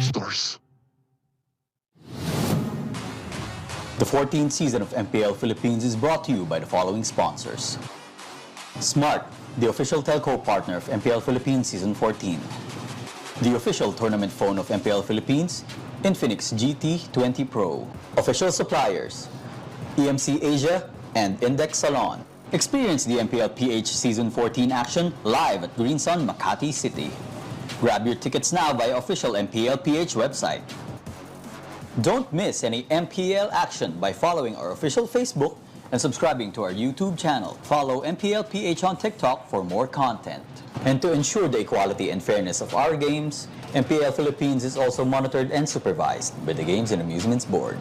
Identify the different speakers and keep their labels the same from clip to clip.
Speaker 1: Stars.
Speaker 2: The 14th season of MPL Philippines is brought to you by the following sponsors. Smart, the official telco partner of MPL Philippines Season 14. The official tournament phone of MPL Philippines, Infinix GT20 Pro. Official suppliers, EMC Asia and Index Salon. Experience the MPL PH Season 14 action live at Green Sun, Makati City. Grab your tickets now via official MPL PH website. Don't miss any MPL action by following our official Facebook and subscribing to our YouTube channel. Follow MPL PH on TikTok for more content. And to ensure the equality and fairness of our games, MPL Philippines is also monitored and supervised by the Games and Amusements Board.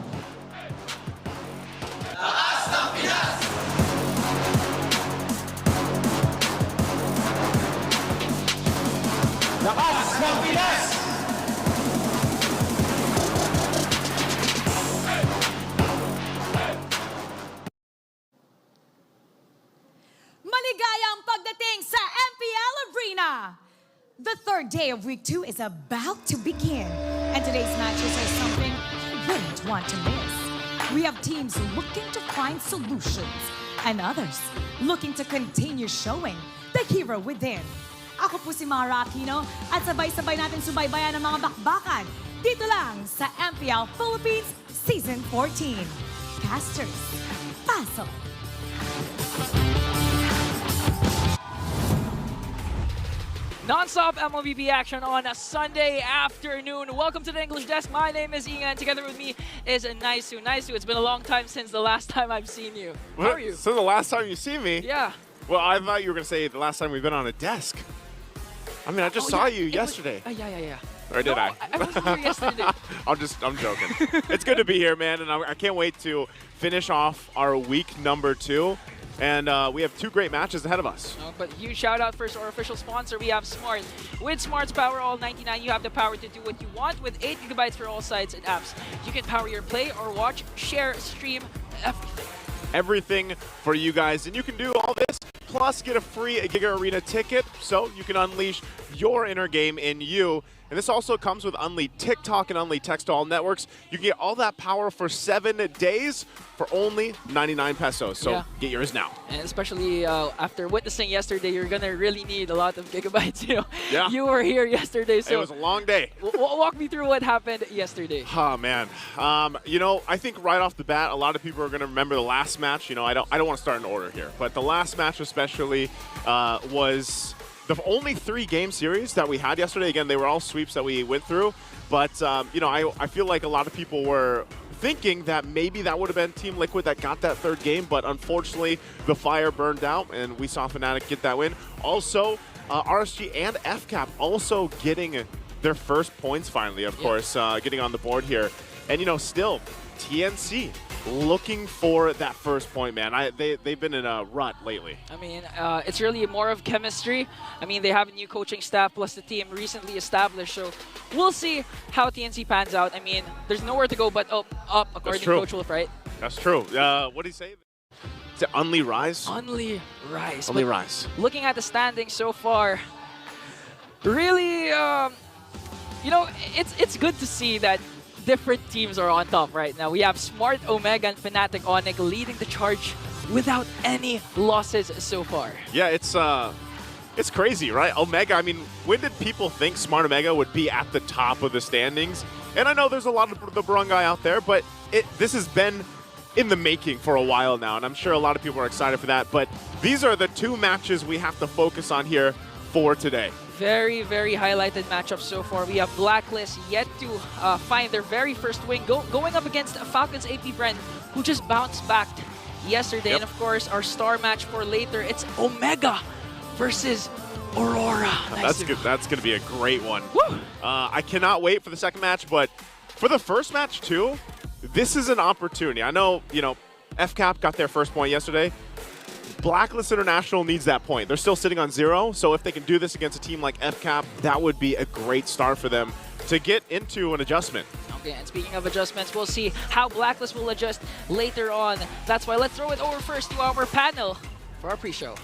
Speaker 3: Lakas ng Pinas!
Speaker 4: Maligayang pagdating sa MPL Arena! The third day of Week 2 is about to begin, and today's matches are something you wouldn't want to miss. We have teams looking to find solutions, and others looking to continue showing the hero within. Ako po si Mara Aquino at sabay-sabay natin subaybayan ang mga bakbakan dito lang sa MPL Philippines Season 14. Casters, pasok!
Speaker 5: Non-stop MLBB action on a Sunday afternoon. Welcome to the English Desk. My name is Inga, and together with me is Naisu. Naisu, it's been a long time since the last time I've seen you. How are you?
Speaker 6: So the last time you see me?
Speaker 5: Yeah.
Speaker 6: Well, I thought you were going to say the last time we've been on a desk. I mean, I just saw you yesterday.
Speaker 5: Yeah.
Speaker 6: Or did I?
Speaker 5: I wasn't here yesterday.
Speaker 6: I'm joking. It's good to be here, man, and I can't wait to finish off our week number 2. And we have 2 great matches ahead of us.
Speaker 5: But huge shout out first to our official sponsor. We have Smart. With Smart's Power All 99, you have the power to do what you want with 8 GB for all sites and apps. You can power your play or watch, share, stream, everything.
Speaker 6: Everything for you guys, and you can do all this plus get a free Giga Arena ticket so you can unleash your inner game in you. And this also comes with Unleashed TikTok and Unleashed Text to All networks. You can get all that power for 7 days for only 99 pesos. So get yours now.
Speaker 5: And especially after witnessing yesterday, you're going to really need a lot of gigabytes. You know,
Speaker 6: Yeah.
Speaker 5: You were here yesterday. So
Speaker 6: it was a long day.
Speaker 5: Walk me through what happened yesterday.
Speaker 6: Oh, man. You know, I think right off the bat, a lot of people are going to remember the last match. You know, I don't want to start in order here. But the last match especially was the only 3-game series that we had yesterday. Again, they were all sweeps that we went through. But, you know, I feel like a lot of people were thinking that maybe that would have been Team Liquid that got that 3rd game. But unfortunately, the fire burned out, and we saw Fnatic get that win. Also, RSG and FCAP also getting their first points finally, of course, getting on the board here. And, you know, still, TNC looking for that first point, man. They've been in a rut lately.
Speaker 5: I mean, it's really more of chemistry. I mean, they have a new coaching staff plus the team recently established. So we'll see how TNC pans out. I mean, there's nowhere to go but up according to Coach Wolf, right?
Speaker 6: That's true. What did he say? Is it Unli Rise?
Speaker 5: Unli Rise.
Speaker 6: Unli Rise.
Speaker 5: Looking at the standings so far, really, you know, it's good to see that different teams are on top right now. We have Smart, Omega, and Fnatic Onyx leading the charge without any losses so far.
Speaker 6: Yeah, it's crazy, right? Omega, I mean, when did people think Smart Omega would be at the top of the standings? And I know there's a lot of the barangay out there, but this has been in the making for a while now, and I'm sure a lot of people are excited for that. But these are the 2 matches we have to focus on here for today.
Speaker 5: Very, very highlighted matchup so far. We have Blacklist yet to find their very first win, going up against Falcons AP Brand, who just bounced back yesterday. And of course, our star match for later, it's Omega versus Aurora.
Speaker 6: That's good. That's going to be a great one.
Speaker 5: Woo!
Speaker 6: I cannot wait for the second match, but for the first match too, this is an opportunity. I know, you know, FCAP got their first point yesterday. Blacklist International needs that point. They're still sitting on 0, so if they can do this against a team like FCAP, that would be a great start for them to get into an adjustment.
Speaker 5: Okay, and speaking of adjustments, we'll see how Blacklist will adjust later on. That's why let's throw it over first to our panel for our pre-show.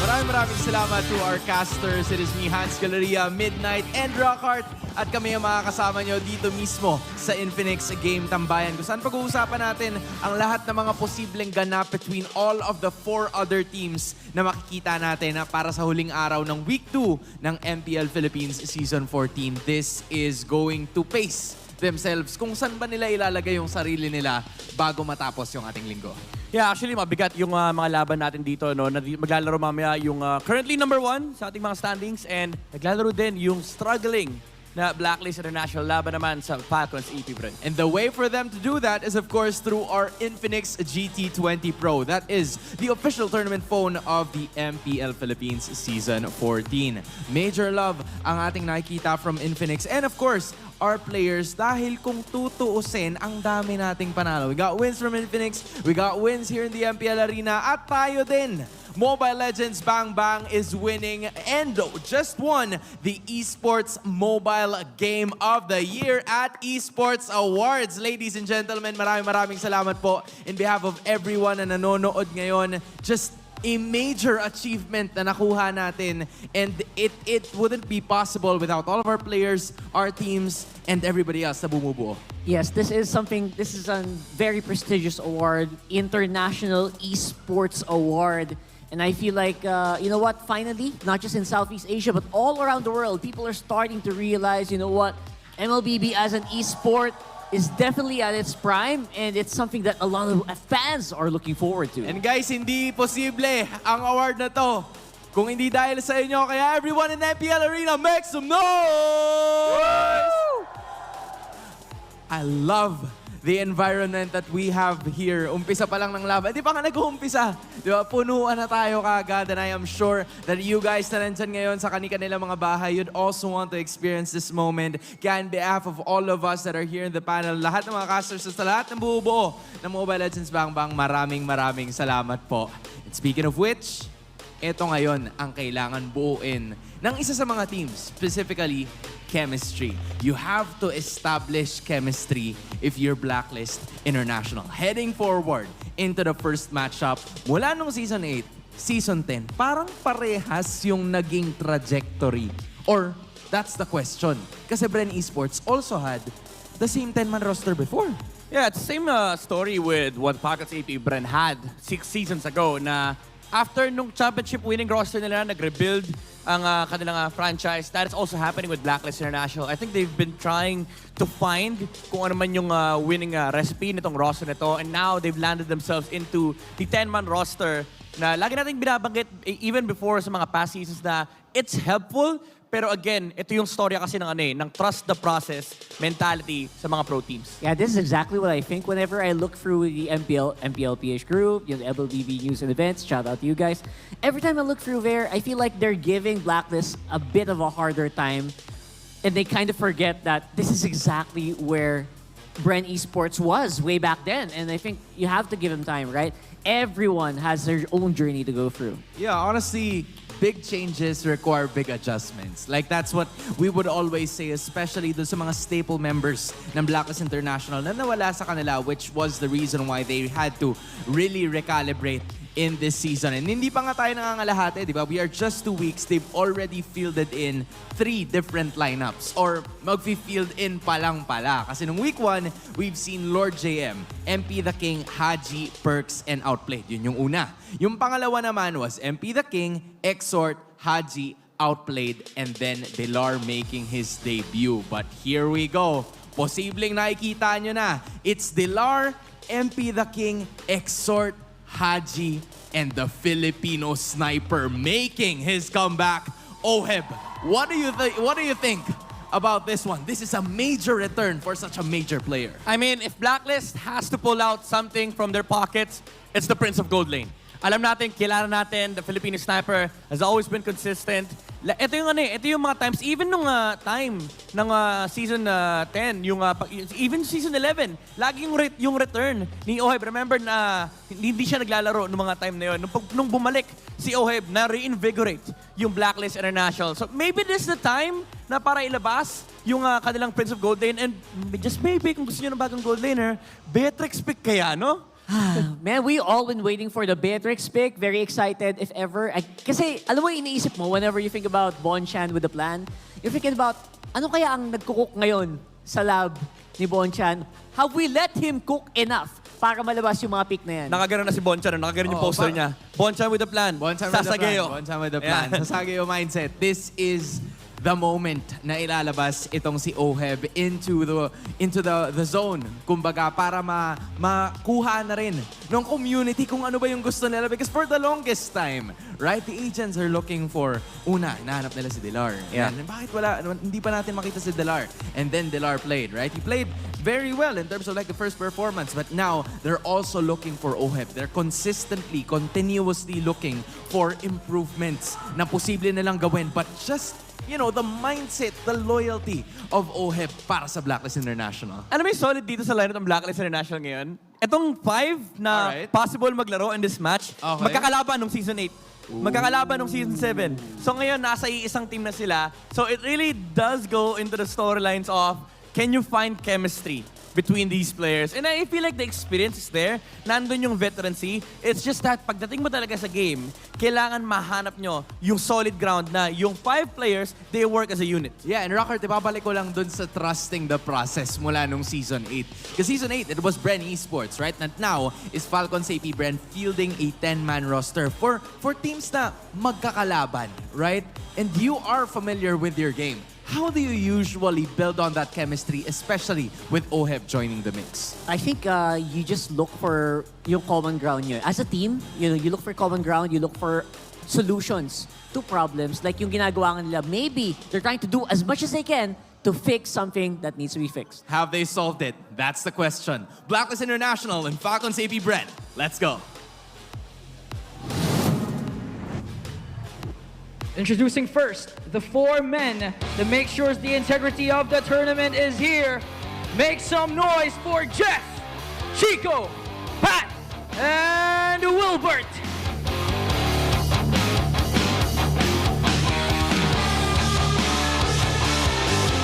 Speaker 1: Maraming salamat to our casters. It is me, Hans Galeria, Midnight, and Rockhart. At kami ang makakasama nyo dito mismo sa Infinix Game Tambayan. Kung saan pag-uusapan natin ang lahat ng mga posibleng ganap between all of the 4 other teams na makikita natin na para sa huling araw ng Week 2 ng MPL Philippines Season 14. This is going to pace themselves kung saan ba nila ilalagay yung sarili nila bago matapos yung ating linggo.
Speaker 3: Yeah, actually mabigat yung mga laban natin dito, no. Maglalaro mamaya yung currently number 1 sa ating mga standings, and naglalaro din yung struggling na Blacklist International, laban naman sa Falcons EP Brand.
Speaker 1: And the way for them to do that is of course through our Infinix GT20 Pro. That is the official tournament phone of the MPL Philippines Season 14. Major love ang ating nakikita from Infinix, and of course, our players, dahil kung tutuusin, ang dami nating panalo. We got wins from Infinix, we got wins here in the MPL Arena, at tayo din. Mobile Legends Bang Bang is winning and just won the Esports Mobile Game of the Year at Esports Awards. Ladies and gentlemen, maraming salamat po in behalf of everyone na nanonood ngayon. Just a major achievement na nakuha natin, and it wouldn't be possible without all of our players, our teams, and everybody else na bumubuo.
Speaker 7: Yes, this is a very prestigious award, International Esports Award. And I feel like, you know what, finally, not just in Southeast Asia, but all around the world, people are starting to realize, you know what, MLBB as an esport is definitely at its prime, and it's something that a lot of fans are looking forward to.
Speaker 1: And guys, hindi posible ang award na to kung hindi dahil sa inyo. Kaya everyone in MPL Arena, make some noise! I love the environment that we have here. Umpisa pa lang ng laban. Di pa nga nag-uumpisa. Di ba? Punuan na tayo kaagad. And I am sure that you guys na nandyan ngayon sa kanilang mga bahay, you'd also want to experience this moment. Kaya on behalf of all of us that are here in the panel, lahat ng mga casters sa lahat ng buo-buo ng Mobile Legends Bang Bang, maraming salamat po. And speaking of which, ito ngayon ang kailangan buuin ng isa sa mga teams, specifically chemistry. You have to establish chemistry if you're Blacklist International. Heading forward into the first matchup, mula nung Season 8, Season 10, parang parehas yung naging trajectory. Or, that's the question. Kasi Bren Esports also had the same 10-man roster before.
Speaker 3: Yeah, it's the same story with what Falcons EP Brand had 6 seasons ago, na after nung championship winning roster nila, nag-rebuild ang kanilang franchise. That is also happening with Blacklist International. I think they've been trying to find kung ano man yung winning recipe nitong roster nito, and now they've landed themselves into the 10-man roster na lagi nating binabanggit even before sa mga past seasons na it's helpful. Pero again, ito yung storya kasi ng trust the process mentality sa mga pro teams.
Speaker 7: Yeah, this is exactly what I think whenever I look through the MPL PH group, the MLBB news and events. Shout out to you guys. Every time I look through there, I feel like they're giving Blacklist a bit of a harder time, and they kind of forget that this is exactly where Bren Esports was way back then. And I think you have to give them time, right? Everyone has their own journey to go through.
Speaker 1: Yeah, honestly, big changes require big adjustments. Like, that's what we would always say, especially dun sa mga staple members ng Blacklist International na nawala sa kanila, which was the reason why they had to really recalibrate in this season. And hindi pa nga tayo nangangalahati, di ba? We are just 2 weeks. They've already fielded in 3 different lineups. Or mag-field in pa lang pala. Kasi nung week 1, we've seen Lord JM, MP the King, Haji, Perks, and Outplayed. Yun yung una. Yung pangalawa naman was MP the King, Exhort, Haji, Outplayed, and then Delar making his debut. But here we go. Posibleng nakikita nyo na. It's Delar, MP the King, Exhort, Haji, and the Filipino sniper making his comeback. Oheb, what do you think about this one? This is a major return for such a major player.
Speaker 3: I mean, if Blacklist has to pull out something from their pockets, it's the Prince of Gold Lane. Alam natin, kilala natin, the Filipino sniper has always been consistent. Ito yung mga times, even nung time ng season 10, even season 11, lagi yung return ni Oheb. Remember na hindi siya naglalaro nung mga time na yun. Nung bumalik si Oheb, na reinvigorate yung Blacklist International. So maybe this is the time na para ilabas yung kanilang Prince of Gold Lane, and just maybe kung gusto nyo ng bagong Gold Laner, Beatrix pick kaya, no?
Speaker 7: Man, we all been waiting for the Beatrix pick. Very excited, if ever. Kasi, alam mo, iniisip mo, whenever you think about Bonchan with the plan, you're thinking about, ano kaya ang nagkukook ngayon sa lab ni Bonchan? Have we let him cook enough para malabas yung mga pick na yan?
Speaker 3: Nakaganon na si Bonchan, nakaganon yung poster niya. Bonchan with a plan.
Speaker 1: Bonchan with the plan.
Speaker 3: Sasageo.
Speaker 1: Bonchan with the plan.
Speaker 3: Ayan.
Speaker 1: Sasageo mindset. This is the moment na ilalabas itong si Oheb into the zone. Kumbaga, para makuha na rin ng community kung ano ba yung gusto nila. Because for the longest time, right, the agents are looking for, una, nahanap nila si Delar.
Speaker 3: Yeah.
Speaker 1: And bakit hindi pa natin makita si Delar? And then Delar played, right? He played very well in terms of like the first performance. But now, they're also looking for Oheb. They're continuously looking for improvements na posible nilang gawin. But just the mindset, the loyalty of Oheb para sa Blacklist International.
Speaker 3: Ano may solid dito sa lineup ng Blacklist International ngayon? Itong 5 na
Speaker 1: Alright.
Speaker 3: possible maglaro in this match,
Speaker 1: Okay.
Speaker 3: magkakalaban nung Season 8. Magkakalaban nung Season 7. So ngayon, nasa iisang team na sila. So it really does go into the storylines of, can you find chemistry between these players? And I feel like the experience is there. Nandun yung veterancy. It's just that pagdating mo talaga sa game, kailangan mahanap nyo yung solid ground na yung 5 players, they work as a unit.
Speaker 1: Yeah, and Rockert, ibabalik ko lang dun sa trusting the process mula nung Season 8. Because Season 8, it was Bren Esports, right? And now, is Falcons AP Bren fielding a 10-man roster for teams na magkakalaban, right? And you are familiar with your game. How do you usually build on that chemistry, especially with Oheb joining the mix?
Speaker 7: I think you just look for yung common ground nyo. As a team, you look for common ground, you look for solutions to problems. Like yung ginagawa nila, maybe they're trying to do as much as they can to fix something that needs to be fixed.
Speaker 1: Have they solved it? That's the question. Blacklist International and Falcons AP Bren. Let's go.
Speaker 8: Introducing first, the 4 men that make sure the integrity of the tournament is here. Make some noise for Jeff, Chico, Pat, and Wilbert.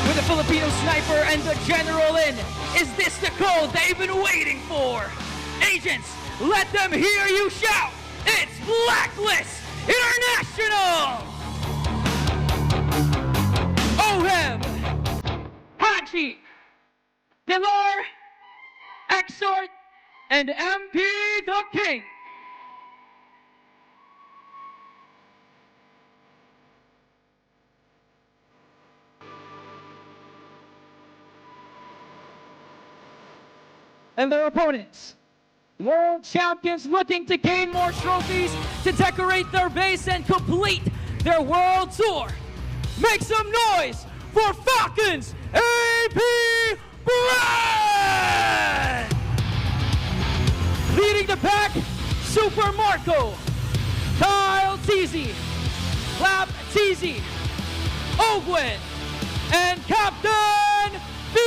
Speaker 8: With the Filipino sniper and the general in, is this the code they've been waiting for? Agents, let them hear you shout! It's Blacklist International! Oheb, Haji, Delor, Exort, and MP the King. And their opponents, world champions looking to gain more trophies to decorate their base and complete their world tour. Make some noise for Falcons AP Brand! Leading the pack, Super Marco, Kyle Teasy, Clap Teasy, Ogwen, and Captain Fiu!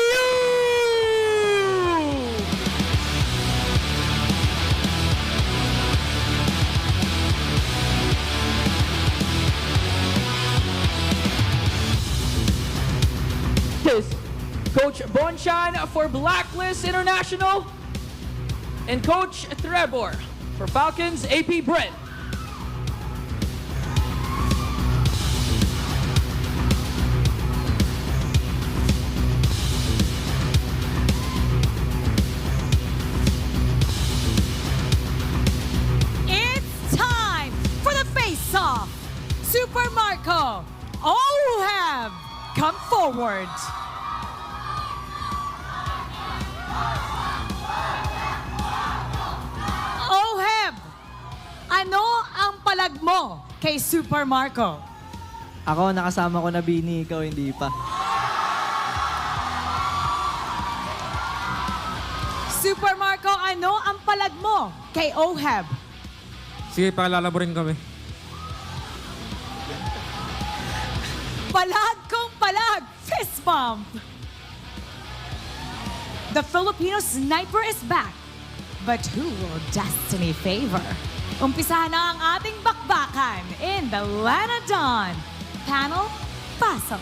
Speaker 8: Is Coach Bonchan for Blacklist International and Coach Trebor for Falcons AP Brent.
Speaker 4: It's time for the face-off. Super Marco, Oheb, come forward. Oheb, ano ang palag mo kay Super Marco?
Speaker 9: Ako, nakasama ko na Bini, ikaw hindi pa.
Speaker 4: Super Marco, ano ang palag mo kay Oheb?
Speaker 10: Sige, pakalalaborin kami.
Speaker 4: Palag kong palag, fist bump. The Filipino sniper is back. But who will destiny favor? Umpisahan na ang ating bakbakan in the Lanadon. Panel, pasok.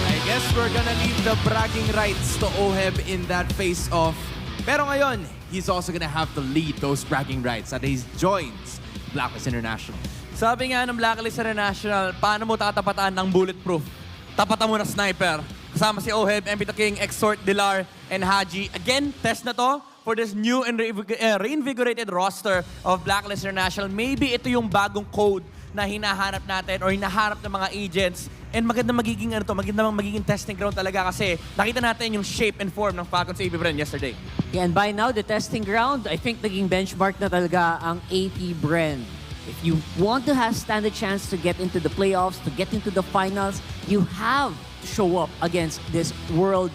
Speaker 1: Right, Guess we're gonna leave the bragging rights to Oheb in that face-off. Pero ngayon, he's also gonna have to lead those bragging rights as he joins Blacklist International.
Speaker 3: Sabi nga ng Blacklist International, paano mo tatapatan ng bulletproof? Tapatan mo ng sniper. Kasama si Oheb, MP the King, Exort, Dilar, and Haji. Again, test na to for this new and reinvigorated roster of Blacklist International. Maybe ito yung bagong code na hinahanap natin or hinaharap ng mga agents. And maganda magiging magiging testing ground talaga kasi nakita natin yung shape and form ng Falcons AP Bren yesterday.
Speaker 7: Yeah, and by now, the testing ground, I think naging benchmark na talaga ang AP Bren. If you want to stand a chance to get into the playoffs, to get into the finals, you have to show up against this world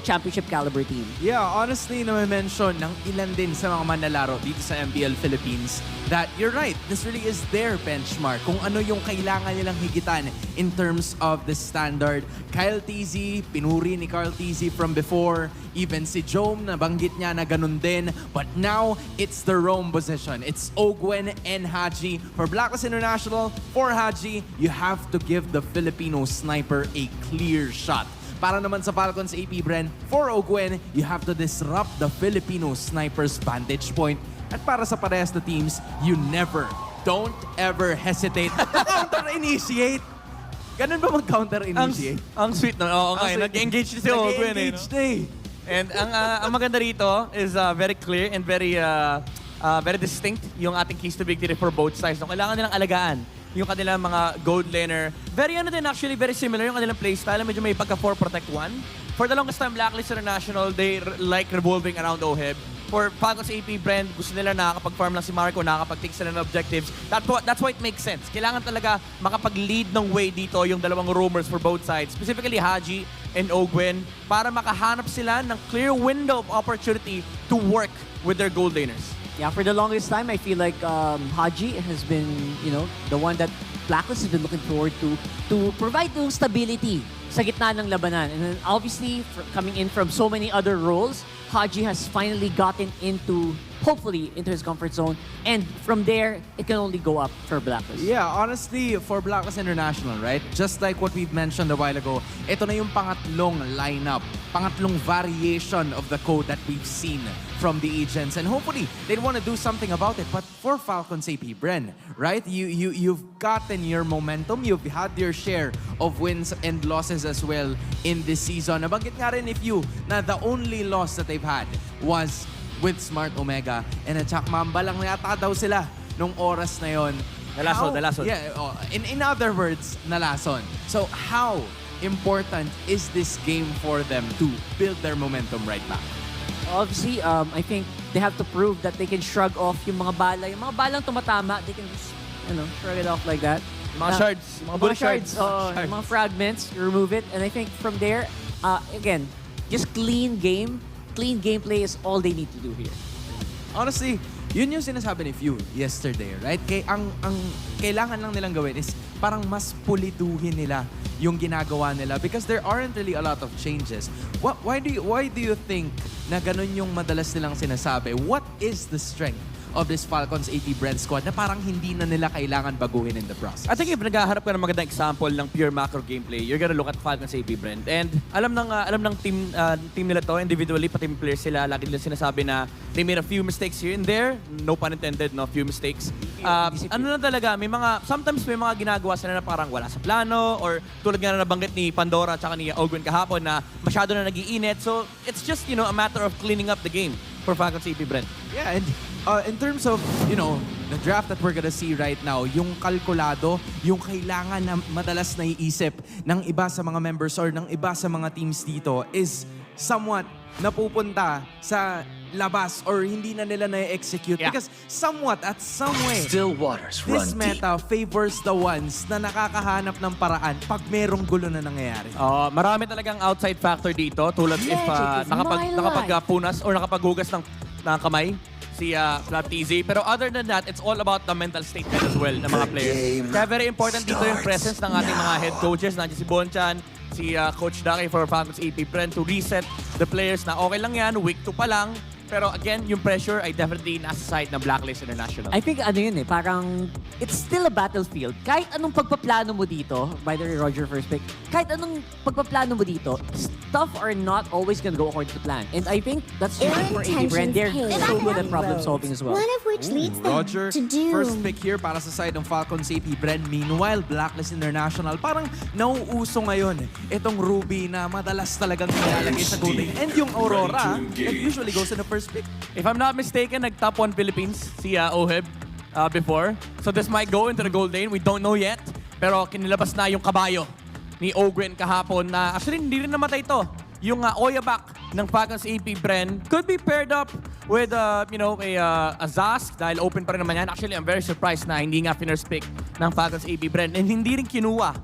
Speaker 7: championship caliber team.
Speaker 1: Yeah, honestly, na-mention ng ilan din sa mga manlalaro dito sa MPL Philippines that you're right, this really is their benchmark kung ano yung kailangan nilang higitan in terms of the standard. Kyle TZ, pinuri ni Carl TZ from before, even si Jome, nabanggit niya na ganun din. But now, it's the Rome position. It's Ogwen and Haji. For Blacklist International, for Haji, you have to give the Filipino sniper a clear shot. Para naman sa Falcons AP Bren, for Ogwen, you have to disrupt the Filipino sniper's vantage point. At para sa parehas na teams, you don't ever hesitate to counter-initiate. Ganun ba mag-counter-initiate?
Speaker 3: Ang sweet na. Oo nga, nag-engage si Ogwen.
Speaker 1: Nag-engage na eh.
Speaker 3: And ang maganda rito is very clear and very distinct yung ating keys to victory for both sides. No, kailangan nilang alagaan yung kanilang mga gold laner. Very very similar yung kanilang playstyle. Medyo may pagka-4 protect 1. For the longest time, Blacklist International, they like revolving around Oheb. For Falcons AP Brand, gusto nila nakakapag-farm lang si Marco, nakakapag-take sila ng objectives. That's why it makes sense. Kailangan talaga makapag-lead ng way dito yung dalawang roamers for both sides. Specifically Haji and Ogwen para makahanap sila ng clear window of opportunity to work with their gold laners.
Speaker 7: Yeah, for the longest time, I feel like Haji has been, the one that Blacklist has been looking forward to provide yung stability sa gitna ng labanan. And then obviously, coming in from so many other roles, Haji has finally gotten hopefully into his comfort zone. And from there, it can only go up for Blacklist.
Speaker 1: Yeah, honestly, for Blacklist International, right? Just like what we've mentioned a while ago, ito na yung pangatlong lineup, pangatlong variation of the code that we've seen from the agents. And hopefully, they'd want to do something about it. But for Falcons AP Bren, right? You've gotten your momentum. You've had your share of wins and losses as well in this season. Nabanggit nga rin na the only loss that they've had was with Smart Omega. And at Mamba lang yata daw sila nung oras na yon.
Speaker 3: Nalason.
Speaker 1: Yeah, in other words, nalason. So how important is this game for them to build their momentum right back?
Speaker 7: Obviously, I think they have to prove that they can shrug off yung mga bala. Yung mga balang tumatama, they can just, shrug it off like that.
Speaker 3: Mga shards. Mga bullet shards.
Speaker 7: Yung mga fragments, remove it. And I think from there, again, just clean gameplay is all they need to do here.
Speaker 1: Honestly, yun yung sinasabi ni Few yesterday, right? Ang kailangan lang nilang gawin is parang mas pulituhin nila yung ginagawa nila because there aren't really a lot of changes. Why do you think na ganun yung madalas nilang sinasabi? What is the strength of this Falcons AP Brand squad na parang hindi na nila kailangan baguhin in the process?
Speaker 3: I think if naghaharap ka ng magandang example ng pure macro gameplay, you're gonna look at Falcons AP Brand. And alam ng team nila to, individually, pati yung players sila, lagi nila sinasabi na they made a few mistakes here and there. No pun intended, no? Few mistakes. Ano na talaga, sometimes may mga ginagawa sila na parang wala sa plano or tulad nga na nabanggit ni Pandora at ni Ogwen kahapon na masyado na nag-iinit. So it's just, a matter of cleaning up the game for Falcons AP Brand.
Speaker 1: Yeah, and in terms of, the draft that we're gonna see right now, yung kalkulado, yung kailangan na madalas naiisip ng iba sa mga members or ng iba sa mga teams dito is somewhat napupunta sa labas or hindi na nila na-execute because somewhat at some way, this meta favors the ones na nakakahanap ng paraan pag merong gulo na nangyayari.
Speaker 3: Marami talagang outside factor dito tulad if nakapagpunas or nakapaghugas ng kamay si Flap TZ. Pero other than that, it's all about the mental state as well ng mga players. Kaya very important dito yung presence ng ating mga head coaches. Nandiyan si Bonchan, si Coach Daki for Falcons AP Brand to reset the players na okay lang yan, week 2 pa lang. Pero again, yung pressure ay definitely nasa side ng Blacklist International.
Speaker 7: I think ano yun parang it's still a battlefield. Kahit anong pagpaplano mo dito, by the way, Roger first pick, kahit anong pagpaplano mo dito, stuff are not always gonna go according to plan. And I think that's unique for AB Brand. They're so good at problem solving as well.
Speaker 11: One of which leads them
Speaker 1: Roger,
Speaker 11: to doom.
Speaker 1: first pick here para sa side ng Falcons AP Brand. Meanwhile, Blacklist International, parang nauuso ngayon itong Ruby na madalas talagang nilalagay sa goal lane. And yung Aurora, it usually goes in the first pick.
Speaker 3: If I'm not mistaken, nag-top 1 Philippines si Oheb before. So this might go into the gold lane. We don't know yet. Pero kinilabas na yung kabayo ni Ogren kahapon na actually hindi rin namatay ito. Yung Oyabak ng Falcons AP Bren could be paired up with a Zask dahil open pa rin naman yan. Actually, I'm very surprised na hindi nga first pick ng Falcons AP Bren and hindi rin kinuha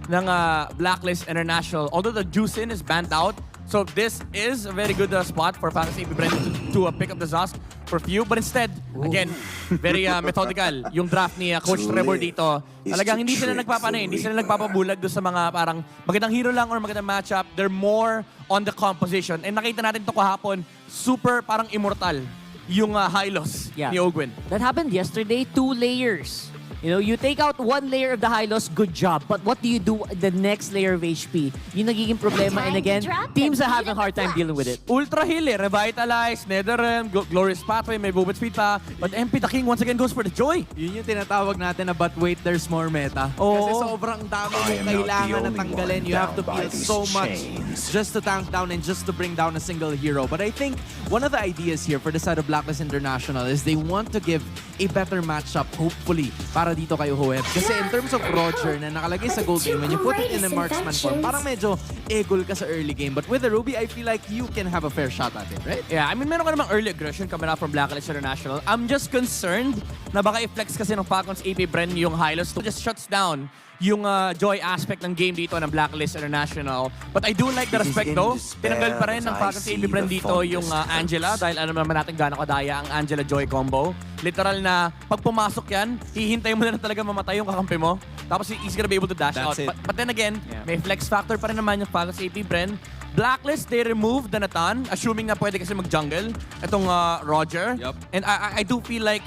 Speaker 3: ng Blacklist International. Although the Juicin is banned out, so this is a very good spot for Falcons AP Bren to pick up the Zask for few. But instead, again, very methodical yung draft ni Coach Trevor dito. Talagang hindi sila nagpapanay, hindi sila nagpapabulag doon sa mga parang magandang hero lang or magandang matchup. They're more on the composition. And nakita natin ito kahapon, super parang immortal yung Hylos ni Ogwin.
Speaker 7: That happened yesterday, 2 layers. You know, you take out 1 layer of the high loss, good job. But what do you do the next layer of HP? Yung nagiging problema. And again, teams are having a hard time dealing with it.
Speaker 3: Ultra heal Revitalize, Netherrealm, Glorious Pathway, may movement speed pa. But MP the King once again goes for the Joy.
Speaker 1: Yun yung tinatawag natin na but wait, there's more meta.
Speaker 3: Oo.
Speaker 1: Kasi sobrang dami mong kailangan na tanggalin. You have to feel so much just to tank down and just to bring down a single hero. But I think one of the ideas here for the side of Blacklist International is they want to give a better matchup, hopefully, para dito kayo Hoeb. Kasi in terms of Roger na nakalagay sa gold game, when you put it in a marksman form, parang medyo egol ka sa early game. But with the Ruby, I feel like you can have a fair shot at it, right?
Speaker 3: Yeah, I mean, meron ka namang early aggression coming out from Blacklist International. I'm just concerned na baka i-flex kasi ng Falcons AP Bren yung Hylos to just shuts down yung joy aspect ng game dito ng Blacklist International. But I do like the respect though. Tinanggal pa rin ng Falcons AP Bren dito yung Angela dahil alam naman natin gaano kadaya ang Angela Joy combo. Literal na pag pumasok yan, hihintay mo na talaga mamatay yung kakampi mo. Tapos he's gonna be able to dash out. But then again, may flex factor pa rin naman yung Falcons AP Bren. Blacklist, they removed the Nathan, assuming na pwede kasi mag-jungle. Itong Roger.
Speaker 1: Yep.
Speaker 3: And I do feel like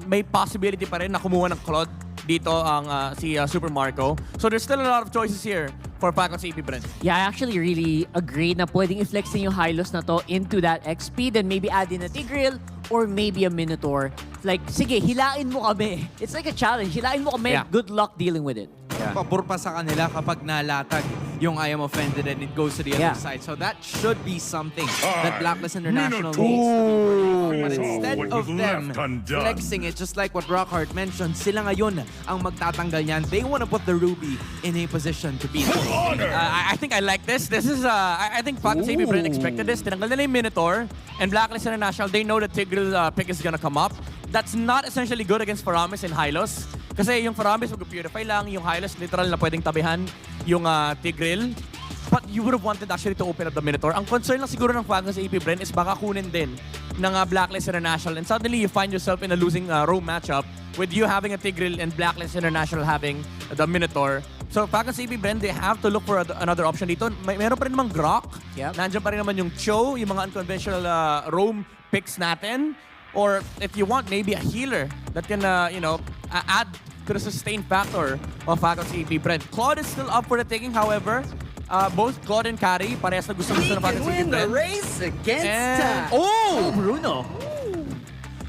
Speaker 3: may possibility pa rin na kumuha ng Claude dito ang si Super Marco. So there's still a lot of choices here for Falcons AP Bren.
Speaker 7: Yeah, I actually really agree na pwedeng i-flex yung Hylos na to into that XP, then maybe add in a Tigreal or maybe a Minotaur. Like, sige, hilain mo kami. It's like a challenge. Hilain mo kami.
Speaker 3: Yeah.
Speaker 7: Good luck dealing with it.
Speaker 1: Pabor pa sa kanila kapag nalatag yung I am offended and it goes to the other side. So that should be something that Blacklist International needs to be working on. But instead of them flexing it, just like what Rockhart mentioned, sila ngayon ang magtatanggal niyan. They want to put the Ruby in a position to beat the
Speaker 3: I think I like this. This is, I think Falcons AP Bren expected this. Tinanggal nila yung Minotaur and Blacklist International, they know the Tigreal pick is gonna come up. That's not essentially good against Faramis and Hylos. Kasi yung Faramis mag-purify lang, yung Hylos literal na pwedeng tabihan yung Tigreal. But you would have wanted actually to open up the Minotaur. Ang concern lang siguro ng Falcons AP Bren is baka kunin din ng Blacklist International and suddenly you find yourself in a losing roam matchup with you having a Tigreal and Blacklist International having the Minotaur. So Falcons AP Bren, they have to look for another option dito. Meron pa rin namang Grok. Nandiyan pa rin naman yung Cho, yung mga unconventional roam picks natin. Or if you want, maybe a healer that can, add to the sustain factor of Falcons AP Bren. Claude is still up for the taking, however. Both Claude and Kari, parehas na gusto ng Falcons AP Bren.
Speaker 9: race against
Speaker 3: Oh!
Speaker 7: Bruno.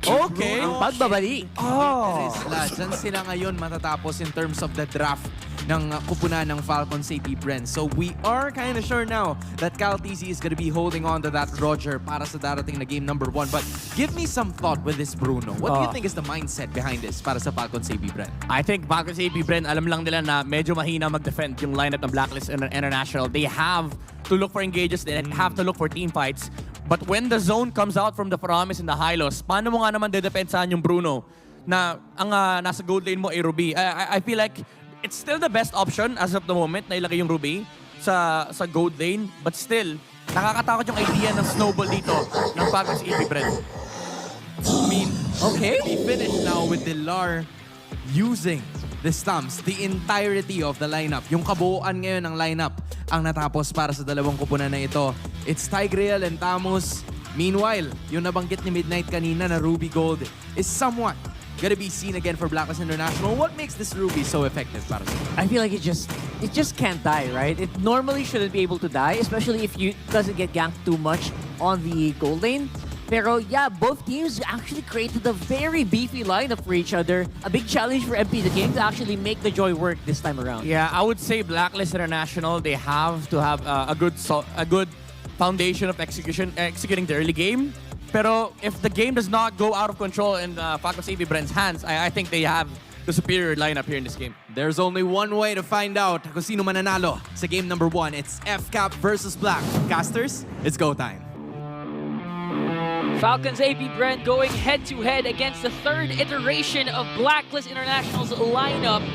Speaker 3: Okay.
Speaker 7: Ang pagbabalik.
Speaker 1: Diyan sila ngayon matatapos in terms of the draft ng kupunan ng Falcons AP Bren. So we are kind of sure now that Cal TZ is going to be holding on to that Roger para sa darating na game number 1. But give me some thought with this Bruno. What do you think is the mindset behind this para sa Falcons AP Bren?
Speaker 3: I think Falcons AP Bren, alam lang nila na medyo mahina mag-defend yung lineup ng Blacklist International. They have to look for engages. They have to look for team fights. But when the zone comes out from the Faramis and the Hylos, paano mo nga naman dedepensahan yung Bruno na ang nasa gold lane mo ay Ruby? I feel like it's still the best option as of the moment na ilagay yung Ruby sa gold lane. But still, nakakatakot yung idea ng snowball dito ng Falcons AP Bren.
Speaker 1: I mean, okay, we finished now with Dilar using the stumps, the entirety of the lineup. Yung kabuuan ngayon ng lineup ang natapos para sa dalawang kupunan na ito. It's Tigreal and Tamus Meanwhile, yung nabanggit ni Midnight kanina na Ruby Gold is somewhat gonna be seen again for Blacklist International. What makes this Ruby so effective para sa
Speaker 7: I feel like it just can't die, right? It normally shouldn't be able to die, especially if you doesn't get ganked too much on the gold lane. Pero yeah, both teams actually created a very beefy lineup for each other. A big challenge for MP the King to actually make the Joy work this time around.
Speaker 3: Yeah, I would say Blacklist International, they have to have a good foundation of executing the early game. Pero if the game does not go out of control in Falcons AP Brent's hands, I think they have the superior lineup here in this game.
Speaker 1: There's only one way to find out kung sino mananalo sa game number 1. It's FCAP versus Black. Casters, it's go time.
Speaker 5: Falcons AP Brent going head-to-head against the third iteration of Blacklist International's lineup.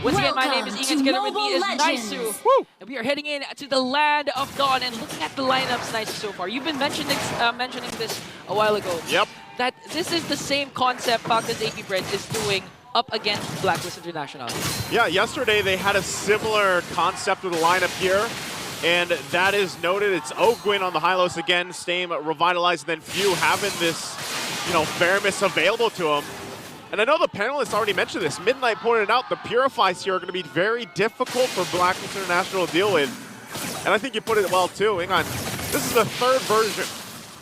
Speaker 5: Once again, my name is Ian. Together with me is Naisu. And we are heading in to the land of Dawn and looking at the lineups, Naisu, so far. You've been mentioning this a while ago.
Speaker 6: Yep.
Speaker 5: That this is the same concept Falcons AP Brent is doing up against Blacklist International.
Speaker 6: Yeah, yesterday they had a similar concept with the lineup here. And that is noted. It's Ogwin on the Hylos again, Stame revitalized, and then Few having this, Faramis available to him. And I know the panelists already mentioned this. Midnight pointed out the Purifies here are going to be very difficult for Blacklist International to deal with. And I think you put it well too. Hang on. This is the third version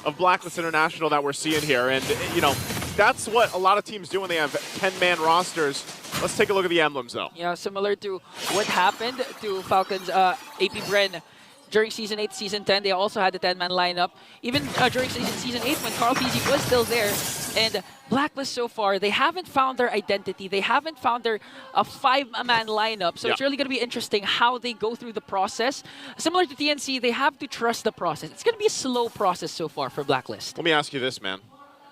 Speaker 6: of Blacklist International that we're seeing here. And, that's what a lot of teams do when they have 10-man rosters. Let's take a look at the emblems, though.
Speaker 5: Yeah, similar to what happened to Falcons AP Bren during Season 8, Season 10. They also had the 10-man lineup. Even during Season 8, when Carl PG was still there. And Blacklist so far, they haven't found their identity. They haven't found their 5-man lineup. So it's really going to be interesting how they go through the process. Similar to TNC, they have to trust the process. It's going to be a slow process so far for Blacklist.
Speaker 6: Let me ask you this, man.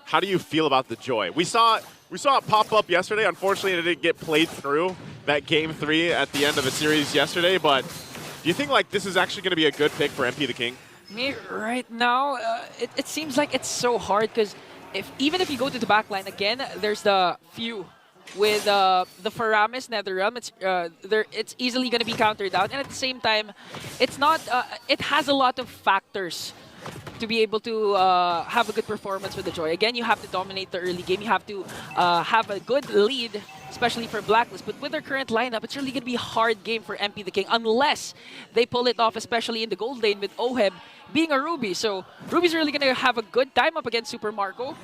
Speaker 6: How do you feel about the Joy? We saw it pop up yesterday. Unfortunately, it didn't get played through that Game 3 at the end of the series yesterday. But do you think like this is actually going to be a good pick for MP the King?
Speaker 5: Me, right now, it seems like it's so hard because even if you go to the backline again, there's the Few with the Faramis Netherrealm. It's easily going to be countered out, and at the same time, it's not. It has a lot of factors to be able to have a good performance with the Joy. Again, you have to dominate the early game. You have to have a good lead, especially for Blacklist. But with their current lineup, it's really going to be a hard game for MP the King unless they pull it off, especially in the gold lane with Oheb being a Ruby. So Ruby's really going to have a good time up against Super Marco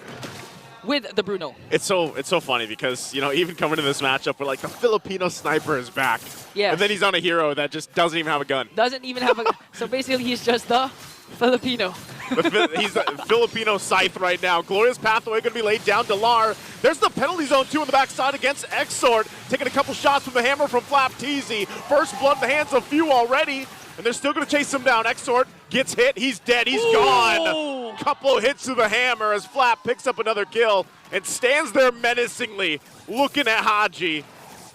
Speaker 5: with the Bruno.
Speaker 6: It's so funny because, even coming to this matchup, we're like, the Filipino sniper is back.
Speaker 5: Yeah.
Speaker 6: And then he's on a hero that just doesn't even have a gun.
Speaker 5: Doesn't even have a so basically he's just the Filipino.
Speaker 6: He's the Filipino scythe right now. Glorious Pathway going to be laid down. Delar. There's the penalty zone, too, on the backside against Xord. Taking a couple shots from the hammer from Flap TZ. First blood in the hands of Few already. And they're still going to chase him down. Xord gets hit. He's dead. He's gone. Couple of hits to the hammer as Flap picks up another kill and stands there menacingly looking at Haji.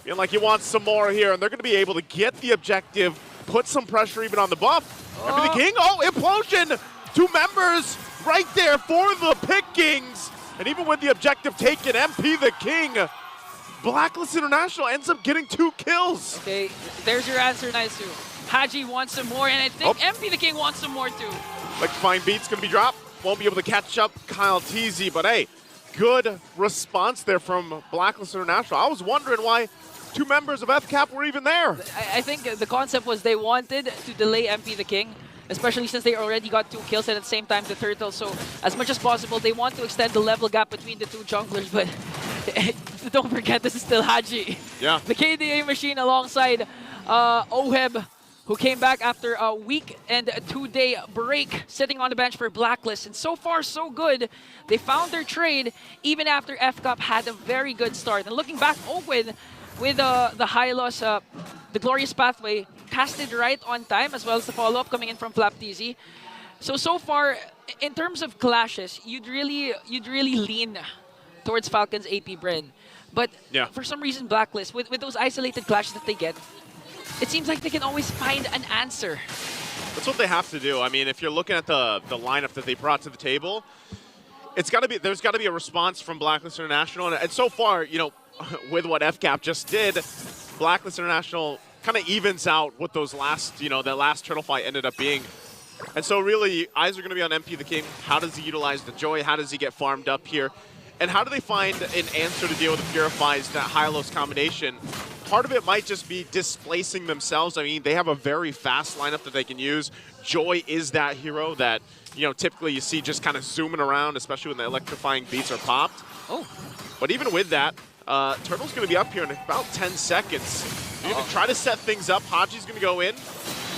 Speaker 6: Feeling like he wants some more here. And they're going to be able to get the objective, put some pressure even on the buff. MP the King, implosion! 2 members right there for the pickings. And even with the objective taken, MP the King, Blacklist International ends up getting 2 kills.
Speaker 5: Okay, there's your answer, Naisu. Haji wants some more, and I think MP the King wants some more too.
Speaker 6: Like fine beat's gonna be dropped. Won't be able to catch up Kyle TZ, but hey, good response there from Blacklist International. I was wondering why 2 members of FCAP were even there.
Speaker 5: I think the concept was they wanted to delay MP the King, especially since they already got 2 kills and at the same time the Turtle. So as much as possible, they want to extend the level gap between the 2 junglers. But don't forget, this is still Haji.
Speaker 6: Yeah.
Speaker 5: The KDA machine alongside Oheb, who came back after a week and a 2-day break, sitting on the bench for Blacklist. And so far, so good. They found their trade even after FCAP had a very good start. And looking back, Owen with the high loss, the Glorious Pathway, casted right on time, as well as the follow-up coming in from Flap TZ. So far, in terms of clashes, you'd really lean towards Falcons AP Bren. But for some reason, Blacklist, with those isolated clashes that they get, it seems like they can always find an answer.
Speaker 6: That's what they have to do. I mean, if you're looking at the lineup that they brought to the table, there's got to be a response from Blacklist International. And so far, with what FCAP just did, Blacklist International kind of evens out what those last, that last turtle fight ended up being. And so really, eyes are going to be on MP the King. How does he utilize the Joy? How does he get farmed up here? And how do they find an answer to deal with the Purifies, that Hylos combination? Part of it might just be displacing themselves. I mean, they have a very fast lineup that they can use. Joy is that hero that, you know, typically you see just kind of zooming around, especially when the electrifying beats are popped.
Speaker 5: Oh.
Speaker 6: But even with that, Turtle's going to be up here in about 10 seconds. You're going to try to set things up. Haji's going to go in.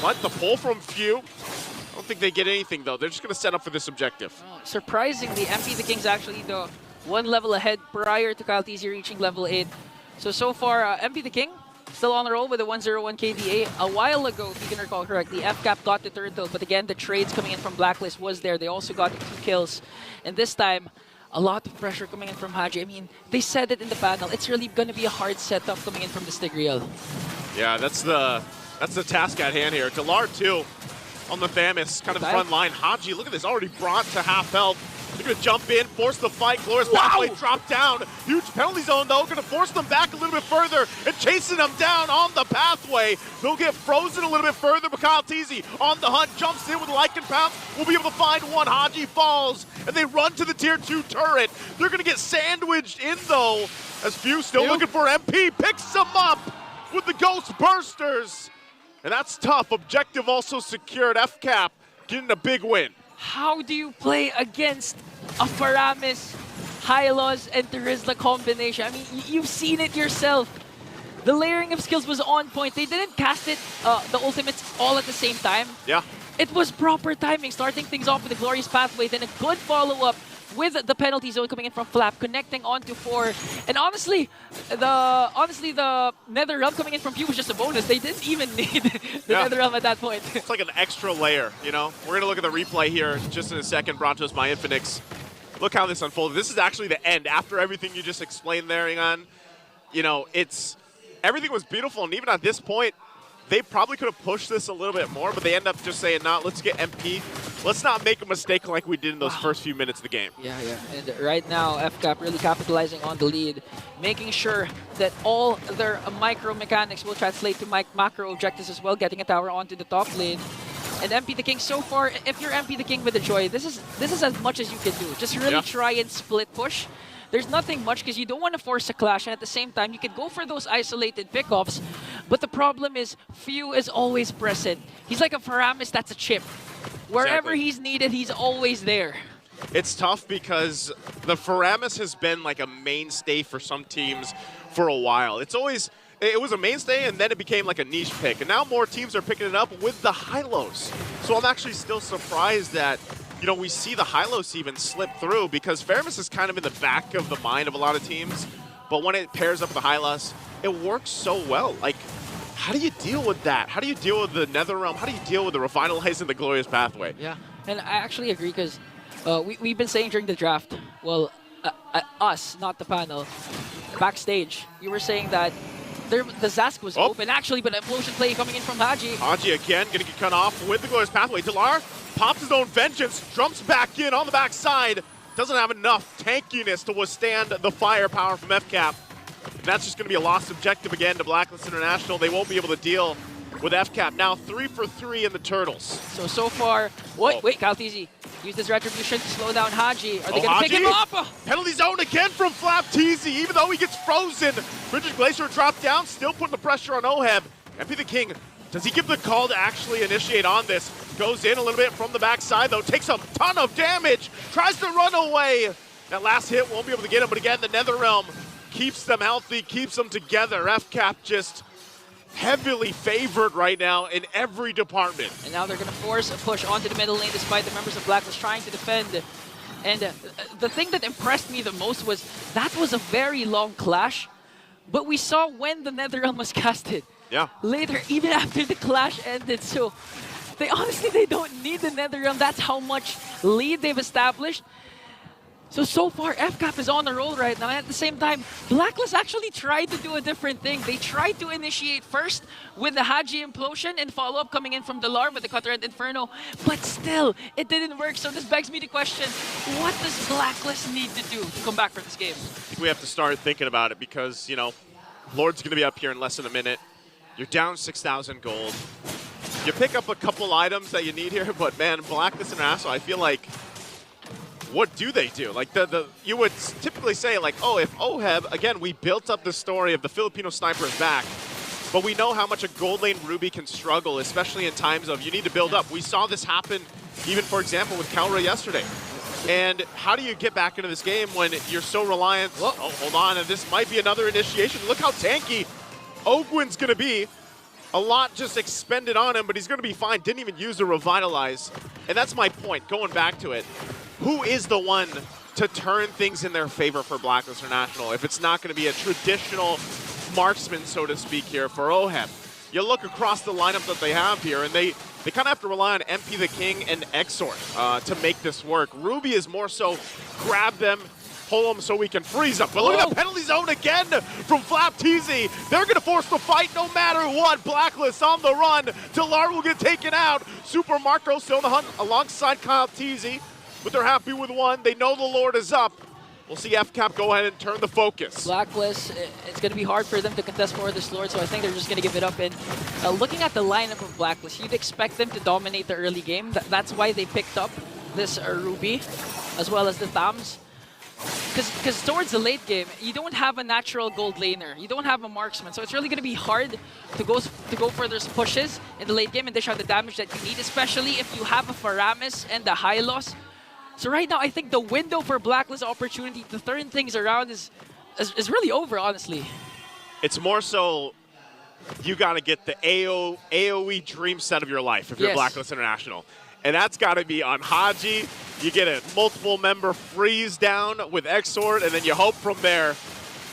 Speaker 6: What? The pull from Few. I don't think they get anything, though. They're just going to set up for this objective.
Speaker 5: Surprisingly, MP the King's actually the one level ahead prior to Kyle TZ reaching level 8. So far, MP the King still on the roll with a 101 KDA. A while ago, if you can recall correctly, FCAP got the Turtle, but again, the trades coming in from Blacklist was there. They also got the 2 kills. And this time, a lot of pressure coming in from Haji. I mean, they said it in the panel. It's really going to be a hard setup coming in from the Stigreal.
Speaker 6: Yeah, that's the task at hand here. Delar, too, on the Thamus, kind of the front line. Haji, look at this, already brought to half health. They're going to jump in, force the fight. Glorious Pathway drop down. Huge penalty zone, though. Going to force them back a little bit further and chasing them down on the pathway. They'll get frozen a little bit further, but Kyle TZ on the hunt, jumps in with a Lycan Pounce. We'll be able to find one. Haji falls, and they run to the tier 2 turret. They're going to get sandwiched in, though, as Few still looking for MP. Picks them up with the Ghost Bursters. And that's tough. Objective also secured. FCAP getting a big win.
Speaker 5: How do you play against a Faramis, Hylos, and Terizla combination? I mean, you've seen it yourself. The layering of skills was on point. They didn't cast it, the ultimates, all at the same time.
Speaker 6: Yeah.
Speaker 5: It was proper timing, starting things off with the Glorious Pathway, then a good follow-up with the penalty zone coming in from Flap, connecting onto 4. And honestly, the Nether Realm coming in from Few was just a bonus. They didn't even need the Nether Realm at that point.
Speaker 6: It's like an extra layer, you know? We're going to look at the replay here just in a second, brought to us by Infinix. Look how this unfolded. This is actually the end. After everything you just explained there, Ingan, you know, everything was beautiful, and even at this point, they probably could have pushed this a little bit more, but they end up just saying, nah, let's get MP. Let's not make a mistake like we did in those first few minutes of the game.
Speaker 5: Yeah. And right now, FCAP really capitalizing on the lead, making sure that all their micro mechanics will translate to macro objectives as well, getting a tower onto the top lane. And MP the King, so far, if you're MP the King with the Joy, this is as much as you can do. Just really try and split push. There's nothing much because you don't want to force a clash, and at the same time, you can go for those isolated pickoffs. But the problem is, Few is always present. He's like a Faramis that's a chip. Wherever he's needed, he's always there.
Speaker 6: It's tough because the Faramis has been like a mainstay for some teams for a while. It was a mainstay, and then it became like a niche pick. And now more teams are picking it up with the Hylos. So I'm actually still surprised that, you know, we see the Hylos even slip through, because Faramis is kind of in the back of the mind of a lot of teams. But when it pairs up with the Hylos, it works so well. Like, how do you deal with that? How do you deal with the Nether Realm? How do you deal with the Revitalize and the Glorious Pathway?
Speaker 5: Yeah, and I actually agree because we've been saying during the draft, well, us, not the panel, backstage, you were saying that the Zask was open actually, but implosion play coming in from Haji.
Speaker 6: Haji again, gonna get cut off with the Glorious Pathway. Delar pops his own vengeance, jumps back in on the backside. Doesn't have enough tankiness to withstand the firepower from FCAP. And that's just gonna be a lost objective again to Blacklist International. They won't be able to deal with FCAP. Now 3 for 3 in the Turtles.
Speaker 5: So far, wait, Kyle TZ. Use this retribution to slow down Haji. Are they gonna pick him up?
Speaker 6: Penalty zone again from Flap TZ, even though he gets frozen. Bridget Glacier dropped down, still putting the pressure on Oheb. MP the King, does he give the call to actually initiate on this? Goes in a little bit from the backside though, takes a ton of damage, tries to run away. That last hit won't be able to get him, but again, the Nether Realm keeps them healthy, keeps them together. FCAP just heavily favored right now in every department.
Speaker 5: And now they're going to force a push onto the middle lane despite the members of Blacklist trying to defend. And the thing that impressed me the most was that was a very long clash, but we saw when the Nether Realm was casted.
Speaker 6: Yeah.
Speaker 5: Later, even after the clash ended. So they don't need the Nether Realm. That's how much lead they've established. So far, FCAP is on the roll right now. And at the same time, Blacklist actually tried to do a different thing. They tried to initiate first with the Haji implosion and follow-up coming in from Delar with the Cutter and Inferno. But still, it didn't work. So this begs me to question, what does Blacklist need to do to come back for this game?
Speaker 6: I think we have to start thinking about it because, you know, Lord's going to be up here in less than a minute. You're down 6,000 gold. You pick up a couple items that you need here, but man, Blacklist International, I feel like, what do they do? Like you would typically say like, oh, if OHEB, again, we built up the story of the Filipino snipers back, but we know how much a gold lane Ruby can struggle, especially in times of you need to build up. We saw this happen even, for example, with Calra yesterday. And how do you get back into this game when you're so reliant? Oh, hold on, and this might be another initiation. Look how tanky Ogwin's gonna be. A lot just expended on him, but he's gonna be fine. Didn't even use the Revitalize. And that's my point, going back to it. Who is the one to turn things in their favor for Blacklist International if it's not gonna be a traditional marksman, so to speak, here for OHEB? You look across the lineup that they have here, and they kind of have to rely on MP the King and Exort to make this work. Ruby is more so grab them, pull them so we can freeze them. But look at the penalty zone again from FFWS. They're going to force the fight no matter what. Blacklist on the run. Delar will get taken out. Super Marco still in the hunt alongside Kyle Teasy, but they're happy with one. They know the Lord is up. We'll see FCAP go ahead and turn the focus.
Speaker 5: Blacklist, it's going to be hard for them to contest for this Lord, so I think they're just going to give it up. And looking at the lineup of Blacklist, you'd expect them to dominate the early game. That's why they picked up this Ruby, as well as the Thams. Because towards the late game, you don't have a natural gold laner. You don't have a marksman, so it's really going to be hard to go for those pushes in the late game and dish out the damage that you need, especially if you have a Faramis and the Hylos. So right now, I think the window for Blacklist opportunity to turn things around is really over, honestly.
Speaker 6: It's more so you got to get the AoE dream set of your life if you're Blacklist International. And that's got to be on Haji. You get a multiple member freeze down with Exort, and then you hope from there.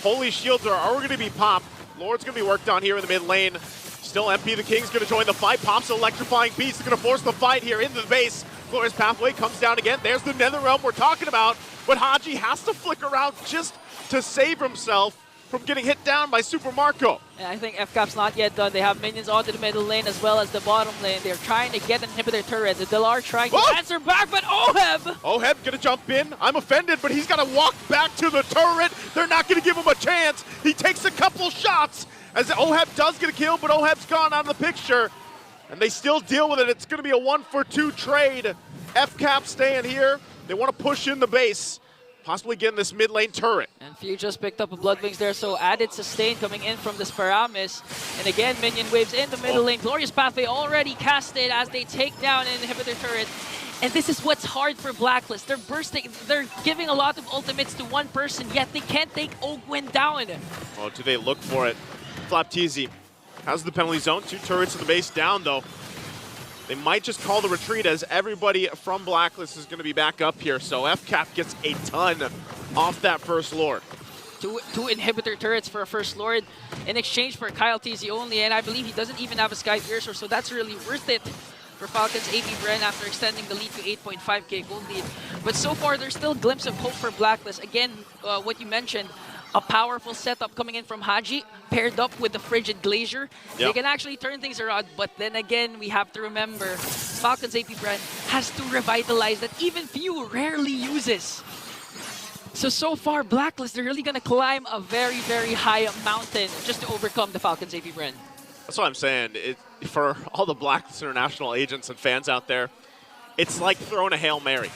Speaker 6: Holy Shields are going to be popped. Lord's going to be worked on here in the mid lane. Still MP the King's going to join the fight. Pops electrifying beast. Going to force the fight here into the base. Glorious Pathway comes down again. There's the Nether Realm we're talking about. But Haji has to flick around just to save himself from getting hit down by Super Marco.
Speaker 5: And I think FCAP's not yet done. They have minions onto the middle lane as well as the bottom lane. They're trying to get an inhibitor turret. The Delar trying to answer back, but OHEB!
Speaker 6: OHEB gonna jump in. I'm offended, but he's gotta walk back to the turret. They're not gonna give him a chance. He takes a couple shots as OHEB does get a kill, but OHEB's gone out of the picture. And they still deal with it. It's gonna be a 1-for-2 trade. FCAP staying here. They wanna push in the base. Possibly getting this mid lane turret.
Speaker 5: And Few just picked up a Blood Wings there, so added sustain coming in from this Paramis. And again, minion waves in the middle lane. Glorious Pathway already casted as they take down an inhibitor turret. And this is what's hard for Blacklist. They're bursting, they're giving a lot of ultimates to one person, yet they can't take Ogwin down.
Speaker 6: Oh, do they look for it? FFWS has the penalty zone. 2 turrets in the base down, though. They might just call the retreat as everybody from Blacklist is going to be back up here. So FCAP gets a ton off that first Lord.
Speaker 5: Two inhibitor turrets for a first Lord in exchange for Kyle TZ only. And I believe he doesn't even have a Sky Piercer, so that's really worth it for Falcons AP Bren after extending the lead to 8.5k gold lead. But so far, there's still a glimpse of hope for Blacklist. Again, what you mentioned, a powerful setup coming in from Haji, paired up with the Frigid Glacier. Yep. They can actually turn things around, but then again, we have to remember, Falcons AP Brand has to revitalize that even Few rarely uses. So far, Blacklist, they're really going to climb a very, very high mountain just to overcome the Falcons AP Brand.
Speaker 6: That's what I'm saying. For all the Blacklist International agents and fans out there, it's like throwing a Hail Mary.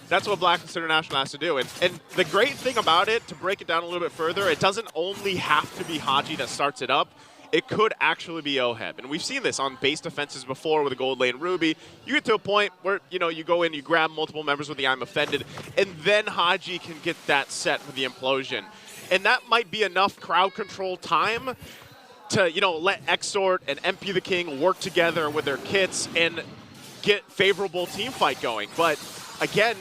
Speaker 6: That's what Blacklist International has to do. And the great thing about it, to break it down a little bit further, it doesn't only have to be Haji that starts it up. It could actually be OHEB. And we've seen this on base defenses before with the gold lane Ruby. You get to a point where, you go in, you grab multiple members with the I'm Offended, and then Haji can get that set with the implosion. And that might be enough crowd control time to, let Exort and MP the King work together with their kits and get favorable team fight going. But again,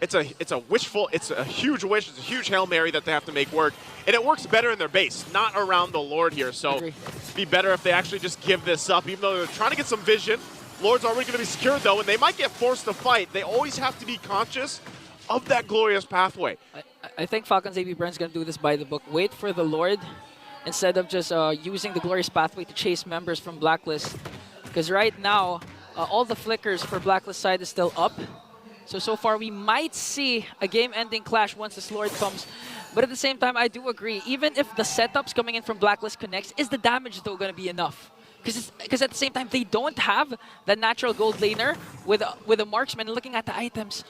Speaker 6: it's a huge wish, it's a huge Hail Mary that they have to make work. And it works better in their base, not around the Lord here. So it'd be better if they actually just give this up, even though they're trying to get some vision. Lord's already going to be secured though, and they might get forced to fight. They always have to be conscious of that Glorious Pathway.
Speaker 5: I think Falcons AP Brand's going to do this by the book. Wait for the Lord instead of just using the Glorious Pathway to chase members from Blacklist. Because right now, all the flickers for Blacklist side is still up. So far, we might see a game-ending clash once this Lord comes. But at the same time, I do agree. Even if the setups coming in from Blacklist connects, is the damage though going to be enough? Because at the same time, they don't have the natural gold laner with a marksman. Looking at the items,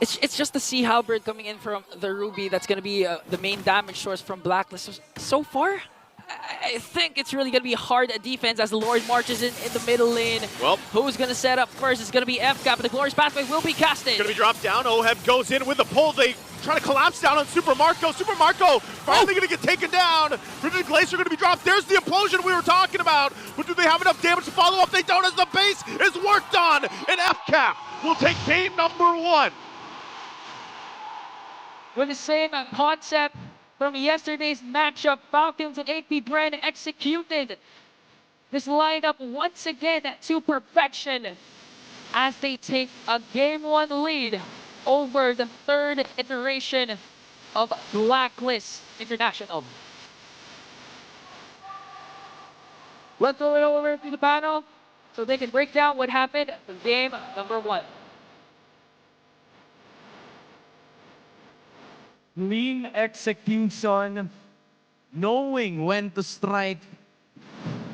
Speaker 5: it's just the Sea Halberd coming in from the Ruby that's going to be the main damage source from Blacklist. So far, I think it's really going to be hard defense as the Lord marches in the middle lane.
Speaker 6: Well,
Speaker 5: who's going to set up first? It's going to be FCAP, but the Glorious Pathway will be casted.
Speaker 6: Going to be dropped down. Oheb goes in with the pull. They try to collapse down on Super Marco. Super Marco finally going to get taken down. Riven Glacier going to be dropped. There's the implosion we were talking about. But do they have enough damage to follow up? They don't, as the base is worked on. And FCAP will take game number 1.
Speaker 8: With the same concept from yesterday's matchup, Falcons and AP Bren executed this lineup once again to perfection as they take a Game 1 lead over the third iteration of Blacklist International. Let's go over to the panel so they can break down what happened in game number 1.
Speaker 11: Clean execution, knowing when to strike.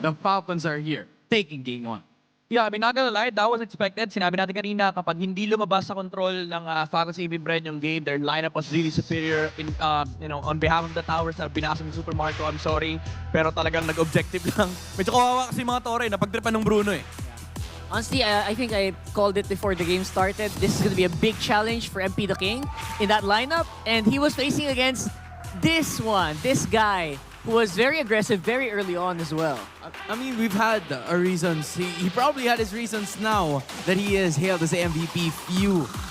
Speaker 11: The Falcons are here, taking game 1.
Speaker 8: Yeah, I mean, not gonna lie, that was expected. Sinabi natin kanina, kapag hindi lumabas sa control ng Falcons AP Bren yung game, their lineup was really superior. On behalf of the towers na binasa ni Super Marco, I'm sorry. Pero talagang nag-objective lang. Medyo kawawa kasi mga tore, napagtripan ng Bruno eh.
Speaker 7: Honestly, I think I called it before the game started. This is going to be a big challenge for MP the King in that lineup. And he was facing against this guy, who was very aggressive very early on as well.
Speaker 1: I mean, we've had our reasons. He probably had his reasons now that he is hailed as the MVP.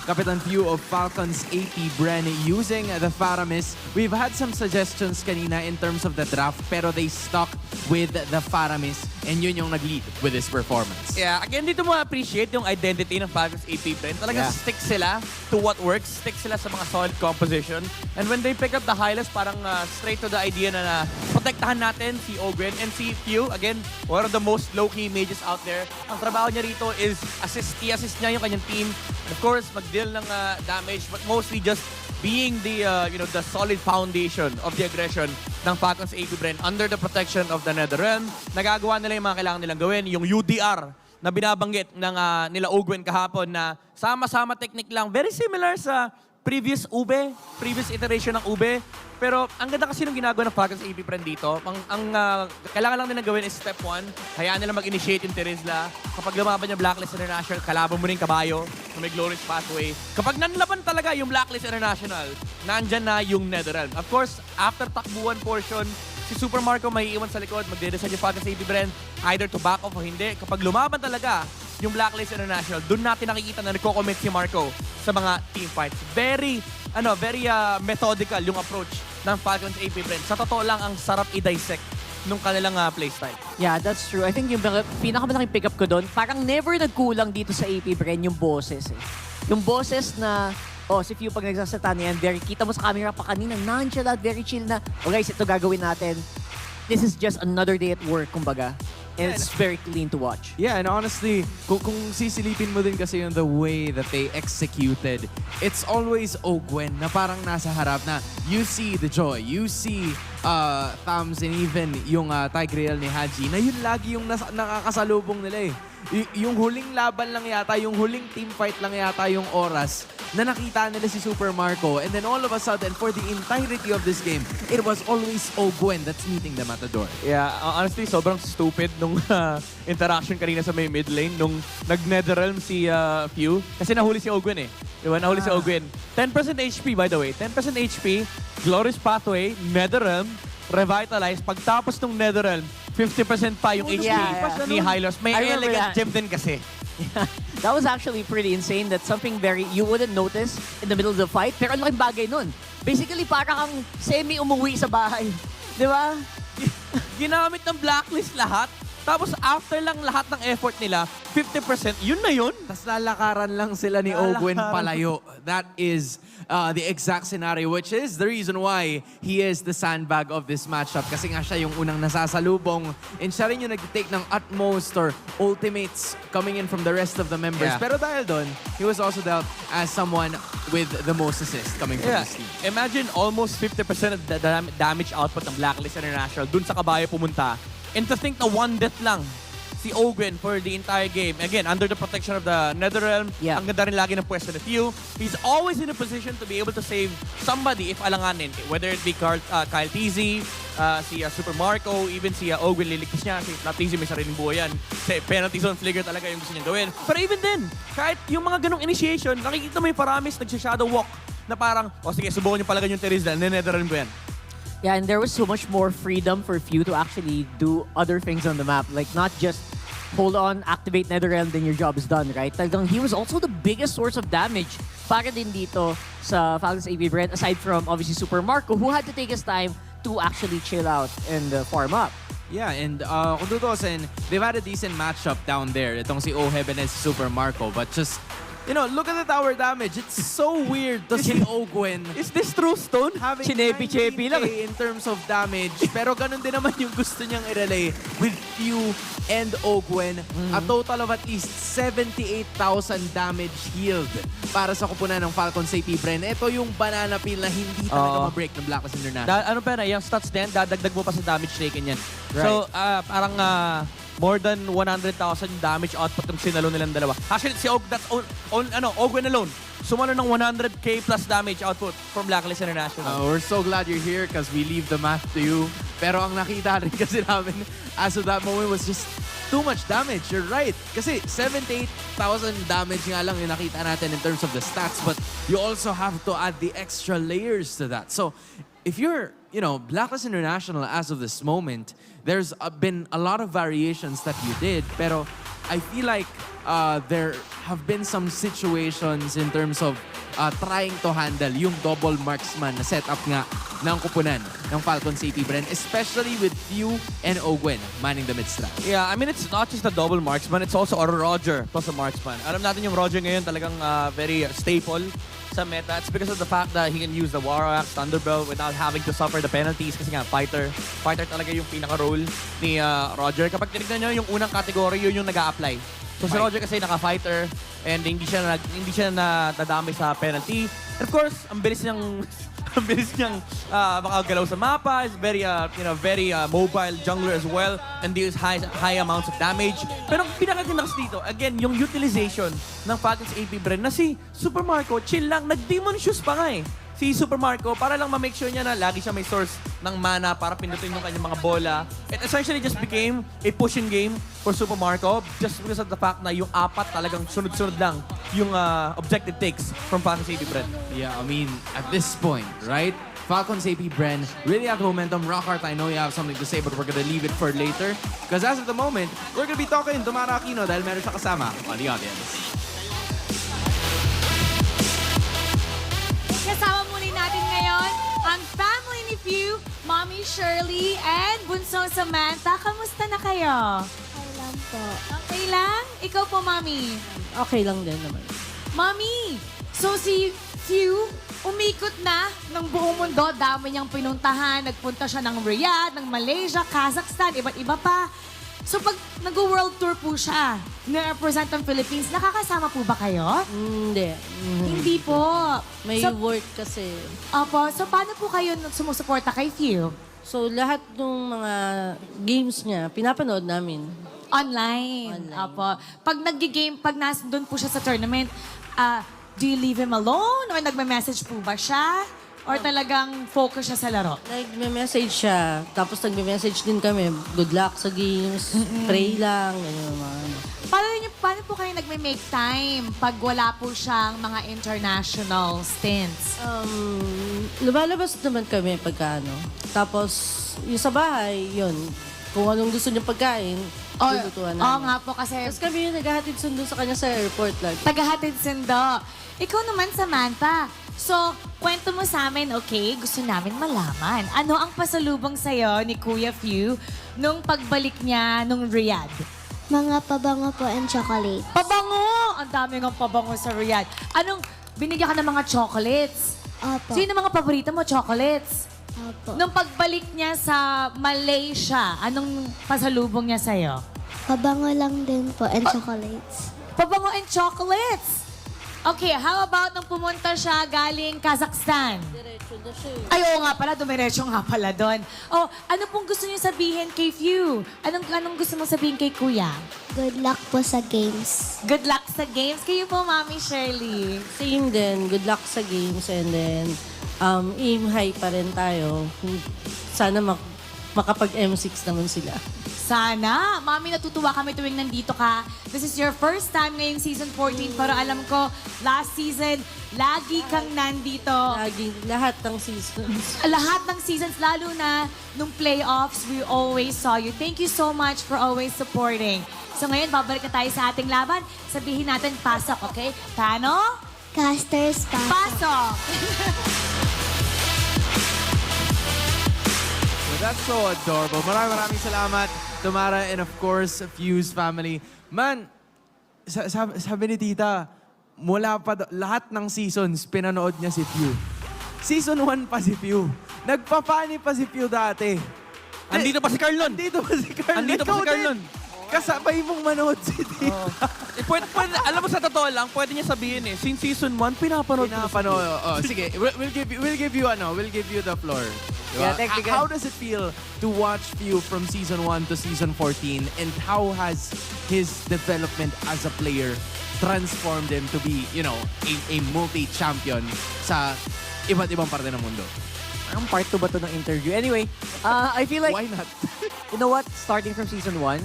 Speaker 1: Kapitan Few of Falcons AP Bren using the Faramis. We've had some suggestions kanina in terms of the draft, pero they stuck with the Faramis, and yun yung nag-lead with his performance.
Speaker 3: Yeah, again, dito mo appreciate yung identity ng Falcons AP Bren. Talagang stick sila to what works, stick sila sa mga solid composition. And when they pick up the Hylas, parang straight to the idea na protektahan natin si Ogren and si Few. Again, one of the most low-key mages out there. Ang trabaho niya rito is assist niya yung kanyang team. And of course, mag-deal ng damage, but mostly just being the the solid foundation of the aggression ng Falcons AP Bren under the protection of the Netherrealm. Nagagawa nila yung mga kailangan nilang gawin. Yung UDR na binabanggit ng nila Ogwen kahapon na sama-sama technique lang. Very similar sa previous iteration ng Ube. Pero ang ganda kasi nung ginagawa ng Falcons AP Bren dito, ang kailangan lang nila gawin is step 1, hayaan nila mag-initiate yung Terizla. Kapag lumaban yung Blacklist International, kalaban mo rin kabayo na may Glorious Pathway. Kapag nanlaban talaga yung Blacklist International, nandyan na yung Netherrealm. Of course, after takbuhan portion, si Super Marco may iwan sa likod, magde-decide yung Falcons AP Bren, either to back off o hindi. Kapag lumaban talaga yung Blacklist International, doon natin nakikita na nagko-commit si Marco sa mga team fights. Very methodical yung approach ng Falcons AP Bren. Sa totoo lang, ang sarap i-dissect nung kanilang playstyle.
Speaker 7: Yeah, that's true. I think yung pinakamalaking pick-up ko doon, parang never nagkulang dito sa AP Bren yung boses eh. Yung boses na, si Few pag nagsasata niyan, kita mo sa camera pa kanina, nonchalant, very chill na, guys, ito gagawin natin. This is just another day at work, kumbaga. And it's very clean to watch.
Speaker 1: Yeah, and honestly, kung sisilipin mo din kasi yung the way that they executed, it's always Ogwen na parang nasa harap na you see the joy, you see Thumbs, and even yung Tigreal ni Haji, na yun lagi yung nakakasalubong nila eh. Yung huling laban lang yata, yung huling team fight lang yata yung oras na nakita nila si Super Marco. And then all of a sudden, for the entirety of this game, it was always Ogwen that's meeting them at the door.
Speaker 3: Yeah, honestly, sobrang stupid nung interaction kanina sa may mid lane nung nag-Netherrealm si Few. Kasi nahuli si Ogwen eh. Diba? Nahuli si Ogwen. 10% HP by the way. 10% HP, Glorious Pathway, Netherrealm, Revitalize. Pagtapos ng Netherrealm, 50% pa yung HP ni Hylos. May elegant gem din kasi.
Speaker 7: Yeah, that was actually pretty insane. That's something you wouldn't notice in the middle of the fight. Pero ang laking bagay nun. Basically, parang kang semi-umuwi sa bahay. Di ba?
Speaker 3: Ginamit ng Blacklist lahat. Tapos after lang lahat ng effort nila, 50%, yun na yun.
Speaker 1: Tapos lalakaran lang sila ni Ogwen palayo. That is the exact scenario, which is the reason why he is the sandbag of this matchup. Kasi nga siya yung unang nasasalubong. And siya rin yung nag-take ng utmost or ultimates coming in from the rest of the members.
Speaker 3: Yeah.
Speaker 1: Pero dahil doon, he was also dealt as someone with the most assists coming from this team.
Speaker 3: Imagine almost 50% of the damage output ng Blacklist International dun sa kabayo pumunta. And to think na one death lang si Ogwen for the entire game. Again, under the protection of the Netherrealm.
Speaker 7: Yeah.
Speaker 3: Ang ganda rin lagi ng pwesto ni Few. He's always in a position to be able to save somebody if alanganin. Whether it be Kyle TZ, si Super Marco, even si Ogwen liligtas niya. Si TZ may sariling buhay yan. Si penalty zone flicker talaga yung gusto niyang gawin. Pero even then, kahit yung mga ganong initiation, nakikita mo yung Paramis nagsha-shadow walk na parang, sige, subukan niyo pala yung Teris dahil Netherrealm ko yan.
Speaker 7: Yeah, and there was so much more freedom for Few to actually do other things on the map. Like, not just hold on, activate Netherrealm, then your job is done, right? Talagang he was also the biggest source of damage para din dito sa Falcons AP Brent, aside from, obviously, Super Marco, who had to take his time to actually chill out and farm up.
Speaker 1: Yeah, and kung tutusin, they've had a decent matchup down there. Itong si FFNS Super Marco, but just, you know, look at the tower damage. It's so weird to see Ogwen
Speaker 3: Is this true, Stone?
Speaker 1: having
Speaker 7: Chinepi-chepi
Speaker 1: 19K
Speaker 7: lang.
Speaker 1: in terms of damage. Pero ganun din naman yung gusto niyang i-relay with Few and Ogwen. A total of at least 78,000 damage healed para sa kupunan ng Falcons AP Bren. Ito yung banana peel na hindi talaga ma-break ng Blacklist International.
Speaker 3: Ano pa na, yung stats din, dadagdag mo pa sa damage taken yan.
Speaker 7: Right.
Speaker 3: So, parang more than 100,000 damage output yung sinalo nilang dalawa. Actually, si Ogwen alone, sumalo ng 100k plus damage output from Blacklist International.
Speaker 1: We're so glad you're here because we leave the math to you. Pero ang nakita rin kasi namin as of that moment was just too much damage. You're right. Kasi 78,000 damage nga lang yung nakita natin in terms of the stats, but you also have to add the extra layers to that. So if you're, Blacklist International as of this moment, there's been a lot of variations that you did, pero I feel like there have been some situations in terms of trying to handle yung double marksman na setup nga ng kupunan ng Falcons AP Bren, especially with Few and Ogwen manning the mid-strat.
Speaker 3: Yeah, I mean, it's not just a double marksman, it's also a Roger plus a marksman. Alam natin yung Roger ngayon talagang very staple sa meta. It's because of the fact that he can use the War Axe, Thunderbolt without having to suffer the penalties kasi nga fighter talaga yung pinaka-role ni Roger. Kapag tinignan nyo yung unang category, yun yung nag-a-apply. So si Roger kasi naka-fighter and hindi siya nadadami sa penalty. And of course, ang bilis niyang makagalaw sa mapa. Is very mobile jungler as well and deals high amounts of damage. Pero ang pinakaganda kasi dito, again, yung utilization ng Falcons AP Bren na si Super Marco, chill lang, nag-demon shoes pa nga eh. Si Super Marco, para lang ma-make sure niya na lagi siya may source ng mana para pindutin yung kanyang mga bola. It essentially just became a pushing game for Super Marco just because of the fact na yung apat talagang sunod-sunod lang yung objective takes from Falcons AP Bren.
Speaker 1: Yeah, I mean, at this point, right? Falcons AP Bren really have the momentum. Rockhart, I know you have something to say, but we're gonna leave it for later. Because as of the moment, we're gonna be talking to Mara Aquino dahil meron siya kasama on the audience.
Speaker 4: Kasama muli natin ngayon ang family ni Few, Mommy Shirley, and Bunsong Samantha. Kamusta na kayo?
Speaker 12: Okay lang po.
Speaker 4: Okay lang? Ikaw po, Mommy.
Speaker 12: Okay lang din naman.
Speaker 4: Mommy, so si Few, umikot na ng buong mundo. Dami niyang pinuntahan. Nagpunta siya ng Riyadh, ng Malaysia, Kazakhstan, iba't iba pa. So pag nag-world tour po siya, na-represent ang Philippines, nakakasama po ba kayo?
Speaker 12: Hindi.
Speaker 4: Hindi po.
Speaker 12: May
Speaker 4: So,
Speaker 12: work kasi.
Speaker 4: Opo, so paano po kayo sumusuporta kay Few?
Speaker 12: So lahat ng mga games niya, pinapanood namin.
Speaker 4: Online.
Speaker 12: Online.
Speaker 4: Opo. Pag nag-game, pag doon po siya sa tournament, do you leave him alone? Or nagme-message po ba siya? Or talagang focus siya sa laro?
Speaker 12: Nagme-message siya, tapos nagme-message din kami. Good luck sa games, pray lang, ganyan mga ano.
Speaker 4: Paano po kayo nagme-make time pag wala po siyang mga international stints?
Speaker 12: Lumalabas naman kami pagka ano. Tapos, yung sa bahay, yun. Kung anong gusto niya pagkain, lulutuan namin.
Speaker 4: Oo nga po kasi
Speaker 12: Tapos kami yung naghahatid sundo sa kanya sa airport lagi.
Speaker 4: tagahatid sundo. Ikaw naman, Samantha. So, kwento mo sa amin, okay? Gusto namin malaman. Ano ang pasalubong sa'yo ni Kuya Few nung pagbalik niya nung Riyadh?
Speaker 12: Mga pabango po and chocolate.
Speaker 4: Pabango! Ang dami ng pabango sa Riyadh. Binigyan ka ng mga chocolates?
Speaker 12: Opo.
Speaker 4: Sino mga paborito mo, chocolates?
Speaker 12: Opo.
Speaker 4: Nung pagbalik niya sa Malaysia, anong pasalubong niya sa'yo?
Speaker 12: Pabango lang din po and chocolates.
Speaker 4: Pabango and chocolates! Okay, how about nung pumunta siya galing Kazakhstan?
Speaker 12: Diretso na siya
Speaker 4: Ay, oo nga pala, dumiretso nga pala doon. Oh, ano pong gusto niyo sabihin kay Few? Anong gusto mong sabihin kay Kuya?
Speaker 13: Good luck po sa games.
Speaker 4: Good luck sa games. Kayo po, Mami Shirley.
Speaker 12: Same din. Good luck sa games and then aim high pa rin tayo. Sana makapag-M6 naman sila.
Speaker 4: Sana. Mami, natutuwa kami tuwing nandito ka. This is your first time ngayong season 14, pero alam ko, last season, lagi kang nandito.
Speaker 12: Lagi, lahat ng seasons.
Speaker 4: Lahat ng seasons, lalo na nung playoffs, we always saw you. Thank you so much for always supporting. So ngayon, babalik na tayo sa ating laban. Sabihin natin, pasok, okay? Paano?
Speaker 13: Casters pa.
Speaker 4: Pasok!
Speaker 1: That's so adorable. Maraming salamat, Tamara, and of course, Fuse family. Man, sabi ni Tita, mula pa lahat ng seasons, pinanood niya si Few. Season 1 pa si Few. Nagpapani pa si Few dati.
Speaker 3: Andito pa si Carlon.
Speaker 1: Andito pa si Carlon.
Speaker 3: Andito pa si Carlon.
Speaker 1: Kasabay mong manood si Tita.
Speaker 3: Pwede, alam mo sa totoo lang, pwede niya sabihin eh. Since season 1, pinapanood.
Speaker 1: Sige, we'll give you the floor.
Speaker 7: Yeah, technically.
Speaker 1: How does it feel to watch Few from season 1 to season 14, and how has his development as a player transformed him to be, you know, a multi-champion sa iba't ibang parte ng mundo?
Speaker 7: Ang part 2 ba ito ng interview? Anyway, I feel like...
Speaker 1: Why not?
Speaker 7: You know what? Starting from season 1,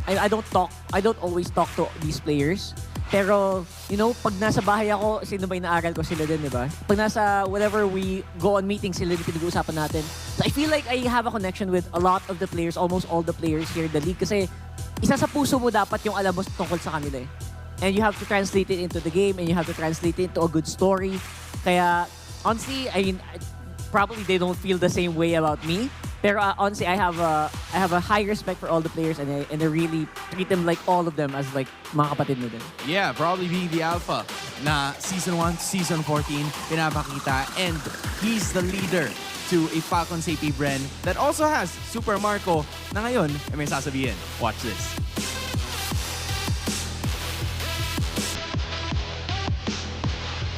Speaker 7: I don't always talk to these players. Pero, you know, pag nasa bahay ako, sino ba inaaral ko sila din, di ba? Pag nasa, whenever we go on meetings, sila din pinag-uusapan natin. So I feel like I have a connection with a lot of the players, almost all the players here in the league. Kasi isa sa puso mo dapat yung alam mo tungkol sa kanila eh. And you have to translate it into the game, and you have to translate it into a good story. Kaya, honestly, I mean, probably they don't feel the same way about me. Pero honestly, I have a high respect for all the players, and I really treat them like all of them as like mga kapatid mo din.
Speaker 1: Yeah, probably being the alpha na season 1 to season 14 pinapakita, and he's the leader to a Falcons AP Bren that also has Super Marco na ngayon may sasabihin. Watch this.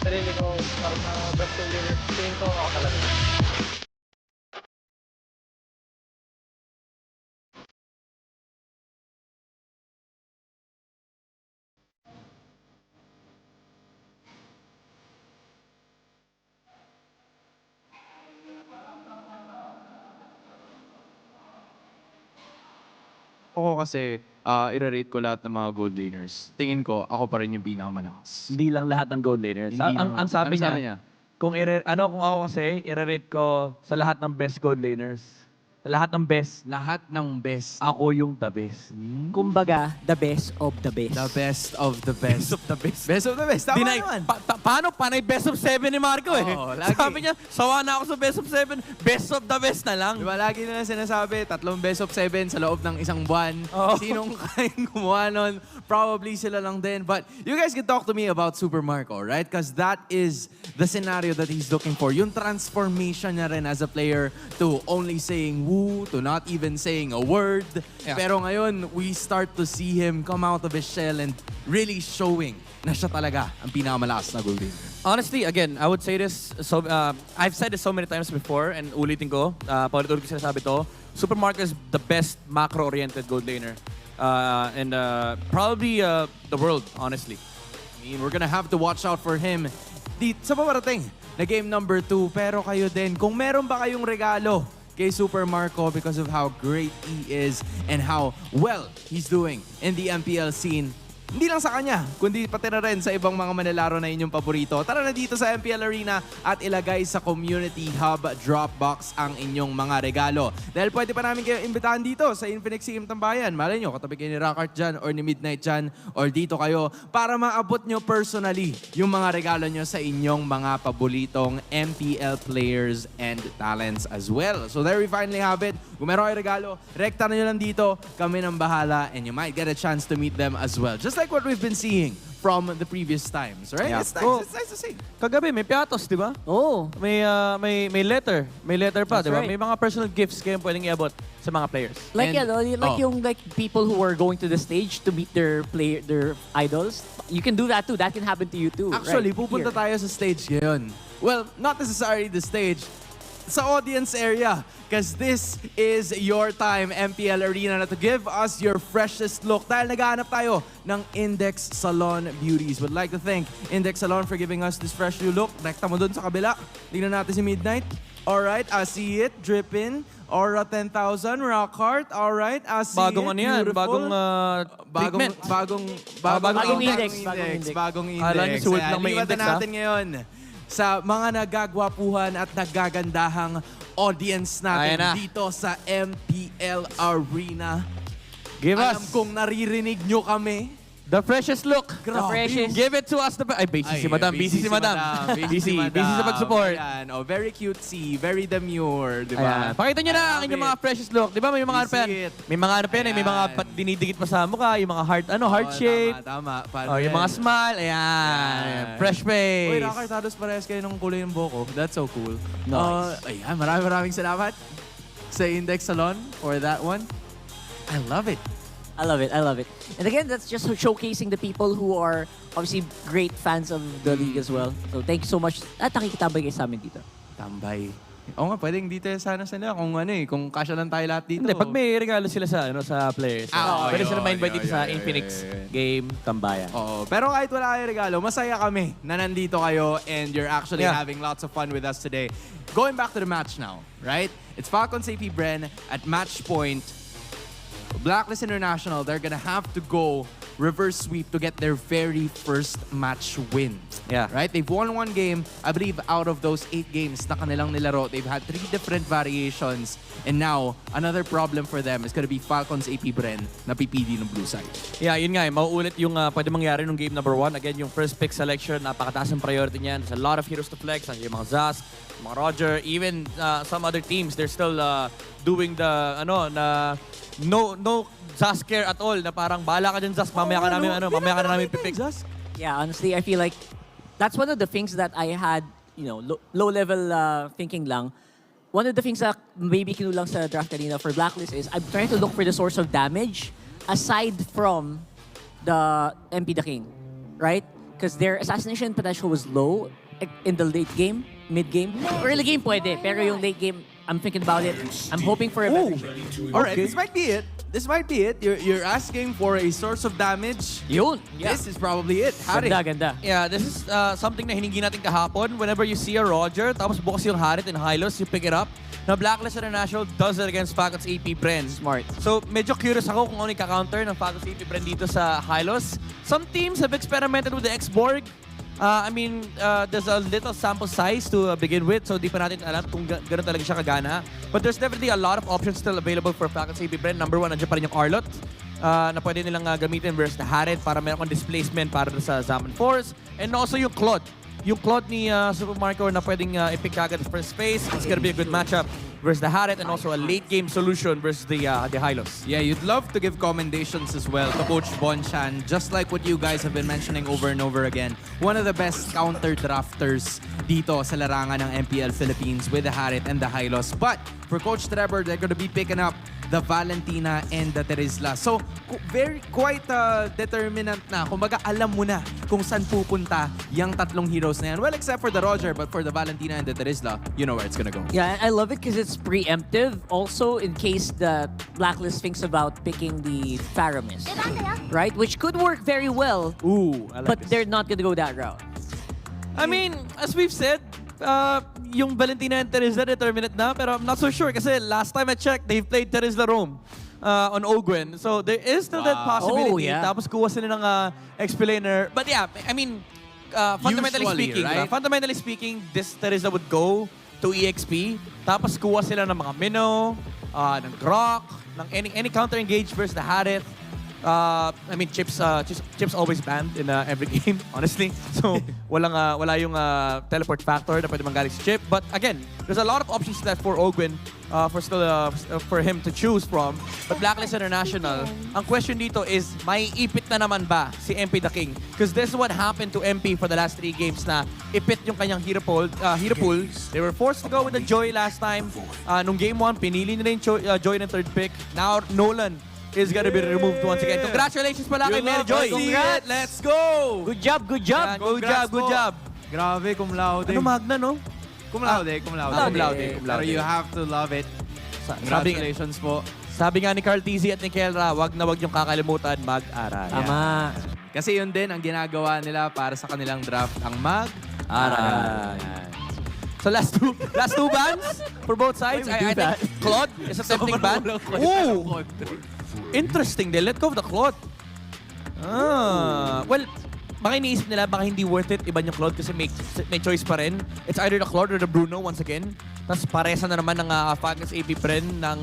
Speaker 11: Sarili ko, parang best player. Tingin ko ako talaga. Ako kasi, i-rate ko lahat ng mga gold laners. Tingin ko, ako pa rin yung pinakamalakas.
Speaker 14: Hindi lang lahat ng gold laners. Ang sabi niya, kung ako kasi, i-rate ko sa lahat ng best gold laners. Sa lahat ng best.
Speaker 1: Lahat ng best.
Speaker 14: Ako yung the best.
Speaker 7: Kumbaga, the best of the best.
Speaker 1: The best of the best.
Speaker 3: Best of the best.
Speaker 1: Best of the best. Tama
Speaker 3: Dinay,
Speaker 1: naman.
Speaker 3: paano? Panay best of 7 ni Marco eh.
Speaker 1: Oo, lagi.
Speaker 3: Sabi niya, sawa na ako sa best of 7. Best of the best na lang.
Speaker 1: Diba, lagi na sinasabi, 3 best of 7 sa loob ng isang buwan.
Speaker 3: Oo.
Speaker 1: Sinong kayang gumawa nun? Probably sila lang din. But you guys can talk to me about Super Marco, right? Because that is the scenario that he's looking for. Yung transformation niya rin as a player to only saying woo, to not even saying a word.
Speaker 3: Yeah.
Speaker 1: Pero ngayon, we start to see him come out of his shell and really showing na siya talaga ang pinakamalakas na gold laner.
Speaker 3: Honestly, again, I would say this, so I've said this so many times before, and ulitin ko, paulit-ulit ko sinasabi to, Super Marco is the best macro-oriented gold laner. And probably the world, honestly.
Speaker 1: I mean, we're gonna have to watch out for him sa paparating na game number 2. Pero kayo din, kung meron ba kayong regalo kay Super Marco because of how great he is and how well he's doing in the MPL scene, hindi lang sa kanya, kundi pati na rin sa ibang mga manlalaro na inyong paborito. Tara na dito sa MPL Arena at ilagay sa Community Hub Dropbox ang inyong mga regalo. Dahil pwede pa namin kayo imbitahan dito sa Infinix CM Tambayan. Malay nyo, katabi kayo ni Rockart dyan or ni Midnight dyan or dito kayo para maabot nyo personally yung mga regalo nyo sa inyong mga paboritong MPL players and talents as well. So there we finally have it. Kung meron kayo regalo, rekta na nyo lang dito. Kami nang bahala and you might get a chance to meet them as well. Just like what we've been seeing from the previous times, right?
Speaker 3: Yeah.
Speaker 1: It's nice to see.
Speaker 3: Kagabi, may piatos, di ba?
Speaker 7: Oh.
Speaker 3: May letter. May letter pa,
Speaker 7: That's
Speaker 3: di ba?
Speaker 7: right.
Speaker 3: May mga personal gifts kayong pwedeng iabot sa mga players.
Speaker 7: Like
Speaker 1: And-
Speaker 7: yung people who were going to the stage to meet their idols. you can do that too. That can happen to you too.
Speaker 1: Actually,
Speaker 7: right
Speaker 1: pupunta
Speaker 7: here.
Speaker 1: tayo sa stage ngayon. Well, not necessarily the stage. Sa audience area. Because this is your time, MPL Arena, na to give us your freshest look. Dahil naghahanap tayo ng Index Salon Beauties. Would like to thank Index Salon for giving us this fresh new look. Rekta mo dun sa kabila. Tingnan natin si Midnight. Alright, I see it. Drippin'. Aura 10,000, rock heart. Alright, I see
Speaker 3: Bagong
Speaker 1: it.
Speaker 3: ano yan?
Speaker 1: Beautiful.
Speaker 3: Bagong treatment.
Speaker 1: Bagong
Speaker 7: index.
Speaker 1: Bagong index.
Speaker 3: Akala niyo si Wolf lang may
Speaker 1: Liwatan
Speaker 3: index, ha?
Speaker 1: natin ngayon sa mga nagagwapuhan at nagagandahang audience natin
Speaker 3: Ayan na.
Speaker 1: dito sa MPL Arena.
Speaker 3: Give
Speaker 1: Alam
Speaker 3: us
Speaker 1: kong naririnig nyo kami.
Speaker 3: the freshest look.
Speaker 1: Grabe.
Speaker 7: freshest.
Speaker 3: Give it to us. Ay, busy si Madam. Busy si Madam. Busy sa pag-support.
Speaker 1: Ayan. Oh, very cutesy, very demure, di ba?
Speaker 3: Ayan. Pakita nyo na ang inyong mga freshest look. Di ba may mga ano pa yan?
Speaker 1: Visit.
Speaker 3: May mga ano pa yan eh. May mga dinidikit pa sa mukha. Yung mga heart, heart shape.
Speaker 1: Tama.
Speaker 3: Oh, yung mga smile. Ayan. Fresh face.
Speaker 1: Uy, Rocker, tados parehas kayo ng kulay ng buhok. That's so cool.
Speaker 3: Nice.
Speaker 1: Ayan, maraming salamat sa Index Salon for that one. I love it.
Speaker 7: I love it. And again, that's just showcasing the people who are obviously great fans of the league as well. So thank you so much. At nakikitambay kayo sa amin dito.
Speaker 1: Tambay. Oo nga, pwedeng dito sana sila kung kung kasya lang tayo lahat dito.
Speaker 3: Hindi, pag may regalo sila sa sa players. Pwede sila ma-invite dito sa
Speaker 1: yun.
Speaker 3: Infinix game tambayan.
Speaker 1: Oo, pero kahit wala kayong regalo, masaya kami na nandito kayo and you're actually having lots of fun with us today. Going back to the match now, right? It's Falcons AP Bren at match point. Blacklist International, they're gonna have to go reverse sweep to get their very first match win.
Speaker 3: Yeah.
Speaker 1: Right? They've won one game. I believe out of those 8 games na kanilang nilaro, they've had 3 different variations. And now, another problem for them is gonna be Falcons AP Bren na PPD ng blue side.
Speaker 3: Yeah, yun nga. Mauulit yung pwede mangyari nung game number 1. Again, yung first pick selection, napakataas ang priority niyan. There's a lot of heroes to flex. Yung mga Zas, mga Roger, even some other teams, they're still doing the, no Zas care at all. Na parang, bahala ka dyan, Zas. Mamaya ka namin pipick.
Speaker 7: Yeah, honestly, I feel like that's one of the things that I had, low-level thinking lang. One of the things that maybe kinulang sa draft kanina for Blacklist is I'm trying to look for the source of damage aside from the MP the King, right? Because their assassination potential was low in the late game, mid-game. Early game pwede, pero yung late game, I'm thinking about it. I'm hoping for a better share.
Speaker 1: Alright, this might be it. You're asking for a source of damage.
Speaker 7: Yun. Yeah.
Speaker 1: This is probably it. Harit.
Speaker 7: Ganda.
Speaker 3: Yeah, this is something na hiningi natin kahapon. Whenever you see a Roger, tapos bukas yung Harit and Hylos, you pick it up. Now, Blacklist International does it against Falcons AP Bren.
Speaker 7: Smart.
Speaker 3: So, medyo curious ako kung ano yung counter ng Falcons AP Bren dito sa Hylos. Some teams have experimented with the X-Borg. There's a little sample size to begin with, so di pa natin alam kung gano'n talaga siya kagana. But there's definitely a lot of options still available for Falcons AP Bren. Number 1, nandiyan pa rin yung Arlot na pwede nilang gamitin versus the Harit para meron kang displacement para sa Zaman Force. And also yung Claude. Yung Claude ni Super Marco na pwedeng i-pick agad the first space. It's gonna be a good matchup versus the Harit and also a late game solution versus the Hylos.
Speaker 1: Yeah, you'd love to give commendations as well to Coach Bonchan, just like what you guys have been mentioning over and over again. One of the best counter drafters dito sa larangan ng MPL Philippines with the Harit and the Hylos. But for Coach Trevor, they're going to be picking up the Valentina and the Terizla. So, quite determinant na. Kumbaga, alam mo na kung saan pupunta yung tatlong heroes na yan. Well, except for the Roger, but for the Valentina and the Terizla, you know where it's gonna go.
Speaker 7: Yeah, I love it because it's preemptive. Also, in case the Blacklist thinks about picking the Faramis, right? Which could work very well.
Speaker 3: Ooh, I like
Speaker 7: but
Speaker 3: this.
Speaker 7: they're not gonna go that route.
Speaker 3: I mean, as we've said, yung Valentina and Terizla determinate na, pero I'm not so sure kasi last time I checked, they've played Terizla Rome on Ogwen. So there is still that possibility.
Speaker 7: Oh, yeah.
Speaker 3: Tapos kuha sila ng explainer. But yeah, I mean, fundamentally speaking, this Terizla would go to EXP. Tapos kuha sila ng mga Minnow, ng Grok, ng any counter engage versus the Harit. Chips always banned in every game, honestly. So, wala yung teleport factor na pwede manggaling si Chip. But again, there's a lot of options left for Ogwin for him to choose from. But Blacklist International, ang question dito is, may ipit na naman ba si MP the King? Because this is what happened to MP for the last 3 games na ipit yung kanyang hero pool. They were forced to go with the Joy last time. Nung game 1, pinili nila yung Joy ng third pick. Now, Nolan is gonna be removed once again. Congratulations pala kay Mary Joy.
Speaker 1: Congrats! Let's go!
Speaker 7: Good job, good job.
Speaker 3: Good job.
Speaker 1: Grabe, cum laude.
Speaker 3: Ano magna, no?
Speaker 1: Cum laude, cum laude.
Speaker 3: Cum laude.
Speaker 1: Pero you have to love it. Congratulations po.
Speaker 3: Sabi nga ni Carl Tizzy at ni Kelra, wag na wag yung kakalimutan mag-aral.
Speaker 7: Tama.
Speaker 1: Kasi yun din ang ginagawa nila para sa kanilang draft, ang mag-aral.
Speaker 3: So last two bans for both sides. I think Claude is a tempting ban. Ooh! Interesting. They let go of the Claude. Well, baka iniisip nila, baka hindi worth it iba yung Claude kasi may choice pa rin. It's either the Claude or the Bruno once again. Tapos paresa na naman ng Falcons AP Bren ng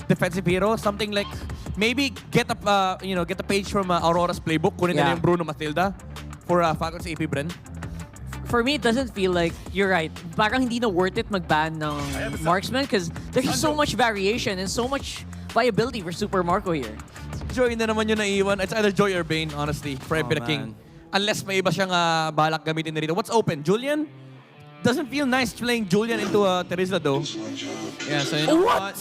Speaker 3: defensive hero. Something like, maybe get a page from Aurora's playbook. Kunin nila yung Bruno Matilda for Falcons AP Bren.
Speaker 7: For me, it doesn't feel like, you're right, parang hindi na worth it mag-ban ng marksman because there's so much variation and so much viability for Super Marco here.
Speaker 3: Joy na naman yung naiwan. It's either Joy or Bane, honestly, for MP the King. Unless may iba siyang balak gamitin na rito. What's open? Julian? Doesn't feel nice playing Julian into Teresa though.
Speaker 1: Yeah, so you know what?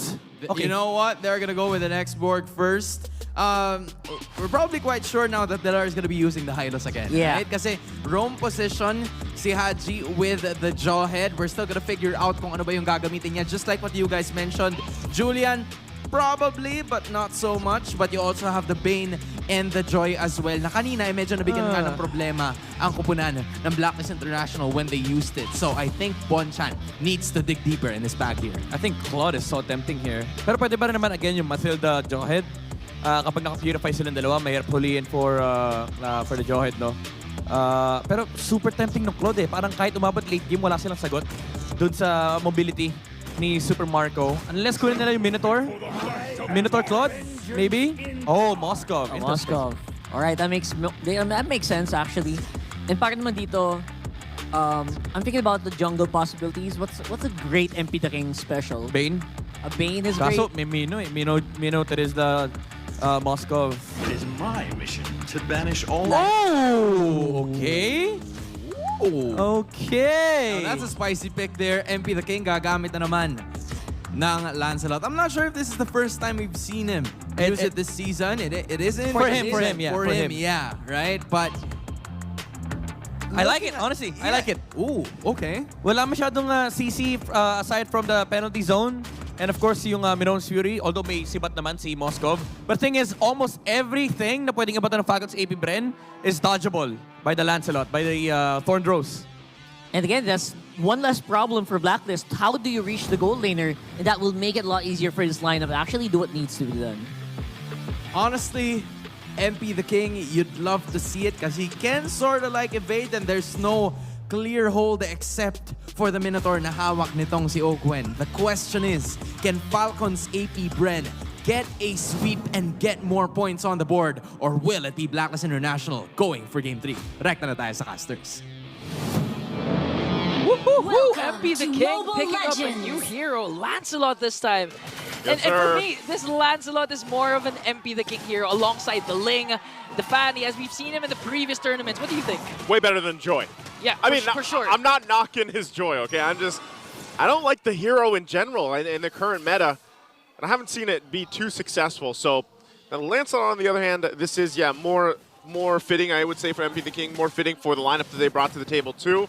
Speaker 1: You know what? They're gonna go with the next board first. We're probably quite sure now that Valor is gonna be using the Hylos again.
Speaker 7: Yeah.
Speaker 1: Right? Kasi roam position, si Haji with the Jawhead. We're still gonna figure out kung ano ba yung gagamitin niya. Just like what you guys mentioned, Julian, probably, but not so much. But you also have the Bane and the Joy as well. Na kanina, medyo nabigyan nga ng problema ang kupunan ng Blacklist International when they used it. So I think Bonchan needs to dig deeper in his bag here.
Speaker 3: I think Claude is so tempting here. Pero pwede ba rin naman again yung Matilda Jawhead? Kapag naka-purify silang dalawa, mahirap huliin for the Jawhead, no? Pero super tempting ng Claude eh. Parang kahit umabot late game, wala silang sagot dun sa mobility ni Super Marco. Unless kunin nila yung Minotaur. Minotaur Claude, maybe? Oh, Moskov.
Speaker 7: Moskov. Alright, that makes sense actually. And para naman dito, I'm thinking about the jungle possibilities. What's a great MP the King special?
Speaker 3: Bane?
Speaker 7: A Bane is great.
Speaker 3: Kaso may Mino eh. Mino is the Moskov.
Speaker 15: It is my mission to banish all...
Speaker 3: Oh! Okay. Okay.
Speaker 1: Now, that's a spicy pick there. MP the King gagamit na naman ng Lancelot. I'm not sure if this is the first time we've seen him use it this season. It isn't.
Speaker 3: For him,
Speaker 1: yeah. Right? But
Speaker 3: I like it, honestly. I like it.
Speaker 1: Ooh, okay.
Speaker 3: Wala masyadong CC aside from the penalty zone. And of course, yung Minone's Fury, although may sibat naman si Moskov. But the thing is, almost everything na pwedeng ibatan ng Falcons AP Bren is dodgeable by the Lancelot, by the Thorned Rose.
Speaker 7: And again, that's one less problem for Blacklist. How do you reach the gold laner? And that will make it a lot easier for this lineup to actually do what needs to be done.
Speaker 1: Honestly, MP the King, you'd love to see it because he can sort of like evade and there's no clear hold except for the Minotaur na hawak nitong si Ogwen. The question is, can Falcons AP Bren get a sweep and get more points on the board? Or will it be Blacklist International going for Game 3? Rekta na tayo sa casters.
Speaker 5: MP the King picking up a new hero, Lancelot this time. And for me, this Lancelot is more of an MP the King hero alongside the Ling, the Fanny, as we've seen him in the previous tournaments. What do you think?
Speaker 6: Way better than Joy.
Speaker 5: Yeah, for sure.
Speaker 6: I'm not knocking his Joy, okay? I don't like the hero in general in the current meta. And I haven't seen it be too successful. So, now Lancelot, on the other hand, this is, more fitting, I would say, for MP the King. More fitting for the lineup that they brought to the table, too.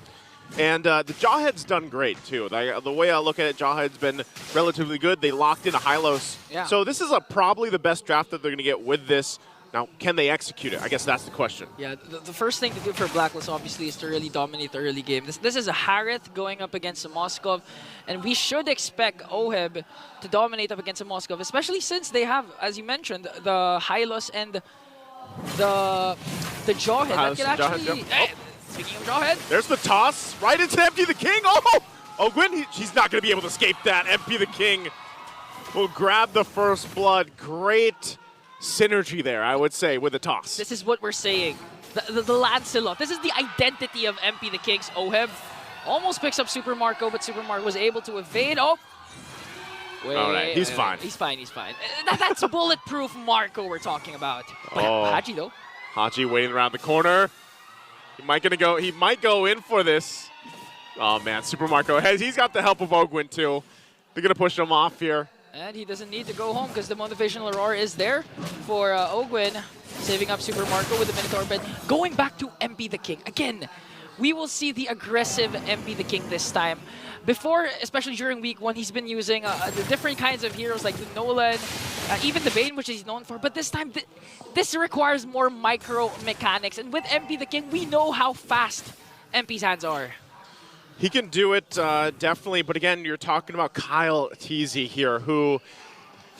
Speaker 6: And the Jawhead's done great, too. The way I look at it, Jawhead's been relatively good. They locked into Hylos.
Speaker 5: Yeah.
Speaker 6: So this is probably the best draft that they're going to get with this. Now, can they execute it? I guess that's the question.
Speaker 5: Yeah, the first thing to do for Blacklist, obviously, is to really dominate the early game. This is a Harith going up against a Moskov, and we should expect Oheb to dominate up against a Moskov, especially since they have, as you mentioned, the Hylos and the Jawhead. That can actually... Speaking of Jawhead.
Speaker 6: There's the toss right into MP the King. Oh! Ogwen, he's not going to be able to escape that. MP the King will grab the first blood. Great synergy there, I would say, with the toss.
Speaker 5: This is what we're saying. The Lancelot. This is the identity of MP the King's. Oheb almost picks up Super Marco, but Super Marco was able to evade. Oh! Wait,
Speaker 6: all right, he's fine.
Speaker 5: He's fine, he's fine. That's bulletproof Marco we're talking about. But Haji, though.
Speaker 6: Haji waiting around the corner. He might go in for this. Oh man, Super Marco, he's got the help of Ogwen too. They're gonna push him off here.
Speaker 5: And he doesn't need to go home because the motivational roar is there for Ogwin, saving up Super Marco with the Minotaur. But going back to MP the King, again, we will see the aggressive MP the King this time. Before, especially during week 1, he's been using the different kinds of heroes like the Nolan, even the Bane, which he's known for. But this time, this requires more micro mechanics. And with MP the King, we know how fast MP's hands are.
Speaker 6: He can do it, definitely. But again, you're talking about Kyle Teasy here, who,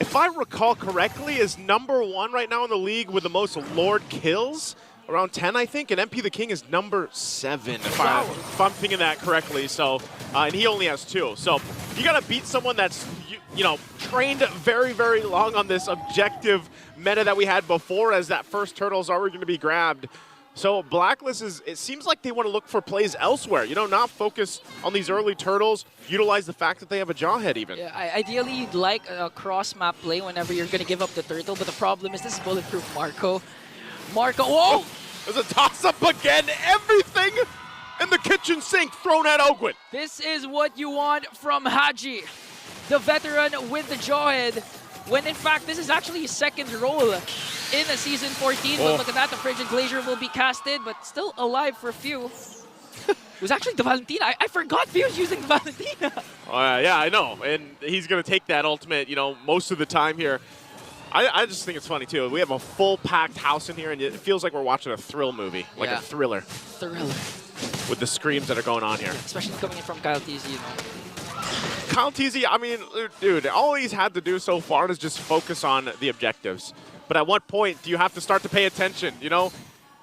Speaker 6: if I recall correctly, is #1 right now in the league with the most Lord kills. Around 10, I think, and MP the King is #7, if I'm thinking that correctly. So, and he only has 2. So, you gotta beat someone that's, you know, trained very, very long on this objective meta that we had before, as that first turtle is already going to be grabbed. So, Blacklist it seems like they want to look for plays elsewhere. You know, not focus on these early turtles. Utilize the fact that they have a jawhead even.
Speaker 5: Yeah, ideally, you'd like a cross-map play whenever you're going to give up the turtle, but the problem is this is bulletproof Marco. Marco, whoa!
Speaker 6: There's a toss-up again. Everything in the kitchen sink thrown at Ogwin.
Speaker 5: This is what you want from Haji, the veteran with the jawhead, when in fact this is actually his second role in the Season 14. But look at that, the Frigid Glacier will be casted, but still alive for few. It was actually the Valentina. I forgot Few was using the Valentina.
Speaker 6: Yeah, I know. And he's going to take that ultimate, you know, most of the time here. I just think it's funny, too. We have a full-packed house in here, and it feels like we're watching a thrill movie, like a thriller.
Speaker 5: Thriller.
Speaker 6: With the screams that are going on here.
Speaker 5: Especially coming in from Kyle Teasy, you know.
Speaker 6: Kyle Teasy, I mean, dude, all he's had to do so far is just focus on the objectives. But at what point do you have to start to pay attention, you know?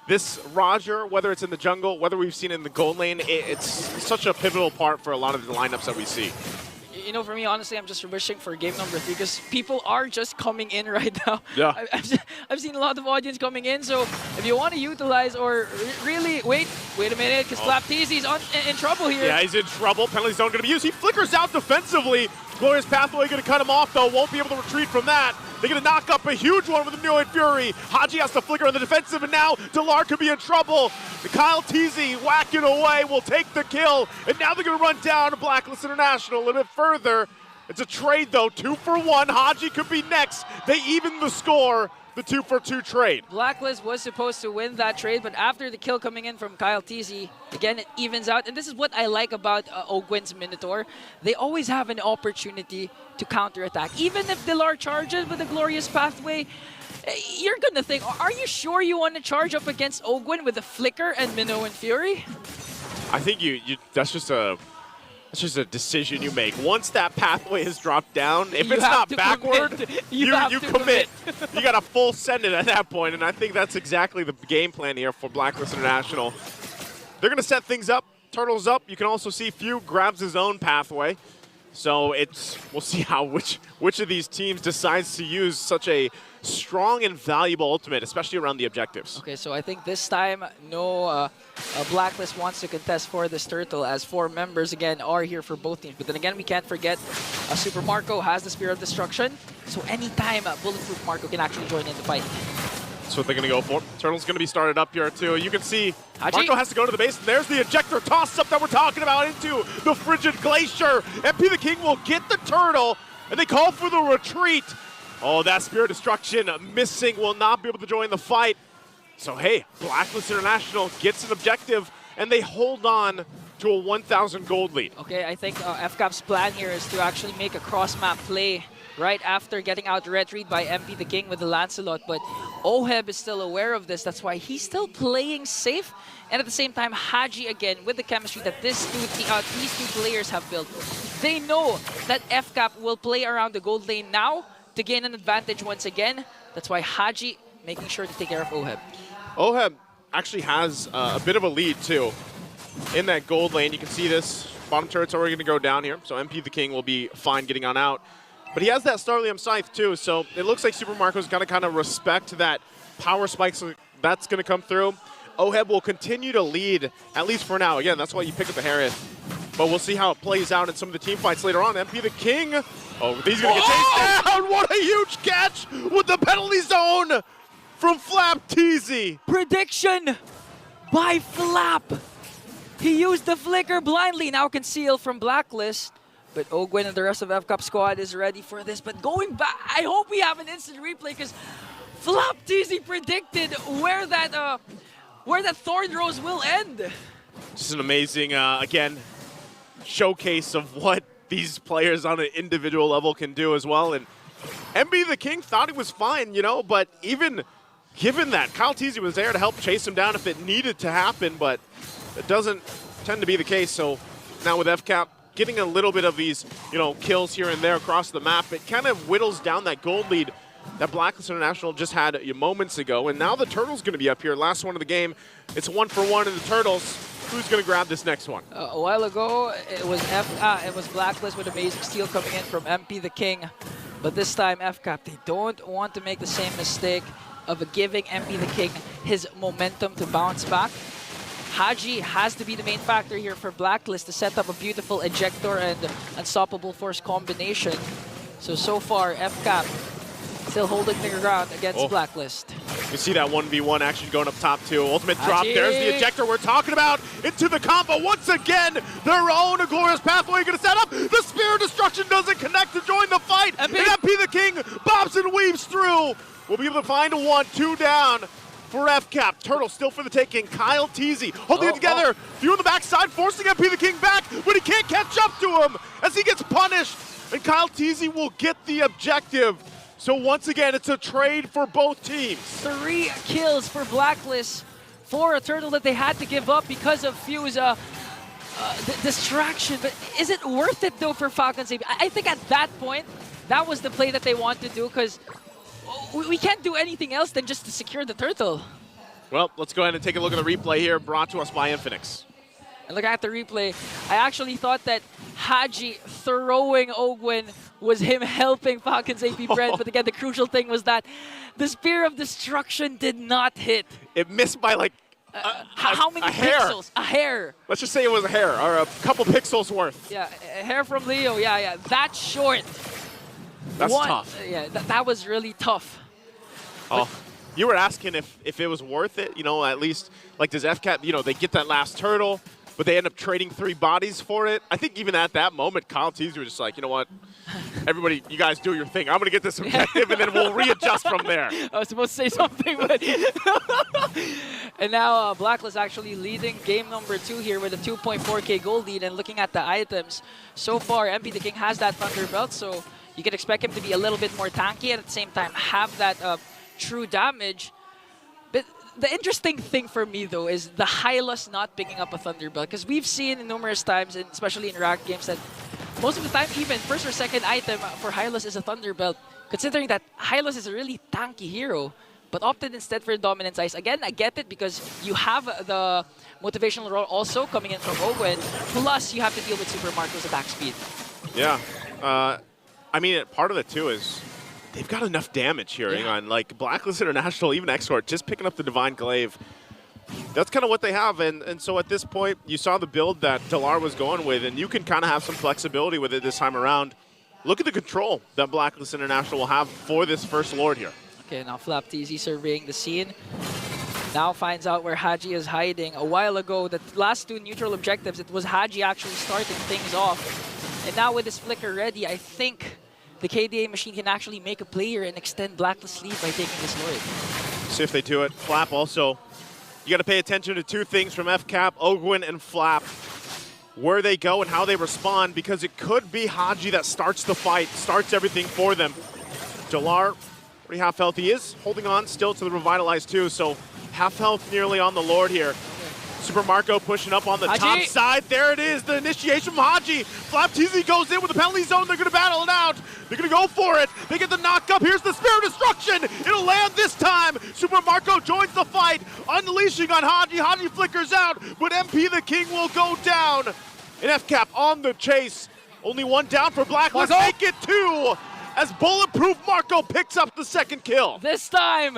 Speaker 6: This Roger, whether it's in the jungle, whether we've seen it in the gold lane, it's such a pivotal part for a lot of the lineups that we see.
Speaker 5: You know, for me, honestly, I'm just wishing for game number 3 because people are just coming in right now.
Speaker 6: Yeah.
Speaker 5: I've seen a lot of audience coming in, so if you want to utilize or really wait a minute, because Flapteezy's in trouble here.
Speaker 6: Yeah, he's in trouble. Penalty zone going to be used. He flickers out defensively. Glorious Pathway going to cut him off, though. Won't be able to retreat from that. They're going to knock up a huge one with the Neoid Fury. Haji has to flicker on the defensive, and now Delar could be in trouble. Kyle Teasy whacking away will take the kill, and now they're going to run down Blacklist International a little bit further. It's a trade, though. 2 for 1. Haji could be next. They even the score. The 2-for-2 trade.
Speaker 5: Blacklist was supposed to win that trade, but after the kill coming in from Kyle Teasy, again, it evens out. And this is what I like about Ogwin's Minotaur. They always have an opportunity to counterattack. Even if Delar charges with the Glorious Pathway, you're going to think, are you sure you want to charge up against Ogwin with a Flicker and Minnow and Fury?
Speaker 6: I think that's just a decision you make. Once that pathway is dropped down, if it's not backward, you commit. You got to full send it at that point, and I think that's exactly the game plan here for Blacklist International. They're going to set things up, turtles up. You can also see Few grabs his own pathway. So we'll see how which of these teams decides to use such a strong and valuable ultimate, especially around the objectives.
Speaker 5: Okay, so I think this time no Blacklist wants to contest for this turtle, as 4 members again are here for both teams. But then again, we can't forget Super Marco has the Spear of Destruction, so anytime Bulletproof Marco can actually join in the fight.
Speaker 6: That's what they're going to go for. Turtle's going to be started up here, too. You can see
Speaker 5: Haji.
Speaker 6: Marco has to go to the base, and there's the ejector toss-up that we're talking about into the Frigid Glacier. MP the King will get the turtle, and they call for the retreat. Oh, that Spirit Destruction missing, will not be able to join the fight. So, hey, Blacklist International gets an objective, and they hold on to a 1,000 gold lead.
Speaker 5: Okay, I think FCAP's plan here is to actually make a cross-map play right after getting out retreat by MP the King with the Lancelot, but Oheb is still aware of this. That's why he's still playing safe, and at the same time, Haji again with the chemistry that these two players have built. They know that FCAP will play around the gold lane now to gain an advantage once again. That's why Haji making sure to take care of Oheb.
Speaker 6: Oheb actually has a bit of a lead too in that gold lane. You can see this bottom turret's already going to go down here, so MP the King will be fine getting on out. But he has that Starlium Scythe too, so it looks like Super Marco's got to kind of respect that power spikes that's going to come through. Oheb will continue to lead, at least for now. Again, that's why you pick up the Harith. But we'll see how it plays out in some of the team fights later on. MP the King, he's going to get chased down. What a huge catch with the penalty zone from Flapteezy.
Speaker 5: Prediction by Flap. He used the flicker blindly, now concealed from Blacklist. But Ogwen and the rest of FCUP squad is ready for this. But going back, I hope we have an instant replay because FlapTZ predicted where that Thorn Rose will end.
Speaker 6: Just an amazing, again, showcase of what these players on an individual level can do as well. And MB the King thought he was fine, you know, but even given that, KyleTzy was there to help chase him down if it needed to happen, but it doesn't tend to be the case. So now with FCAP getting a little bit of these, you know, kills here and there across the map, it kind of whittles down that gold lead that Blacklist International just had moments ago. And now the Turtles going to be up here. Last one of the game. It's 1-for-1 in the Turtles. Who's going to grab this next one?
Speaker 5: A while ago, it was Blacklist with amazing steal coming in from MP the King. But this time, FCAP, they don't want to make the same mistake of giving MP the King his momentum to bounce back. Haji has to be the main factor here for Blacklist to set up a beautiful ejector and unstoppable force combination. So far, FCAP still holding their ground against Blacklist.
Speaker 6: You see that 1v1 action going up top too. Ultimate drop,
Speaker 5: Haji.
Speaker 6: there's the ejector we're talking about. Into the combo once again. Their own glorious pathway going to set up. The Spear of Destruction doesn't connect to join the fight. And MP the King bobs and weaves through. We'll be able to find a 1-2 down for FCAP. Turtle still for the taking. KyleTzy holding it together. View on the backside, forcing MP the King back, but he can't catch up to him as he gets punished. And KyleTzy will get the objective. So once again, it's a trade for both teams. 3
Speaker 5: kills for Blacklist for a Turtle that they had to give up because of Fuse distraction. But is it worth it though for Falcons? I think at that point, that was the play that they wanted to do because we can't do anything else than just to secure the Turtle.
Speaker 6: Well, let's go ahead and take a look at the replay here, brought to us by Infinix.
Speaker 5: And look at the replay. I actually thought that Haji throwing Ogwen was him helping Falcons AP Brent, but again, the crucial thing was that the Spear of Destruction did not hit.
Speaker 6: It missed by like
Speaker 5: how many pixels? A hair.
Speaker 6: Let's just say it was a hair, or a couple pixels worth.
Speaker 5: Yeah, a hair from Leo, yeah. That short.
Speaker 6: That's tough.
Speaker 5: Yeah, that was really tough.
Speaker 6: Oh, you were asking if it was worth it, you know, at least, like, does FCAP, you know, they get that last turtle, but they end up trading 3 bodies for it. I think even at that moment, KyleTzy was just like, you know what, everybody, you guys do your thing. I'm going to get this objective, and then we'll readjust from there.
Speaker 5: I was supposed to say something, but... And now Blacklist actually leading game number 2 here with a 2.4k gold lead, and looking at the items, so far, MP the King has that Thunder Belt, so you can expect him to be a little bit more tanky and at the same time have that true damage. But the interesting thing for me, though, is the Hylas not picking up a Thunder Belt. Because we've seen numerous times, and especially in ranked games, that most of the time, even first or second item for Hylas is a Thunder Belt. Considering that Hylas is a really tanky hero, but opted instead for Dominance Ice. Again, I get it because you have the motivational role also coming in from Ogwen, plus you have to deal with Super Marco's attack speed.
Speaker 6: Yeah. I mean, part of it, too, is they've got enough damage here. Hang on, like Blacklist International, even Exort, just picking up the Divine Glaive. That's kind of what they have, and so at this point, you saw the build that Dalar was going with, and you can kind of have some flexibility with it this time around. Look at the control that Blacklist International will have for this first Lord here.
Speaker 5: Okay, now FlapTZ surveying the scene. Now finds out where Haji is hiding. A while ago, the last 2 neutral objectives, it was Haji actually starting things off. And now with this flicker ready, I think the KDA machine can actually make a play here and extend Blacklist's lead by taking this Lord.
Speaker 6: See if they do it. Flap also, you got to pay attention to 2 things from FCAP, Ogwen and Flap. Where they go and how they respond, because it could be Haji that starts the fight, starts everything for them. Jalar, pretty half health. He is holding on still to the Revitalize too, so half health nearly on the Lord here. Super Marco pushing up on the top side. There it is, the initiation from Haji. FlapTZ goes in with the penalty zone. They're going to battle it out. They're going to go for it. They get the knock up. Here's the Spear of Destruction. It'll land this time. Super Marco joins the fight, unleashing on Haji. Haji flickers out, but MP the King will go down. And FCAP on the chase. Only 1 down for Blacklist. Make it 2 as Bulletproof Marco picks up the 2nd kill.
Speaker 5: This time,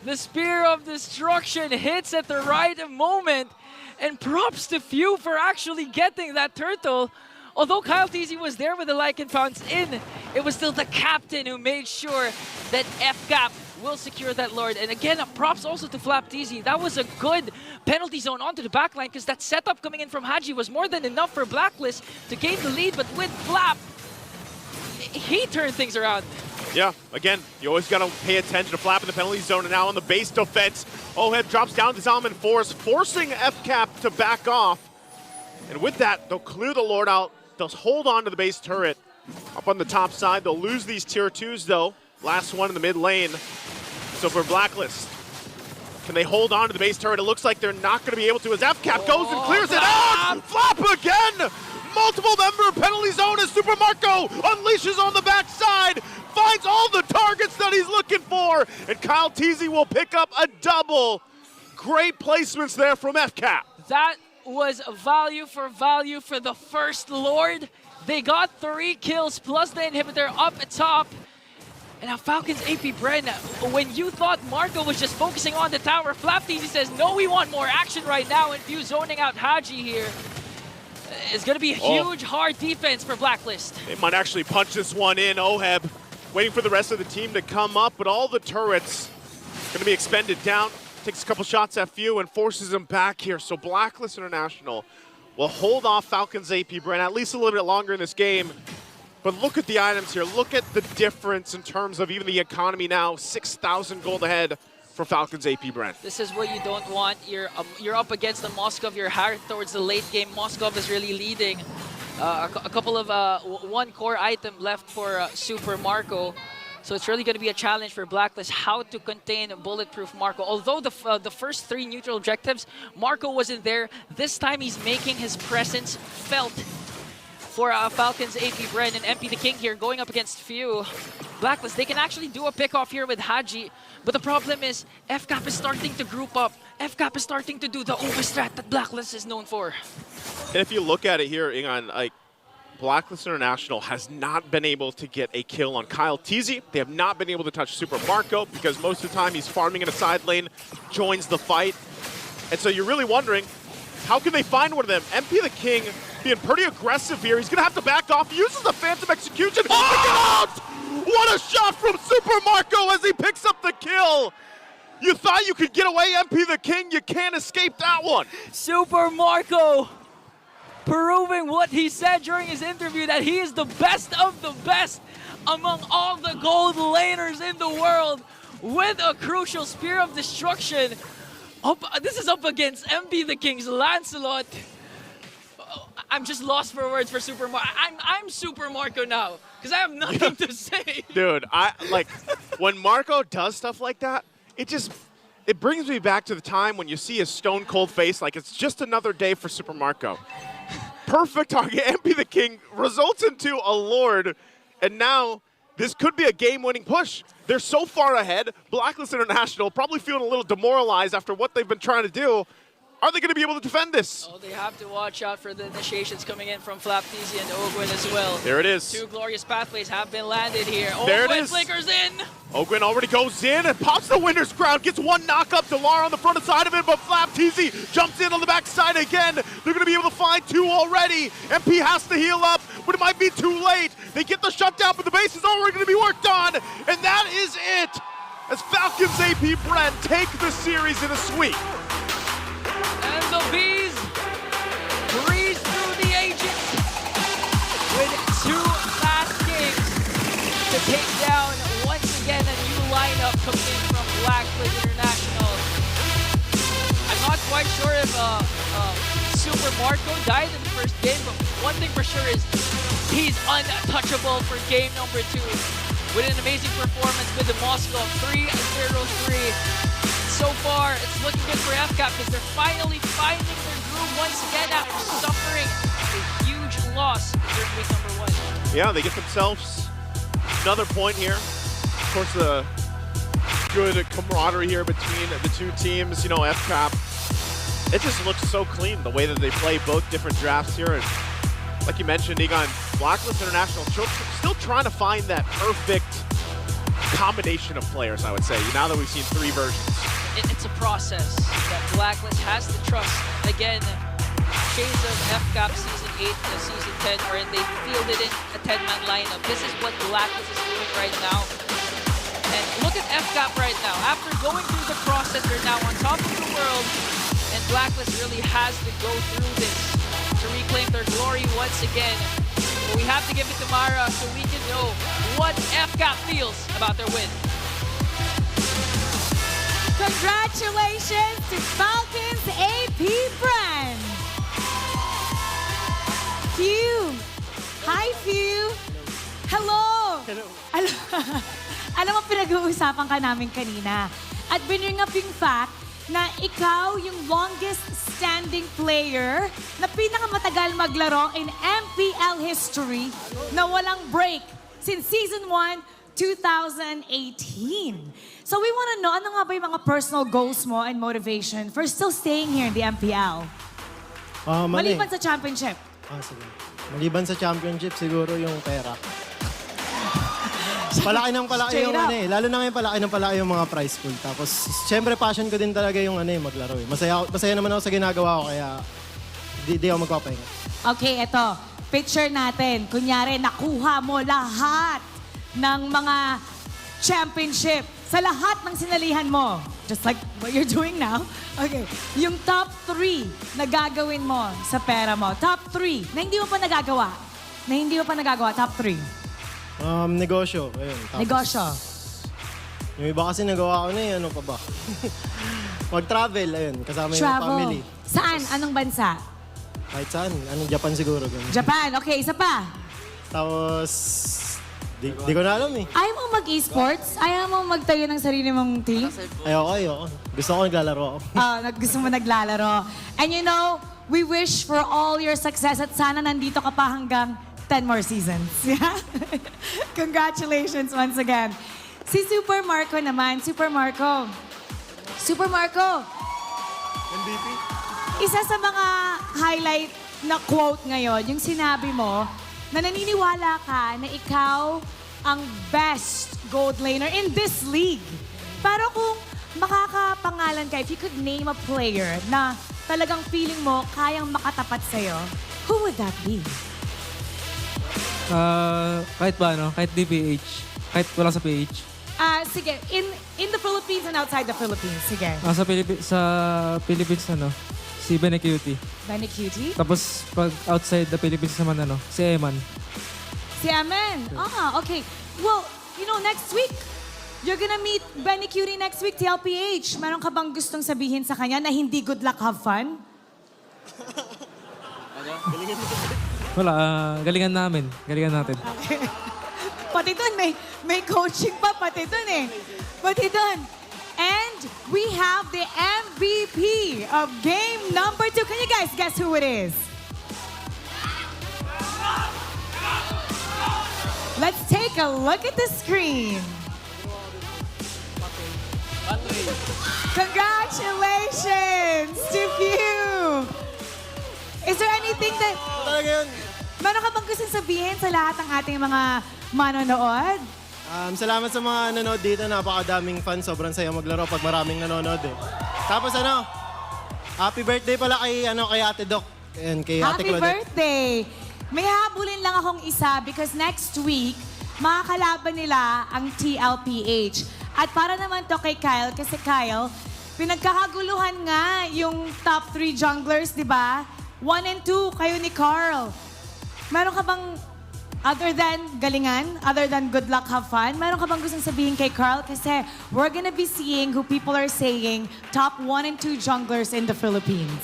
Speaker 5: the Spear of Destruction hits at the right moment. And props to Few for actually getting that turtle. Although KyleTzy was there with the Lycan Pounce in, it was still the captain who made sure that FCAP will secure that Lord. And again, props also to FlapTZ. That was a good penalty zone onto the backline because that setup coming in from Haji was more than enough for Blacklist to gain the lead, but with Flap, he turned things around.
Speaker 6: Yeah, again, you always got to pay attention to Flap in the penalty zone, and now on the base defense, Oheb drops down to Zalman Force, forcing FCAP to back off. And with that, they'll clear the Lord out. They'll hold on to the base turret up on the top side. They'll lose these tier 2s, though. Last one in the mid lane. So for Blacklist, can they hold on to the base turret? It looks like they're not going to be able to as FCAP goes and clears it out! Flap again! Multiple member penalty zone as Super Marco unleashes on the backside, finds all the targets that he's looking for, and Kyle Teasy will pick up a double. Great placements there from FCAP.
Speaker 5: That was value for the first Lord. They got 3 kills plus the inhibitor up top. And now Falcons AP Bren, when you thought Marco was just focusing on the tower, Flap Teasy says, no, we want more action right now, and Few zoning out Haji here. It's going to be a huge, hard defense for Blacklist.
Speaker 6: They might actually punch this one in. Oheb waiting for the rest of the team to come up, but all the turrets going to be expended down. Takes a couple shots at Few and forces him back here. So Blacklist International will hold off Falcons AP Bren at least a little bit longer in this game. But look at the items here. Look at the difference in terms of even the economy now. 6,000 gold ahead for Falcons AP Bren.
Speaker 5: This is what you don't want. You're up against the Moskov. You're hard towards the late game. Moskov is really leading. A couple of one core item left for Super Marco. So it's really going to be a challenge for Blacklist how to contain Bulletproof Marco. Although the first 3 neutral objectives, Marco wasn't there. This time he's making his presence felt for Falcons AP Bren and MP the King here going up against Few. Blacklist, they can actually do a pick-off here with Haji, but the problem is FCAP is starting to group up. FCAP is starting to do the overstrat that Blacklist is known for.
Speaker 6: And if you look at it here, Ingan, like, Blacklist International has not been able to get a kill on Kyle Teasy. They have not been able to touch Super Marco because most of the time he's farming in a side lane, joins the fight. And so you're really wondering, how can they find one of them? MP the King being pretty aggressive here. He's going to have to back off. He uses the Phantom Execution. Oh! What a shot from Super Marco as he picks up the kill. You thought you could get away, MP the King. You can't escape that one.
Speaker 5: Super Marco proving what he said during his interview, that he is the best of the best among all the gold laners in the world with a crucial Spear of Destruction. This is up against MP the King's Lancelot. I'm just lost for words for Super Marco. I'm Super Marco now because I have nothing to say.
Speaker 6: Dude, when Marco does stuff like that, it brings me back to the time when you see his stone cold face like it's just another day for Super Marco. Perfect target. MP the King results into a Lord, and now this could be a game-winning push. They're so far ahead. Blacklist International probably feeling a little demoralized after what they've been trying to do. Are they going to be able to defend this?
Speaker 5: Oh, they have to watch out for the initiations coming in from Flap Teasy and Ogwin as well.
Speaker 6: There it is.
Speaker 5: 2 glorious pathways have been landed here.
Speaker 6: There it
Speaker 5: Ogwin
Speaker 6: is.
Speaker 5: flickers in.
Speaker 6: Ogwin already goes in and pops the winner's crown, gets one knock-up. Delar on the front side of it, but Flap Teasy jumps in on the back side again. They're going to be able to find 2 already. MP has to heal up, but it might be too late. They get the shutdown, but the base is already going to be worked on. And that is it, as Falcons AP Bren take the series in a sweep.
Speaker 5: And the Bees breeze through the Agents with 2 fast games to take down once again a new lineup coming in from Blacklist International. I'm not quite sure if Super Marco died in the first game, but one thing for sure is he's untouchable for game number 2 with an amazing performance with the Moscow 3-0-3. So far, it's looking good for FCAP because they're finally finding their groove once again after suffering a huge loss during week number 1.
Speaker 6: Yeah, they get themselves another point here. Of course, the good camaraderie here between the 2 teams. You know, FCAP, it just looks so clean the way that they play both different drafts here. And like you mentioned, Egon, Blacklist International still trying to find that perfect combination of players, I would say, now that we've seen 3 versions.
Speaker 5: It's a process that Blacklist has to trust. Again, shades of FCAP Season 8 to Season 10, wherein they fielded in a 10-man lineup. This is what Blacklist is doing right now. And look at FCAP right now. After going through the process, they're now on top of the world. And Blacklist really has to go through this to reclaim their glory once again. But we have to give it to Mara so we can know what FCAP feels about their win.
Speaker 4: Congratulations to Falcons AP Brand! Few! Hi, Few! Hello! Alam mo, pinag-uusapan ka namin kanina. At bring up yung fact na ikaw yung longest standing player na pinakamatagal maglaro in MPL history na walang break since Season 1, 2018. So we want to know, ano nga ba yung mga personal goals mo and motivation for still staying here in the MPL? Maliban sa championship.
Speaker 16: Sige. Maliban sa championship, siguro yung pera. Palaki ng palaki yung lalo na ngayon palaki yung mga prize pool. Tapos, syempre passion ko din talaga yung maglaro eh. Masaya naman ako sa ginagawa ko, kaya di ako magpapahinga.
Speaker 4: Okay, eto. Picture natin. Kunyari, nakuha mo lahat ng mga championship sa lahat ng sinalihan mo. Just like what you're doing now. Okay. Yung top 3 na gagawin mo sa pera mo. Top 3 na hindi mo pa nagagawa. Top 3.
Speaker 16: Negosyo. Ayun. Tapos,
Speaker 4: Negosyo.
Speaker 16: Yung iba kasi nagawa ko na ano pa ba? Mag-travel, ayun. Kasama yung family.
Speaker 4: Saan? Anong bansa?
Speaker 16: Kahit saan. Japan siguro. Ganun.
Speaker 4: Japan. Okay, isa pa.
Speaker 16: Tapos, di ko na alam eh.
Speaker 4: Ayaw mo mag-esports? Ayaw mo magtayo ng sarili mong team?
Speaker 16: Ayoko. Gusto ko naglalaro ako.
Speaker 4: Gusto mo naglalaro. And you know, we wish for all your success at sana nandito ka pa hanggang 10 more seasons. Yeah? Congratulations once again. Si Super Marco naman. Super Marco.
Speaker 16: MVP?
Speaker 4: Isa sa mga highlight na quote ngayon, yung sinabi mo na naniniwala ka na ikaw ang best gold laner in this league. Pero kung makakapangalan ka, if you could name a player na talagang feeling mo kayang makatapat sa'yo, who would that be?
Speaker 10: Kahit DPH. Kahit wala sa PH.
Speaker 4: Sige, in the Philippines and outside the Philippines, sige.
Speaker 10: Sa Philippines, si Benecutie.
Speaker 4: Benecutie?
Speaker 10: Tapos, pag outside the Philippines naman, si Eman.
Speaker 4: Si Amen? Okay. Well, you know, next week, you're gonna meet Benecutie next week, TLPH. Meron ka bang gustong sabihin sa kanya na hindi good luck, have fun?
Speaker 10: Wala, galingan natin.
Speaker 4: Okay. Pati dun, may coaching pa pati dun eh. Pati dun. And we have the MVP of game number 2. Can you guys guess who it is? Let's take a look at the screen. Congratulations to Few! Is there anything that... Meron ka bang gusto sabihin sa lahat ng ating mga manonood?
Speaker 16: Salamat sa mga nanonood dito. Napakadaming fans. Sobrang saya maglaro pag maraming nanonood eh. Tapos happy birthday pala kay Ate Doc. And kay Ate Claudette.
Speaker 4: Happy birthday! May habulin lang akong isa because next week, makakalaban nila ang TLPH. At para naman to kay Kyle, kasi Kyle, pinagkakaguluhan nga yung top 3 junglers, di ba? 1 and 2, kayo ni Carl. Meron ka bang, other than galingan, other than good luck, have fun, meron ka bang gustong sabihin kay Carl? Kasi we're gonna be seeing who people are saying top 1 and 2 junglers in the Philippines.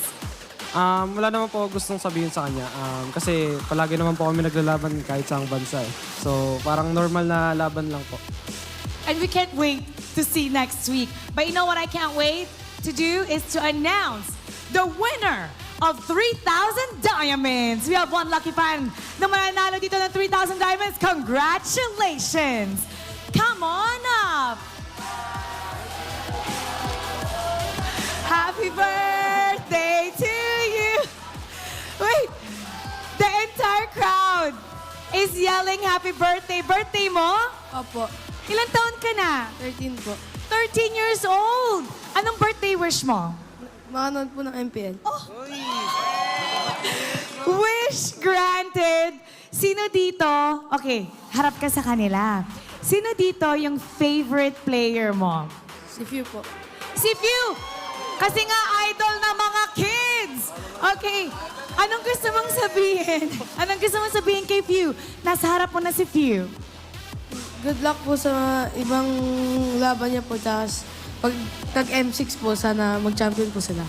Speaker 17: Wala naman po gustong sabihin sa kanya. Kasi palagi naman po kami naglalaban kahit saang bansa eh. So parang normal na laban lang po.
Speaker 4: And we can't wait to see next week. But you know what I can't wait to do is to announce the winner of 3,000 diamonds. We have one lucky fan na mananalo dito ng 3,000 diamonds. Congratulations! Come on up! Happy birthday to you! Wait! The entire crowd is yelling happy birthday. Birthday mo?
Speaker 12: Opo.
Speaker 4: Ilang taon ka na?
Speaker 12: 13 po.
Speaker 4: 13 years old! Anong birthday wish mo?
Speaker 12: Makanood po ng MPL.
Speaker 4: Wish granted. Sino dito? Okay, harap ka sa kanila. Sino dito yung favorite player mo?
Speaker 12: Si Few po.
Speaker 4: Si Few! Kasi nga idol ng mga kids. Okay. Anong gusto mong sabihin? Anong gusto mong sabihin kay Few? Nasa harap mo na si Few.
Speaker 12: Good luck po sa ibang laban niya po. Tapos pag tag-M6 po, sana mag-champion po sila.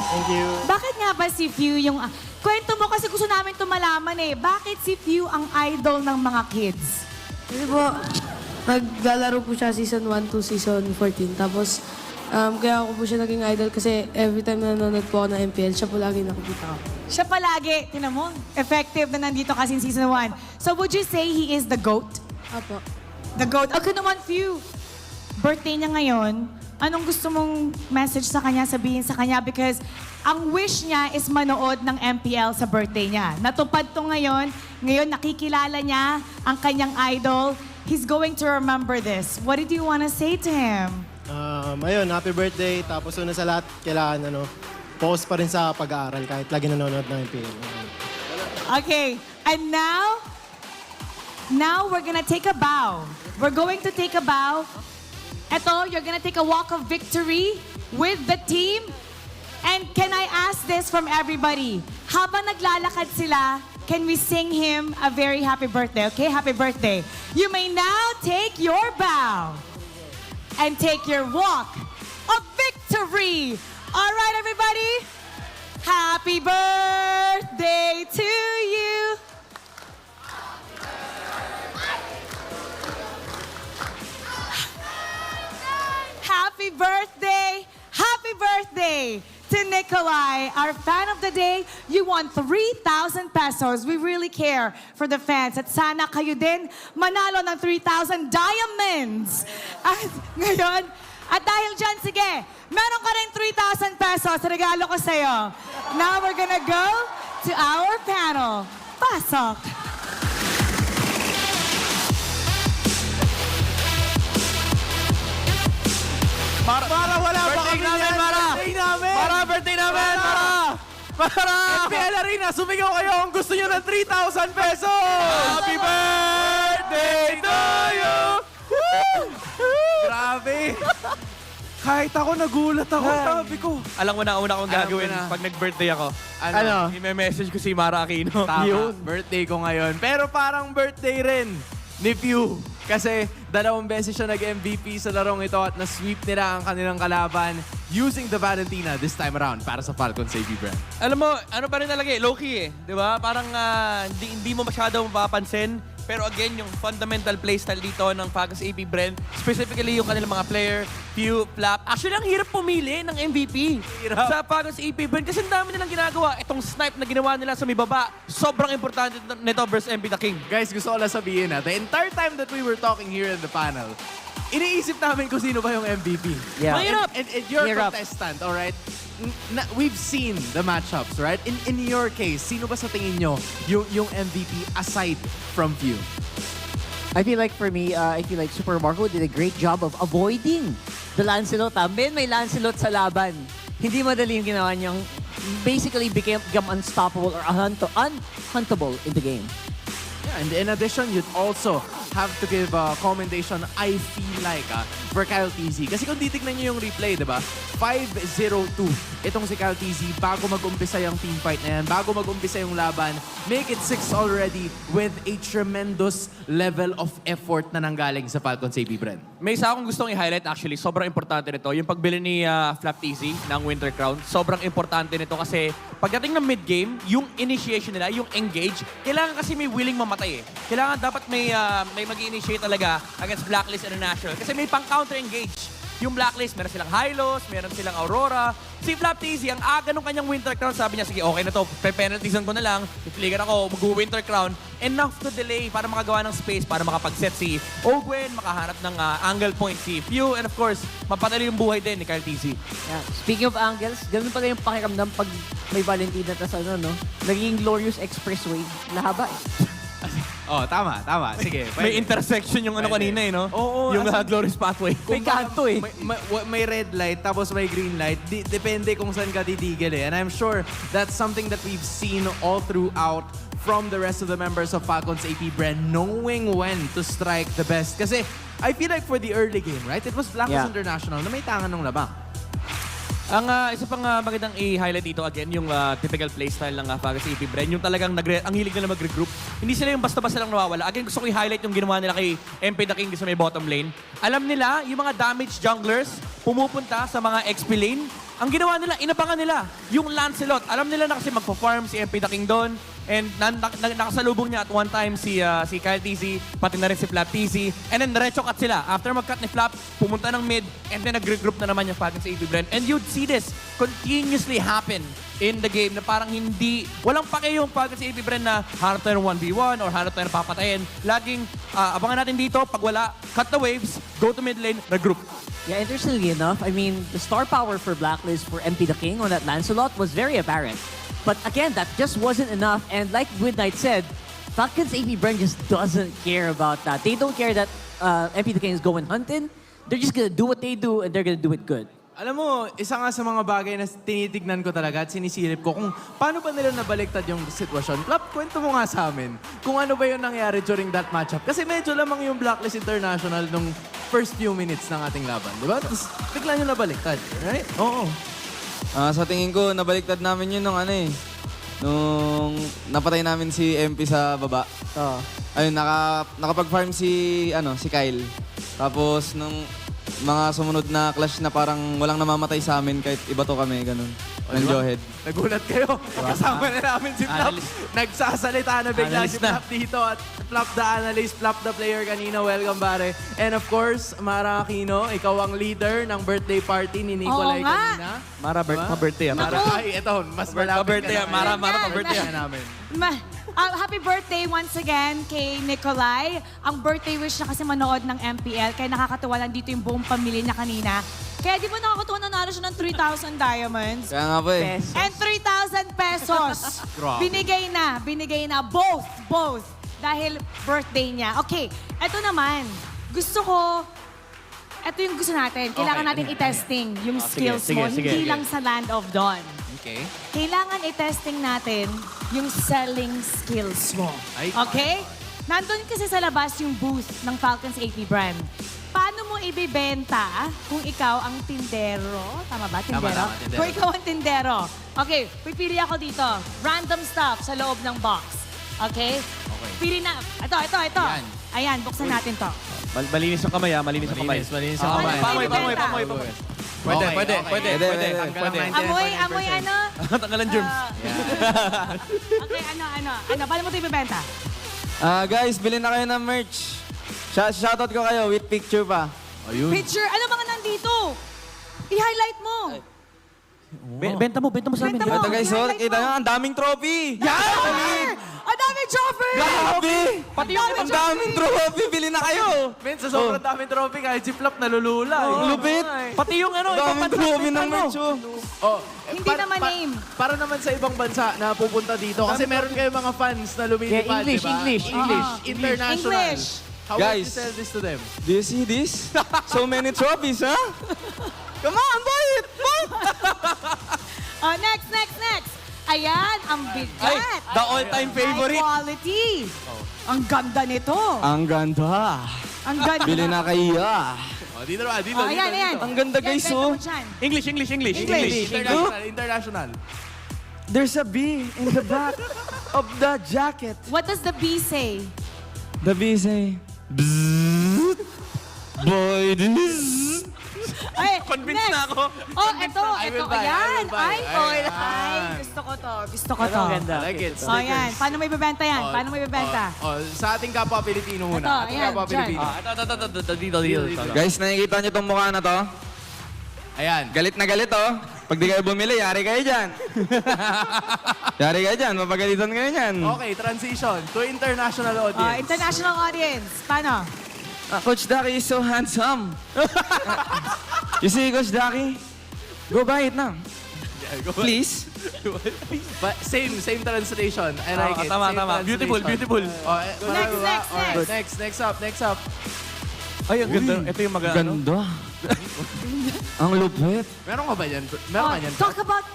Speaker 16: Thank you.
Speaker 4: Bakit nga ba si Few yung... kwento mo kasi gusto namin ito malaman eh. Bakit si Few ang idol ng mga kids?
Speaker 12: Kasi po, naglalaro po siya season 1 to season 14. Tapos, kaya ako po siya naging idol kasi every time na nanonood po ako ng MPL, siya po lagi nakikita ko.
Speaker 4: Siya palagi, tinan mo, effective na nandito kasi in season 1. So would you say he is the GOAT?
Speaker 12: Apo.
Speaker 4: The GOAT. Okay naman, Few. Birthday niya ngayon. Anong gusto mong message sa kanya, sabihin sa kanya? Because ang wish niya is manood ng MPL sa birthday niya. Natupad to ngayon. Ngayon, nakikilala niya ang kanyang idol. He's going to remember this. What did you want to say to him?
Speaker 16: Ayun, happy birthday. Tapos una sa lahat, kailangan focus pa rin sa pag-aaral kahit lagi nanonood ng MPL.
Speaker 4: Okay, and now we're gonna take a bow. We're going to take a bow. Eto, you're gonna take a walk of victory with the team. And can I ask this from everybody? Habang naglalakad sila, can we sing him a very happy birthday? Okay, happy birthday. You may now take your bow and take your walk of victory. All right, everybody. Happy birthday to you. Happy birthday to Nikolai, our fan of the day. You won 3,000 pesos. We really care for the fans. At sana kayo din manalo ng 3,000 diamonds. At ngayon, at dahil dyan, sige, meron ka rin 3,000 pesos. Regalo ko sa'yo. Now we're gonna go to our panel. Pasok!
Speaker 3: Mara, wala pa kami namin, Mara!
Speaker 1: Birthday namin!
Speaker 3: Mara, birthday namin! Mara!
Speaker 1: FPL Arena, sumigaw kayo kung gusto nyo ng 3,000 pesos!
Speaker 3: Happy birthday to you!
Speaker 1: Grabe! Kahit ako, nagulat ako. Sabi ko.
Speaker 3: Alam mo na, una kong
Speaker 1: Alam
Speaker 3: gagawin
Speaker 1: ko na.
Speaker 3: pag nag-birthday ako.
Speaker 1: Ano?
Speaker 3: I-message ko si Mara Aquino.
Speaker 1: Tama, birthday ko ngayon. Pero parang birthday rin ni Pew. Kasi 2 beses siya nag-MVP sa larong ito at na-sweep nila ang kanilang kalaban using the Valentina this time around para sa Falcons AP brand.
Speaker 3: Alam mo, ano pa rin talaga eh, low-key eh. Di ba? Parang hindi mo masyado mapapansin. Pero again, yung fundamental playstyle dito ng Falcons AP brand, specifically yung kanilang mga player, Pew, Flap. Actually, ang hirap pumili ng MVP sa Falcons AP brand kasi ang dami nilang ginagawa. Itong snipe na ginawa nila sa may baba, sobrang importante nito versus MP the King.
Speaker 1: Guys, gusto ko lang sabihin the entire time that we were talking here in the panel, iniisip namin kung sino ba yung MVP.
Speaker 7: Yeah.
Speaker 1: Mahirap. And you're a
Speaker 7: Mahirap.
Speaker 1: contestant, alright? We've seen the matchups, right? In your case, sino ba sa tingin nyo yung MVP aside from Pew?
Speaker 7: I feel like for me, I feel like Super Marco did a great job of avoiding the Lancelot. Ben, may Lancelot sa laban. Hindi madali yung ginawa niyang basically became unstoppable or unhuntable in the game.
Speaker 1: Yeah, and in addition, you'd also have to give a commendation, I feel like, for Kyle TZ. Kasi kung titignan nyo yung replay, di ba? 5-0-2 itong si Kyle TZ bago mag-umpisa yung teamfight na yan, bago mag-umpisa yung laban, make it 6 already with a tremendous level of effort na nanggaling sa Falcons AP brand.
Speaker 3: May isa akong gustong i-highlight actually, sobrang importante nito. Yung pagbili ni Flap TZ ng Winter Crown, sobrang importante nito kasi pagdating ng mid-game, yung initiation nila, yung engage, kailangan kasi may willing mamatay eh. Kailangan dapat may mag-initiate talaga against Blacklist International kasi may pang-counter engage. Yung Blacklist, meron silang Hylos, meron silang Aurora. Si Flap TZ, ang aga nung kanyang Winter Crown, sabi niya, sige, okay na to, pe-penalties ko na lang, i-flicker ako, mag-Winter Crown, enough to delay para makagawa ng space, para makapag-set si Ogwen, makahanap ng angle point si Pew, and of course, mapadali yung buhay din ni Kyle TZ.
Speaker 7: Yeah. Speaking of angles, ganun pala yung pakiramdam pag may Valentina tas naging Glorious Expressway. Lahaba eh.
Speaker 1: Oh, tama. Sige.
Speaker 3: May intersection yung kanina eh, no?
Speaker 1: Oo.
Speaker 3: Yung Glorious Pathway.
Speaker 7: May kanto eh.
Speaker 1: May red light, tapos may green light. Depende kung saan ka titigil eh. And I'm sure that's something that we've seen all throughout from the rest of the members of Falcons AP brand, knowing when to strike the best. Kasi I feel like for the early game, right? It was Blacklist International na may tangan ng labang.
Speaker 3: Ang isa pang magandang i-highlight dito again, yung typical playstyle ng Falcons AP Bren. Yung talagang ang hilig nila mag-regroup. Hindi sila yung basta-basta lang nawawala. Again, gusto ko i-highlight yung ginawa nila kay MP The King sa may bottom lane. Alam nila, yung mga damage junglers, pumupunta sa mga XP lane. Ang ginawa nila, inabangan nila yung Lancelot. Alam nila na kasi magpo-farm si MP The King doon. And nakasalubong niya at one time si Kyle TZ, pati na rin si Flap TZ. And then diretso cut sila. After mag-cut ni Flap, pumunta ng mid, and then nag-regroup na naman yung Falcons AP Bren. And you'd see this continuously happen in the game na parang walang pake yung Falcons AP Bren na harap tayo ng 1v1 or harap tayo ng papatayin. Laging abangan natin dito, pag wala, cut the waves, go to mid lane, regroup.
Speaker 7: Yeah, interestingly enough, I mean, the star power for Blacklist for MP The King on that Lancelot was very apparent. But again, that just wasn't enough. And like Midnight said, Falcons AP Bren just doesn't care about that. They don't care that MP The King is going hunting. They're just gonna do what they do, and they're gonna do it good.
Speaker 1: Alam mo, isa nga sa mga bagay na tinitignan ko talaga at sinisilip ko kung paano ba nila nabaliktad yung sitwasyon. Flap, kwento mo nga sa amin kung ano ba yung nangyari during that matchup. Kasi medyo lamang yung Blacklist International nung first few minutes ng ating laban, di ba? Tapos bigla nyo nabaliktad, right? Oo.
Speaker 18: Sa tingin ko, nabaliktad namin yun nung nung napatay namin si MP sa baba. Ayun, nakapag-farm si Kyle. Tapos nung mga sumunod na clash na parang walang namamatay sa amin kahit iba to kami, ganun. Ng Johead.
Speaker 1: Nagulat kayo. Kasama na namin si Flap. Nagsasalita na bigla si Flap dito. At Flap the analyst, Flap the player kanina. Welcome, pare. And of course, Mara Aquino, ikaw ang leader ng birthday party ni Nicolay kanina.
Speaker 3: Mara, birthday.
Speaker 1: Mara, ay, ito. Mas malapit ka na.
Speaker 3: Mara, pa-birthday
Speaker 1: namin.
Speaker 4: Happy birthday once again kay Nicolay. Ang birthday wish na kasi manood ng MPL. Kaya nakakatuwa lang dito yung buong pamilya niya kanina. Kaya di ba nakakatuwa nanalo siya ng 3,000 diamonds?
Speaker 18: Kaya nga po eh.
Speaker 4: And 3,000 pesos. Binigay na. Both. Dahil birthday niya. Okay, eto naman. Ito yung gusto natin. Kailangan natin i-testing yung skills mo. Hindi lang sa Land of Dawn.
Speaker 1: Okay.
Speaker 4: Kailangan i-testing natin yung selling skills mo. Okay? Nandun kasi sa labas yung booth ng Falcons AP Brand. Paano mo ibibenta kung ikaw ang tindero? Tama ba? Tindero?
Speaker 1: Tama, tindero.
Speaker 4: Kung ikaw ang tindero. Okay, pipili ako dito. Random stuff sa loob ng box. Okay? Pili na. Ito. Ayan, buksan natin to.
Speaker 3: Malinis yung kamay, malinis yung kamay.
Speaker 1: Malinis yung kamay.
Speaker 3: Pamoy. Pwede.
Speaker 4: Amoy ano?
Speaker 3: Tanggalan germs.
Speaker 4: Okay, ano? Paano mo ito ibibenta?
Speaker 18: Guys, bilhin na kayo ng merch. Shoutout ko kayo with picture pa.
Speaker 4: Picture? Ano mga nandito? I-highlight mo.
Speaker 3: Benta mo sa amin.
Speaker 18: Ito guys, kita nyo, ang daming trophy.
Speaker 4: Ang daming trophy!
Speaker 18: Grabe!
Speaker 3: Pati yung
Speaker 18: ang daming trophy, bilhin na kayo.
Speaker 1: Men, sa sobrang daming trophy, kahit si Flap nalulula.
Speaker 18: Lupit.
Speaker 3: Pati yung
Speaker 18: daming trophy ng merch.
Speaker 4: Hindi naman name.
Speaker 1: Para naman sa ibang bansa na pupunta dito. Kasi meron kayo mga fans na lumilipad,
Speaker 7: English,
Speaker 1: diba?
Speaker 7: English.
Speaker 1: International.
Speaker 4: English.
Speaker 1: How would you
Speaker 18: Guys.
Speaker 1: sell this to them?
Speaker 18: Do you see this? So many trophies, huh? Come on, buy it!
Speaker 4: Next. Ayan, ang bigat.
Speaker 3: The all-time favorite.
Speaker 4: High quality. Ang ganda nito.
Speaker 18: Ang ganda.
Speaker 4: Ang ganda.
Speaker 18: Bilhin na kayo.
Speaker 1: Dito.
Speaker 4: Ayan.
Speaker 18: Ang ganda guys,
Speaker 4: Benta mo dyan.
Speaker 3: English.
Speaker 1: International.
Speaker 18: There's a bee in the back of the jacket.
Speaker 4: What does the B say?
Speaker 18: The bee say, bzzzt, boy, this.
Speaker 4: Ay,
Speaker 3: Convinced na ako.
Speaker 4: Ito. Ayan. Gusto ko to.
Speaker 1: I like it.
Speaker 4: Ayan. Paano may ibebenta yan?
Speaker 1: Sa ating kapwa Pilipino muna.
Speaker 4: Ito, ayan, dyan.
Speaker 3: Dito.
Speaker 18: Guys, nakikita niyo tong mukha na to?
Speaker 1: Ayan.
Speaker 18: Galit na galit, oh. Pag di kayo bumili, yari kayo dyan. Mapagalitan kayo dyan.
Speaker 1: Okay, transition to international audience.
Speaker 4: International audience. Paano?
Speaker 18: Coach Ducky is so handsome. You see, Coach Ducky? Go buy it now. Please.
Speaker 1: But same translation. I like it.
Speaker 3: Tama.
Speaker 1: Same
Speaker 3: Beautiful.
Speaker 1: Next up.
Speaker 3: Ay, ang ganda. Ito yung
Speaker 18: Ganda. Ang lupit.
Speaker 1: Meron ka ba yan? Meron ka yan?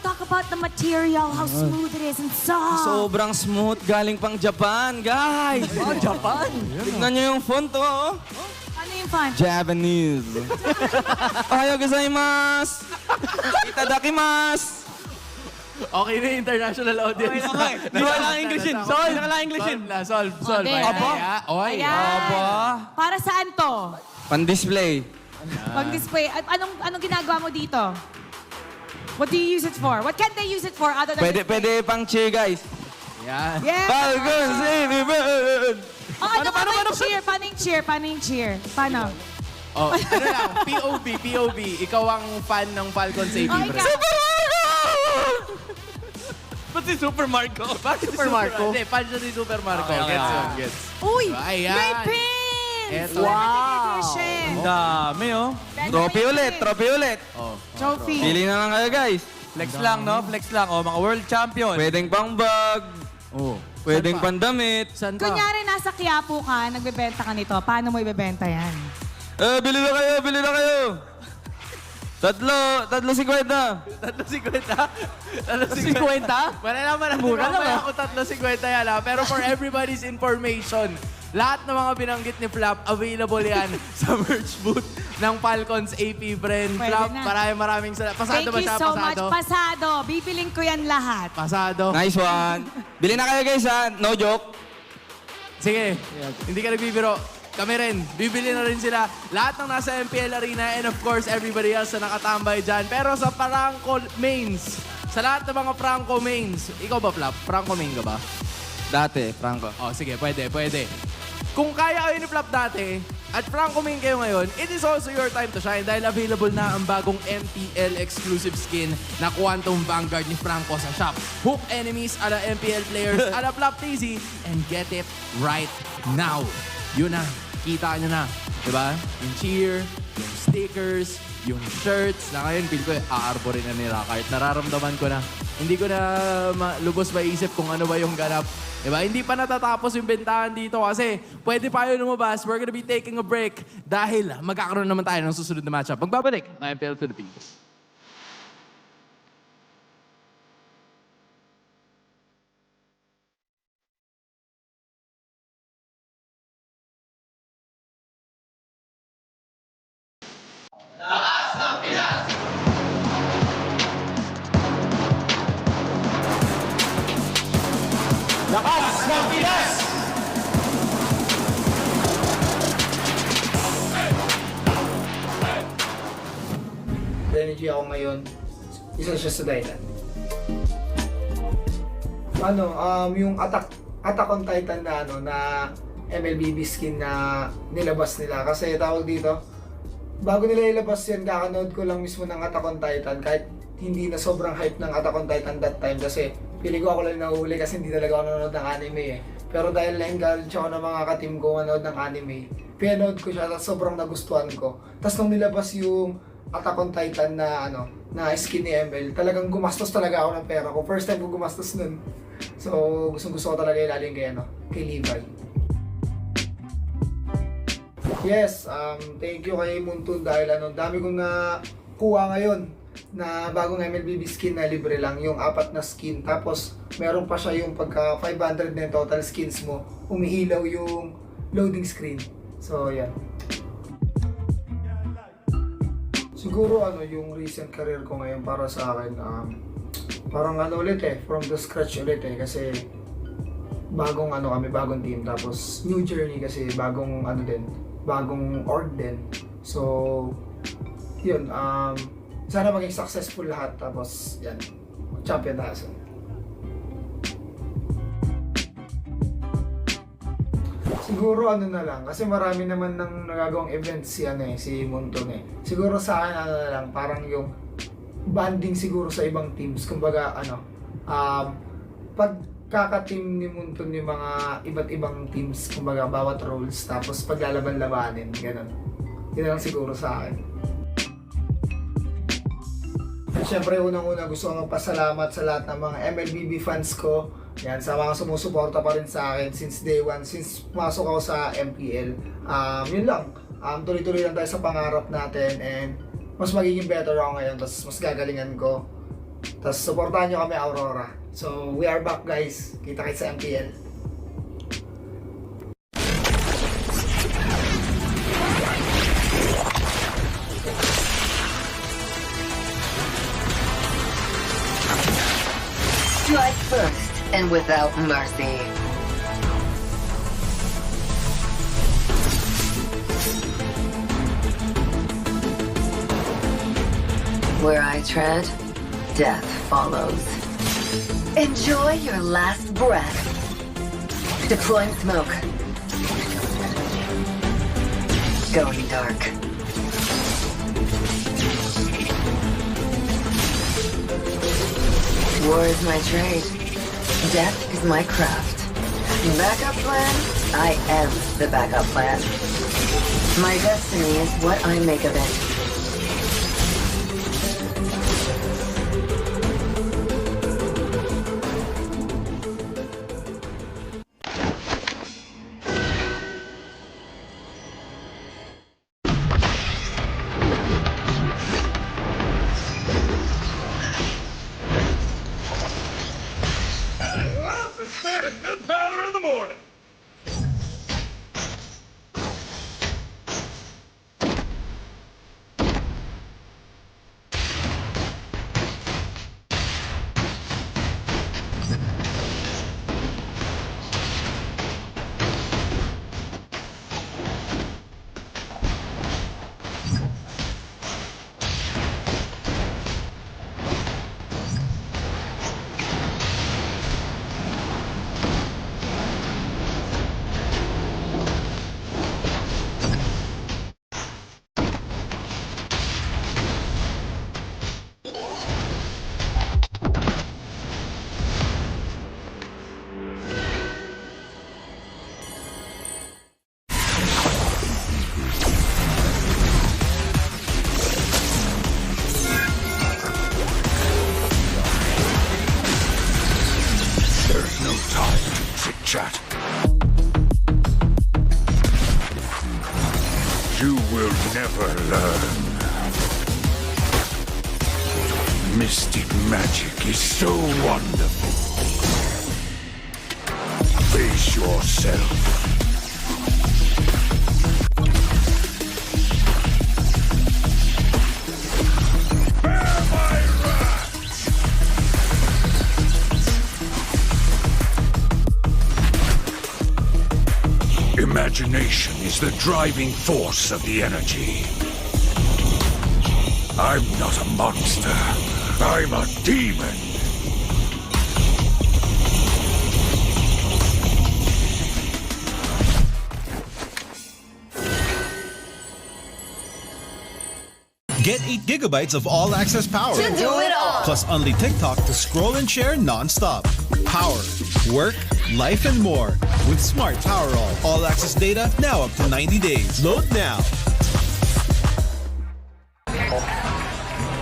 Speaker 4: Talk about the material, how smooth it is and soft.
Speaker 18: Sobrang smooth. Galing pang Japan, guys.
Speaker 7: Oh, Japan?
Speaker 18: Tignan nyo yung font, oh.
Speaker 4: Ano yung fun?
Speaker 18: Japanese. Ohayo gozaimasu. Itadakimasu.
Speaker 1: Okay na yung international audience.
Speaker 3: Okay. Di wala lang English yun. Solve. Wala lang English yun.
Speaker 1: Solve.
Speaker 4: Okay.
Speaker 1: Aba?
Speaker 4: Ayan. Para saan to?
Speaker 18: Pan-display.
Speaker 4: Pag-display. Anong ginagawa mo dito? What do you use it for? What can they use it for other than
Speaker 18: Pwede pang cheer, guys.
Speaker 1: Yan.
Speaker 4: Yeah.
Speaker 18: Falcons AV-Burn.
Speaker 4: Paano yung cheer? Paano yung cheer? Paano?
Speaker 1: Oh, ano lang, POV. Ikaw ang fan ng Falcons AV,
Speaker 4: Oh,
Speaker 1: bro.
Speaker 3: Ba't si Super Marco?
Speaker 1: Bakit Super Marco? Hindi, fan siya si Super Marco. Gets.
Speaker 4: Uy!
Speaker 1: Ayan.
Speaker 4: May pin!
Speaker 1: Eto.
Speaker 4: Wow!
Speaker 3: Ang dami, oh.
Speaker 18: Trophy ulit.
Speaker 1: Oh.
Speaker 4: Trophy.
Speaker 18: Pili na lang kayo, guys.
Speaker 3: Flex lang, no? Flex lang. Oh, mga world champion.
Speaker 18: Pwedeng pang bag.
Speaker 1: Oh.
Speaker 18: Pwedeng pandamit.
Speaker 1: Saan pa?
Speaker 4: Kunyari, nasa Quiapo ka, nagbebenta ka nito. Paano mo ibebenta yan?
Speaker 18: Bili na kayo. Tatlo 50.
Speaker 1: 350? Malalaman ako 350 yan ha. Pero for everybody's information, lahat ng mga binanggit ni Flap, available yan sa merch booth ng Falcons AP brand.
Speaker 4: Pwede
Speaker 1: Flap,
Speaker 4: na.
Speaker 1: maraming salamat. Pasado
Speaker 4: Thank
Speaker 1: ba
Speaker 4: you
Speaker 1: siya?
Speaker 4: so much. Pasado. Bibiling ko yan lahat.
Speaker 1: Pasado.
Speaker 18: Nice one. Bili na kayo, guys, ha? No joke.
Speaker 1: Sige, hindi ka nagbibiro. Kami rin, bibili na rin sila. Lahat ng nasa MPL Arena and of course, everybody else na nakatambay dyan. Pero sa Franco mains, sa lahat ng mga Franco mains, ikaw ba, Flap? Franco main ka ba?
Speaker 18: Dati, Franco.
Speaker 1: Oh, sige, pwede. Kung kaya kayo ni Flap dati, at Franco main kayo ngayon, it is also your time to shine dahil available na ang bagong MPL exclusive skin na Quantum Vanguard ni Franco sa shop. Hook enemies ala MPL players ala Flap TZ and get it right now. Yun na, kita nyo na. Diba? Yung cheer, yung stickers, yung shirts. Na ngayon, feel ko, aarborin na nila. Kahit nararamdaman ko na, hindi ko na lubos maisip kung ano ba yung ganap. Diba? Hindi pa natatapos yung bentahan dito kasi pwede pa yun lumabas. We're gonna be taking a break dahil magkakaroon naman tayo ng susunod na matchup. Magbabalik na MPL Philippines.
Speaker 19: Lakas ng Pinas!
Speaker 20: Energy ako ngayon. Isa siya sa dahilan. Yung Attack on Titan na na MLBB skin na nilabas nila. Kasi tawag dito, bago nila ilabas yan, kakanood ko lang mismo ng Attack on Titan. Kahit hindi na sobrang hype ng Attack on Titan that time kasi pili ko ako lang nahuli kasi hindi talaga ako nanonood ng anime eh. Pero dahil na-encourage ako ng mga ka-team ko manood ng anime, pinanood ko siya at sobrang nagustuhan ko. Tapos nung nilabas yung Attack on Titan na na skin ni ML, talagang gumastos talaga ako ng pera ko. First time ko gumastos nun. So, gusto ko talaga ilalim kay Levi. Yes, thank you kay Muntun dahil dami kong nakuha ngayon na bagong MLBB skin na libre lang, yung 4 na skin. Tapos, meron pa siya yung pagka 500 na total skins mo, umihilaw yung loading screen. So, yan. Siguro yung recent career ko ngayon para sa akin, parang ulit from the scratch ulit kasi bagong kami, bagong team, tapos new journey kasi bagong bagong org din. So, yun, sana maging successful lahat, tapos yan, champion tayo. Siguro na lang, kasi marami naman nang nagagawang events si Munton Siguro sa akin na lang, parang yung banding siguro sa ibang teams. Kumbaga pagkaka-team ni Munton yung mga iba't ibang teams, kumbaga bawat roles, tapos paglalaban-labanin, ganun. Yun lang siguro sa akin. At syempre, unang-una gusto ko magpasalamat sa lahat ng mga MLBB fans ko. Yan, sa mga sumusuporta pa rin sa akin since day one, since pumasok ako sa MPL. Yun lang. tuloy-tuloy lang tayo sa pangarap natin and mas magiging better ako ngayon, tapos mas gagalingan ko. Tapos supportahan nyo kami, Aurora. So, we are back guys. Kita-kits sa MPL.
Speaker 21: Strike first and without mercy. Where I tread, death follows. Enjoy your last breath. Deploying smoke. Going dark. War is my trade. Death is my craft. Backup plan? I am the backup plan. My destiny is what I make of it.
Speaker 19: Powder in the morning.
Speaker 22: There's no time to chit-chat. You will never learn. Mystic magic is so wonderful. Face yourself. Imagination is the driving force of the energy. I'm not a monster. I'm a demon.
Speaker 23: Get 8 gigabytes of all-access power.
Speaker 21: To do it all.
Speaker 23: Plus only TikTok to scroll and share non-stop. Power, work, life, and more. With Smart Power all-access data now up to 90 days. Load now.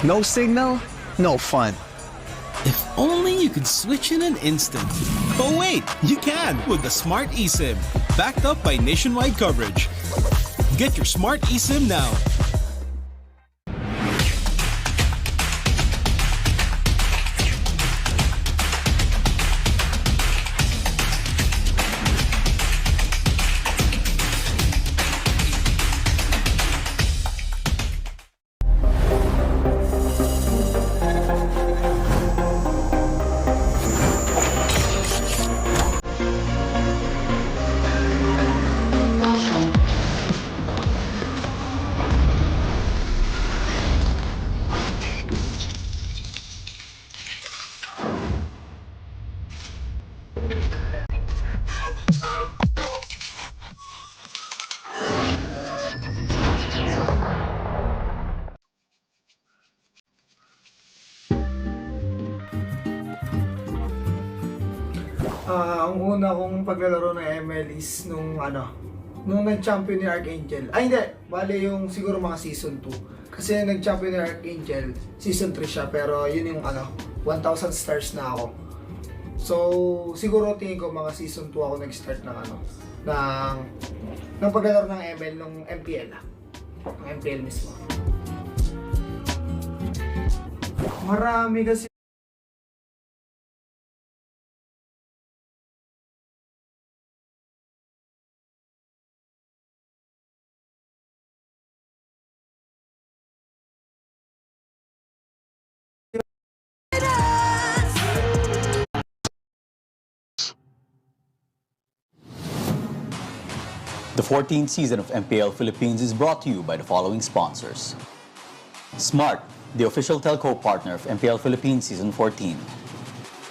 Speaker 24: No signal, no fun.
Speaker 23: If only you could switch in an instant. But wait, you can with the Smart eSIM. Backed up by nationwide coverage. Get your Smart eSIM now.
Speaker 20: Ang una kong paglalaro ng ML is nung nag-champion ni Archangel. Ay hindi, bale yung siguro mga season 2. Kasi nag-champion ni Archangel, season 3 siya, pero yun yung 1,000 stars na ako. So siguro tingin ko mga season 2 ako nag-start ng ng ng paglalaro ng ML ng MPL ng MPL mismo. Marami kasi
Speaker 2: The 14th season of MPL Philippines is brought to you by the following sponsors. Smart, the official telco partner of MPL Philippines Season 14.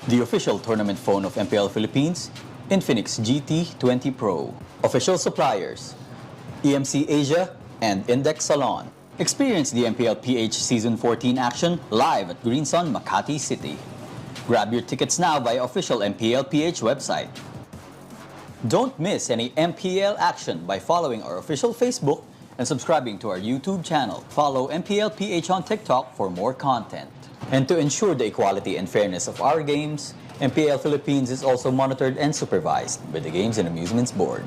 Speaker 2: The official tournament phone of MPL Philippines, Infinix GT20 Pro. Official suppliers, EMC Asia and Index Salon. Experience the MPL PH Season 14 action live at Green Sun, Makati City. Grab your tickets now via official MPL PH website. Don't miss any MPL action by following our official Facebook and subscribing to our YouTube channel. Follow MPL PH on TikTok for more content. And to ensure the equality and fairness of our games, MPL Philippines is also monitored and supervised by the Games and Amusements Board.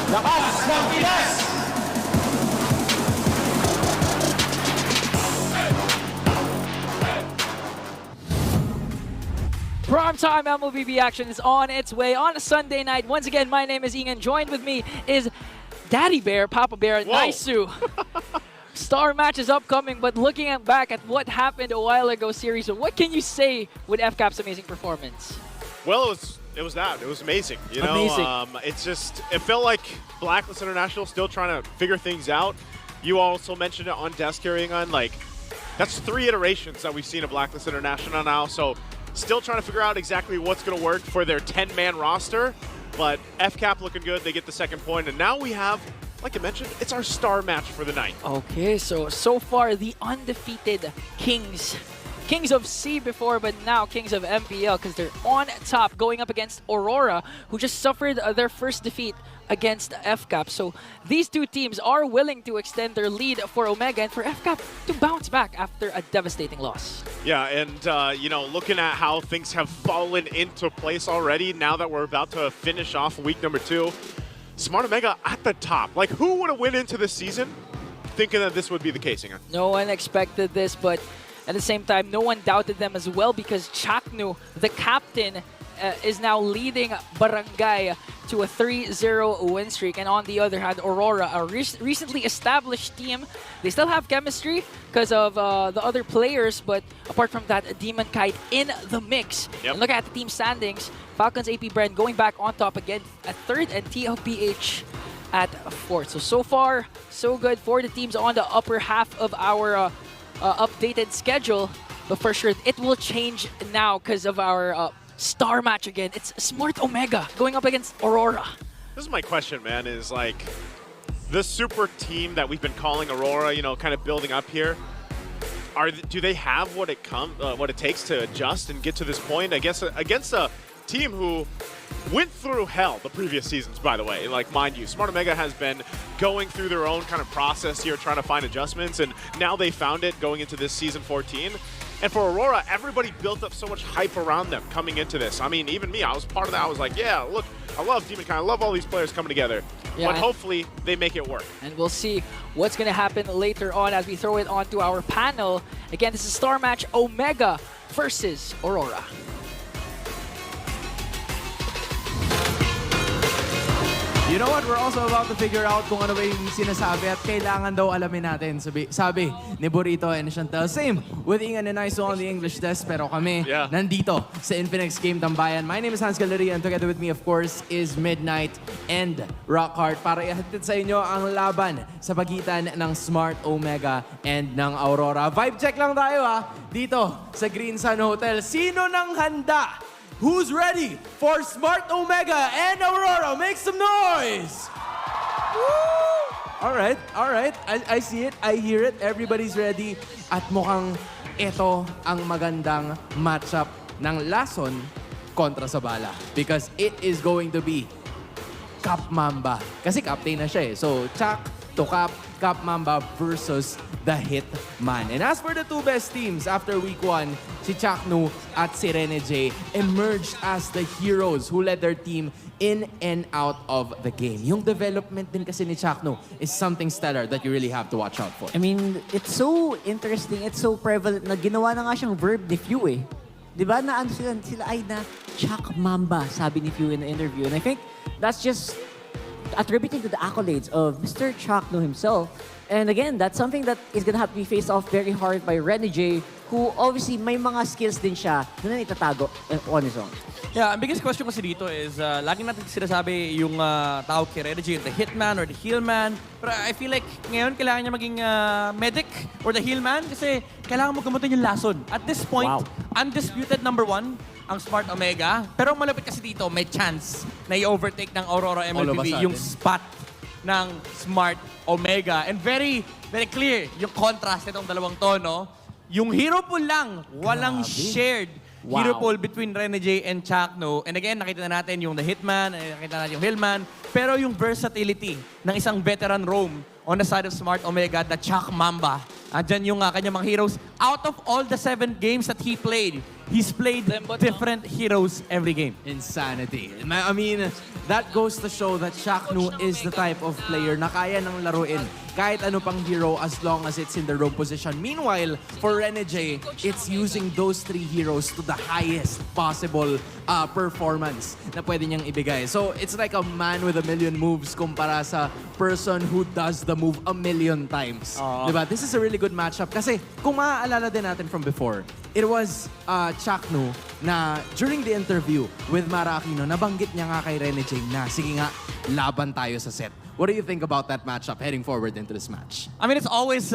Speaker 19: Lakas ng Pinas!
Speaker 5: Primetime MLBB action is on its way on a Sunday night. Once again, my name is Ian. Joined with me is Daddy Bear, Papa Bear, Naisu. Star match is upcoming, but looking back at what happened a while ago series, what can you say with FCAP's amazing performance?
Speaker 6: Well, it was amazing. You know, it felt like Blacklist International still trying to figure things out. You also mentioned it on Desk Carrying On, like that's 3 iterations that we've seen of Blacklist International now. So still trying to figure out exactly what's going to work for their 10-man roster. But FCAP looking good. They get the second point, and now we have, like I mentioned, it's our star match for the night.
Speaker 5: Okay, so far the undefeated Kings of C before, but now Kings of MPL, because they're on top going up against Aurora, who just suffered their first defeat against FCAP. So these two teams are willing to extend their lead for Omega and for FCAP to bounce back after a devastating loss.
Speaker 6: Yeah, and you know, looking at how things have fallen into place already, now that we're about to finish off week number 2, Smart Omega at the top. Like, who would have went into this season thinking that this would be the case, Inga?
Speaker 5: No one expected this, but at the same time, no one doubted them as well, because Chaknu, the captain, is now leading Barangay to a 3-0 win streak. And on the other hand, Aurora, a recently established team, they still have chemistry because of the other players, but apart from that, Demon Kite in the mix.
Speaker 6: Yep.
Speaker 5: And look at the team standings. Falcons AP Bren going back on top again at 3rd, and TLPH at 4th. So far, so good for the teams on the upper half of our updated schedule, but for sure it will change now because of our star match again. It's Smart Omega going up against Aurora.
Speaker 6: This is my question, man, is like the super team that we've been calling Aurora, you know, kind of building up here. Do they have what it takes to adjust and get to this point? I guess against a team who went through hell the previous seasons, by the way. Like, mind you, Smart Omega has been going through their own kind of process here, trying to find adjustments, and now they found it going into this season 14. And for Aurora, everybody built up so much hype around them coming into this. I mean, even me, I was part of that. I was like, yeah, look, I love Demon Kind. I love all these players coming together.
Speaker 5: Yeah,
Speaker 6: but hopefully, they make it work.
Speaker 5: And we'll see what's going to happen later on as we throw it onto our panel. Again, this is Star Match Omega versus Aurora.
Speaker 1: You know what? We're also about to figure out kung ano ba yung sinasabi at kailangan daw alamin natin. Sabi ni Burrito and Chantel. Same with Ingan and Naisu on the English desk, pero kami nandito sa Infinix Game Tambayan. My name is Hans Galeria, and together with me, of course, is Midnight and Rockhart para ihatid sa inyo ang laban sa pagitan ng Smart Omega and ng Aurora. Vibe check lang tayo dito sa Green Sun Hotel. Sino nang handa? Who's ready for Smart Omega and Aurora? Make some noise! Woo! All right. I see it. I hear it. Everybody's ready. At mukhang ito ang magandang matchup ng Lason kontra sa Bala. Because it is going to be Cap Mamba. Kasi captain na siya So, Chak to Cap, Cap Mamba versus the Hitman. And as for the two best teams after week 1, si Chaknu at si Rene J emerged as the heroes who led their team in and out of the game. Yung development din kasi ni Chaknu is something stellar that you really have to watch out for.
Speaker 7: I mean, it's so interesting, it's so prevalent na ginawa na nga siyang verb ni Few eh. Di ba na ano sila ay na Chak Mamba, sabi ni Few in the interview. And I think that's just attributing to the accolades of Mr. Chaknu himself. And again, that's something that is gonna have to be faced off very hard by Rene J, who obviously may mga skills din siya na itatago on his own.
Speaker 3: Yeah, ang biggest question kasi dito is, lagi natin sinasabi yung tawag kay Rene J, the hitman or the healman. Pero I feel like ngayon kailangan niya maging medic or the healman kasi kailangan mo gamutin yung lason. At this point, undisputed number 1 ang Smart Omega. Pero ang malapit kasi dito, may chance na i-overtake ng Aurora MLBB yung spot ng Smart Omega. And very, very clear yung contrast nitong dalawang to, no? Yung hero pool lang, walang shared hero pool between Rene J and Chaknu. And again, nakita na natin yung the Hitman, nakita natin yung Hillman. Pero yung versatility ng isang veteran roam on the side of Smart Omega, the Chak Mamba. Andyan yung kanyang mga heroes. Out of all the 7 games that he played, he's played different heroes every game.
Speaker 1: Insanity. I mean, that goes to show that Chaknu is the type of player na kaya nang laruin kahit ano pang hero as long as it's in the rogue position. Meanwhile, for Rene J, it's using those 3 heroes to the highest possible performance na pwede niyang ibigay. So, it's like a man with a million moves kumpara sa person who does the move a million times. Diba? This is a really good matchup kasi kung maaalala din natin from before, it was Chaknu na during the interview with Mara Aquino, nabanggit niya nga kay Rene J na, sige nga, laban tayo sa set. What do you think about that matchup heading forward into this match?
Speaker 3: I mean, it's always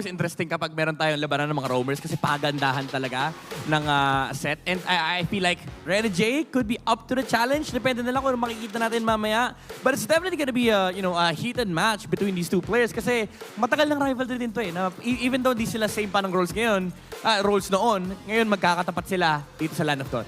Speaker 3: interesting kapag meron tayong labanan ng mga roamers kasi pagandahan talaga ng set. And I feel like Rene J could be up to the challenge. Depende na lang kung makikita natin mamaya. But it's definitely gonna be a heated match between these two players kasi matagal ng rivalry din to eh. Na, even though di sila same pa ng roles ngayon, roles noon, ngayon magkakatapat sila dito sa Land of God.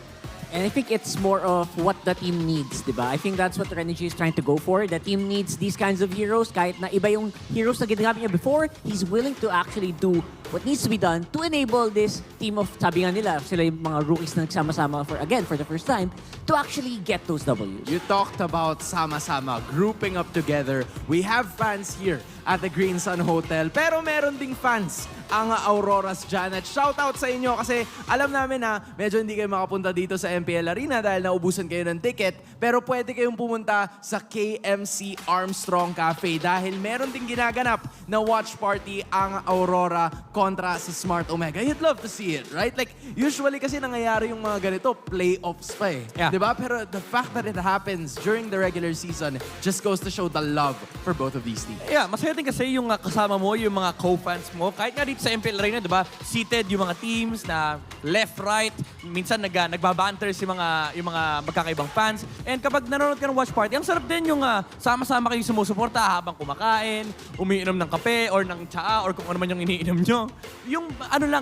Speaker 7: And I think it's more of what the team needs, diba? I think that's what Rene J is trying to go for. The team needs these kinds of heroes. Kahit na iba yung heroes na ginagamit niya before, he's willing to actually do what needs to be done to enable this team of, sabi nga nila, sila yung mga rookies na nagsama-sama for the first time, to actually get those W's.
Speaker 1: You talked about sama-sama, grouping up together. We have fans here at the Green Sun Hotel, pero meron ding fans ang Auroras dyan. At shoutout sa inyo kasi alam namin na medyo hindi kayo makapunta dito sa MPL Arena dahil naubusan kayo ng ticket, pero pwede kayong pumunta sa KMC Armstrong Cafe dahil meron ding ginaganap na watch party ang Aurora kontra sa Smart Omega. You'd love to see it, right? Like, usually kasi nangyayari yung mga ganito, playoffs pa eh.
Speaker 3: Yeah.
Speaker 1: Diba? Pero the fact that it happens during the regular season just goes to show the love for both of these teams.
Speaker 3: Yeah, masaya din kasi yung kasama mo, yung mga co-fans mo. Kahit nga dito sa MPL Arena, diba? Seated yung mga teams na left, right. Minsan nagbabanters yung mga magkakaibang fans. And kapag nanonood ka ng watch party, ang sarap din yung sama-sama kayo sumusuporta habang kumakain, umiinom ng kape or ng tsaa or kung ano man yung iniinom nyo. Yung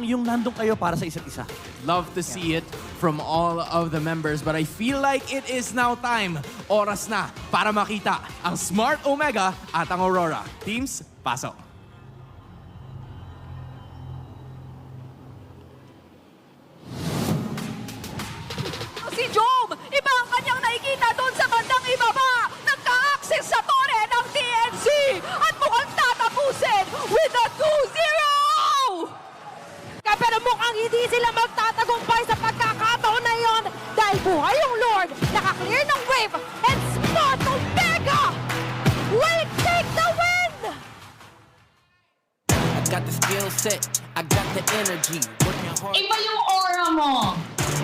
Speaker 3: yung nandun kayo para sa isa't isa.
Speaker 1: Love to see it from all of the members, but I feel like it is now time. Oras na para makita ang Smart Omega at ang Aurora. Teams, pasok.
Speaker 8: Si Job, iba ang kanyang nakikita doon sa bandang ibaba. Nagka-access sa tore ng TNC at mukhang tatapusin with a 2-0! Pero mukhang hindi sila magtatagumpay sa pagkakataon na yon dahil buhay yung Lord, naka-clear ng wave, and Smart Omega will take the win!
Speaker 9: I got the skill set, I got the energy, working hard.
Speaker 11: Iba yung aura mo.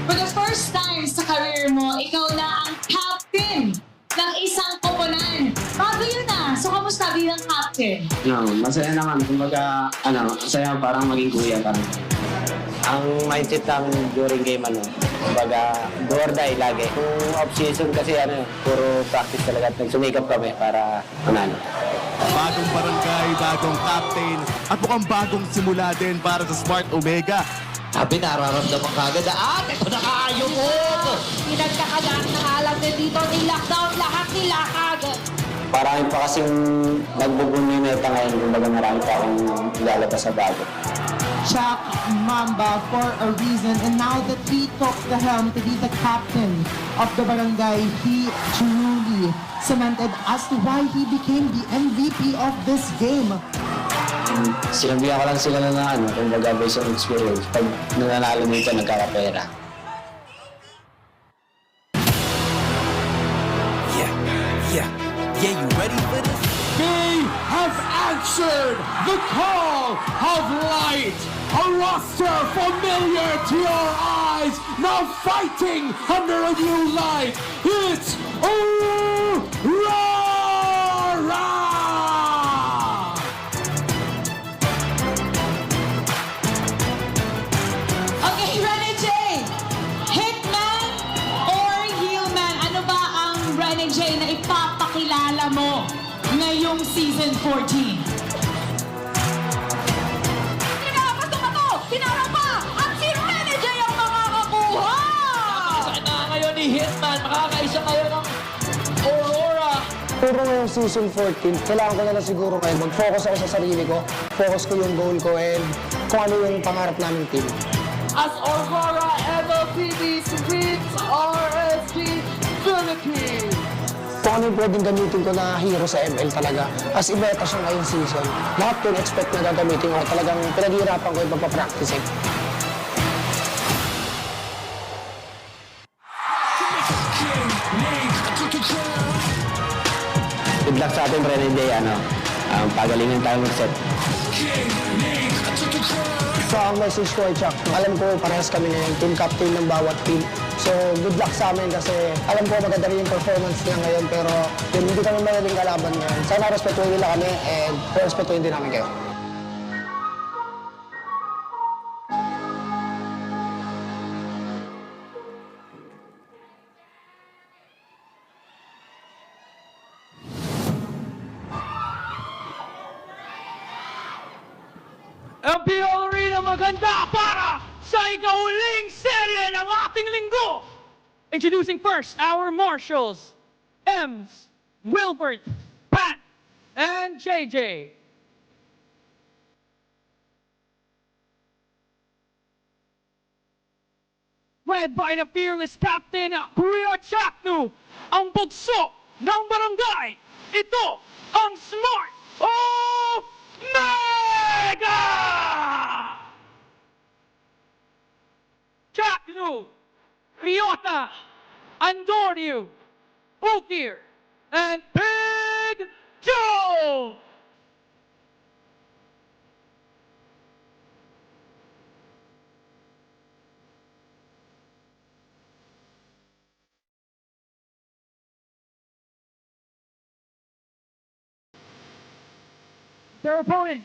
Speaker 11: For the first time sa career mo, ikaw na ang captain ng isang koponan. Bago yun na. So, kamusta bilang captain?
Speaker 13: No, masaya naman. Kumbaga, masaya parang maging kuya parang. Ang mindset namin during game, kumbaga, do or die lagi. Kung off-season kasi, puro practice talaga. Nagsumikap kami para manalo.
Speaker 25: Bagong barangay, bagong captain, at mukhang bagong simula din para sa Smart Omega.
Speaker 9: Sabi, nararamdaman kagad. Ito na kaayo mo!
Speaker 8: Pinagkakagaan ng alam din dito, ni-lockdown lahat nila kagad.
Speaker 13: Marami pa kasing nagbubun yung meta ngayon, kumbaga marami pa akong ilalabas sa bago.
Speaker 10: Chuck Mamba for a reason, and now that he took the helm to be the captain of the barangay, he truly cemented as to why he became the MVP of this game.
Speaker 13: Sinabihan ko lang sila na kumbaga based on experience. Pag nananalo dito, nagkakapera.
Speaker 23: Yeah, you ready for this?
Speaker 19: They have answered the call of light. A roster familiar to your eyes, now fighting under a new light. It's Aurora!
Speaker 11: Okay, Rene J. Hitman or Heelman? Ano ba ang Rene J na ipapakilala mo ngayong Season 14?
Speaker 8: Tinarang pa! At si Rene J ang makakakuha!
Speaker 5: Sana ngayon ni Hitman, makakaisa kayo ng Aurora.
Speaker 12: Puro ngayong Season 14, kailangan ko na lang siguro kayo mag-focus ako sa sarili ko, focus ko yung goal ko, and kung ano yung pangarap naming team.
Speaker 19: As Aurora MLPBs wins RSG Philippines.
Speaker 12: Kung ano yung pwedeng gamitin ko na hero sa ML talaga. As ibeta siya ngayong season, lahat yung expect na gagamitin ko. Talagang pinaghihirapan ko yung pagpapractice eh.
Speaker 13: Good luck sa atin, Rene Day. Pagalingan tayo mag-set.
Speaker 12: So ang message ko ay Chuck, alam ko parehas kami na yung team captain ng bawat team. So good luck sa amin kasi alam ko maganda rin yung performance niya ngayon pero hindi kami magaling kalaban ngayon. Sana respetuhin nila kami and respetuhin din namin kayo.
Speaker 14: MPL Arena, maganda para sa ikauling serye ng ating linggo. Introducing first our marshals, Ems, Wilbert, Pat, and JJ. Led by the fearless captain, Kuya Chaknu, ang bugso ng barangay. Ito ang Smart Omega! Chaknu, Ryota, Andoryu, Ukir, and Big Joe! Their opponent,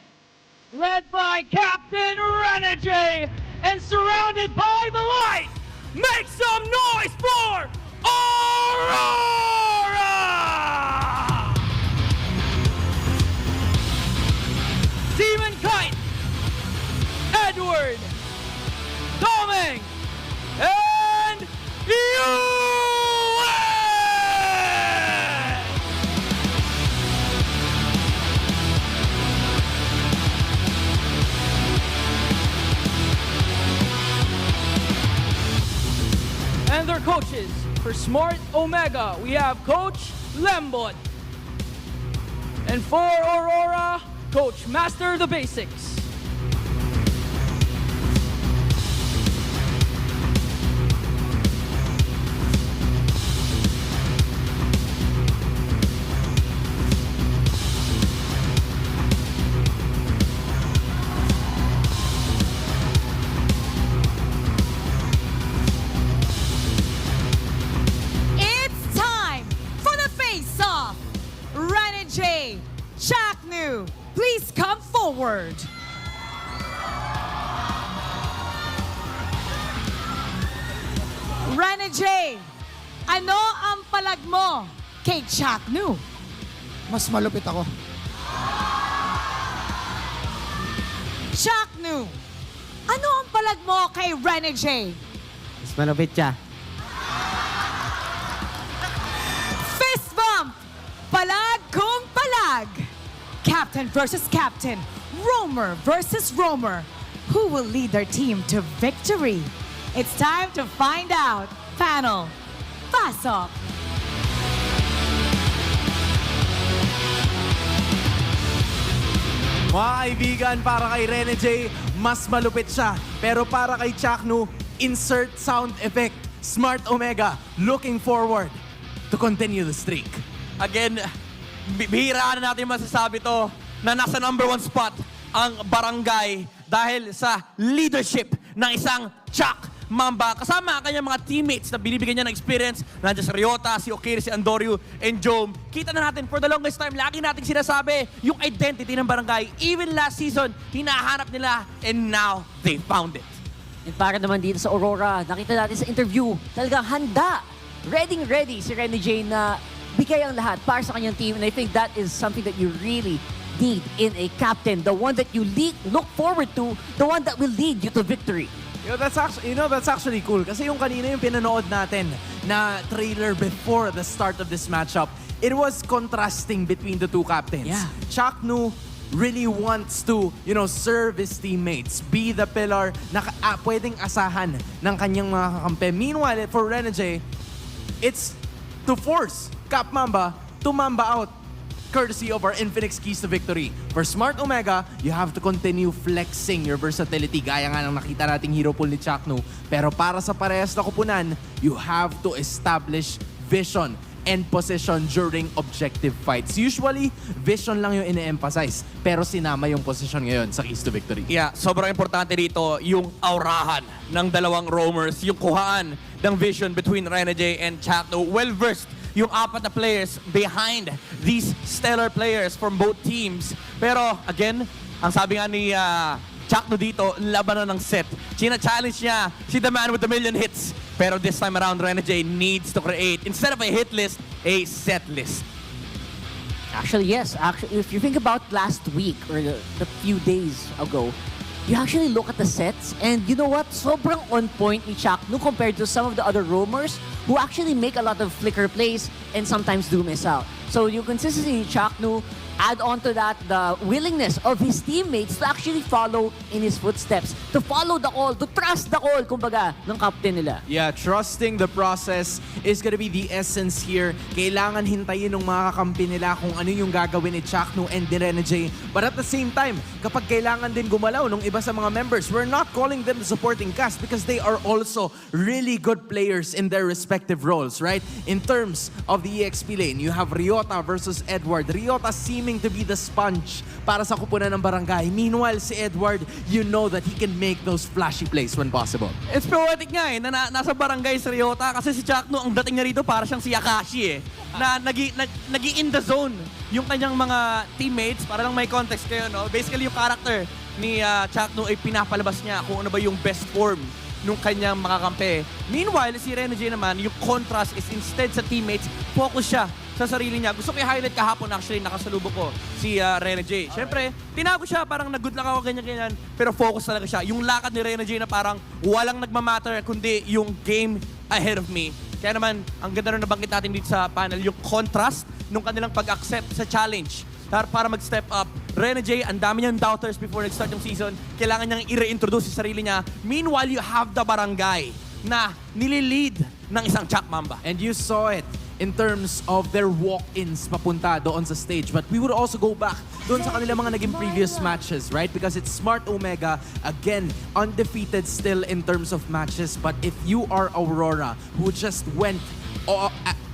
Speaker 14: led by Captain Renegade and surrounded by the light, make some noise for Aurora! Demon Kite, Edward, Doming, and you! And their coaches for Smart Omega, we have Coach Lembot. And for Aurora, Coach Master the Basics.
Speaker 4: Chaknu, please come forward. Rene J, ano ang palag mo kay Chaknu?
Speaker 10: Mas malupit ako.
Speaker 4: Chaknu, ano ang palag mo kay Rene J?
Speaker 7: Mas malupit siya.
Speaker 4: Fist bump, palag ko captain versus captain, roamer versus roamer. Who will lead their team to victory? It's time to find out. Panel, pass up.
Speaker 1: Mga kaibigan, para kay Rene J, mas malupit siya. Pero para kay Chaknu, insert sound effect. Smart Omega, looking forward to continue the streak.
Speaker 3: Again, bihira na natin masasabi to na nasa #1 spot ang barangay dahil sa leadership ng isang Chak Mamba. Kasama ang kanyang mga teammates na binibigyan niya ng experience. Nandiyan si Ryota, si Okiri, si Andoryu, and Jome. Kita na natin, for the longest time, lagi natin sinasabi yung identity ng barangay. Even last season, hinahanap nila, and now they found it.
Speaker 7: And para naman dito sa Aurora, nakita natin sa interview, talagang handa, ready si Rene J na bigay ang lahat para sa kanyang team. And I think that is something that you really need in a captain. The one that you look forward to, the one that will lead you to victory.
Speaker 1: That's actually cool. Kasi yung kanina yung pinanood natin na trailer before the start of this matchup, it was contrasting between the two captains.
Speaker 7: Yeah.
Speaker 1: Chaknu really wants to, serve his teammates, be the pillar na pwedeng asahan ng kanyang mga kakampi. Meanwhile, for Rene J, it's to force Cap Mamba to Mamba out, courtesy of our Infinix keys to victory. For Smart Omega, you have to continue flexing your versatility, gaya nga ng nakita nating hero pool ni Chaknu. Pero para sa parehas na kupunan, you have to establish vision and position during objective fights. Usually, vision lang yung ine-emphasize, pero sinama yung position ngayon sa keys to victory.
Speaker 3: Yeah, sobrang importante dito yung aurahan ng dalawang roamers, yung kuhaan ng vision between Rene J and Chaknu. Well-versed yung apat na players behind these stellar players from both teams. Pero again, ang sabi nga ni Chaknu dito, laban na ng set. China-challenge niya si the man with the million hits. Pero this time around, Rene J needs to create, instead of a hit list, a set list.
Speaker 7: Actually, yes. Actually, if you think about last week or the few days ago, you actually look at the sets, and you know what? Sobrang on point ni Chaknu compared to some of the other roamers who actually make a lot of flicker plays and sometimes do miss out. So yung consistency ni Chaknu, add on to that the willingness of his teammates to actually follow in his footsteps, to follow the call, to trust the call, kumbaga, ng captain nila.
Speaker 1: Yeah, trusting the process is gonna be the essence here. Kailangan hintayin ng mga kakampi nila kung ano yung gagawin ni Chaknu and ni Rene J. But at the same time, kapag kailangan din gumalaw ng iba sa mga members, we're not calling them the supporting cast because they are also really good players in their respective roles, right? In terms of the EXP lane, you have Ryota versus Edward. Ryota seeming to be the sponge para sa kupunan ng barangay. Meanwhile, si Edward, you know that he can make those flashy plays when possible.
Speaker 3: It's poetic nga na nasa barangay si Ryota kasi si Chaknu, ang dating niya rito para siyang si Akashi na nagi in the zone yung kanyang mga teammates para lang may context kayo, no? Basically, yung character ni Chaknu ay pinapalabas niya kung ano ba yung best form nung kanyang makakampi. Meanwhile, si Rene J naman, yung contrast is instead sa teammates, focus siya sa sarili niya. Gusto ko i-highlight kahapon actually, nakasalubong ko si Rene J. Siyempre, tinago siya, parang nag-good luck ako, ganyan-ganyan. Pero focus talaga siya. Yung lakad ni Rene J na parang walang nagmamatter, kundi yung game ahead of me. Kaya naman, ang ganda rin nabanggit natin dito sa panel, yung contrast nung kanilang pag-accept sa challenge para mag-step up. Rene J, ang dami niyang doubters before nag-start yung season. Kailangan niyang i-reintroduce sa sarili niya. Meanwhile, you have the barangay na nililid ng isang Chak Mamba.
Speaker 1: And you saw it in terms of their walk-ins papunta doon sa stage. But we would also go back doon sa kanilang mga naging previous matches, right? Because it's Smart Omega, again, undefeated still in terms of matches. But if you are Aurora, who just went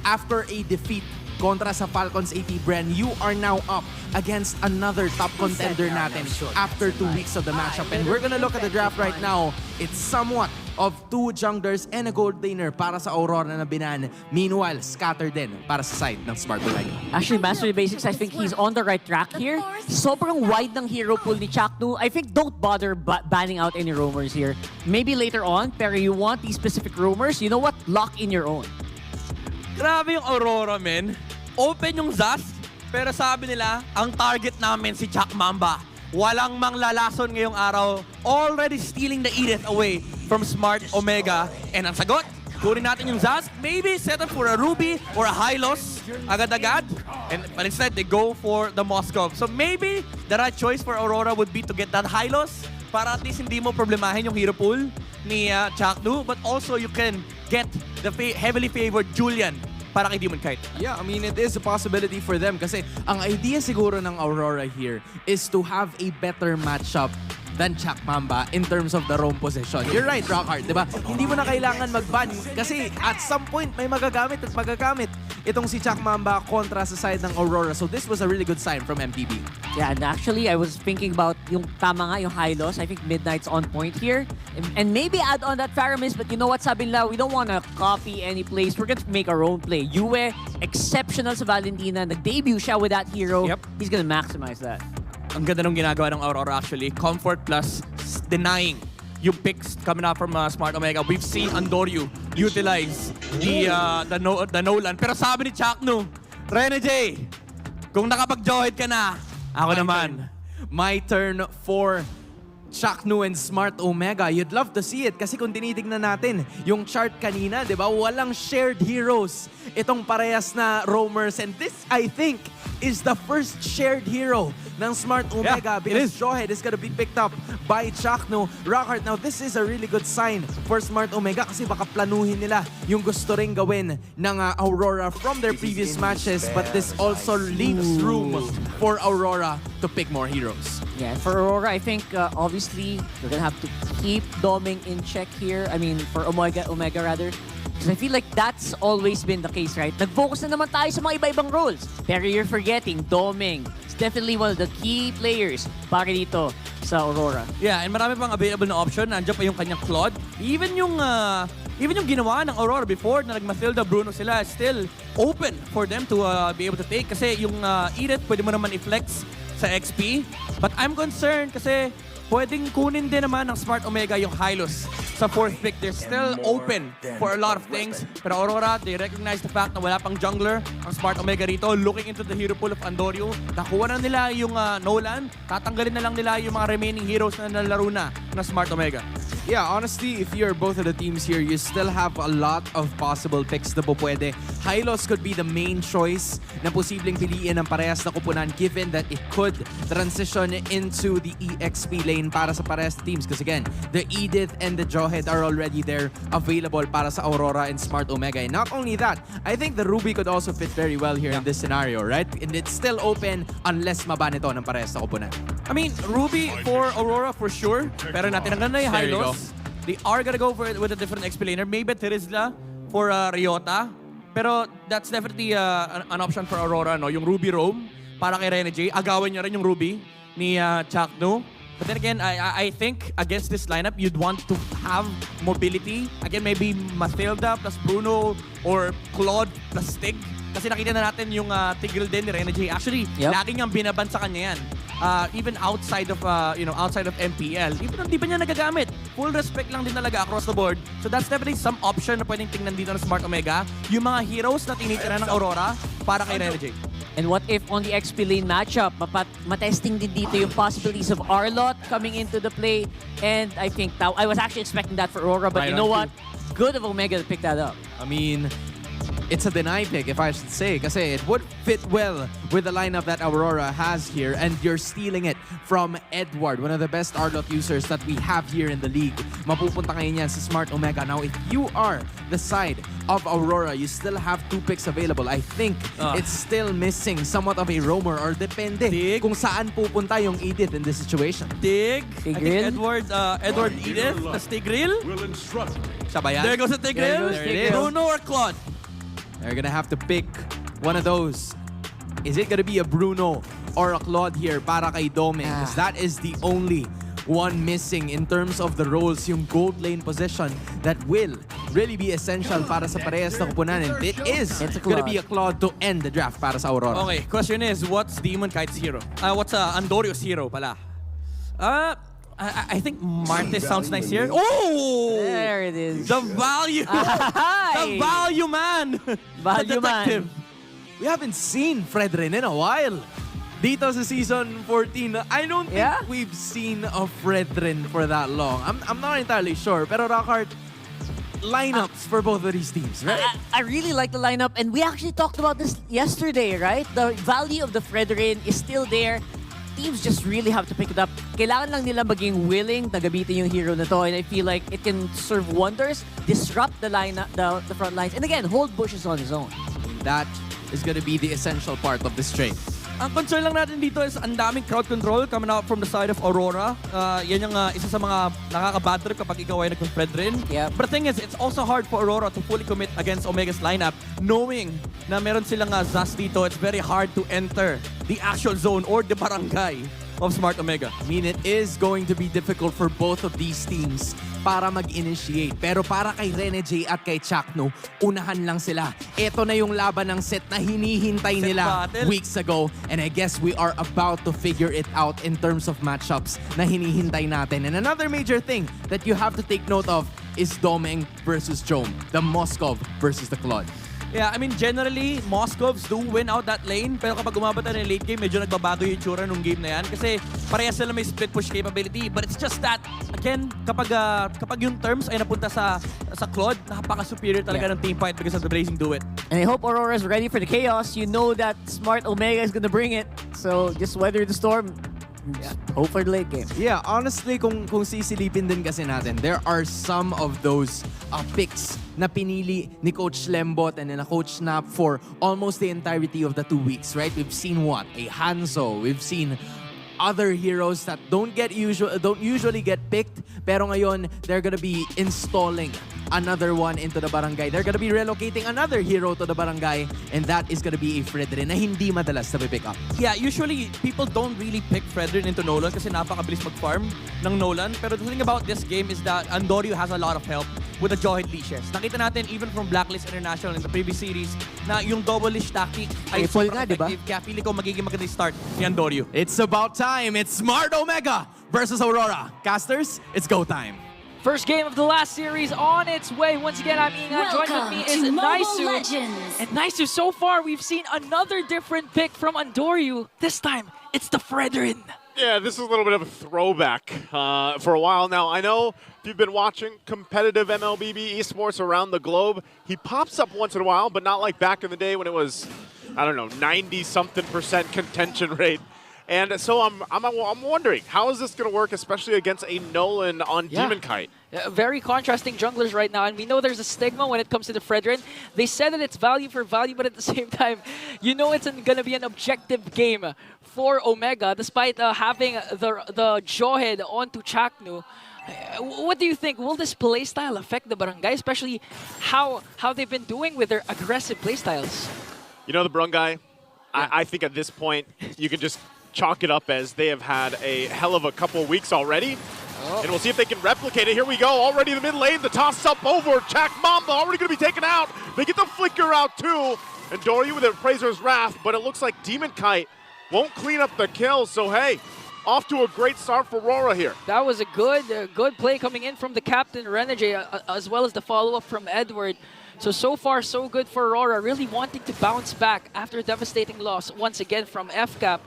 Speaker 1: after a defeat kontra sa Falcons AP Bren, you are now up against another top contender natin after 2 weeks of the matchup. And we're gonna look at the draft right now. It's somewhat of 2 junglers and a gold laner para sa Aurora na binan. Meanwhile, scattered din para sa side ng Smart Omega.
Speaker 7: Actually, Master Basics, I think he's on the right track here. Sobrang wide ng hero pool ni Chaknu. I think don't bother banning out any roamers here. Maybe later on, pero you want these specific roamers, you know what? Lock in your own.
Speaker 3: Grabe yung Aurora, men. Open yung ZAS, pero sabi nila, ang target namin si Chak Mamba. Walang manglalason ngayong araw. Already stealing the Edith away from Smart Omega. And ang sagot, kunin natin yung Zaz. Maybe set up for a Ruby or a Hylos agad-agad. But instead, they go for the Moskov. So maybe the right choice for Aurora would be to get that Hylos para at least hindi mo problemahin yung hero pool ni Chaknu. But also, you can get the heavily favored Julian para kay Demon Kite.
Speaker 1: Yeah, I mean, it is a possibility for them kasi ang idea siguro ng Aurora here is to have a better matchup than Chak Mamba in terms of the roam position. You're right, Rockhard, di ba? Hindi mo na kailangan mag-ban kasi at some point may magagamit at magagamit itong si Chak Mamba kontra sa side ng Aurora. So this was a really good sign from MTB.
Speaker 7: Yeah, and actually, I was thinking about yung tama nga, yung Hylos. I think Midnight's on point here. And maybe add on that Faramis, but you know what, sabi nila, we don't want to copy any plays. We're going to make our own play. Yue, exceptional sa Valentina. Nag-debut siya with that hero.
Speaker 3: Yep.
Speaker 7: He's going to maximize that.
Speaker 3: Ang ganda nung ginagawa ng Aurora actually. Comfort plus denying yung picks coming out from Smart Omega. We've seen Andoryu utilize the Nolan. Pero sabi ni Chaknu, Rene J, kung nakapag-joid ka na, ako naman.
Speaker 1: My turn for Chaknu and Smart Omega. You'd love to see it kasi kung tinitignan natin yung chart kanina, di ba? Walang shared heroes itong parehas na roamers. And this, I think, is the first shared hero ng Smart Omega because Jawhead is gonna be picked up by Chaknu. Rockhard, now this is a really good sign for Smart Omega kasi baka planuhin nila yung gusto ring gawin ng Aurora from their previous matches, but this also leaves room for Aurora to pick more heroes.
Speaker 7: Yeah, for Aurora, I think obviously they're gonna have to keep doming in check here. I mean, for Omega rather. Because I feel like that's always been the case, right? Nag-focus na naman tayo sa mga iba-ibang roles. Pero you're forgetting doming. It's definitely one of the key players para dito sa Aurora.
Speaker 3: Yeah, and marami pang available na option. Nandiyan pa yung kanyang Claude. Even yung ginawa ng Aurora before na nag-Mathilda Bruno sila still open for them to be able to take. Kasi yung Edith, pwede mo naman i-flex sa XP. But I'm concerned kasi pwedeng kunin din naman ng Smart Omega yung Hylos sa 4th pick. They're still open for a lot of things. Pero Aurora, they recognize the fact na wala pang jungler ang Smart Omega rito. Looking into the hero pool of Andoryu. Nakuha na nila yung Nolan. Tatanggalin na lang nila yung mga remaining heroes na nalaro na ng Smart Omega.
Speaker 1: Yeah, honestly, if you're both of the teams here, you still have a lot of possible picks na pwede. Hylos could be the main choice na posibleng piliin ng parehas na kupunan given that it could transition into the EXP lane para sa parehas teams. Because again, the Edith and the Jawhead are already there available para sa Aurora and Smart Omega. And not only that, I think the Ruby could also fit very well here in this scenario, right? And it's still open unless maban ito ng parehas na kupunan.
Speaker 3: I mean, Ruby for Aurora for sure. Pero natinanggan na yung Hylos. They are gonna go for it with a different XP laner. Maybe Terizla for Ryota. Pero that's definitely an option for Aurora, no? Yung Ruby roam para kay Rene J. Agawin niya rin yung Ruby ni Chaknu. But then again, I think against this lineup, you'd want to have mobility. Again, maybe Mathilda plus Bruno or Claude plus Stig. Kasi nakita na natin yung Tigreal din ni Rene J. Actually, lagi niyang binaban sa kanya yan. Even outside of outside of MPL, even hindi pa niya nagagamit. Full respect lang din talaga across the board. So that's definitely some option na pwedeng tingnan dito ng Smart Omega. Yung mga heroes na tinitira ng Aurora para kay Rene J.
Speaker 7: And what if on the XP lane matchup, matesting din dito yung possibilities of Arlot coming into the play. And I think I was actually expecting that for Aurora, but you know what? Good of Omega to pick that up.
Speaker 1: I mean, it's a deny pick, if I should say, kasi it would fit well with the lineup that Aurora has here, and you're stealing it from Edward, one of the best Arlot users that we have here in the league. Mapupunta ngayon yan sa Smart Omega. Now, if you are the side of Aurora, you still have 2 picks available. I think it's still missing somewhat of a roamer, or depende kung saan pupunta yung Edith in this situation.
Speaker 3: I think Edward Edith, the Tigreal. There goes the Tigreal. Bruno or Claude?
Speaker 1: They're gonna have to pick one of those. Is it gonna be a Bruno or a Claude here para kay Dome? Because that is the only one missing in terms of the roles, yung gold lane position that will really be essential para sa parehas na kupunan. And it is gonna be a Claude to end the draft para sa Aurora.
Speaker 3: Okay, question is, what's Demon Kite's hero? What's Andorio's hero pala? I think Martes sounds nice here. Oh!
Speaker 7: There it is.
Speaker 3: The value! The value man!
Speaker 7: Value man.
Speaker 1: We haven't seen Fredrin in a while. Dito sa Season 14, I don't think we've seen a Fredrin for that long. I'm not entirely sure. Pero Rockhard, lineups for both of these teams, right?
Speaker 7: I really like the lineup, and we actually talked about this yesterday, right? The value of the Fredrin is still there. Teams just really have to pick it up. Kailangan lang nila maging willing na gamitin yung hero na to, and I feel like it can serve wonders, disrupt the front lines, and again, hold bushes on his own.
Speaker 1: That is going to be the essential part of this trade.
Speaker 3: Ang concern lang natin dito is ang daming crowd control coming out from the side of Aurora. Yan yung isa sa mga nakaka-bad trip kapag ikaw ay nag-spread rin.
Speaker 7: Yep.
Speaker 3: But the thing is, it's also hard for Aurora to fully commit against Omega's lineup. Knowing na meron silang Zas dito, it's very hard to enter the actual zone or the barangay of Smart Omega.
Speaker 1: I mean, it is going to be difficult for both of these teams para mag-initiate. Pero para kay Rene J at kay Chakno, unahan lang sila. Ito na yung laban ng set na hinihintay nila weeks ago. And I guess we are about to figure it out in terms of matchups na hinihintay natin. And another major thing that you have to take note of is Domeng versus Jome. The Moskov versus the Claude.
Speaker 3: Yeah, I mean, generally, Moscovs do win out that lane. Pero kapag umabot na ng late game, medyo nagbabago yung itsura nung game na yan. Kasi parehas sila may split push capability. But it's just that, again, kapag yung terms ay napunta sa Claude, napaka-superior talaga ng team fight because of the Blazing Duet.
Speaker 7: And I hope Aurora is ready for the chaos. You know that Smart Omega is gonna bring it. So just weather the storm. Yeah. Hope for the late game.
Speaker 1: Yeah, honestly, kung sisilipin din kasi natin, there are some of those picks na pinili ni Coach Lembot and then Coach Snap for almost the entirety of the 2 weeks, right? We've seen what? A Hanzo. We've seen other heroes that don't usually get picked, pero ngayon, they're gonna be installing another one into the barangay. They're gonna be relocating another hero to the barangay, and that is gonna be a Fredrin na hindi madalas na pick up.
Speaker 3: Yeah, usually people don't really pick Fredrin into Nolan kasi napakabilis mag-farm ng Nolan. Pero the thing about this game is that Andorio has a lot of help with the Jawhead leashes. Nakita natin even from Blacklist International in the previous series na yung double leash tactic ay super effective. Kaya pili ko magiging magandang start ni Andorio.
Speaker 1: It's about time. It's Smart Omega versus Aurora. Casters, it's go time.
Speaker 5: First game of the last series on its way. Once again, I'm Inga. Joined with me is Naisu. And Naisu, so far we've seen another different pick from Andorio. This time, it's the Fredrin.
Speaker 6: Yeah, this is a little bit of a throwback for a while now. I know if you've been watching competitive MLBB esports around the globe, he pops up once in a while, but not like back in the day when it was, I don't know, 90-something% contention rate. And so I'm wondering, how is this going to work, especially against a Nolan on Demon Kite?
Speaker 5: Very contrasting junglers right now, and we know there's a stigma when it comes to the Fredrin. They said that it's value for value, but at the same time, you know it's going to be an objective game for Omega, despite having the Jawhead onto Chaknu. What do you think? Will this playstyle affect the barangay, especially how they've been doing with their aggressive playstyles?
Speaker 6: You know, the barangay, I think at this point, you can just chalk it up as they have had a hell of a couple of weeks already. And we'll see if they can replicate it. Here we go, already in the mid lane, the toss up over, Chak Mamba already going to be taken out. They get the flicker out too. And Dory with Appraiser's Wrath, but it looks like Demon Kite won't clean up the kill, so hey, off to a great start for Aurora here.
Speaker 5: That was a good play coming in from the captain, Renegade, as well as the follow-up from Edward. So far, so good for Aurora, really wanting to bounce back after a devastating loss once again from FCAP.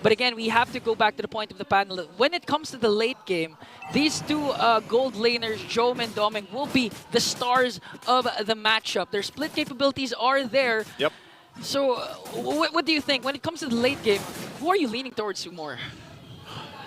Speaker 5: But again, we have to go back to the point of the panel. When it comes to the late game, these two gold laners, Jome and Domeng, will be the stars of the matchup. Their split capabilities are there.
Speaker 6: Yep.
Speaker 5: So what do you think? When it comes to the late game, who are you leaning towards more?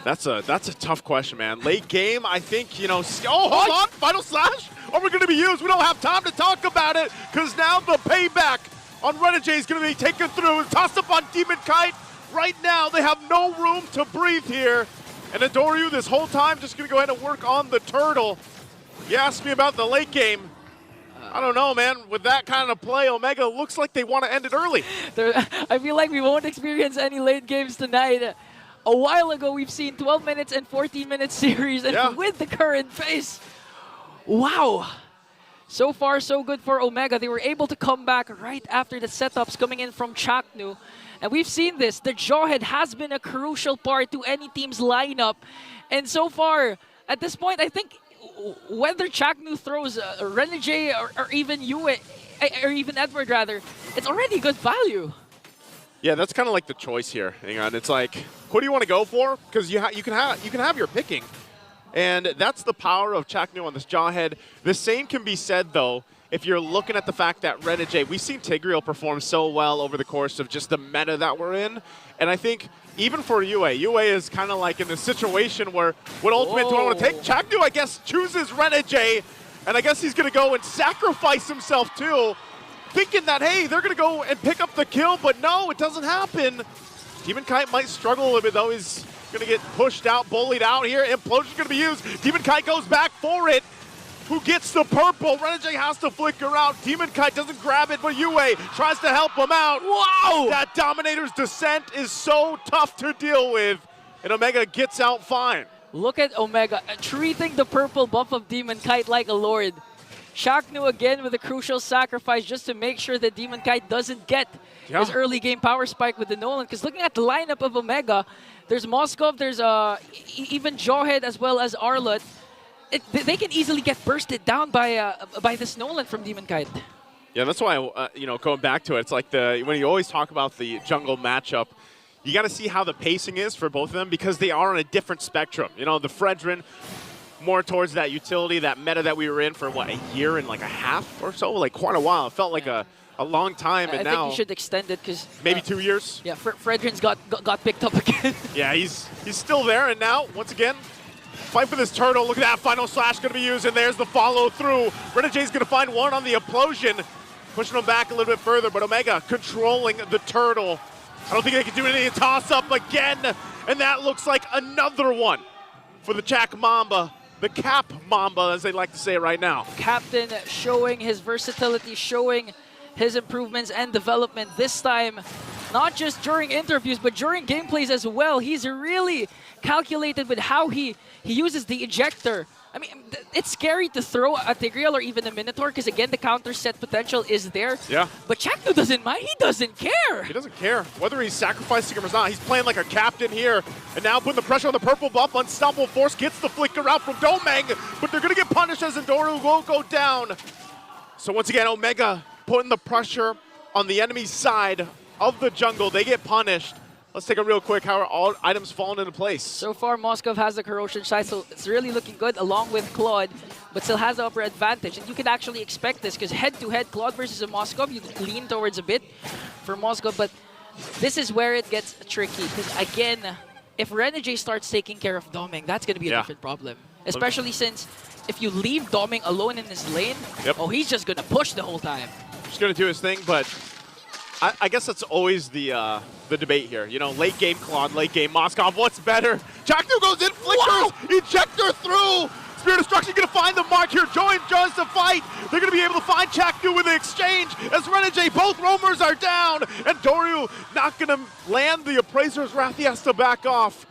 Speaker 6: That's a tough question, man. Late game, I think, you know... Oh, hold on! Final Slash? Are we going to be used? We don't have time to talk about it, because now the payback on Renegade is going to be taken through. Tossed up on Demon Kite. Right now, they have no room to breathe here. And Adoryu this whole time just going to go ahead and work on the turtle. You asked me about the late game. I don't know, man. With that kind of play, Omega looks like they want to end it early.
Speaker 5: I feel like we won't experience any late games tonight. A while ago, we've seen 12 minutes and 14 minutes series. And with the current pace, wow. So far, so good for Omega. They were able to come back right after the setups coming in from Chaknu. And we've seen this. The Jawhead has been a crucial part to any team's lineup. And so far, at this point, I think whether Chaknu throws Renegade or even Yue, or even Edward rather, it's already good value.
Speaker 6: Yeah, that's kind of like the choice here. Hang on, it's like, who do you want to go for? Because you can have your picking. And that's the power of Chaknu on this Jawhead. The same can be said, though, if you're looking at the fact that Renegade, we've seen Tigreal perform so well over the course of just the meta that we're in. And I think even for UA is kind of like in the situation where what ultimate do I want to take? Chaknu, I guess, chooses Renegade. And I guess he's going to go and sacrifice himself, too, thinking that, hey, they're going to go and pick up the kill. But no, it doesn't happen. Demon Kite might struggle a little bit, though. He's going to get pushed out, bullied out here. Implosion's going to be used. Demon Kite goes back for it. Who gets the purple? Renegade has to flicker out. Demon Kite doesn't grab it, but UA tries to help him out. Wow! That Dominator's descent is so tough to deal with. And Omega gets out fine.
Speaker 5: Look at Omega treating the purple buff of Demon Kite like a lord. Chaknu again with a crucial sacrifice just to make sure that Demon Kite doesn't get his early game power spike with the Nolan. Because looking at the lineup of Omega, there's Moskov, there's even Jawhead as well as Arlott. They can easily get bursted down by this Nolan from Demon Kite.
Speaker 6: Yeah, that's why, going back to it, it's like when you always talk about the jungle matchup, you got to see how the pacing is for both of them because they are on a different spectrum. You know, the Fredrin, more towards that utility, that meta that we were in for, what, a year and like a half or so? Like quite a while. It felt like a long time, and
Speaker 5: I
Speaker 6: now
Speaker 5: think you should extend it because
Speaker 6: maybe 2 years.
Speaker 5: Yeah, Fredrin's got picked up again.
Speaker 6: Yeah, he's still there, and now once again, fight for this turtle. Look at that final slash going to be used, and there's the follow through. Renegade's going to find one on the implosion, pushing him back a little bit further. But Omega controlling the turtle. I don't think they can do anything. Toss up again, and that looks like another one for the Chak Mamba. The Cap Mamba, as they like to say right now.
Speaker 5: Captain showing his versatility, showing his improvements and development this time, not just during interviews, but during gameplays as well. He's really calculated with how he uses the ejector. I mean, it's scary to throw a Tigreal or even a Minotaur because, again, the counter set potential is there.
Speaker 6: Yeah.
Speaker 5: But Chaknu doesn't mind. He doesn't care.
Speaker 6: He doesn't care. Whether he's sacrificing him or not, he's playing like a captain here. And now putting the pressure on the purple buff. Unstoppable Force gets the flicker out from Domeng, but they're going to get punished as Endoru will go down. So once again, Omega putting the pressure on the enemy side of the jungle. They get punished. Let's take a real quick how are all items falling into place.
Speaker 5: So far, Moskov has the corrosion side, so it's really looking good along with Claude, but still has the upper advantage. And you can actually expect this because head-to-head, Claude versus a Moskov, you lean towards a bit for Moskov, but this is where it gets tricky because, again, if Renegade starts taking care of Domeng, that's going to be a different problem. Especially since if you leave Domeng alone in his lane, oh, he's just going to push the whole time.
Speaker 6: Just going to do his thing, but I guess that's always the debate here. You know, late game Claude, late game Moskov, what's better? Chaknu goes in, flickers, ejector through. Spirit Destruction going to find the mark here. Joins the fight. They're going to be able to find Chaknu with the exchange as Renegade, both roamers are down. And Doryu not going to land the Appraiser's Wrath. He has to back off.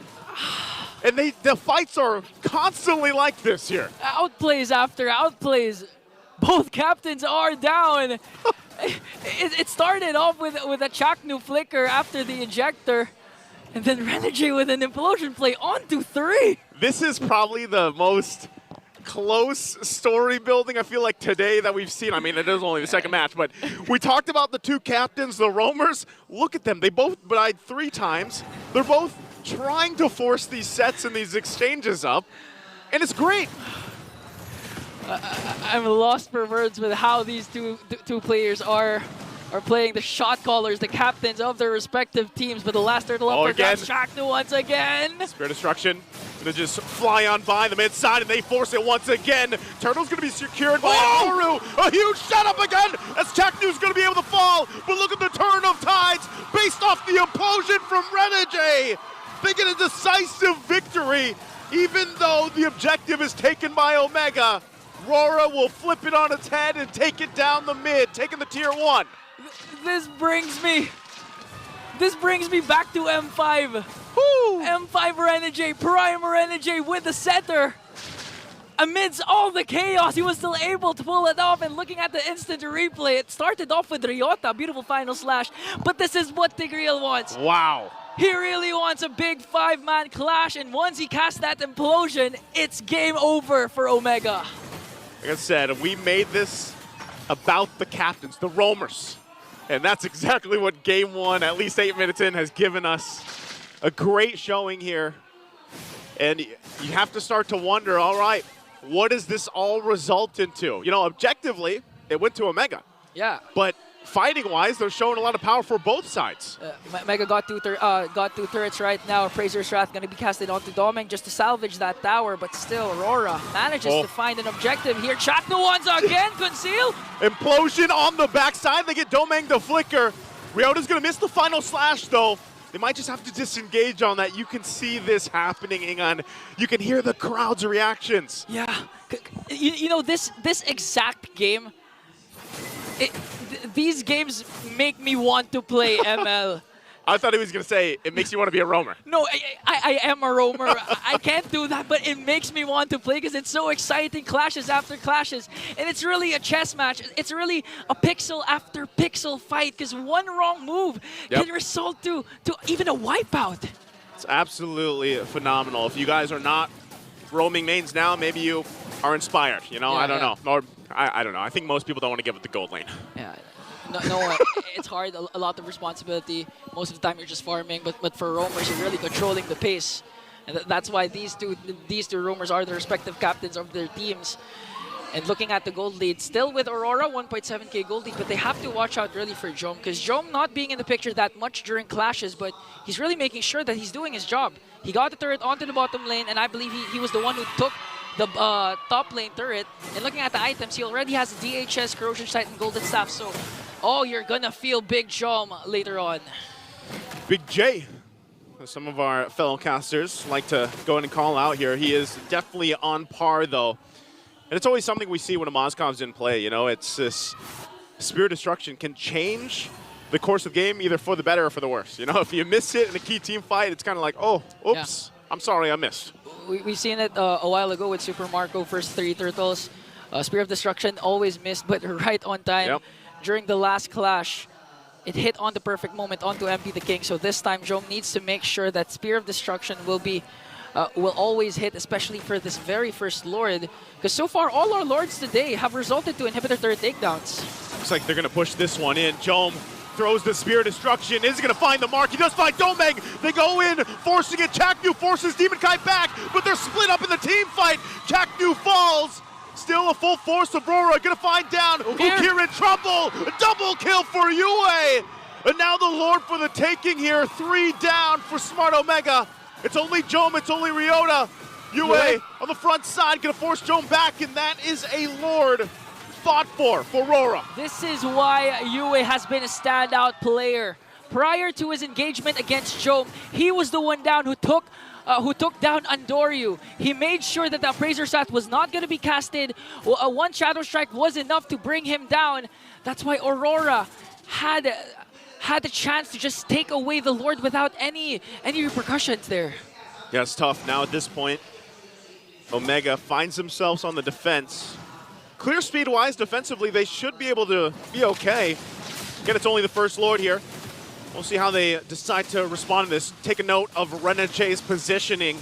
Speaker 6: And the fights are constantly like this here.
Speaker 5: Outplays after outplays. Both captains are down. It started off with a Chaknu flicker after the ejector, and then Renegade with an implosion play onto 3.
Speaker 6: This is probably the most close story building I feel like today that we've seen. I mean, it is only the second match, but we talked about the two captains, the roamers. Look at them. They both died 3 times. They're both trying to force these sets and these exchanges up, and it's great.
Speaker 5: I'm lost for words with how these two players are playing, the shot callers, the captains of their respective teams. But the last turtle up for Chaknu once again.
Speaker 6: Spirit Destruction gonna just fly on by the mid side, and they force it once again. Turtle's gonna be secured by Endoru. A huge setup again as Chaknu's gonna be able to fall. But look at the turn of tides based off the implosion from Renegade. They get a decisive victory, even though the objective is taken by Omega. Rora will flip it on its head and take it down the mid, taking the tier 1.
Speaker 5: This brings me back to M5.
Speaker 6: Woo!
Speaker 5: M5 Renegade, Prime Renegade with the center. Amidst all the chaos, he was still able to pull it off, and looking at the instant replay, it started off with Ryota, beautiful final slash, but this is what Tigreal wants.
Speaker 6: Wow.
Speaker 5: He really wants a big 5-man clash, and once he casts that implosion, it's game over for Omega.
Speaker 6: Like I said, we made this about the captains, the roamers. And that's exactly what game 1, at least 8 minutes in, has given us. A great showing here. And you have to start to wonder, all right, what does this all result into? You know, objectively, it went to Omega.
Speaker 5: Yeah.
Speaker 6: But fighting-wise, they're showing a lot of power for both sides.
Speaker 5: Mega got two turrets right now. Appraiser's Wrath going to be casted onto Domeng just to salvage that tower, but still Aurora manages to find an objective here. Chaknu once again, conceal.
Speaker 6: Implosion on the backside. They get Domeng the flicker. Ryota's going to miss the final slash, though. They might just have to disengage on that. You can see this happening, Ingan. You can hear the crowd's reactions.
Speaker 5: Yeah. You know, this exact game, these games make me want to play ML.
Speaker 6: I thought he was going to say, it makes you want to be a roamer.
Speaker 5: No, I am a roamer. I can't do that, but it makes me want to play because it's so exciting, clashes after clashes. And it's really a chess match. It's really a pixel after pixel fight because one wrong move can result to even a wipeout.
Speaker 6: It's absolutely phenomenal. If you guys are not roaming mains now, maybe you are inspired. You know, I don't know. Or I don't know. I think most people don't want to give it the gold lane.
Speaker 5: Yeah. No, it's hard, a lot of responsibility. Most of the time you're just farming, but for roamers, you're really controlling the pace. And that's why these two roamers are the respective captains of their teams. And looking at the gold lead, still with Aurora, 1.7k gold lead, but they have to watch out really for Jom, because Jom not being in the picture that much during clashes, but he's really making sure that he's doing his job. He got the turret onto the bottom lane, and I believe he was the one who took the top lane turret. And looking at the items, he already has the DHS, Corrosion Sight, and Golden Staff, so you're gonna feel Big Jom later on.
Speaker 6: Big J, as some of our fellow casters like to go in and call out here. He is definitely on par, though. And it's always something we see when a Mozcov's in play, you know? It's this Spirit Destruction can change the course of the game either for the better or for the worse. You know, if you miss it in a key team fight, it's kind of like, oh, oops, I'm sorry, I missed.
Speaker 5: We've seen it a while ago with Super Marco, first 3 turtles. Spirit of Destruction always missed, but right on time. During the last clash, it hit on the perfect moment onto MP the King. So this time, Jom needs to make sure that Spear of Destruction will always hit, especially for this very first Lord. Because so far, all our Lords today have resulted to inhibitor turret takedowns.
Speaker 6: Looks like they're going to push this one in. Jom throws the Spear of Destruction. Is going to find the mark. He does find Domeng. They go in, forcing it. Chaknu forces Demon Kite back, but they're split up in the team fight. Chaknu falls. Still a full force of Aurora, gonna find down Ukir in trouble! Double kill for Yue! And now the Lord for the taking here, 3 down for Smart Omega. It's only Jom, it's only Ryota. Yue on the front side, gonna force Jom back, and that is a Lord fought for Aurora.
Speaker 5: This is why Yue has been a standout player. Prior to his engagement against Jom, he was the one down who took down Andoryu. He made sure that the Appraiser's Wrath was not going to be casted. One Shadow Strike was enough to bring him down. That's why Aurora had the chance to just take away the Lord without any repercussions there.
Speaker 6: Yeah, it's tough now at this point. Omega finds themselves on the defense. Clear speed-wise, defensively, they should be able to be okay. Again, it's only the first Lord here. We'll see how they decide to respond to this. Take a note of Reneche's positioning.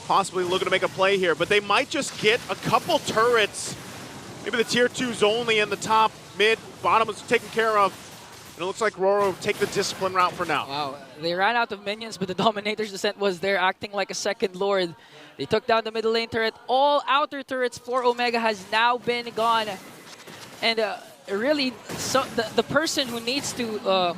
Speaker 6: Possibly looking to make a play here, but they might just get a couple turrets. Maybe the tier 2s only in the top, mid, bottom is taken care of. And it looks like Aurora will take the discipline route for now.
Speaker 5: Wow, they ran out of minions, but the Dominator's Descent was there acting like a second Lord. They took down the middle lane turret. All outer turrets for Omega has now been gone. And really, the person who needs to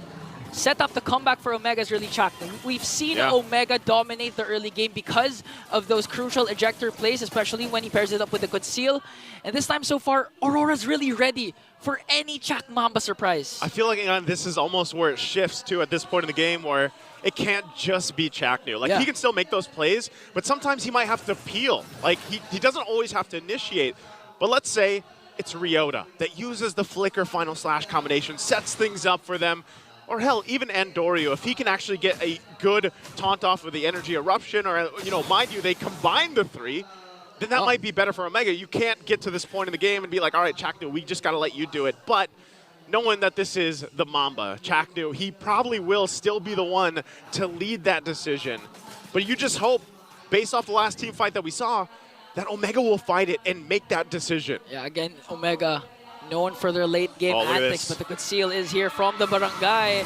Speaker 5: set up the comeback for Omega is really Chaknu. We've seen Omega dominate the early game because of those crucial ejector plays, especially when he pairs it up with the Conceal. And this time so far, Aurora's really ready for any Chak Mamba surprise.
Speaker 6: I feel like this is almost where it shifts to at this point in the game, where it can't just be Chaknu. Like, he can still make those plays, but sometimes he might have to peel. Like, he doesn't always have to initiate. But let's say it's Ryota that uses the Flicker Final Slash combination, sets things up for them. Or hell, even Andoryu, if he can actually get a good taunt off with the Energy Eruption, or, you know, mind you, they combine the 3, then that might be better for Omega. You can't get to this point in the game and be like, all right, Chaknu, we just got to let you do it. But knowing that this is the Mamba, Chaknu, he probably will still be the one to lead that decision. But you just hope, based off the last team fight that we saw, that Omega will fight it and make that decision.
Speaker 5: Yeah, again, Omega known for their late game antics, but the Conceal is here from the Barangay.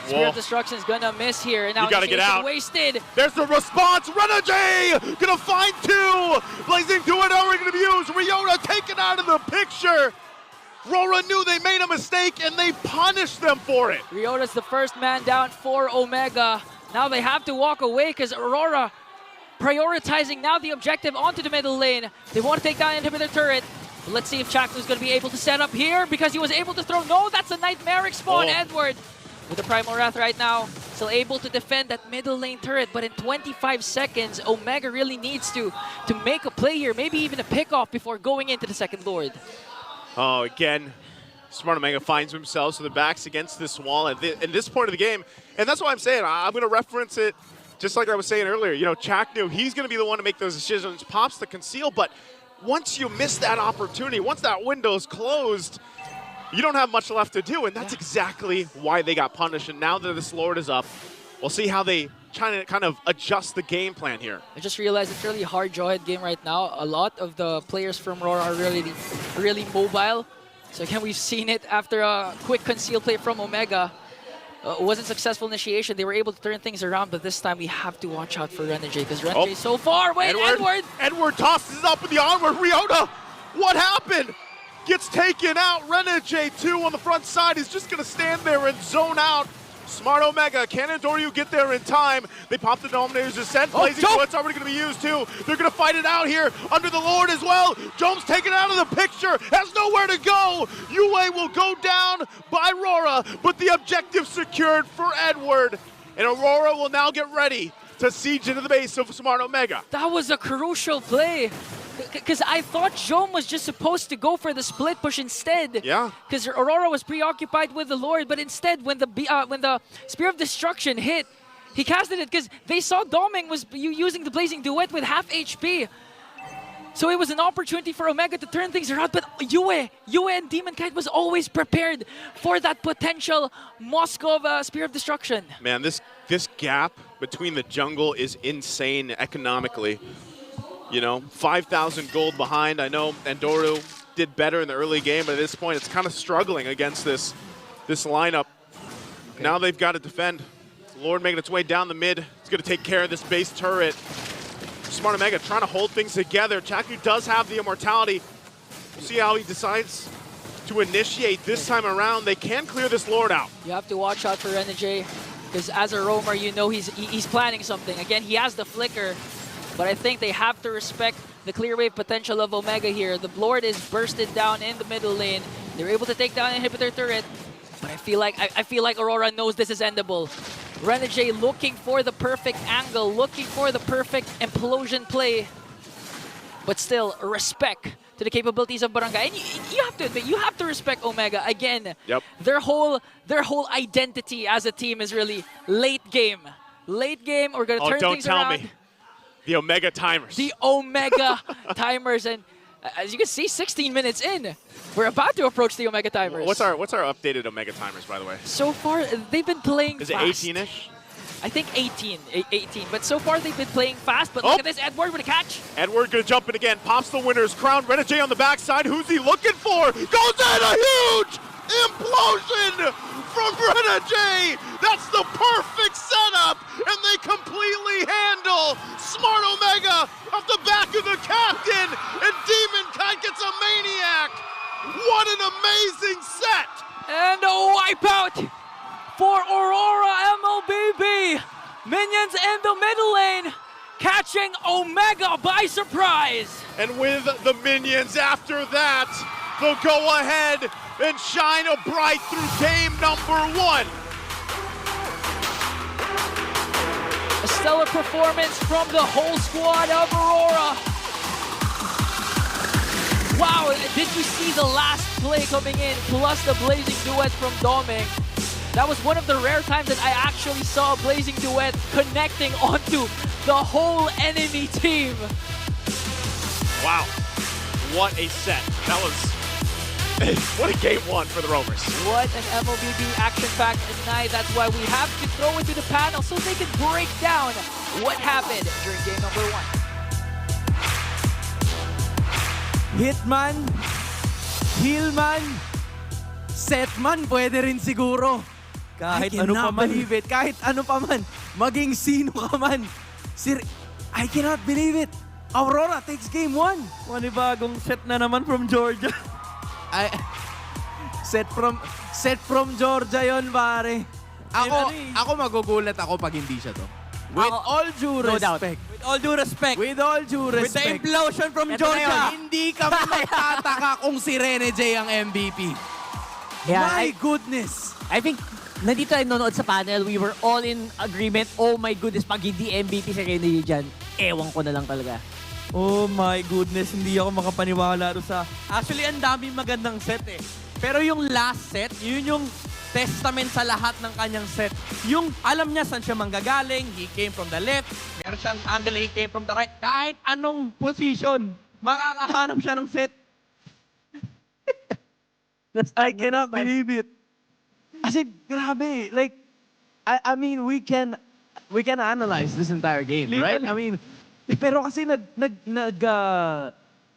Speaker 5: Spear of Destruction is gonna miss here, and now
Speaker 6: You gotta get
Speaker 5: initiation
Speaker 6: out.
Speaker 5: wasted.
Speaker 6: There's the response. Renegade gonna find two. Blazing Duet already gonna be used. Ryota taken out of the picture. Rora knew they made a mistake and they punished them for it.
Speaker 5: Ryota's the first man down for Omega. Now they have to walk away because Aurora prioritizing now the objective onto the middle lane. They want to take down Inhibitor Turret. But let's see if Chaknu's going to be able to set up here because he was able to throw. No, that's a Nightmaric spawn. Edward with the Primal Wrath right now. Still able to defend that middle lane turret. But in 25 seconds, Omega really needs to make a play here. Maybe even a pick-off before going into the second Lord.
Speaker 6: Oh, again, Smart Omega finds themselves with their backs against this wall at this point of the game. And that's why I'm saying I'm going to reference it just like I was saying earlier. You know, Chaknu, he's going to be the one to make those decisions. Pops the conceal, but once you miss that opportunity, once that window's closed, you don't have much left to do, and that's exactly why they got punished. And now that this Lord is up, we'll see how they try to kind of adjust the game plan here.
Speaker 5: I just realized it's really hard draw-head game right now. A lot of the players from Aurora are really mobile. So again, we've seen it after a quick conceal play from Omega. Wasn't successful initiation. They were able to turn things around, but this time we have to watch out for Renegade because Renegade so far. Wait, Edward!
Speaker 6: Edward tosses up with the onward. Ryota, what happened? Gets taken out. Renegade 2 on the front side is just going to stand there and zone out. Smart Omega, can Endoryu get there in time? They pop the Dominator's Ascent. Blazing Duet's already going to be used too. They're going to fight it out here under the Lord as well. Jones taken out of the picture, has nowhere to go. UA will go down by Rora, but the objective secured for Edward. And Aurora will now get ready to siege into the base of Smart Omega.
Speaker 5: That was a crucial play. Because I thought Jom was just supposed to go for the split push instead.
Speaker 6: Yeah.
Speaker 5: Because Aurora was preoccupied with the Lord, but instead, when the Spear of Destruction hit, he casted it because they saw Doming was using the Blazing Duet with half HP. So it was an opportunity for Omega to turn things around, but Yue and Demon Kite was always prepared for that potential Moskov Spear of Destruction.
Speaker 6: Man, this gap between the jungle is insane economically. You know, 5,000 gold behind. I know Endoryu did better in the early game, but at this point, it's kind of struggling against this lineup. Okay. Now they've got to defend. Lord making its way down the mid. It's going to take care of this base turret. Smart Omega trying to hold things together. Chaknu does have the immortality. We'll see how he decides to initiate this time around. They can clear this Lord out.
Speaker 5: You have to watch out for Renegade, because as a roamer, you know he's planning something. Again, he has the flicker. But I think they have to respect the clear wave potential of Omega here. The Lord is bursted down in the middle lane. They're able to take down Inhibitor Turret. But I feel like Aurora knows this is endable. Renegade looking for the perfect angle, looking for the perfect implosion play. But still, respect to the capabilities of Barangay. And you have to admit, you have to respect Omega. Again, their whole identity as a team is really late game. Late game, we're going to turn things around.
Speaker 6: Don't tell me. The Omega timers.
Speaker 5: The Omega timers, and as you can see, 16 minutes in, we're about to approach the Omega timers.
Speaker 6: What's our updated Omega timers, by the way?
Speaker 5: So far, they've been playing fast.
Speaker 6: Is it 18-ish?
Speaker 5: I think 18, but so far they've been playing fast. But look at this, Edward with a catch.
Speaker 6: Edward gonna jump in again, pops the winner's crown. Renegade on the backside. Who's he looking for? Goes in a huge implosion from Renegade. That's the perfect setup, and they completely handle Smart Omega off the back of the captain, and Demon Kite gets a maniac. What an amazing set!
Speaker 14: And a wipeout for Aurora MLBB. Minions in the middle lane, catching Omega by surprise.
Speaker 6: And with the minions after that, they'll go ahead and shine a bright through game number 1.
Speaker 5: A stellar performance from the whole squad of Aurora. Wow, did you see the last play coming in, plus the Blazing Duet from Doming? That was one of the rare times that I actually saw a Blazing Duet connecting onto the whole enemy team.
Speaker 6: Wow, what a set. That was, what a game 1 for the Roamers.
Speaker 5: What an MLBB action-packed night. That's why we have to throw it to the panel so they can break down what happened during game number 1.
Speaker 1: Hitman, Healman, Setman pwede rin siguro.
Speaker 3: Kahit
Speaker 1: I
Speaker 3: ano pa
Speaker 1: cannot
Speaker 3: man.
Speaker 1: believe it. Kahit ano pa man. Maging sino ka man. I cannot believe it. Aurora takes game 1.
Speaker 3: Manibagong set na naman from Georgia.
Speaker 1: Set from Georgia yon pare. Ako magugulat ako pag hindi siya to. With all due
Speaker 3: No doubt.
Speaker 1: respect.
Speaker 3: With all due respect.
Speaker 1: With all due
Speaker 3: With the
Speaker 1: respect.
Speaker 3: implosion from
Speaker 1: Ito na
Speaker 3: Georgia.
Speaker 1: yun. Hindi kami magtataka kung si Rene J ang MVP. My goodness.
Speaker 7: I think nandito tayo nanonood sa panel, we were all in agreement. Oh my goodness, pag hindi MVP si Rene dyan, ewan ko na lang talaga.
Speaker 3: Oh my goodness, hindi ako makapaniwala doon sa... Actually, ang daming magandang set eh. Pero yung last set, yun yung testament sa lahat ng kanyang set. Yung alam niya saan siya manggagaling, he came from the left, meron siyang angle, he came from the right. Kahit anong position, makakahanap siya ng set.
Speaker 1: I cannot believe it. As in, grabe. Like, I mean, we can analyze this entire game, right? I mean, pero kasi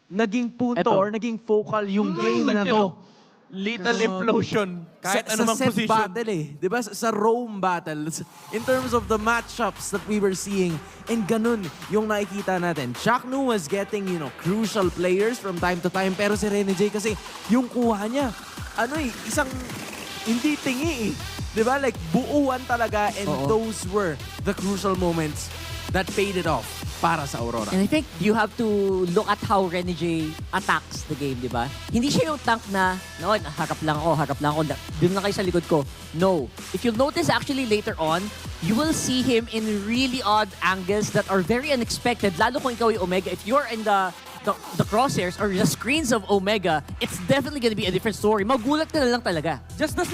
Speaker 1: naging punto or naging focal yung game na to.
Speaker 3: Little implosion. Kahit
Speaker 1: sa
Speaker 3: anumang
Speaker 1: set
Speaker 3: position.
Speaker 1: battle eh. Di ba? Sa Rome battle. In terms of the matchups that we were seeing. And ganun yung nakikita natin. Chaknu was getting, crucial players from time to time. Pero si Rene J kasi yung kuha niya, isang hindi tingi eh. Di ba? Like buuan talaga and those were the crucial moments that paid it off para sa Aurora.
Speaker 7: And I think you have to look at how Rene J attacks the game, di ba? Hindi siya yung tank na, harap lang ako, dun lang kayo sa likod ko. No. If you'll notice actually later on, you will see him in really odd angles that are very unexpected. Lalo kung ikaw yung Omega, if you're in the crosshairs or the screens of Omega, it's definitely gonna be a different story. Magulat ka na lang talaga.
Speaker 3: Just this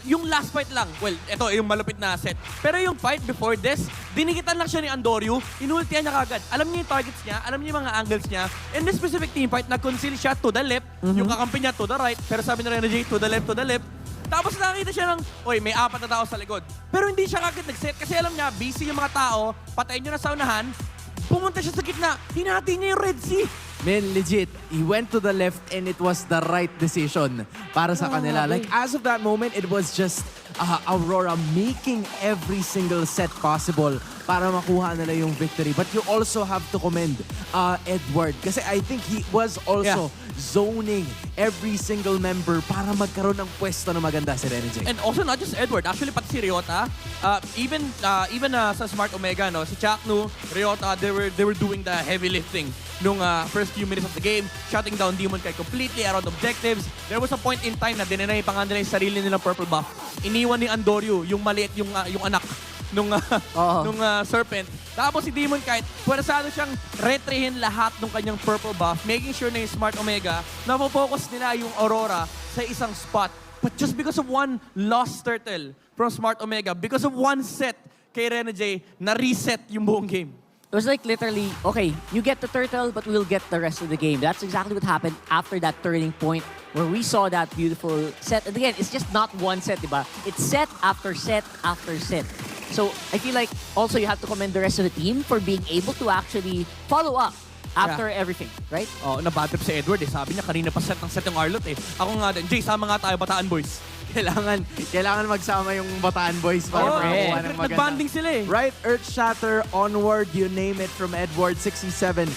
Speaker 3: yung last fight lang. Well, ito yung malupit na set. Pero yung fight before this, dinikitan lang siya ni Andoryu, inultihan niya kagad. Alam niya yung targets niya, alam niya yung mga angles niya. In this specific team fight, nag-conceal siya to the left, yung kakampi niya to the right, pero sabi ni Rene J, to the left. Tapos nakakita siya ng, may 4 na tao sa likod. Pero hindi siya kagad nag-set kasi alam niya, busy yung mga tao, patayin niyo na sa unahan, pumunta siya sa gitna, hinati niya yung Red Sea.
Speaker 1: Man, legit, he went to the left and it was the right decision para sa kanila. Like, as of that moment, it was just Aurora making every single set possible para makuha nila yung victory. But you also have to commend Edward kasi I think he was also zoning every single member para magkaroon ng pwesto na maganda si Rene J.
Speaker 3: And also not just Edward, actually pati si Ryota, even sa Smart Omega, si Chaknu, Ryota, they were doing the heavy lifting nung first few minutes of the game, shutting down Demon Kai completely around objectives. There was a point in time na dinenay pa nga nila yung sarili nilang purple buff. Iniwan ni Andoryu yung maliit yung anak nung Serpent. Tapos si Demon Kite, pwerasado siyang retrihin lahat ng kanyang purple buff, making sure na yung Smart Omega, na-focus nila yung Aurora sa isang spot. But just because of one lost turtle from Smart Omega, because of one set kay Rene J, na-reset yung buong game.
Speaker 7: It was like literally, okay, you get the turtle, but we'll get the rest of the game. That's exactly what happened after that turning point where we saw that beautiful set. And again, it's just not one set, diba? It's set after set after set. So I feel like also you have to commend the rest of the team for being able to actually follow up after everything, right?
Speaker 3: Oh, nabad trip si Edward eh. Sabi niya kanina pa set yung Arlot eh. Ako nga din, Jay, sama nga tayo, Bataan Boys.
Speaker 1: Kailangan magsama yung Bataan Boys para makakuha ng maganda.
Speaker 3: Nag-banding sila eh.
Speaker 1: Right, Earthshatter, Onward, you name it from Edward, 67%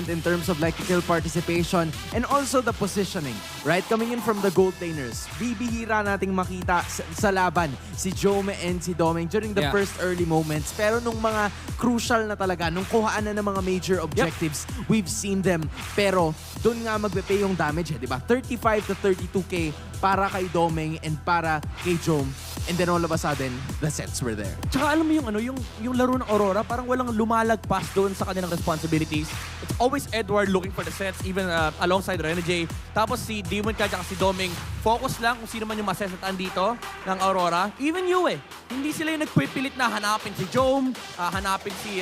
Speaker 1: in terms of like kill participation and also the positioning, right? Coming in from the gold laners, bibihira nating makita sa laban si Jome and si Doming during the first early moments. Pero nung mga crucial na talaga, nung kuhaan na ng mga major objectives, we've seen them. Pero doon nga magpe-pay yung damage, di ba? 35 to 32k para kay Doming and para kay Jome. And then all of a sudden, the sets were there.
Speaker 3: Tsaka alam mo yung laro ng Aurora, parang walang lumalagpas doon sa kanilang responsibilities. It's always Edward looking for the sets, even alongside Rene J. Tapos si Demon Kai at si Doming, focus lang kung sino man yung masesetaan dito ng Aurora. Even you hindi sila yung nagpipilit na hanapin si Jome, hanapin si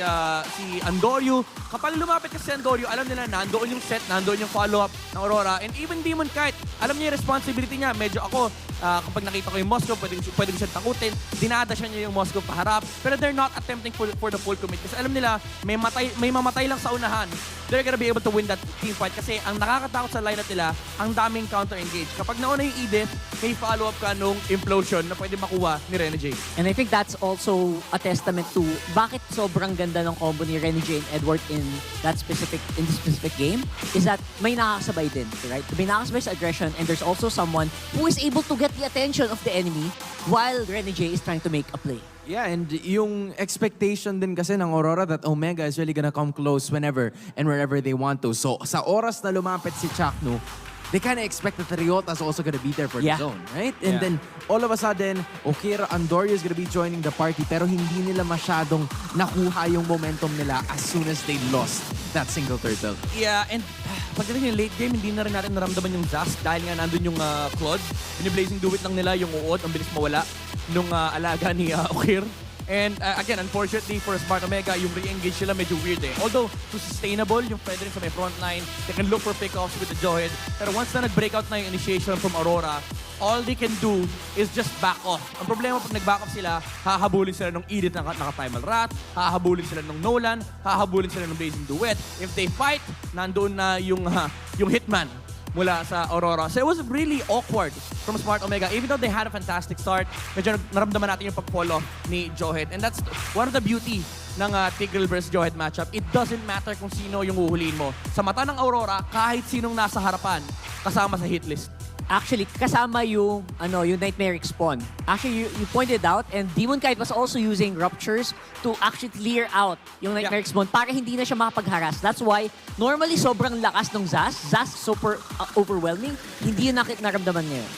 Speaker 3: Andoryu. Kapag lumapit kasi si Andoryu, alam nila nandoon yung set, nandoon yung follow-up ng Aurora. And even Demon Kite, alam niya yung responsibility niya. Medyo ako, kapag nakita ko yung Moscow, pwedeng siya takutin, dinadasya niya yung Moscow paharap. Pero they're not attempting for the full commit. Kasi alam nila, may mamatay lang sa unahan. they're gonna be able to win that team fight kasi ang nakakatakot sa lineup nila, ang daming counter-engage. Kapag nauna yung Edith, may follow-up ka nung implosion na pwede makuha ni Renegade.
Speaker 7: And I think that's also a testament to bakit sobrang ganda ng combo ni Renegade and Edward in this specific game is that may nakakasabay din, right? May nakakasabay sa aggression and there's also someone who is able to get the attention of the enemy while Renegade is trying to make a play.
Speaker 1: Yeah, and yung expectation din kasi ng Aurora that Omega is really gonna come close whenever and wherever they want to. So sa oras na lumapit si Chaknu, they kind of expect that Ryota is also gonna be there for the zone, right? And then all of a sudden, Okira Andorio is gonna be joining the party pero hindi nila masyadong nakuha yung momentum nila as soon as they lost that single turtle.
Speaker 3: Yeah, and pagdating yung late game, hindi na rin natin naramdaman yung Zas dahil nga nandun yung Claude. Biniblazing do it lang nila yung uod, ang bilis mawala nung alaga ni Okir. And again, unfortunately for Smart Omega, yung re-engage sila medyo weird eh. Although, to sustainable, yung pwede rin sa may front line, they can look for pickoffs with the Jawhead. Pero once na nag-breakout na yung initiation from Aurora, all they can do is just back off. Ang problema pag nag-back off sila, hahabulin sila ng Edith na naka-Primal Rat, hahabulin sila ng Nolan, hahabulin sila ng Blazing Duet. If they fight, nandoon na yung Hitman mula sa Aurora. So it was really awkward from Smart Omega. Even though they had a fantastic start, medyo naramdaman natin yung pag-fall off ni Jawhead. And that's one of the beauty ng Tigreal versus Jawhead matchup. It doesn't matter kung sino yung uhuliin mo. Sa mata ng Aurora, kahit sinong nasa harapan, kasama sa hit list.
Speaker 7: Actually, kasama yung Nightmare Spawn. Actually, you pointed out, and Demon Kite was also using Ruptures to actually clear out yung Nightmare Spawn para hindi na siya makapag-harass. That's why, normally sobrang lakas ng Zas. Zas super overwhelming. Hindi yun naramdaman ngayon.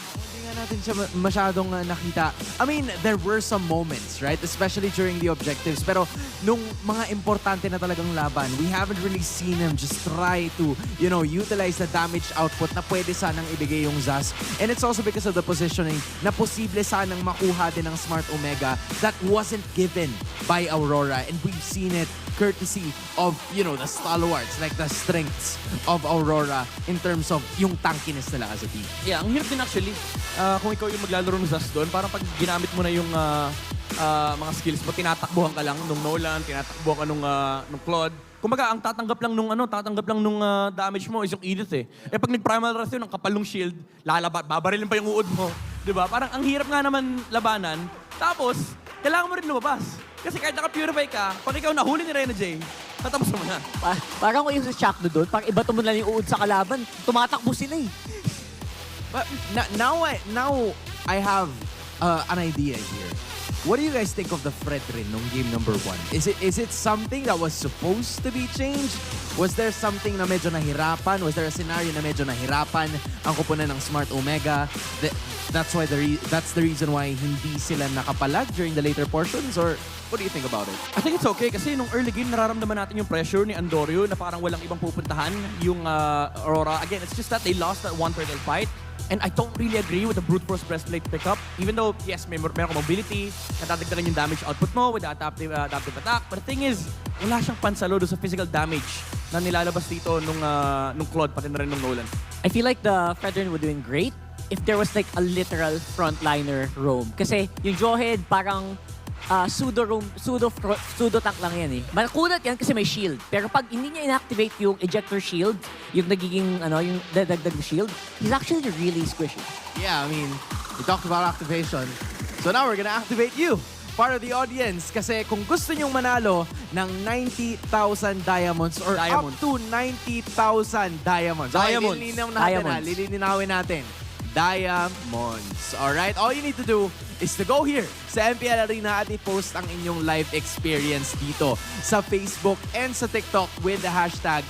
Speaker 1: Natin siya masyadong nakita. I mean, there were some moments, right? Especially during the objectives. Pero nung mga importante na talagang laban, we haven't really seen him just try to, utilize the damage output na pwede sanang ibigay yung Zas. And it's also because of the positioning na posible sanang makuha din ng Smart Omega that wasn't given by Aurora. And we've seen it courtesy of, the stalwarts, like the strengths of Aurora in terms of yung tankiness nila as a team.
Speaker 3: Yeah, ang hirap din actually. Kung ikaw yung maglalaro ng Zas doon, parang pag ginamit mo na yung mga skills mo, tinatakbuhan ka lang nung Nolan, tinatakbuhan ka nung Claude. Kumbaga, ang tatanggap lang nung damage mo is yung Edith eh. Pag nag-primal rush yun, ang kapal ng shield, babarilin pa yung uod mo. Diba? Parang ang hirap nga naman labanan. Tapos, kailangan mo rin lumabas. Kasi kahit naka-purify ka, pag ikaw nahuli ni Renegade, tatapos mo na.
Speaker 7: Parang kung yung sa Chakno doon, parang ibato mo na yung uod sa kalaban, tumatakbo sila eh.
Speaker 1: But now I have an idea here. What do you guys think of the Fredrin nung game number 1? Is it something that was supposed to be changed? Was there something na medyo nahirapan? Was there a scenario na medyo nahirapan ang kupunan ng Smart Omega? That's the reason why hindi sila nakapalag during the later portions? Or what do you think about it?
Speaker 3: I think it's okay kasi nung early game nararamdaman natin yung pressure ni Andorio na parang walang ibang pupuntahan yung Aurora. Again, it's just that they lost that one turtle fight. And I don't really agree with the brute force breastplate pickup. Even though, yes, meron ka mobility, natadagdagan yung damage output mo with the adaptive attack. But the thing is, wala siyang pansalo doon sa physical damage na nilalabas dito nung Claude, pati na rin nung Nolan.
Speaker 7: I feel like the Fredrin would doing great if there was like a literal frontliner roam. Kasi yung Jawhead parang pseudo-tank lang yan eh. Makunat yan kasi may shield. Pero pag hindi niya inactivate yung ejector shield, yung nagiging, yung dadagdag shield, he's actually really squishy.
Speaker 1: Yeah, I mean, we talked about activation. So now we're gonna activate you, part of the audience. Kasi kung gusto nyong manalo ng 90,000 diamonds or up to 90,000 diamonds. Lilininawin natin. Diamonds. Alright? All you need to do is to go here sa MPL Arena at i-post ang inyong live experience dito sa Facebook and sa TikTok with the hashtag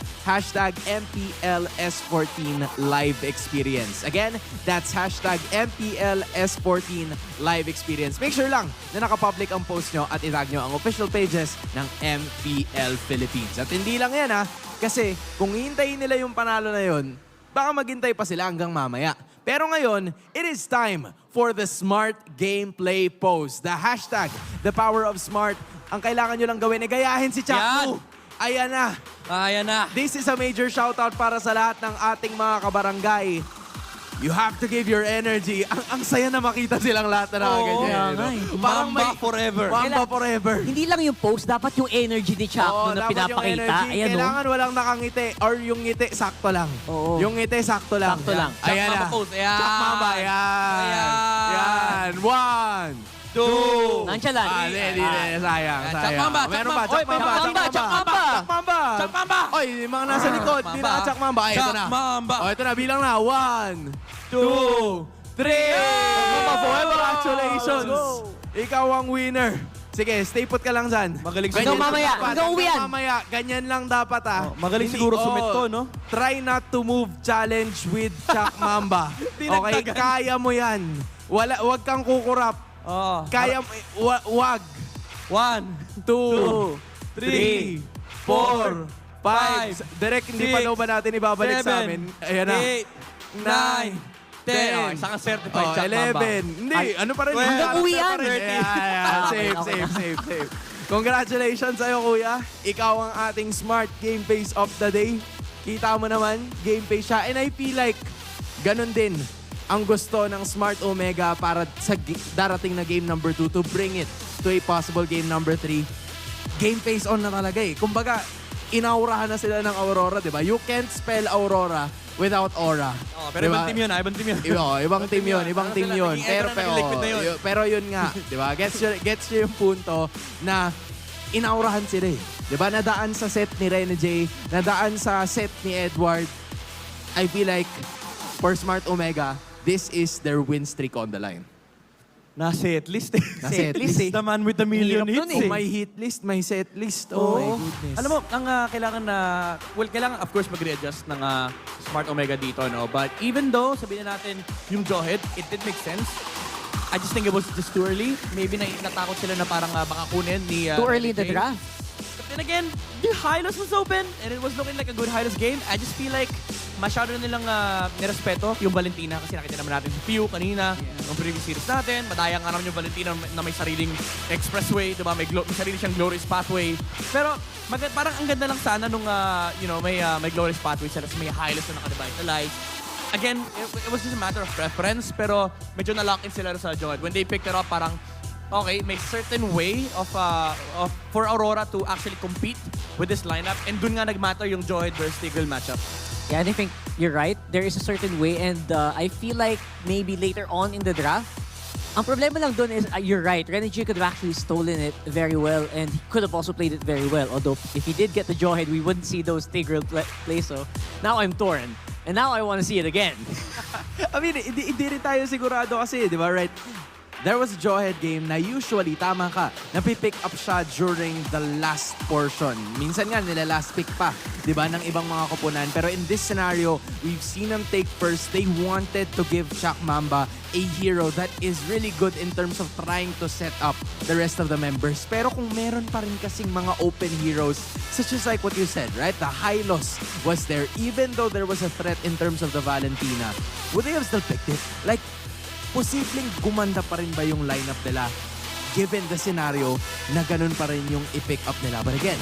Speaker 1: MPLS14 live experience. Again, that's hashtag MPLS14 live experience. Make sure lang na nakapublic ang post nyo at itag nyo ang official pages ng MPL Philippines. At hindi lang yan kasi kung hintayin nila yung panalo na yun, baka maghintay pa sila hanggang mamaya. Pero ngayon, it is time for the Smart Gameplay Post. The hashtag, the power of Smart. Ang kailangan nyo lang gawin ay gayahin si Chakno. Ayan na.
Speaker 3: Ayan na.
Speaker 1: This is a major shoutout para sa lahat ng ating mga kabarangay. You have to give your energy. Ang saya na makita silang lahat na ganyan. Parang
Speaker 3: Mamba forever.
Speaker 1: Mamba forever.
Speaker 7: Hindi lang yung post, dapat yung energy ni Chuck na
Speaker 1: dapat
Speaker 7: pinapakita.
Speaker 1: yung energy.
Speaker 7: Ayan,
Speaker 1: Kailangan walang nakangiti or yung ngiti sakto lang. Yung ngiti sakto lang.
Speaker 7: Sakto lang.
Speaker 1: Ayan na.
Speaker 3: Pose. Ayan.
Speaker 1: Chuck Mamba. Ayan. 1, 2.
Speaker 7: Nandiyan lang.
Speaker 1: Hindi. Sayang.
Speaker 3: Chuck Mamba.
Speaker 1: Meron pa. Chuck Mamba. Chuck Mamba. Oy, yung mga nasa likod. Hindi na Chuck Mamba. Ay, ito na. Ito na. Bilang na. 1, 2, 3. Mamba forever. Congratulations. Ikaw ang winner. Sige, stay put ka lang dyan.
Speaker 3: Magaling
Speaker 7: Hanggang mamaya. Hanggang uwian.
Speaker 1: Mamaya. Ganyan lang dapat
Speaker 3: magaling siguro sumit to, no?
Speaker 1: Try not to move challenge with Chuck Mamba. Okay, kaya mo yan. Wag kang kukurap. Kaya mo. Wag. 1, 2, 3, 4, 5. Direk, hindi pa daw ba natin ibabalik sa amin? Ayan na.
Speaker 3: 8, 9, 10. Saka certified Chuck Mamba.
Speaker 1: 11. Hindi, ano pa rin?
Speaker 7: Hanggang uwian.
Speaker 1: Safe. Congratulations sa'yo, kuya. Ikaw ang ating smart game face of the day. Kita mo naman, game face siya. And I feel like, ganun din ang gusto ng Smart Omega para sa darating na game number 2 to bring it to a possible game number 3. Game face on na talaga eh. Kumbaga, inaurahan na sila ng Aurora, di ba? You can't spell Aurora without aura.
Speaker 3: Pero diba? Ibang team yun,
Speaker 1: Ibang team yun. Pero yun nga, di ba? Gets you yung punto na inaurahan sila eh. Di ba? Nadaan sa set ni Rene J, nadaan sa set ni Edward. I feel like for Smart Omega, this is their win streak on the line.
Speaker 3: Nasa set list eh.
Speaker 1: Nasa set list eh.
Speaker 3: The man with the million hits eh.
Speaker 1: May hit list, may set list. Oh my goodness.
Speaker 3: Alam mo, ang kailangan kailangan of course mag-readjust ng Smart Omega dito, no? But even though, sabihin na natin, yung Jawhead, it did make sense. I just think it was just too early. Maybe natakot sila na parang baka kunin ni...
Speaker 7: Too early in the draft.
Speaker 3: But then again, the Hylos was open and it was looking like a good Hylos game. I just feel like masyado na nilang nirespeto yung Valentina kasi nakita naman natin si Pew kanina, yung previous series natin. Madayang nga naman yung Valentina na may sariling expressway, diba? May sarili siyang glorious pathway. Pero parang ang ganda lang sana nung may glorious pathway siya kasi may Hylos na nakadevitalize. Again, it was just a matter of preference pero medyo na-lock in sila sa Jawhead. When they picked it up, parang okay, may certain way of for Aurora to actually compete with this lineup and dun nga nagmatter yung Jawhead versus Tigreal matchup.
Speaker 7: Yeah, and I think you're right. There is a certain way and I feel like maybe later on in the draft, ang problema lang dun is, you're right, Rene J could have actually stolen it very well and could have also played it very well. Although, if he did get the Jawhead, we wouldn't see those Tigreal plays. So, now I'm torn. And now I want to see it again.
Speaker 1: I mean, hindi rin tayo sigurado kasi, di ba, right? There was a Jawhead game na usually, tama ka, napipick up siya during the last portion. Minsan nga, nila last pick pa, di ba, ng ibang mga koponan. Pero in this scenario, we've seen them take first. They wanted to give Chuck Mamba a hero that is really good in terms of trying to set up the rest of the members. Pero kung meron pa rin kasing mga open heroes, such as like what you said, right? The Hylos was there. Even though there was a threat in terms of the Valentina, would they have still picked it? Like, posibleng gumanda pa rin ba yung lineup nila given the scenario na ganun pa rin yung i-pick up nila. But again,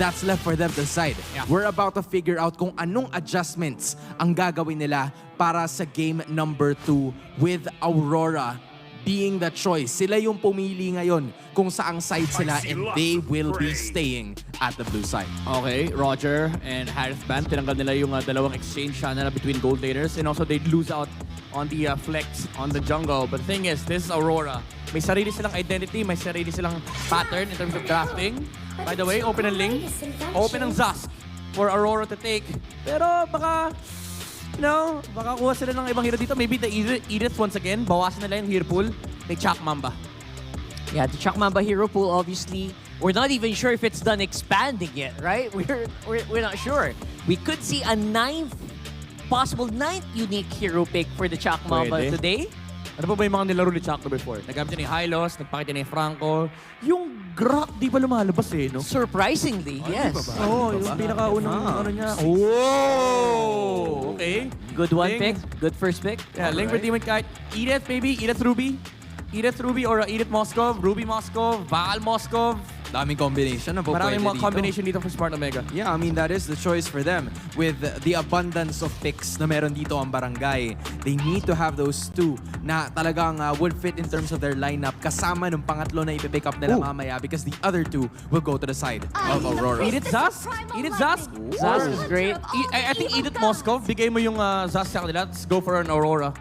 Speaker 1: that's left for them to decide. Yeah. We're about to figure out kung anong adjustments ang gagawin nila para sa game number 2 with Aurora being the choice. Sila yung pumili ngayon kung saang side sila and they will be staying at the blue side.
Speaker 3: Okay, Roger and Harith Band, tinanggal nila yung dalawang exchange channel between gold laders and also they'd lose out on the flex on the jungle. But the thing is, this is Aurora. May sarili silang identity, may sarili silang pattern in terms of drafting. By the way, open ang link, open ang Zask for Aurora to take. Pero baka, baka kuha sila ng ibang hero dito. Maybe the Edith once again, bawasan nila yung hero pool kay Chuck Mamba.
Speaker 7: Yeah, the Chuck Mamba hero pool, obviously, we're not even sure if it's done expanding yet, right? We're not sure. We could see a possible 9th unique hero pick for the Chuck Mamba today.
Speaker 3: Ano pa ba yung mga nilaro ni Chuck before? Nagamit niya ni Hylos, nagpakita niya ni Franco. Yung Grok, di ba lumalabas eh, no?
Speaker 7: Surprisingly, yes.
Speaker 3: Oo, yung pinakaunang ano niya. Oh! Okay.
Speaker 7: Good one pick. Good first pick.
Speaker 3: Yeah, Link for Demon Kite. Edith, maybe. Edith Ruby. Edith Ruby or Edith Moskov. Ruby Moskov. Val Moskov.
Speaker 1: Daming combination na po
Speaker 3: Maraming
Speaker 1: pwede
Speaker 3: mga
Speaker 1: dito.
Speaker 3: combination dito for Smart Omega.
Speaker 1: Yeah, I mean, that is the choice for them. With the abundance of picks na meron dito ang Barangay, they need to have those two na talagang would fit in terms of their lineup kasama nung pangatlo na ipipick up nila mamaya because the other two will go to the side of Aurora.
Speaker 3: Edith Zas? Edith Zas?
Speaker 7: Zas is great.
Speaker 3: I think Edith Moscov, bigay mo yung Zas sa kanila. Let's go for an Aurora.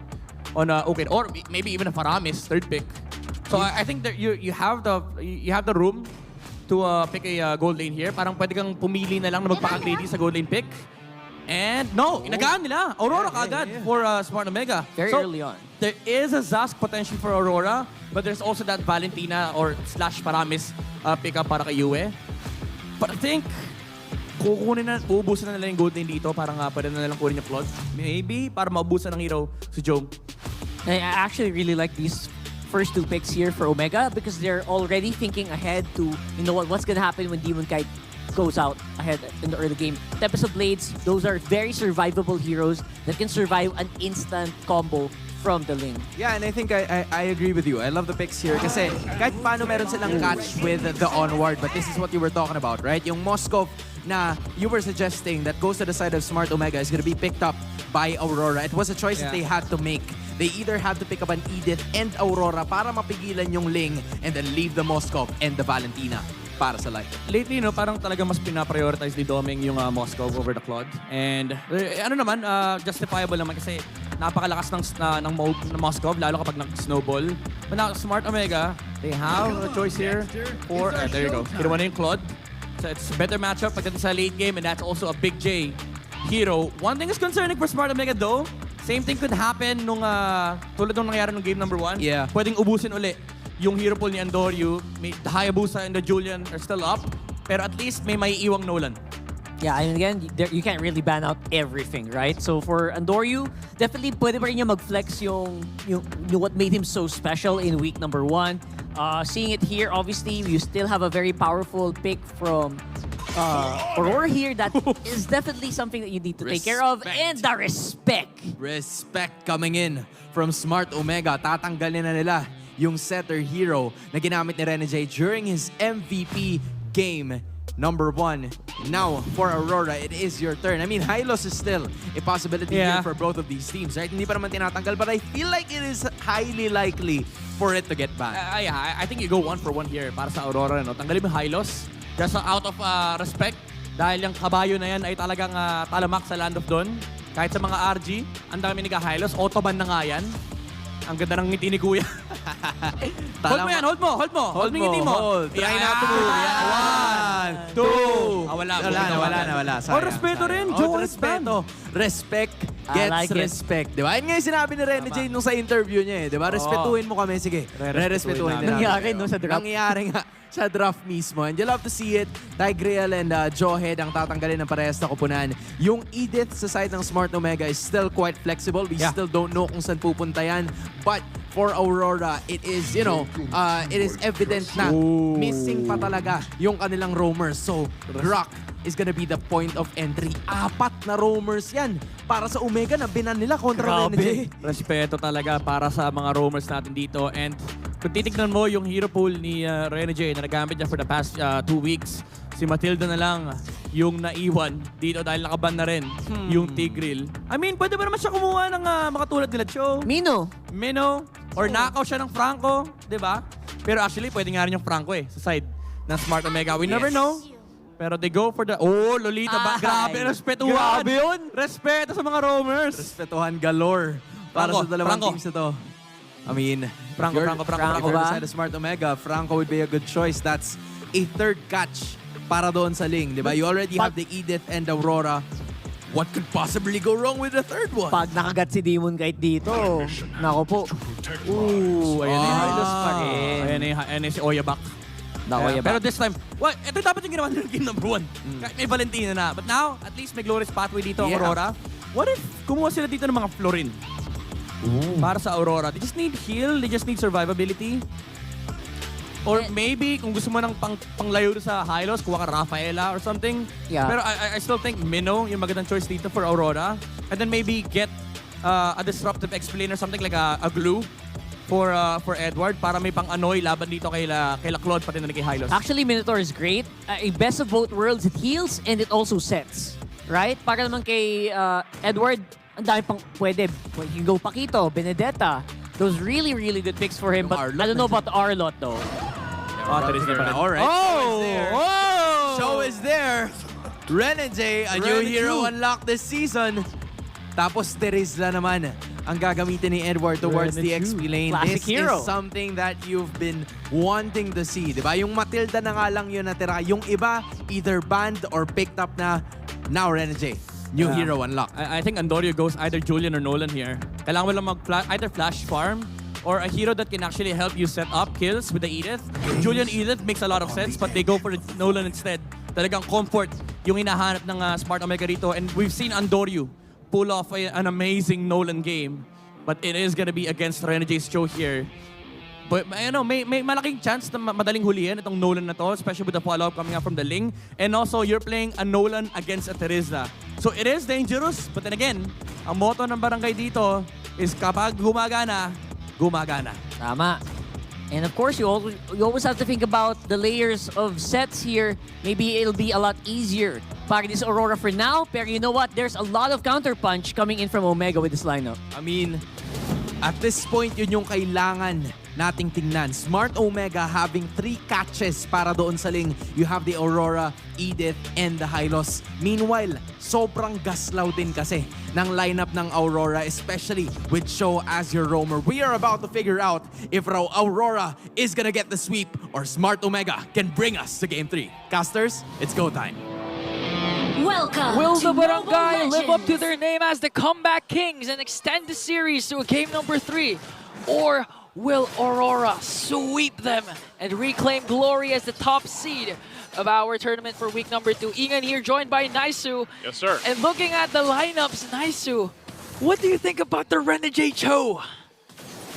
Speaker 3: On okay, or maybe even a Faramis, third pick. So I think that you have the room to pick a gold lane here. Parang pwede kang pumili na lang na magpaka-greedy sa gold lane pick. And no, inagaan nila. Aurora kaagad for Smart Omega.
Speaker 7: Very early on.
Speaker 3: There is a Zask potential for Aurora, but there's also that Valentina or / Paramis pick-up para kay Yue. But I think uubusan na nila yung gold lane dito. Parang pwede na nilang kunin yung Claude. Maybe para maubusan ng hero si Joe.
Speaker 7: I actually really like these first two picks here for Omega because they're already thinking ahead to, what's gonna happen when Demon Kite goes out ahead in the early game. Tempest of Blades, those are very survivable heroes that can survive an instant combo from the lane.
Speaker 1: Yeah, and I think I agree with you. I love the picks here kasi kahit paano meron silang catch with the onward, but this is what you were talking about, right? Yung Moscov na you were suggesting that goes to the side of Smart Omega is gonna be picked up by Aurora. It was a choice that they had to make. They either had to pick up an Edith and Aurora para mapigilan yung Ling and then leave the Moscov and the Valentina para sa light.
Speaker 3: Lately, parang talaga mas pinaprioritize ni Doming yung Moscow over the Claude. And justifiable naman kasi napakalakas ng Moscow, lalo kapag nag-snowball. But now, Smart Omega, they have a choice here for, there you go, kinuha na yung Claude. So it's a better matchup pagdating sa late game and that's also a Big J hero. One thing is concerning for Smart Omega though, same thing could happen nung tulad nung nangyari nung game number 1.
Speaker 1: Yeah.
Speaker 3: Pwedeng ubusin uli yung hero pool ni Andoryu. The Hayabusa and the Julian are still up, pero at least may maiiwang Nolan.
Speaker 7: Yeah, and again, you can't really ban out everything, right? So for Andoryu, definitely pwede pa rin niya mag-flex yung what made him so special in week number 1. Seeing it here, obviously, you still have a very powerful pick from Aurora here. That is definitely something that you need to take care of. And the respect.
Speaker 1: Respect coming in from Smart Omega. Tatanggalin na nila yung setter hero na ginamit ni Rene J during his MVP game number 1. Now, for Aurora, it is your turn. I mean, high loss is still a possibility here for both of these teams, right? Hindi pa naman tinatanggal, but I feel like it is highly likely for it to get banned.
Speaker 3: I think you go 1 for 1 here para sa Aurora. No? Tanggalin mo high loss just out of respect dahil yung kabayo na yan ay talagang talamak sa Land of Dawn. Kahit sa mga RG, ang dami nag-high loss. Autoban na nga yan. Ang ganda ng ngiti ni Kuya. Hold mo yan, hold mo. Hold mo yung ngiti mo.
Speaker 1: Hold. Try na to. 1, 2. Wala.
Speaker 3: Oh, respeto rin. Joe,
Speaker 1: respeto. Respect gets
Speaker 7: like
Speaker 1: respect. Diba? Yun nga yung sinabi ni Rene J nung sa interview niya eh. Diba? Respetuhin mo kami. Sige. Re-respetuhin nila.
Speaker 7: Nangyari no sa draft.
Speaker 1: Nangyari nga sa draft mismo. And you love to see it. Tigreal and Jawhead ang tatanggalin ng parehas na kupunan. Yung Edith sa side ng Smart Omega is still quite flexible. We still don't know kung saan pupunta yan. But for Aurora, it is, it is evident na missing pa talaga yung kanilang roamers. So, Rock is gonna be the point of entry. 4 na roamers yan para sa Omega na binan nila kontra Rene J.
Speaker 3: Respeto talaga para sa mga roamers natin dito. And kung titignan mo yung hero pool ni Rene J na nagamit niya for the past 2 weeks, si Matilda na lang yung naiwan dito dahil nakaban na rin yung Tigreal. I mean, pwede ba naman siya kumuha ng makatulad nila Cho?
Speaker 7: Mino,
Speaker 3: or nakaw siya ng Franco, di ba? Pero actually, pwede nga rin yung Franco sa side ng Smart Omega. We never know. Pero they go for the... Oh, Lolita ba? Grabe, respetuhan.
Speaker 1: Grabe yun.
Speaker 3: Respeto sa mga roamers.
Speaker 1: Respetuhan galore para sa dalawang teams na to. I mean,
Speaker 3: Franco
Speaker 1: if you're the side of Smart Omega, Franco would be a good choice. That's a third catch para doon sa Ling, di ba? You already have the Edith and Aurora. What could possibly go wrong with the third one?
Speaker 7: Pag nakagat si Demon Kite dito, nako po.
Speaker 3: Ayan na
Speaker 7: Halos pa rin.
Speaker 3: Ayan na si Oyabak. Pero this time, ito dapat yung ginawa nila game number 1. May Valentina na. But now, at least may glorious pathway dito ang Aurora. What if kumuha sila dito ng mga Florin? Para sa Aurora. They just need heal, they just need survivability. Or maybe, kung gusto mo ng panglayo sa Hylos, kuha ka Rafaela or something.
Speaker 7: Yeah.
Speaker 3: Pero I still think Minnow yung magandang choice dito for Aurora. And then maybe get a disruptive explain or something like a glue for Edward para may pang-anoy laban dito kay Claude pati na kay Hylos.
Speaker 7: Actually, Minotaur is great. A best of both worlds. It heals and it also sets. Right? Para naman kay Edward, ang dami pang pwede. You can go Paquito, Benedetta. Those really, really good picks for him. But I don't know about the Arlot though.
Speaker 1: All right. Show is there. Renegade, a new hero unlocked this season. Tapos Terizla naman ang gagamitin ni Edward towards the XP lane.
Speaker 7: Classic
Speaker 1: This
Speaker 7: hero.
Speaker 1: is something that you've been wanting to see. Diba? Yung Matilda na nga lang yun natira. Yung iba, either banned or picked up na. Now Renegade, new hero unlocked.
Speaker 3: I think Andorio goes either Julian or Nolan here. Kailangan mo lang either flash farm or a hero that can actually help you set up kills with the Edith. Julian Edith makes a lot of sense, but they go for Nolan instead. Talagang comfort yung hinahanap ng Smart Omega rito. And we've seen Andorio pull off an amazing Nolan game. But it is gonna be against Renegade's show here. But may malaking chance na madaling hulihin itong Nolan na to, especially with the follow-up coming up from the Ling. And also, you're playing a Nolan against a Terizla. So it is dangerous, but then again, ang motto ng barangay dito is kapag gumagana, gumagana.
Speaker 7: Tama. And of course, you always have to think about the layers of sets here. Maybe it'll be a lot easier para this Aurora for now. Pero you know what? There's a lot of counterpunch coming in from Omega with this lineup.
Speaker 1: I mean, at this point, yun yung kailangan nating tingnan. Smart Omega having 3 catches para doon sa Ling. You have the Aurora, Edith, and the Hylos. Meanwhile, sobrang gaslaw din kasi ng lineup ng Aurora, especially with Show as your roamer. We are about to figure out if Aurora is gonna get the sweep or Smart Omega can bring us to Game 3. Casters, it's go time.
Speaker 5: Welcome. Will the Barangay live up to their name as the comeback kings and extend the series to game number 3? Or will Aurora sweep them and reclaim glory as the top seed of our tournament for week number 2? Ingan here, joined by Naisu.
Speaker 6: Yes, sir.
Speaker 5: And looking at the lineups, Naisu, what do you think about the Renegade Cho?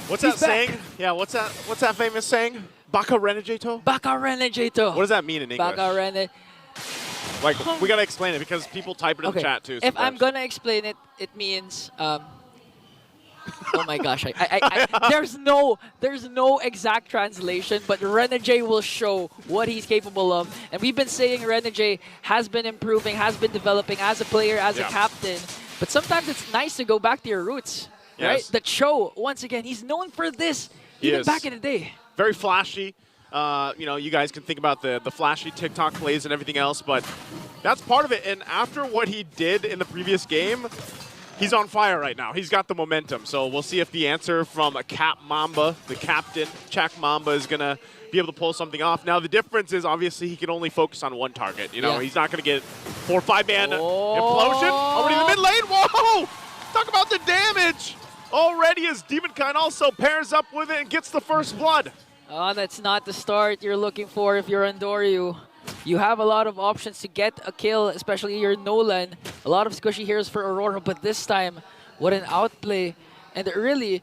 Speaker 6: What's that saying? Yeah, what's that famous saying? Baka Renegato?
Speaker 5: Baka Renegato.
Speaker 6: What does that mean in English?
Speaker 5: Baka Renegato.
Speaker 6: Like, we gotta explain it because people type it in the chat too.
Speaker 5: If I'm gonna explain it, it means oh my gosh, there's no exact translation, but Renegade will show what he's capable of. And we've been saying Renegade has been improving, has been developing as a player, as a captain. But sometimes it's nice to go back to your roots, right? The Cho, once again, he's known for this even back in the day.
Speaker 6: Very flashy. You know, you guys can think about the flashy TikTok plays and everything else, but that's part of it. And after what he did in the previous game, he's on fire right now. He's got the momentum. So we'll see if the answer from Cap Mamba, the captain, Chak Mamba, is going to be able to pull something off. Now, the difference is obviously he can only focus on one target. You know, he's not going to get 4 or 5-man implosion. Already in the mid lane. Whoa! Talk about the damage. Already as Demonkind also pairs up with it and gets the first blood.
Speaker 5: Oh, that's not the start you're looking for if you're Andoryu. You have a lot of options to get a kill, especially your Nolan. A lot of squishy heroes for Aurora, but this time, what an outplay. And really,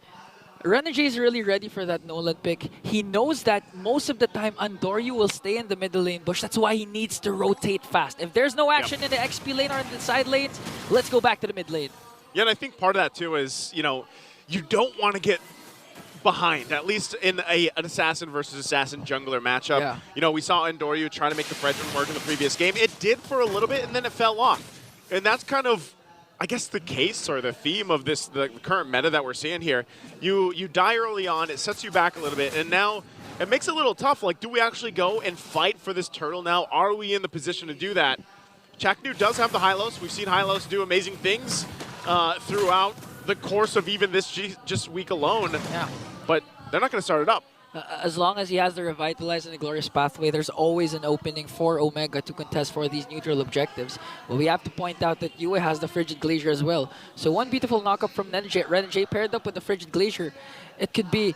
Speaker 5: Renegade is really ready for that Nolan pick. He knows that most of the time, Andoryu will stay in the middle lane bush. That's why he needs to rotate fast. If there's no action in the XP lane or in the side lanes, let's go back to the mid lane.
Speaker 6: Yeah, and I think part of that, too, is, you know, you don't want to get behind, at least in an assassin versus assassin jungler matchup.
Speaker 5: Yeah.
Speaker 6: You know, we saw Andoryu trying to make the Fredrin work in the previous game. It did for a little bit, and then it fell off. And that's kind of, I guess, the case or the theme of this, the current meta that we're seeing here. You die early on, it sets you back a little bit, and now it makes it a little tough. Like, do we actually go and fight for this turtle now? Are we in the position to do that? Chaknu does have the Hylos. We've seen Hylos do amazing things throughout the course of even this just week alone.
Speaker 5: Yeah.
Speaker 6: But they're not going to start it up.
Speaker 5: As long as he has the Revitalize and the Glorious Pathway, there's always an opening for Omega to contest for these neutral objectives. But we have to point out that Yue has the Frigid Glacier as well. So one beautiful knockup from Renegade paired up with the Frigid Glacier. It could be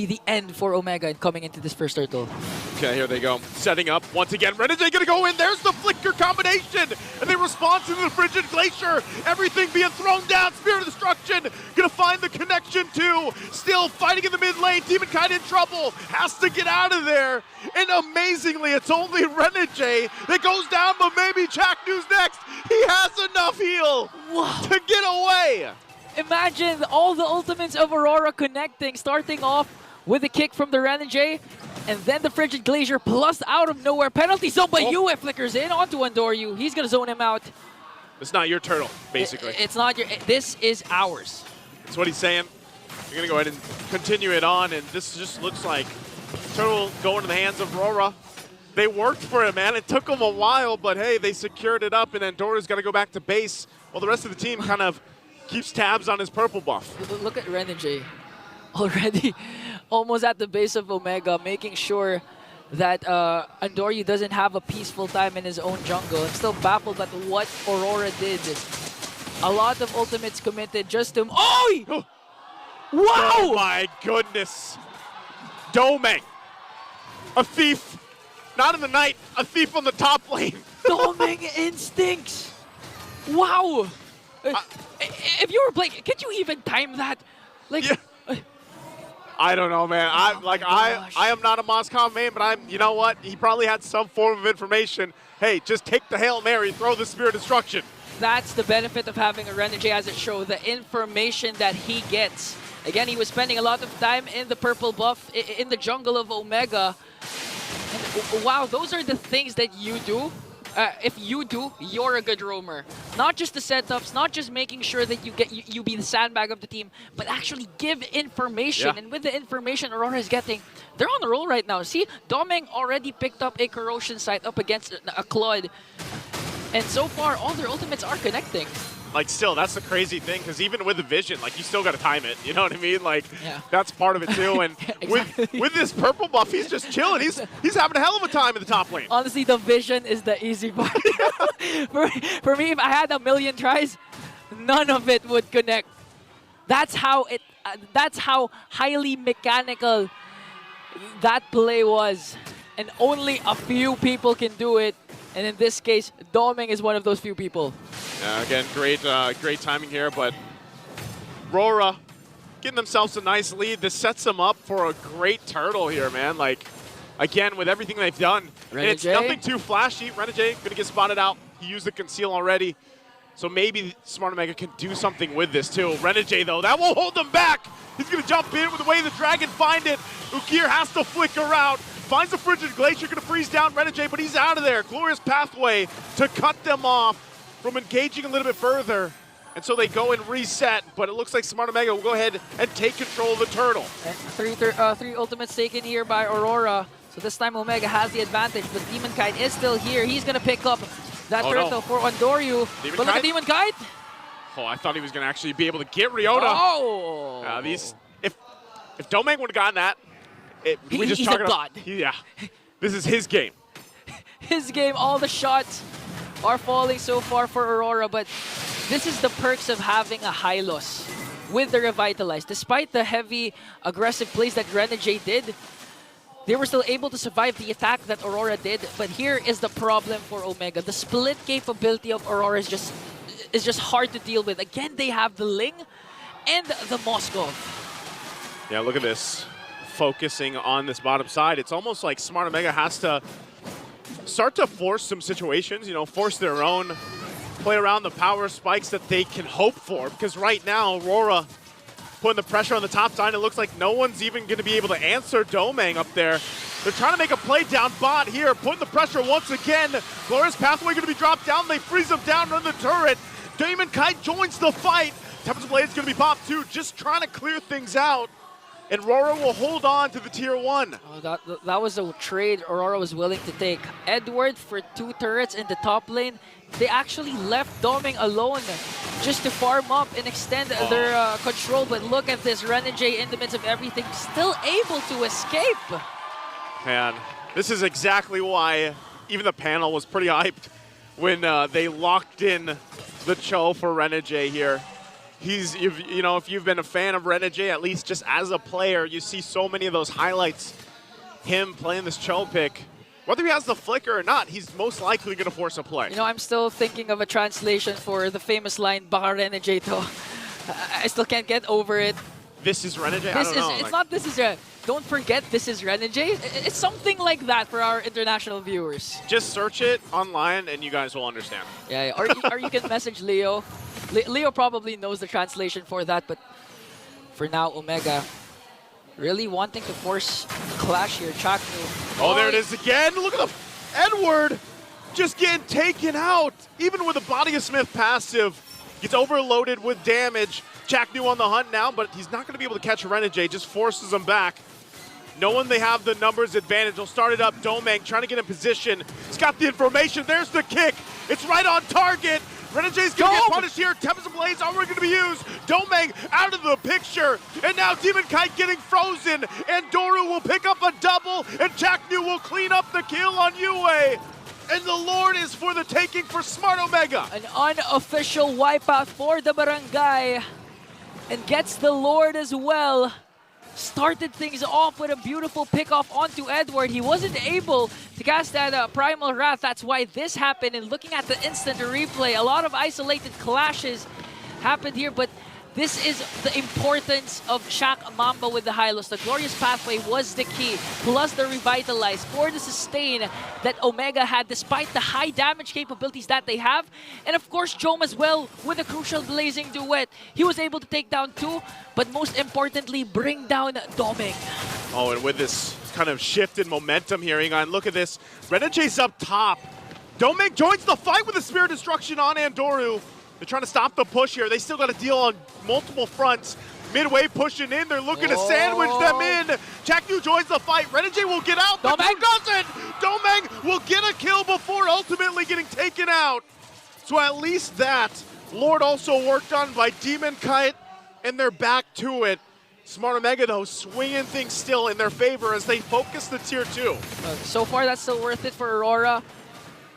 Speaker 5: the end for Omega in coming into this first turtle.
Speaker 6: Okay, here they go. Setting up once again. Renegade gonna go in. There's the flicker combination. And they respond to the Frigid Glacier. Everything being thrown down. Spirit of Destruction gonna find the connection too. Still fighting in the mid lane. Demonkind in trouble. Has to get out of there. And amazingly, it's only Renegade that goes down, but maybe Chaknu's next. He has enough heal to get away.
Speaker 5: Imagine all the ultimates of Aurora connecting, starting off with a kick from the Renegade, and then the Frigid Glacier plus out of nowhere penalty zone, but Yue flickers in onto Andoryu. He's gonna zone him out.
Speaker 6: It's not your turtle, basically.
Speaker 5: It's not your. This is ours.
Speaker 6: That's what he's saying. You're gonna go ahead and continue it on, and this just looks like turtle going to the hands of Aurora. They worked for it, man. It took them a while, but hey, they secured it up, and Andoru's got to go back to base while the rest of the team kind of keeps tabs on his purple buff.
Speaker 5: Look at Renegade. Already almost at the base of Omega, making sure that Andoryu doesn't have a peaceful time in his own jungle. I'm still baffled at what Aurora did. A lot of ultimates committed just to... Oh! Wow!
Speaker 6: Oh my goodness. Domeng. A thief. Not in the night. A thief on the top lane.
Speaker 5: Domeng instincts. Wow. If you were playing, could you even time that? Like...
Speaker 6: Yeah. I don't know, man. I am not a Moscow main, but you know what? He probably had some form of information. Hey, just take the Hail Mary, throw the Spear of Destruction.
Speaker 5: That's the benefit of having a Renegade as it shows, the information that he gets. Again, he was spending a lot of time in the purple buff, in the jungle of Omega. And wow, those are the things that you do. If you do, you're a good roamer. Not just the setups, not just making sure that you be the sandbag of the team, but actually give information.
Speaker 6: Yeah.
Speaker 5: And with the information Aurora is getting, they're on the roll right now. See, Domeng already picked up a corrosion site up against a Claude. And so far, all their ultimates are connecting.
Speaker 6: Like, still, that's the crazy thing, because even with the vision, like, you still got to time it. You know what I mean? Like, that's part of it, too. And
Speaker 5: exactly.
Speaker 6: with this purple buff, he's just chilling. He's having a hell of a time in the top lane.
Speaker 5: Honestly, the vision is the easy part. for me, if I had a million tries, none of it would connect. That's how highly mechanical that play was. And only a few people can do it. And in this case, Domeng is one of those few people.
Speaker 6: Again, great timing here, but Aurora getting themselves a nice lead. This sets them up for a great turtle here, man. Like, again, with everything they've done. And it's nothing too flashy. Renegade going to get spotted out. He used the conceal already. So maybe Smart Omega can do something with this, too. Renegade, though, that won't hold them back. He's going to jump in with the way the Dragon find it. Ukir has to flicker out. Finds the Frigid Glacier, going to freeze down Renegade, but he's out of there. Glorious pathway to cut them off from engaging a little bit further. And so they go and reset, but it looks like Smart Omega will go ahead and take control of the turtle.
Speaker 5: And three ultimates taken here by Aurora. So this time Omega has the advantage, but Demon Kite is still here. He's going to pick up that turtle for Andoryu. But look at Demon Kite.
Speaker 6: Oh, I thought he was going to actually be able to get Ryota.
Speaker 5: Oh!
Speaker 6: If Domeng would have gotten that,
Speaker 5: he's a god.
Speaker 6: Yeah, this is his game.
Speaker 5: His game, all the shots are falling so far for Aurora, but this is the perks of having a Hylos with the Revitalize. Despite the heavy, aggressive plays that Renegade did, they were still able to survive the attack that Aurora did. But here is the problem for Omega. The split capability of Aurora is just hard to deal with. Again, they have the Ling and the Moskov.
Speaker 6: Yeah, look at this. Focusing on this bottom side. It's almost like Smart Omega has to start to force some situations, force their own, play around the power spikes that they can hope for. Because right now, Aurora putting the pressure on the top side. It looks like no one's even going to be able to answer Domeng up there. They're trying to make a play down bot here, putting the pressure once again. Glorious Pathway going to be dropped down. They freeze him down on the turret. Demon Kite joins the fight. Tempest Blade's going to be popped too, just trying to clear things out. And Aurora will hold on to the tier 1.
Speaker 5: Oh, that was a trade Aurora was willing to take. Edward for 2 turrets in the top lane. They actually left Domeng alone just to farm up and extend their control. But look at this, Renegade in the midst of everything, still able to escape.
Speaker 6: Man, this is exactly why even the panel was pretty hyped when they locked in the Cho for Renegade here. If you've been a fan of Renegade, at least just as a player, you see so many of those highlights. Him playing this Cho pick. Whether he has the flicker or not, he's most likely going to force a play.
Speaker 5: I'm still thinking of a translation for the famous line, Baka Renegade to. I still can't get over it.
Speaker 6: This is Renegade? I don't know.
Speaker 5: It's not this is don't forget this is Renegade. It's something like that for our international viewers.
Speaker 6: Just search it online and you guys will understand.
Speaker 5: Yeah, or you can message Leo. Leo probably knows the translation for that, but for now, Omega really wanting to force clash here. Chaknu.
Speaker 6: Oh, there it is again. Look at the Edward just getting taken out. Even with a Body of Smith passive, gets overloaded with damage. Chaknu on the hunt now, but he's not going to be able to catch Renegade. Just forces him back. Knowing they have the numbers advantage, they'll start it up. Domeng trying to get in position. He's got the information. There's the kick. It's right on target. Renegade's going to get punished here. Tempest Blades are going to be used. Domeng out of the picture. And now Demon Kite getting frozen. And Doru will pick up a double. And Chaknu will clean up the kill on Yue. And the Lord is for the taking for Smart Omega.
Speaker 5: An unofficial wipeout for the Barangay. And gets the Lord as well. Started things off with a beautiful pickoff onto Edward. He wasn't able to cast that Primal Wrath. That's why this happened. And looking at the instant replay, a lot of isolated clashes happened here, but this is the importance of Shaq Mamba with the Hylos. The Glorious Pathway was the key, plus the Revitalize for the sustain that Omega had despite the high damage capabilities that they have. And of course, Jome as well with a crucial Blazing Duet. He was able to take down 2, but most importantly, bring down Domeng.
Speaker 6: Oh, and with this kind of shift in momentum here, Ingon, look at this. Renegade's up top. Domeng joins the fight with the Spirit Destruction on Andoru. They're trying to stop the push here. They still got to deal on multiple fronts. Midway pushing in. They're looking to sandwich them in. Chaknu joins the fight. Renegade will get out, but who doesn't? Domeng will get a kill before ultimately getting taken out. So at least that. Lord also worked on by Demon Kite, and they're back to it. Smart Omega, though, swinging things still in their favor as they focus the Tier 2.
Speaker 5: So far, that's still worth it for Aurora.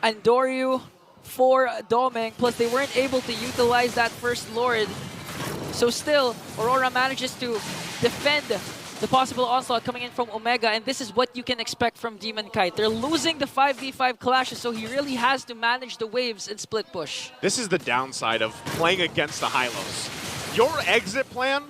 Speaker 5: And Doryu for Domeng, plus they weren't able to utilize that first Lord. So still, Aurora manages to defend the possible onslaught coming in from Omega, and this is what you can expect from Demon Kite. They're losing the 5v5 clashes, so he really has to manage the waves and split push.
Speaker 6: This is the downside of playing against the Hylos. Your exit plan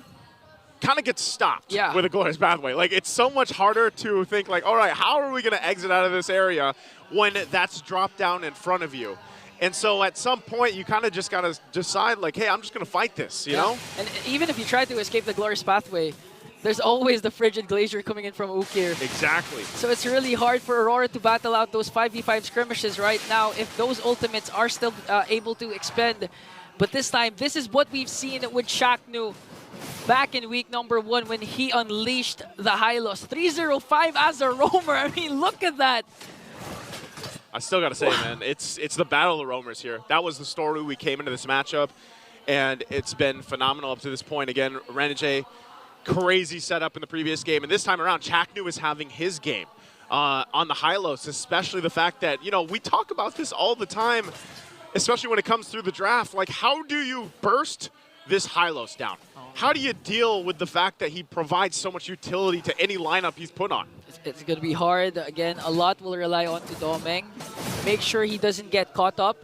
Speaker 6: kind of gets stopped with a Glorious Pathway. Like, it's so much harder to think like, all right, how are we going to exit out of this area when that's dropped down in front of you? And so at some point, you kind of just got to decide, like, hey, I'm just going to fight this, you know?
Speaker 5: And even if you try to escape the Glorious Pathway, there's always the Frigid Glacier coming in from Ukir.
Speaker 6: Exactly.
Speaker 5: So it's really hard for Aurora to battle out those 5v5 skirmishes right now if those ultimates are still able to expend. But this time, this is what we've seen with Chaknu back in week number 1 when he unleashed the Hylos. 305 as a roamer. I mean, look at that.
Speaker 6: I still got to say, man, it's the battle of the roamers here. That was the story we came into this matchup, and it's been phenomenal up to this point. Again, Renegade, crazy setup in the previous game, and this time around, Chaknu is having his game on the Hylos, especially the fact that, you know, we talk about this all the time, especially when it comes through the draft. Like, how do you burst this Hylos down? How do you deal with the fact that he provides so much utility to any lineup he's put on?
Speaker 5: It's going to be hard. Again, a lot will rely on to Domeng. Make sure he doesn't get caught up.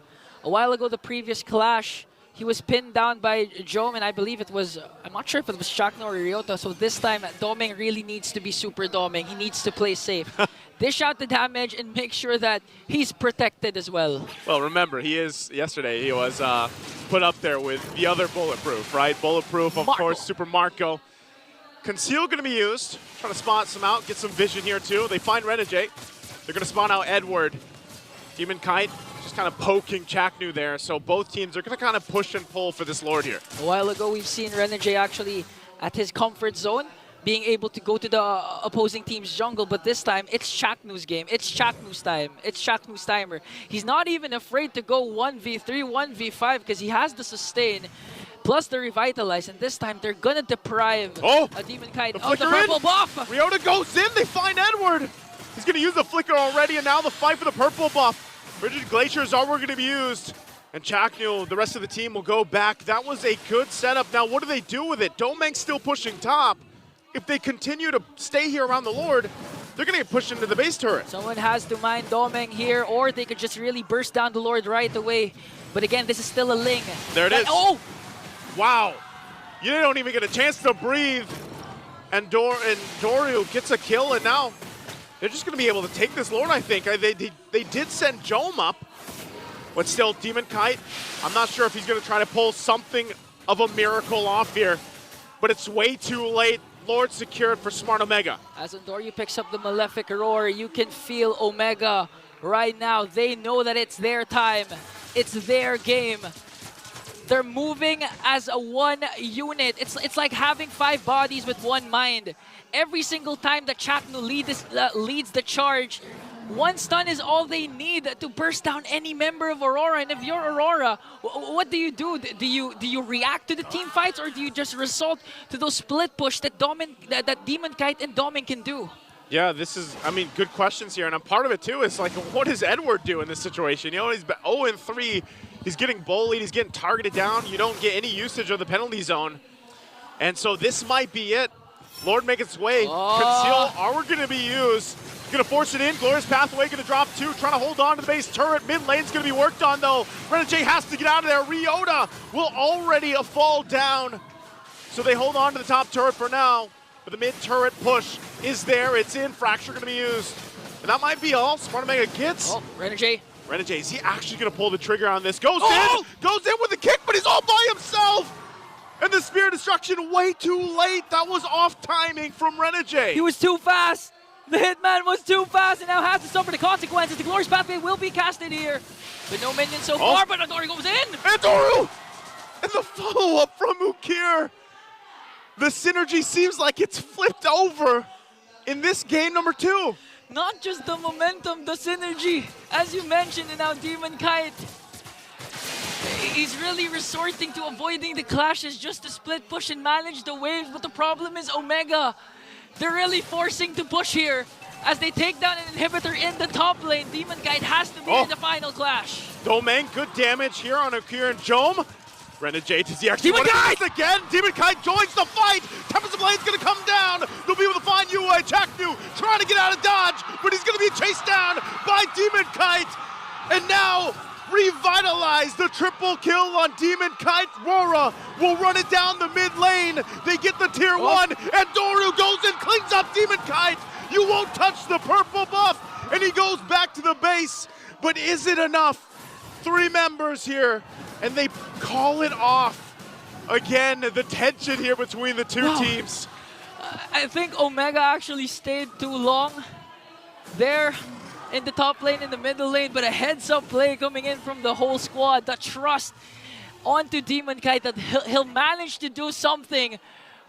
Speaker 5: A while ago, the previous clash, he was pinned down by Jome, and I believe it was, I'm not sure if it was Chaknu or Ryota. So this time, Domeng really needs to be super Domeng. He needs to play safe. Dish out the damage and make sure that he's protected as well.
Speaker 6: Well, remember, yesterday he was put up there with the other Bulletproof, right? Bulletproof, of course, Super Marco. Conceal going to be used. Trying to spot some out, get some vision here too. They find Renegade. They're going to spawn out Edward. Demon Kite just kind of poking Chaknu there. So both teams are going to kind of push and pull for this Lord here.
Speaker 5: A while ago, we've seen Renegade actually at his comfort zone, being able to go to the opposing team's jungle, but this time, it's Chaknu's game. It's Chaknu's time. It's Chaknu's timer. He's not even afraid to go 1v3, 1v5, because he has the sustain, plus the Revitalize, and this time, they're gonna deprive a Demon Kite of the purple buff!
Speaker 6: Ryota goes in, they find Edward! He's gonna use the Flicker already, and now the fight for the purple buff. Frigid Glaciers are gonna be used. And Chaknu, the rest of the team will go back. That was a good setup. Now, what do they do with it? Domeng's still pushing top. If they continue to stay here around the Lord, they're going to get pushed into the base turret.
Speaker 5: Someone has to mine Domeng here, or they could just really burst down the Lord right away. But again, this is still a Ling.
Speaker 6: There it is.
Speaker 5: Oh!
Speaker 6: Wow. You don't even get a chance to breathe. and Doryu gets a kill, and now they're just going to be able to take this Lord, I think. They did send Jome up, but still, Demon Kite, I'm not sure if he's going to try to pull something of a miracle off here, but it's way too late. Lord secured for Smart Omega.
Speaker 5: As Andoryu picks up the Malefic Aurora, you can feel Omega right now. They know that it's their time. It's their game. They're moving as a one unit. It's like having 5 bodies with one mind. Every single time that Chaknu leads the charge, one stun is all they need to burst down any member of Aurora. And if you're Aurora, what do? Do you react to the team fights, or do you just resort to those split push that Demon Kite and Doming can do?
Speaker 6: Yeah, this is, I mean, good questions here. And a part of it, too, is like, what does Edward do in this situation? You know, he's 0-3. He's getting bullied. He's getting targeted down. You don't get any usage of the penalty zone. And so this might be it. Lord make its way. Conceal are going to be used. Going to force it in. Glorious Pathway going to drop 2. Trying to hold on to the base turret. Mid lane's going to be worked on, though. Renegade has to get out of there. Ryota will already fall down. So they hold on to the top turret for now. But the mid turret push is there. It's in. Fracture going to be used. And that might be all Smart Omega gets.
Speaker 5: Renegade.
Speaker 6: Renegade, is he actually going to pull the trigger on this? Goes in with the kick, but he's all by himself. And the Spear Destruction way too late. That was off timing from Renegade.
Speaker 5: He was too fast. The Hitman was too fast and now has to suffer the consequences. The Glorious Pathway will be casted here. But no minions so far, but Andoryu goes in.
Speaker 6: Andoryu! And the follow-up from Ukir. The synergy seems like it's flipped over in this game number 2.
Speaker 5: Not just the momentum, the synergy. As you mentioned, and now Demon Kite, he's really resorting to avoiding the clashes just to split push and manage the waves. But the problem is Omega. They're really forcing to push here as they take down an inhibitor in the top lane. Demon Kite has to be in the final clash.
Speaker 6: Domain, good damage here on Ukir and Jome. Renegade, does he actually want to do this again? Demon Kite joins the fight. Tempest of Lane's going to come down. They'll be able to find Yue. Chaknu trying to get out of dodge, but he's going to be chased down by Demon Kite. And now, revitalize the triple kill on Demon Kite. Rora will run it down the mid lane. They get the tier 1, and Doryu goes and cleans up Demon Kite. You won't touch the purple buff, and he goes back to the base. But is it enough? 3 members here, and they call it off. Again, the tension here between the 2 teams.
Speaker 5: I think Omega actually stayed too long there in the top lane, in the middle lane, but a heads-up play coming in from the whole squad. The trust onto Demon Kite that he'll manage to do something,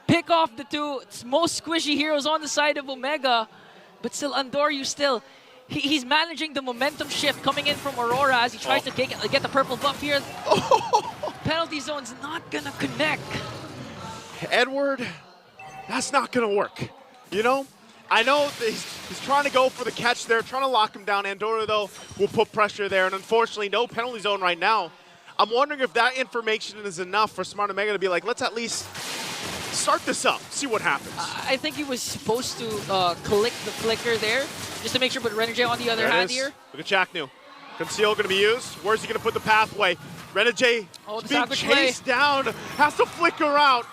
Speaker 5: pick off the 2 most squishy heroes on the side of Omega, but still Andoryu still. He's managing the momentum shift coming in from Aurora as he tries to get the purple buff here. Penalty zone's not gonna connect.
Speaker 6: Edward, that's not gonna work. You know? I know he's trying to go for the catch there, trying to lock him down. Andoryu, though, will put pressure there, and unfortunately, no penalty zone right now. I'm wondering if that information is enough for Smart Omega to be like, let's at least start this up, see what happens.
Speaker 5: I think he was supposed to click the flicker there, just to make sure, but Renegade on the other hand here.
Speaker 6: Look at Chaknu. Conceal going to be used. Where's he going to put the pathway? Renegade being chased down, has to flicker out.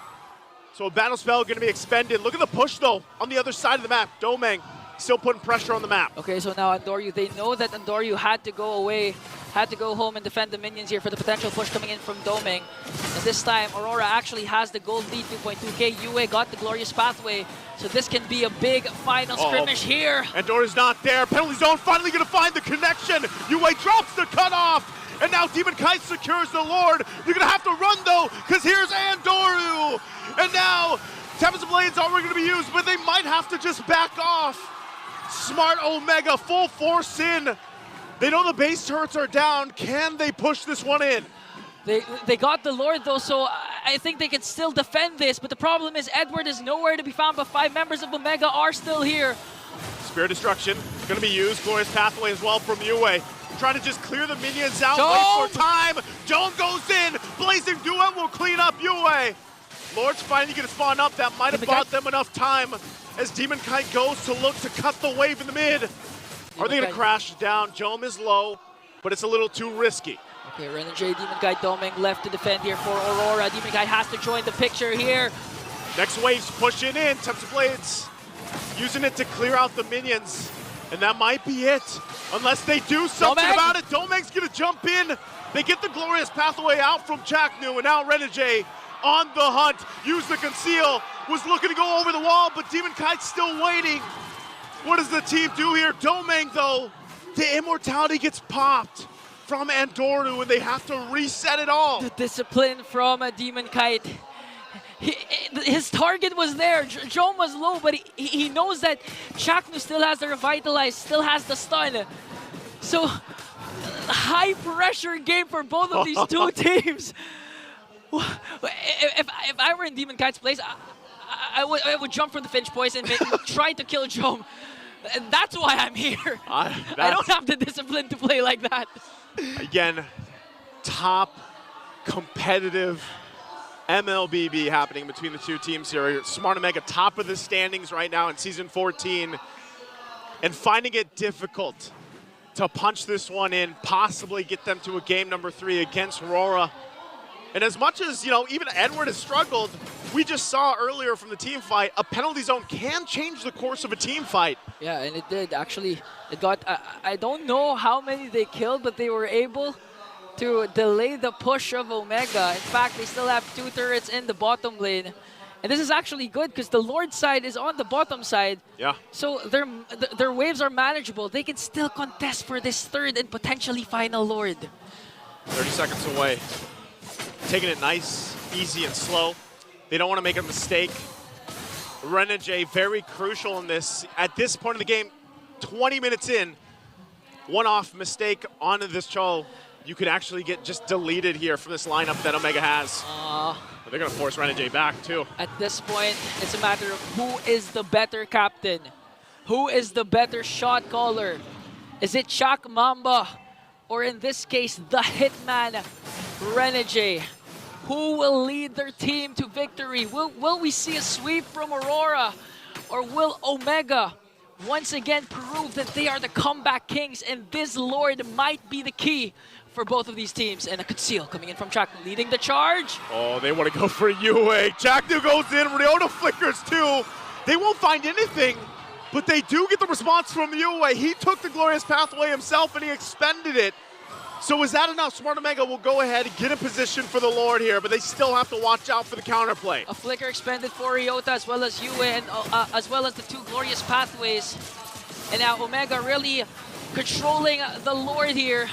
Speaker 6: So a battle spell going to be expended. Look at the push, though, on the other side of the map. Domeng still putting pressure on the map.
Speaker 5: Okay, so now Andoryu, they know that Andoryu had to go away, had to go home and defend the minions here for the potential push coming in from Domeng. And this time, Aurora actually has the gold lead, 2.2k. Yue got the Glorious Pathway, so this can be a big final skirmish here.
Speaker 6: Andoryu's not there. Penalty zone finally going to find the connection. Yue drops the cutoff. And now Demon Kite secures the Lord. You're going to have to run, though, because here's Andoryu. And now, Tempest of Blades are going to be used, but they might have to just back off. Smart Omega, full force in. They know the base turrets are down. Can they push this one in?
Speaker 5: They got the Lord, though, so I think they can still defend this. But the problem is Edward is nowhere to be found, but 5 members of Omega are still here.
Speaker 6: Spirit Destruction going to be used. Glorious Pathway as well from Yue. Trying to just clear the minions out, wait for time. Jome goes in. Blazing Duet will clean up Yue. Lord's finally going to spawn up. That might have bought them enough time as Demon Kite goes to look to cut the wave in the mid. Are they going to crash down? Jome is low, but it's a little too risky.
Speaker 5: Okay, Renegade, Demon Kite, Domeng left to defend here for Aurora. Demon Kite has to join the picture here.
Speaker 6: Next wave's pushing in. Tempest Blades using it to clear out the minions. And that might be it. Unless they do something about it. Domeg's gonna jump in. They get the glorious pathway out from Chaknu, and now Renegade on the hunt. Use the conceal. Was looking to go over the wall, but Demon Kite's still waiting. What does the team do here? Domeng, though, the immortality gets popped from Andoru, and they have to reset it all.
Speaker 5: The discipline from Demon Kite. His target was there. Jom was low, but he knows that Chaknu still has the Revitalize, still has the stun. So, high pressure game for both of these two teams. If I were in Demon Kite's place, I would jump from the Finch Poison and try to kill Jom. That's why I'm here. I don't have the discipline to play like that.
Speaker 6: Again, top competitive MLBB happening between the two teams here. Smart Omega top of the standings right now in Season 14 and finding it difficult to punch this one in, possibly get them to a game number 3 against Aurora. And as much as, even Edward has struggled, we just saw earlier from the team fight, a penalty zone can change the course of a team fight.
Speaker 5: Yeah, and it did. Actually, it got, I don't know how many they killed, but they were able to delay the push of Omega. In fact, they still have 2 turrets in the bottom lane. And this is actually good because the Lord side is on the bottom side.
Speaker 6: Yeah.
Speaker 5: So their waves are manageable. They can still contest for this 3rd and potentially final Lord.
Speaker 6: 30 seconds away. Taking it nice, easy, and slow. They don't want to make a mistake. Renegade, very crucial in this. At this point of the game, 20 minutes in, one-off mistake onto this Chol. You could actually get just deleted here from this lineup that Omega has. But they're going to force Renegade back, too.
Speaker 5: At this point, it's a matter of who is the better captain? Who is the better shot caller? Is it Chak Mamba? Or in this case, the hitman, Renegade? Who will lead their team to victory? Will we see a sweep from Aurora? Or will Omega once again prove that they are the comeback kings and this Lord might be the key for both of these teams? And a conceal coming in from Chaknu, leading the charge.
Speaker 6: Oh, they want to go for UA. Chaknu goes in, Ryota flickers too. They won't find anything, but they do get the response from UA. He took the glorious pathway himself and he expended it. So is that enough? Smart Omega will go ahead and get a position for the Lord here, but they still have to watch out for the counterplay.
Speaker 5: A flicker expended for Ryota as well as UA and as well as the 2 glorious pathways. And now Omega really controlling the Lord here.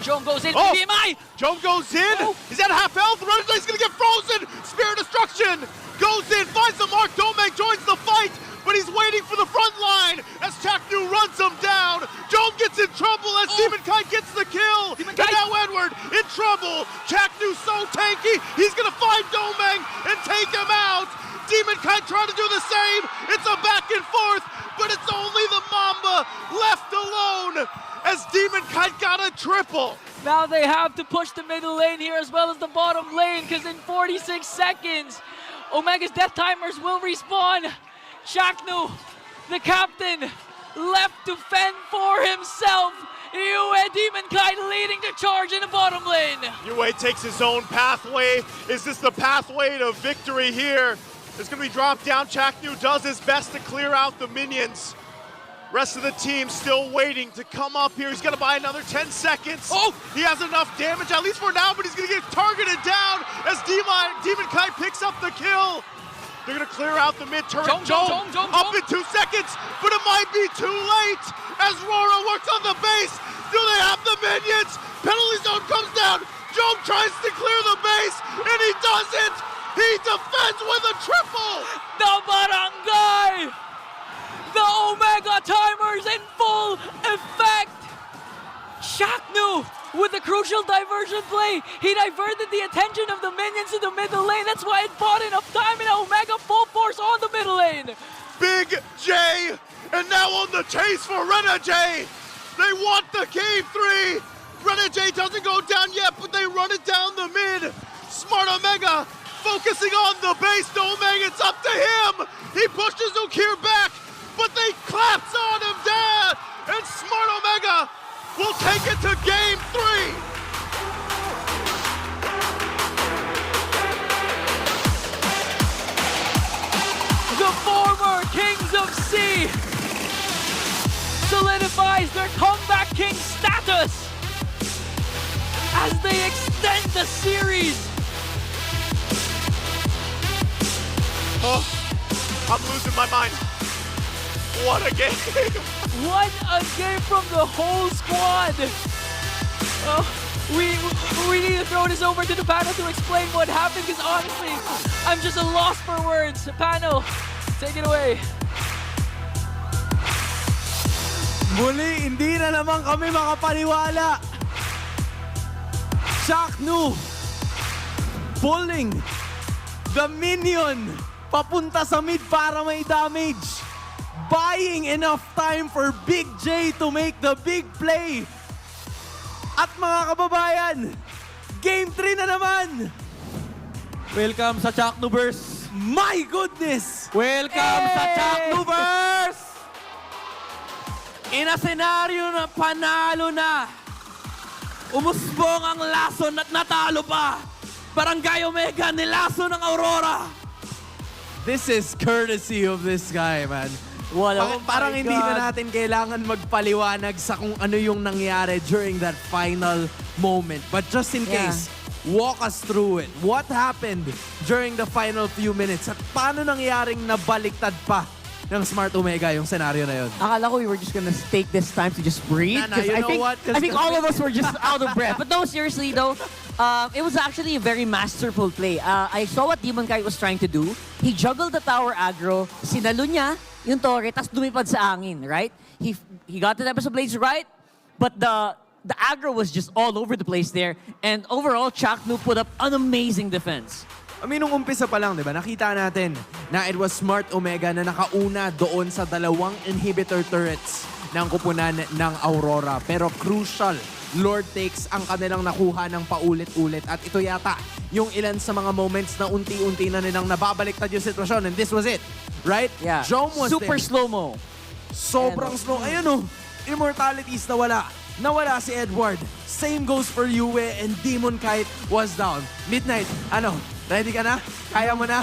Speaker 5: Jom goes in. PMI!
Speaker 6: Jom goes in. Is that half health? Renegade's gonna get frozen. Spirit Destruction goes in, finds the mark. Domeng joins the fight, but he's waiting for the front line as Chaknu runs him down. Jom gets in trouble as Demon Kite gets the kill. And now Edward in trouble. Chaknu's so tanky, he's gonna find Domeng and take him out. Demon Kite trying to do the same. It's a back and forth, but it's only the Mamba left alone as Demon Kite got a triple.
Speaker 5: Now they have to push the middle lane here as well as the bottom lane because in 46 seconds, Omega's death timers will respawn. Chaknu, the captain, left to fend for himself. UA Demon Kite leading the charge in the bottom lane.
Speaker 6: UA takes his own pathway. Is this the pathway to victory here? It's going to be dropped down. Chaknu does his best to clear out the minions. Rest of the team still waiting to come up here. He's going to buy another 10 seconds. He has enough damage, at least for now, but he's going to get targeted down as Demon Kite picks up the kill. They're going to clear out the mid-turret. Jom up in 2 seconds, but it might be too late as Rora works on the base. Do they have the minions? Penalty zone comes down. Jom tries to clear the base, and he doesn't. He defends with a triple.
Speaker 5: The barangay. The Omega timers in full effect. Chaknu with the crucial diversion play. He diverted the attention of the minions to the middle lane. That's why it bought enough time, and Omega full force on the middle lane.
Speaker 6: Big J, and now on the chase for Renegade. They want the game 3. Renegade doesn't go down yet, but they run it down the mid. Smart Omega focusing on the base. Domeng, it's up to him. He pushes Ukir back, but they collapse on him down, and Smart Omega will take it to game 3.
Speaker 14: solidifies their comeback king status as they extend the series.
Speaker 6: Oh, I'm losing my mind. What a game.
Speaker 14: What a game from the whole squad. Oh, we need to throw this over to the panel to explain what happened because honestly, I'm just a loss for words. Panel, take it away.
Speaker 1: Muli, hindi na naman kami makapaniwala. Chaknu pulling the minion papunta sa mid para may damage. Buying enough time for Big J to make the big play. At mga kababayan, Game 3 na naman.
Speaker 3: Welcome sa Chaknuverse.
Speaker 1: My goodness!
Speaker 3: Welcome sa Chaknuverse! In a senaryo na panalo na, umusbong ang lason at natalo pa. Barangay Omega nilaso ng Aurora.
Speaker 1: This is courtesy of this guy, man. Parang hindi na natin kailangan magpaliwanag sa kung ano yung nangyari during that final moment. But just in case, walk us through it. What happened during the final few minutes? At paano nangyaring nabaliktad pa ng Smart Omega yung scenario na yun?
Speaker 7: Akala ko we were just gonna take this time to just breathe. I think all of us were just out of breath. But no, seriously though, it was actually a very masterful play. I saw what Demon Kite was trying to do. He juggled the tower aggro, sinalo niya yung torre, tas lumipad sa angin, right? He got the Tempest of Blades right, but the aggro was just all over the place there. And overall, Chaknu put up an amazing defense.
Speaker 1: I mean, nung umpisa pa lang, di ba, nakita natin na it was Smart Omega na nakauna doon sa dalawang inhibitor turrets ng kupunan ng Aurora. Pero crucial, Lord takes ang kanilang nakuha ng paulit-ulit. At ito yata yung ilan sa mga moments na unti-unti na nilang nababaliktad yung sitwasyon. And this was it, right?
Speaker 7: Yeah.
Speaker 1: Jom was
Speaker 7: super
Speaker 1: there.
Speaker 7: slow-mo.
Speaker 1: Sobrang slow. Ayun oh, Immortalities nawala. Nawala si Edward. Same goes for Yue and Demon Kite was down. Midnight, ano? Ready ka na? Kaya mo na?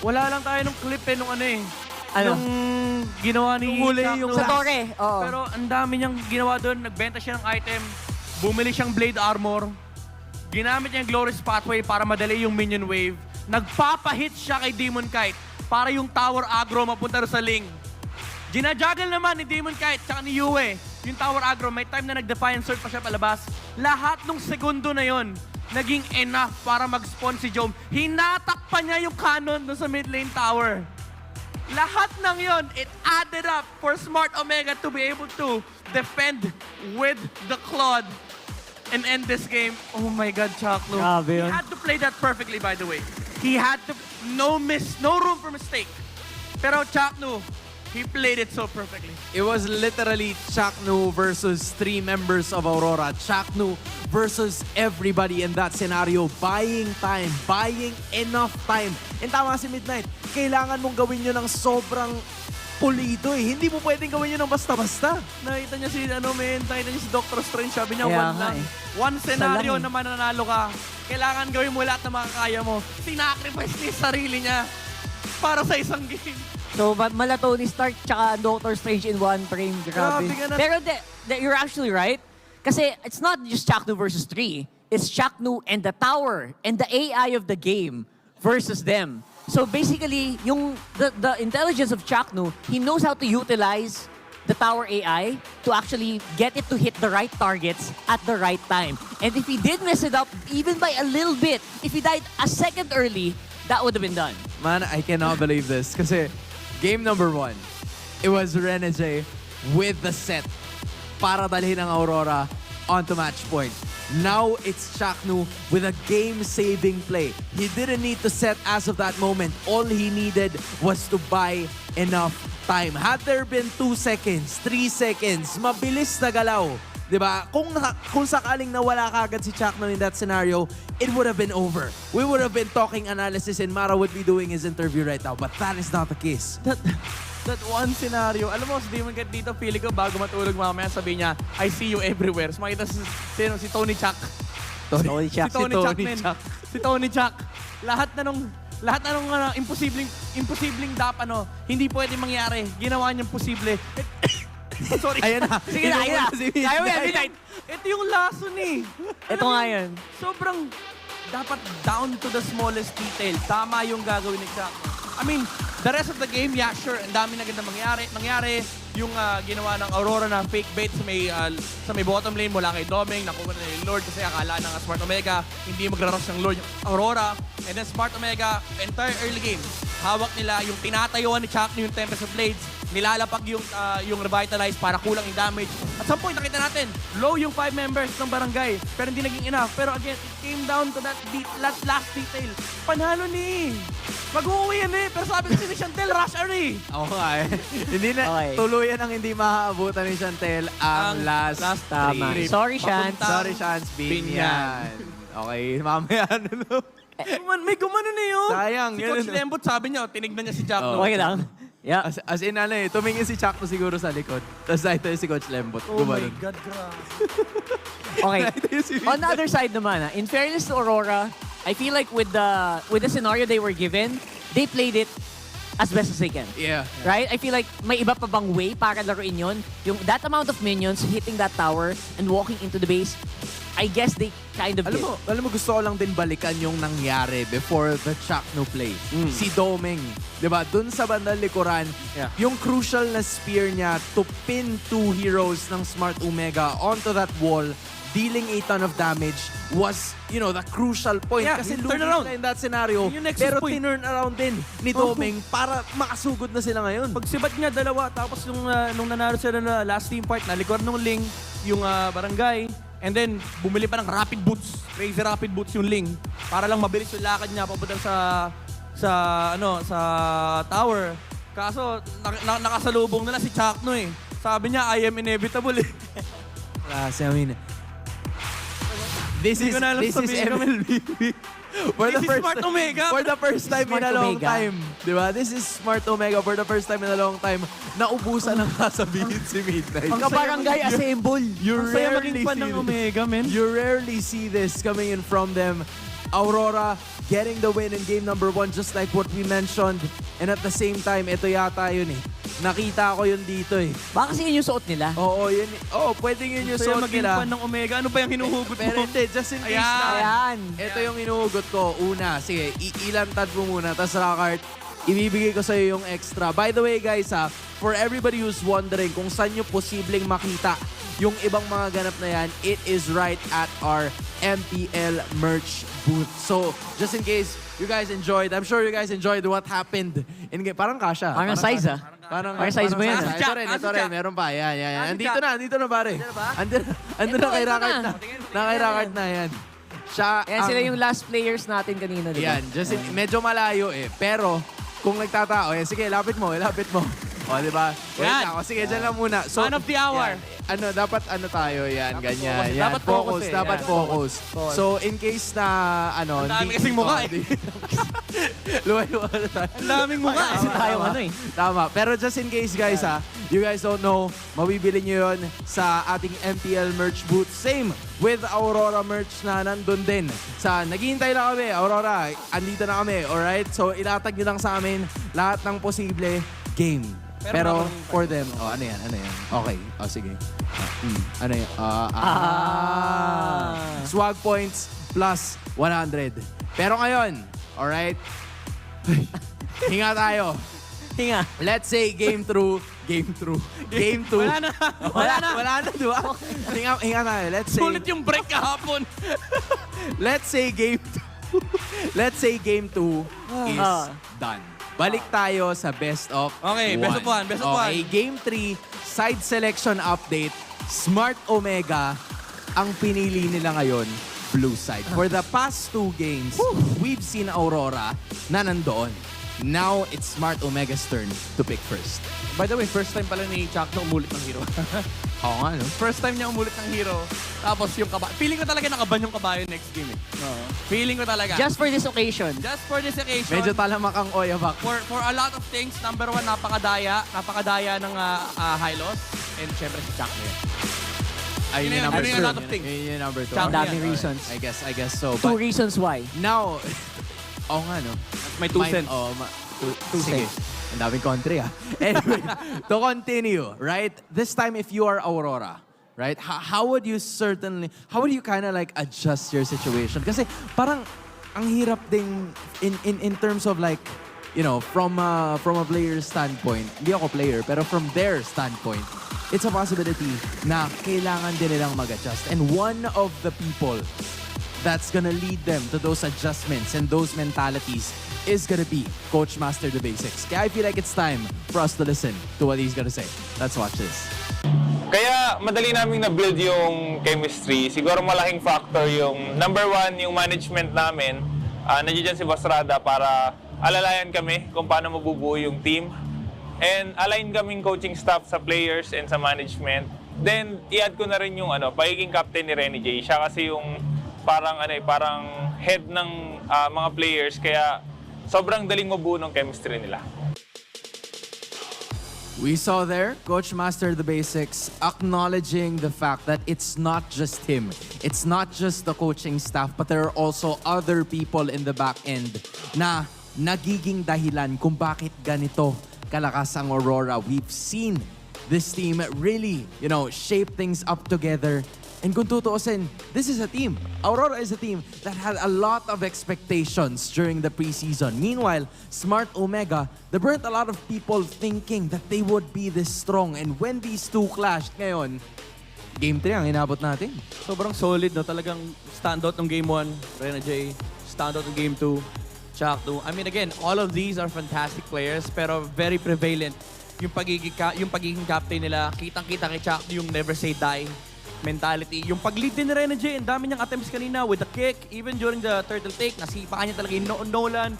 Speaker 3: Wala lang tayo nung clip nung ano eh.
Speaker 7: Ano?
Speaker 3: Nung ginawa ni
Speaker 1: yung
Speaker 7: sa torre. Oo.
Speaker 3: Pero ang dami niyang ginawa doon. Nagbenta siya ng item. Bumili siyang blade armor. Ginamit niya yung Glorious Pathway para madali yung minion wave. Nagpapahit siya kay Demon Kite para yung tower aggro mapunta sa Ling. Ginajuggle naman ni Demon Kite tsaka ni Yue yung tower aggro. May time na nag-Defiant Sword pa siya palabas. Lahat ng segundo na yon naging enough para mag-spawn si Jom. Hinatak pa niya yung cannon doon sa mid lane tower. Lahat ng yon, it added up for Smart Omega to be able to defend with the Claude and end this game. Oh my God, Chaklu. He had to play that perfectly, by the way. He had to, no room for mistake. Pero Chaklu, he played it so perfectly.
Speaker 1: It was literally Chaknu versus 3 members of Aurora. Chaknu versus everybody in that scenario. Buying time. Buying enough time. And tama si Midnight. Kailangan mong gawin yun ng sobrang pulido eh. Hindi mo pwedeng gawin yun ng basta-basta.
Speaker 3: Nakita niya si Doctor Strange. Sabi niya,
Speaker 7: Kaya
Speaker 3: one lang. One scenario na mananalo ka. Kailangan gawin mo lahat ng makakaya mo. Sinacrifice niya sarili niya para sa isang game.
Speaker 7: So, mala Tony Stark tsaka Doctor Strange in one frame. Grabe. Pero you're actually right. Kasi it's not just Chaknu versus 3. It's Chaknu and the tower and the AI of the game versus them. So basically, the intelligence of Chaknu, he knows how to utilize the tower AI to actually get it to hit the right targets at the right time. And if he did mess it up, even by a little bit, if he died a second early, that would have been done.
Speaker 1: Man, I cannot believe this. Kasi game number 1, it was Renege with the set para dalhin ang Aurora onto match point. Now it's Chaknu with a game-saving play. He didn't need to set as of that moment. All he needed was to buy enough time. Had there been 2 seconds, 3 seconds, mabilis na galaw. Diba? Kung sakaling nawala kagad si Chaknu in that scenario, it would have been over. We would have been talking analysis and Mara would be doing his interview right now. But that is not the case.
Speaker 3: That one scenario, alam mo, si Demon Kite dito, feeling ko bago matulog mamaya, sabi niya, I see you everywhere. So makita si Tony Chuck. Si Tony Chuck. Lahat na nung imposibleng hindi pwede mangyari. Ginawa niyang posible. Sorry.
Speaker 1: Ayan na.
Speaker 7: Sige na, ayan na. Kaya mo yan, Midnight.
Speaker 3: Ito yung lason eh.
Speaker 7: Ito nga yan.
Speaker 3: Sobrang dapat down to the smallest detail. Tama yung gagawin ni Chuck. I mean, the rest of the game, yeah, sure, ang dami na ganda nangyari. Yung ginawa ng Aurora na fake bait sa may bottom lane mula kay Doming, nakuha na yung Lord kasi akala ng Smart Omega, hindi magra-rush ng Lord yung Aurora. And then Smart Omega, entire early game, hawak nila yung tinatayuan ni Chuck yung Tempest of Blades, nilalapag yung Revitalize para kulang yung damage. At some point, nakita natin, low yung 5 members ng barangay, pero hindi naging enough. Pero again, it came down to that last detail. Panalo ni! Mag-uwi yan eh, pero sabi kasi ni Chantel, rush early!
Speaker 1: Oo nga eh. Hindi na,
Speaker 7: Okay.
Speaker 1: tuluyan ang hindi maaabutan ni Chantel ang last
Speaker 7: Tama.
Speaker 1: trip.
Speaker 7: Sorry, Shans.
Speaker 1: Sorry, Shans. Binyan. Okay, mamaya ano.
Speaker 3: May gumano na yun.
Speaker 1: Sayang.
Speaker 3: Si Coach Lembot sabi niya, tinignan niya si Jack.
Speaker 1: Oh.
Speaker 7: Okay lang. Yeah.
Speaker 1: As in ano eh, tumingin si Chakno siguro sa likod. Tapos nakita si Coach Lembot.
Speaker 3: Oh my
Speaker 1: Gumanon.
Speaker 3: God, grabe.
Speaker 7: Okay. On the other side naman, in fairness to Aurora, I feel like with the scenario they were given, they played it as best as they can.
Speaker 1: Yeah.
Speaker 7: Right? I feel like may iba pa bang way para laruin yun? Yung that amount of minions hitting that tower and walking into the base, I guess they kind of did.
Speaker 1: Alam mo, gusto ko lang din balikan yung nangyari before the Chakno play. Si Doming, di ba? Dun sa bandang likuran, yung crucial na spear niya to pin 2 heroes ng Smart Omega onto that wall, dealing a ton of damage was, you know, the crucial point.
Speaker 3: Yeah,
Speaker 1: kasi
Speaker 3: turn
Speaker 1: losing
Speaker 3: around.
Speaker 1: sila in that scenario.
Speaker 3: Yung nexus
Speaker 1: Pero
Speaker 3: point.
Speaker 1: tinurn around din ni Doming para makasugod na sila ngayon.
Speaker 3: Pagsibat niya, dalawa. Tapos nung nanalo sila na last team fight, nalikod nung Ling, yung barangay. And then, bumili pa ng rapid boots. Crazy rapid boots yung Ling. Para lang mabilis yung lakad niya papunta sa tower. Kaso, nakasalubong nila si Chakno eh. Sabi niya, I am inevitable eh.
Speaker 1: Kasi, I mean, this is MLB. For the first
Speaker 3: Smart Omega.
Speaker 1: For the first time in a long
Speaker 7: Omega.
Speaker 1: time. Di ba? This is Smart Omega for the first time in a long time. Naubusan ng kasabihin si Midnight.
Speaker 7: Ang kabarangay assemble.
Speaker 1: You
Speaker 3: Ang saya
Speaker 1: rarely
Speaker 3: maging fan
Speaker 1: see
Speaker 3: ng
Speaker 1: this.
Speaker 3: Omega, man.
Speaker 1: You rarely see this coming in from them. Aurora getting the win in game number 1 just like what we mentioned. And at the same time, ito yata yun eh. Nakita ko yun dito eh.
Speaker 7: Baka kasi yun yung suot nila.
Speaker 1: Oo, yun. Oo, pwedeng yun yung
Speaker 3: Saya
Speaker 1: suot
Speaker 3: maging
Speaker 1: nila.
Speaker 3: fan ng Omega. Ano ba yung hinuhugot
Speaker 1: Pero
Speaker 3: mo?
Speaker 1: hindi, just in case na.
Speaker 7: Ayan.
Speaker 1: Ito yung inuugot ko. Una, sige, ilantad mo muna. Tapos Rockart, ibibigay ko sa'yo yung extra. By the way, guys, for everybody who's wondering kung saan nyo posibleng makita yung ibang mga ganap na yan, it is right at our MPL merch booth. So, just in case you guys enjoyed, I'm sure you guys enjoyed what happened. Parang kasha.
Speaker 7: Parang size
Speaker 1: Parang
Speaker 7: size mo yan.
Speaker 1: Ito rin. Meron pa. Yan. Andito na pare. Andito na kay Rockart na. Kay Rockart na yan. Siya
Speaker 7: Ayan sila yung last players natin kanina, di ba?
Speaker 1: Yan, just medyo malayo eh. Pero, kung nagtatao, sige, lapit mo. O, di ba?
Speaker 3: Yan.
Speaker 1: Ako, sige, dyan lang muna. So,
Speaker 3: Man of the hour.
Speaker 1: yan. Dapat tayo, yan, ganyan.
Speaker 3: focus.
Speaker 1: Yan.
Speaker 3: Dapat focus eh.
Speaker 1: Dapat
Speaker 3: Yan.
Speaker 1: focus. So, in case na,
Speaker 3: Ang dami kasing mukha eh.
Speaker 1: Luwa-luwa na tayo.
Speaker 3: Ang daming mukha.
Speaker 7: Kasi tayo
Speaker 1: Tama. Pero just in case, guys, you guys don't know, mabibili nyo yun sa ating MPL merch booth. Same with Aurora merch na nandun din. Naghihintay na kami, Aurora, andito na kami, alright? So, ilatag nyo lang sa amin lahat ng posible game. Pero for them, ano yan? Okay, sige. Ano yan? Swag points plus 100. Pero ngayon, alright? Hinga tayo.
Speaker 7: Hinga.
Speaker 1: Let's say game 2.
Speaker 3: Wala na,
Speaker 1: di ba? Hinga tayo. Let's say
Speaker 3: Sulit yung break kahapon.
Speaker 1: Let's say game 2 is done. Balik tayo sa best of
Speaker 3: Okay,
Speaker 1: one.
Speaker 3: best of one.
Speaker 1: Okay, game 3, side selection update. Smart Omega ang pinili nila ngayon, blue side. For the past 2 games, we've seen Aurora na nandoon. Now, it's Smart Omega's turn to pick first.
Speaker 3: By the way, first time pala ni Chuck na umulit ng hero.
Speaker 1: Oo nga, no?
Speaker 3: First time niya umulit ng hero. Tapos yung kabayo. Feeling ko talaga nakaban yung kabayo next game eh. Feeling ko talaga.
Speaker 7: Just for this occasion.
Speaker 3: Just for this occasion.
Speaker 1: Medyo talamak ang Oyabak.
Speaker 3: For a lot of things, number 1, napakadaya ng Hylos. And syempre si Chuck na yun.
Speaker 1: Ayun
Speaker 3: Yun
Speaker 1: yung number
Speaker 3: yun
Speaker 1: 2.
Speaker 3: yung lot of things.
Speaker 1: Yun yung number 2.
Speaker 7: Ang daming reasons.
Speaker 1: I guess so.
Speaker 7: 2 reasons why.
Speaker 1: Now, oo nga, no?
Speaker 3: May 2 cents.
Speaker 1: Sige. Ang daming country, Anyway, to continue, right? This time, if you are Aurora, right? How would you kind of like adjust your situation? Kasi parang ang hirap ding in terms of like, you know, from a player's standpoint, hindi ako player, pero from their standpoint, it's a possibility na kailangan din nilang mag-adjust. And one of the people that's gonna lead them to those adjustments and those mentalities is gonna be Coach Master the Basics. Kaya I feel like it's time for us to listen to what he's gonna say. Let's watch this.
Speaker 15: Kaya madali naming na-build yung chemistry. Siguro malaking factor yung number one, yung management namin. Nandiyan si Boss Rada para alalayan kami kung paano mabubuo yung team. And align kaming coaching staff sa players and sa management. Then, i-add ko na rin yung pagiging captain ni Renny J. Siya kasi yung parang head ng mga players. Kaya sobrang daling mabuo ng chemistry nila.
Speaker 1: We saw there, Coach Master the Basics acknowledging the fact that it's not just him. It's not just the coaching staff, but there are also other people in the back end na nagiging dahilan kung bakit ganito kalakas ang Aurora. We've seen this team really, shape things up together. And kung tutuusin, this is a team. Aurora is a team that had a lot of expectations during the preseason. Meanwhile, Smart Omega, they burnt a lot of people thinking that they would be this strong. And when these two clashed ngayon, Game 3 ang inabot natin.
Speaker 3: Sobrang solid, no? Talagang standout ng Game 1, Rena J. Standout ng Game 2, Chak 2. I mean, again, all of these are fantastic players, pero very prevalent. Yung pagiging captain nila, kitang-kita kay Chak yung never say die mentality. Yung pag-lead din ni Rena J, ang dami niyang attempts kanina with the kick, even during the turtle take, nasipakan niya talaga yung Nolan.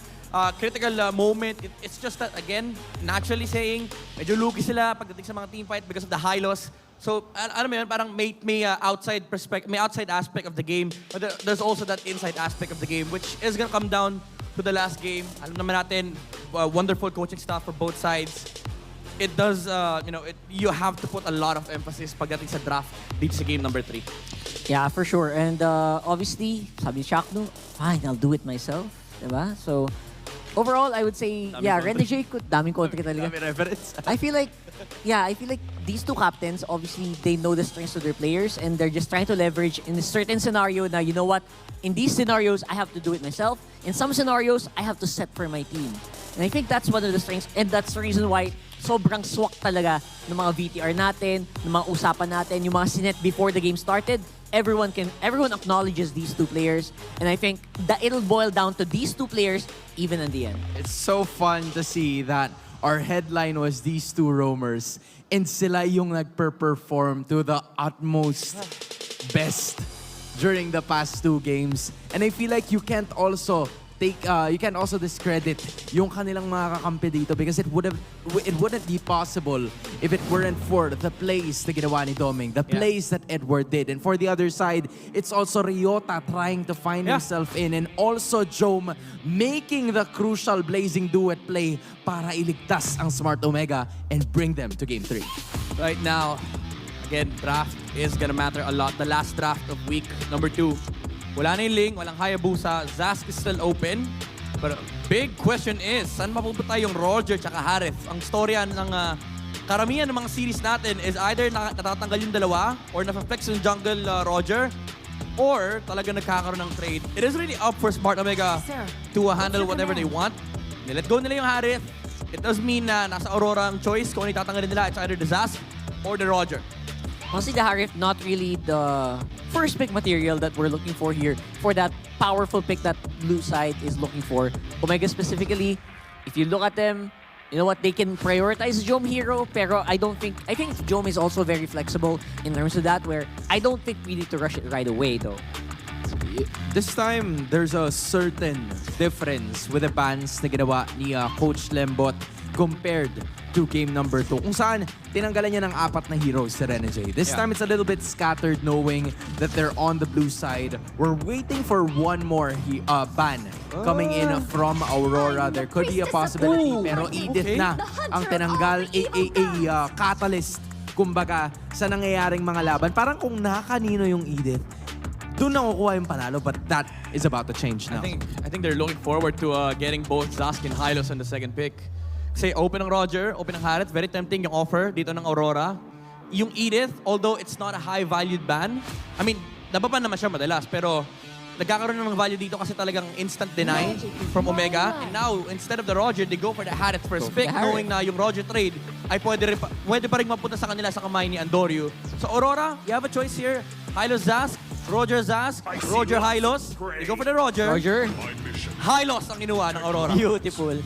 Speaker 3: Critical moment. It's just that, again, naturally saying, medyo lugi sila pagdating sa mga team fight because of the high loss. So, alam mo yun, parang may outside perspective, may outside aspect of the game, but there's also that inside aspect of the game, which is gonna come down to the last game. Alam naman natin, wonderful coaching staff for both sides. It does, you have to put a lot of emphasis pagdating sa draft dito sa game number 3.
Speaker 7: Yeah, for sure. And obviously, sabi ni Shaq, no, fine, I'll do it myself. Diba? So, overall, I would say, Rena J, daming country talaga.
Speaker 3: Daming reference.
Speaker 7: I feel like these two captains, obviously, they know the strengths of their players and they're just trying to leverage in a certain scenario na, you know what, in these scenarios, I have to do it myself. In some scenarios, I have to set for my team. And I think that's one of the strengths, and that's the reason why sobrang swak talaga ng mga VTR natin, ng mga usapan natin, yung mga sinet before the game started. Everyone acknowledges these two players, and I think that it'll boil down to these two players even in the end.
Speaker 1: It's so fun to see that our headline was these two roamers, and sila yung nagper-perform to the utmost best during the past 2 games. And I feel like you can't also discredit yung kanilang mga kakampi dito because it wouldn't be possible if it weren't for the plays na ginawa ni Doming, the plays that Edward did. And for the other side, it's also Ryota trying to find himself in, and also Jome making the crucial blazing duet play para iligtas ang Smart Omega and bring them to Game 3.
Speaker 3: Right now, again, draft is gonna matter a lot. The last draft of week number 2. Wala na yung Ling, walang Hayabusa. Zask is still open. But big question is, saan mapupunta yung Roger tsaka Harith? Ang storya ng karamihan ng mga series natin is either natatanggal yung dalawa or na-flex yung jungle Roger or talaga nagkakaroon ng trade. It is really up for Smart Omega to handle whatever they want. Nilet go nila yung Harith. It does mean na nasa Aurora ang choice kung ano itatanggalin nila. It's either the Zask or the Roger.
Speaker 7: Honestly, the Harith, not really the first pick material that we're looking for here for that powerful pick that blue side is looking for. Omega specifically, if you look at them, you know what, they can prioritize Jome Hero, pero I think Jome is also very flexible in terms of that, where I don't think we need to rush it right away though.
Speaker 1: This time, there's a certain difference with the bans na ginawa ni Coach Lembot compared to game number 2. Kung saan, tinanggalan niya ng 4 na heroes si Rena J. This time, it's a little bit scattered knowing that they're on the blue side. We're waiting for one more ban coming in from Aurora. There could be a possibility, pero Edith na ang tinanggal, catalyst, kumbaga, sa nangyayaring mga laban. Parang kung nakakanino yung Edith, doon nakukuha yung panalo, but that is about to change now.
Speaker 3: I think they're looking forward to getting both Zask and Hylos on the second pick. Kasi open ng Roger, open ng Harith, very tempting yung offer dito ng Aurora. Yung Edith, although it's not a high-valued ban, I mean, nababan naman siya madalas, pero nagkakaroon ng value dito kasi talagang instant deny from Omega. And now, instead of the Roger, they go for the Harith first pick, knowing na yung Roger trade ay pwede pa rin mapunta sa kanila sa kamay ni Andoryu. So Aurora, you have a choice here. Hylos Zask, Roger Zask, Roger Hylos. They go for the Roger.
Speaker 7: Roger.
Speaker 3: Hylos ang kinuha ng Aurora.
Speaker 7: Beautiful.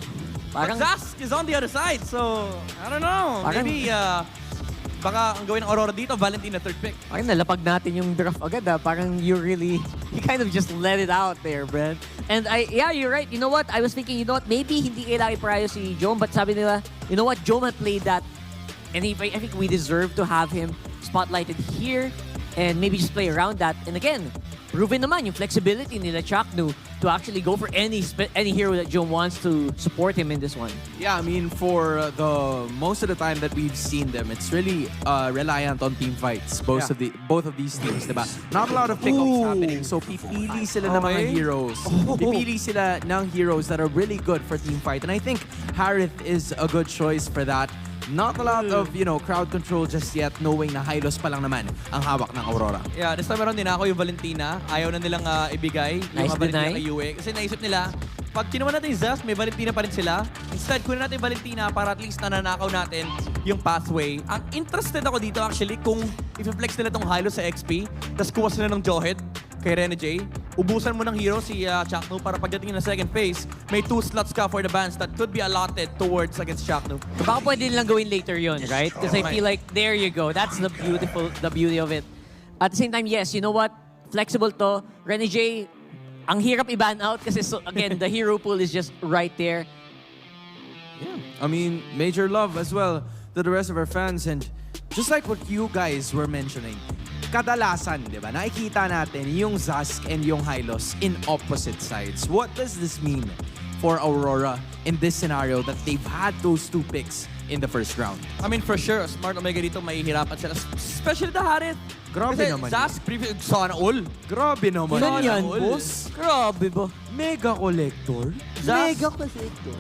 Speaker 3: But Zask is on the other side, so I don't know. Maybe baka ang gawin ng Aurora dito, Valentina third pick.
Speaker 7: Parang nalapag natin yung draft agad Parang you kind of just let it out there, Brent. And yeah, you're right. You know what? I was thinking, you know what? Maybe hindi kailangan iprayo si Jom, but sabi nila, you know what? Jom had played that. And I think we deserve to have him spotlighted here and maybe just play around that. And again, proven naman yung flexibility nila Chaknu to actually go for any hero that Jom wants to support him in this one.
Speaker 1: Yeah, I mean, for the most of the time that we've seen them, it's really reliant on team fights. Both of these teams, diba? Not a lot of pickups happening, so pipili sila ng mga heroes. Pipili sila ng heroes that are really good for team fight, and I think Harith is a good choice for that. Not a lot of, crowd control just yet, knowing na Hylos pa lang naman ang hawak ng Aurora.
Speaker 3: Yeah, this time around din ako yung Valentina. Ayaw na nilang ibigay yung Valentina kay UE. Kasi naisip nila, pag kinuha natin yung Zest, may Valentina pa rin sila. Instead, kunin natin yung Valentina para at least nananakaw natin yung pathway. Ang interested ako dito actually kung i-flex nila tong Hylos sa XP, tapos kuha sila ng Jawhead kay Rene J. Ubusan mo ng hero si Chaknu para pagdating na second phase, may 2 slots ka for the bans that could be allotted towards against Chaknu.
Speaker 7: Baka pwede nilang gawin later yun, right? Because I feel like, there you go. That's the beauty of it. At the same time, yes, you know what? Flexible to. Rene J, ang hirap i-ban out kasi again, the hero pool is just right there.
Speaker 1: Yeah, I mean, major love as well to the rest of our fans, and just like what you guys were mentioning, kadalasan, di ba, nakikita natin yung Zask and yung Hylos in opposite sides. What does this mean for Aurora in this scenario that they've had those 2 picks in the first round?
Speaker 3: I mean, for sure, Smart Omega dito mahihirapan sila. Especially the Harith.
Speaker 1: Grabe
Speaker 3: kasi
Speaker 1: naman
Speaker 3: Zask, sana all.
Speaker 1: Grabe naman.
Speaker 7: Ilan yan, boss? Grabe ba?
Speaker 1: Mega Collector?
Speaker 7: Mega Collector.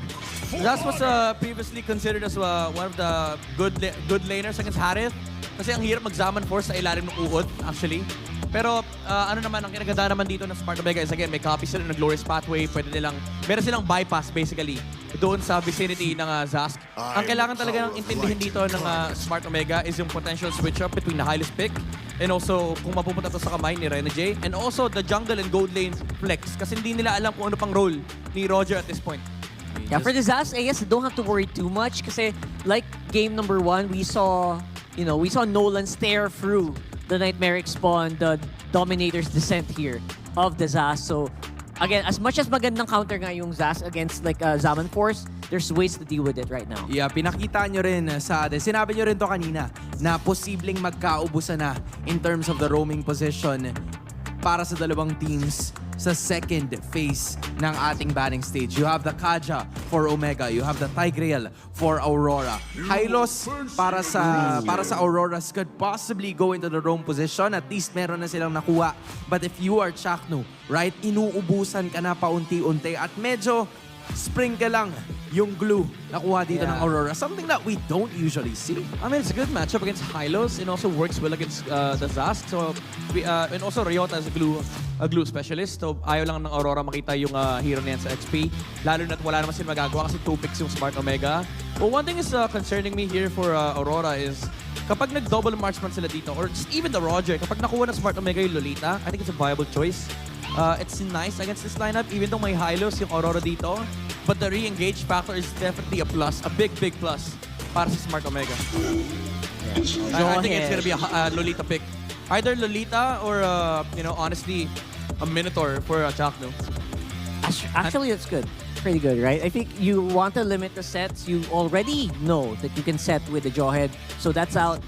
Speaker 3: Zask was previously considered as one of the good laners against Harith. Kasi ang hirap mag-Zaman Force sa ilalim ng uod, actually. Pero ano naman, ang kinaganda naman dito ng Smart Omega is again, may copy sila ng Glorious Pathway. Meron silang bypass basically doon sa vicinity ng Zask. Ang kailangan talaga ng intindihin dito ng Smart Omega is yung potential switch-up between the Hylos pick and also kung mapupunta to sa kamay ni Rene J and also the jungle and gold lane flex kasi hindi nila alam kung ano pang role ni Roger at this point.
Speaker 7: Yeah, for the Zask, I guess don't have to worry too much kasi like game number 1, we saw Nolan stare through the Nightmare Spawn, the Dominator's descent here of the Zask. So again, as much as magandang counter nga yung Zask against like Zaman Force, there's ways to deal with it right now.
Speaker 1: Yeah, pinakita nyo rin sa atin. Sinabi nyo rin to kanina na posibleng magkaubusan na in terms of the roaming position para sa dalawang teams sa second phase ng ating banning stage. You have the Kaja for Omega. You have the Tigreal for Aurora. Hylos para sa Auroras could possibly go into the roam position. At least meron na silang nakuha. But if you are Chaknu, right, inuubusan ka na paunti-unti at medyo sprinkle lang yung glue nakuha dito ng Aurora. Something that we don't usually see.
Speaker 3: I mean, it's a good matchup against Hylos and also works well against the Zask. So, and also Ryota is a glue specialist. So, ayaw lang ng Aurora makita yung hero niyan sa XP. Lalo na't wala naman sila magagawa kasi 2 picks yung Smart Omega. Well, one thing is concerning me here for Aurora is kapag nag-double marksman sila dito or just even the Roger, kapag nakuha ng Smart Omega yung Lolita, I think it's a viable choice. It's nice against this lineup, even though may Hylos yung Aurora dito. But the re-engage factor is definitely a plus, a big plus para sa Smart Omega. I think it's gonna be a Lolita pick. Either Lolita or, honestly, a Minotaur for Chaknu.
Speaker 7: Actually, that's good. Pretty good, right? I think you want to limit the sets. You already know that you can set with the Jawhead. So that's out.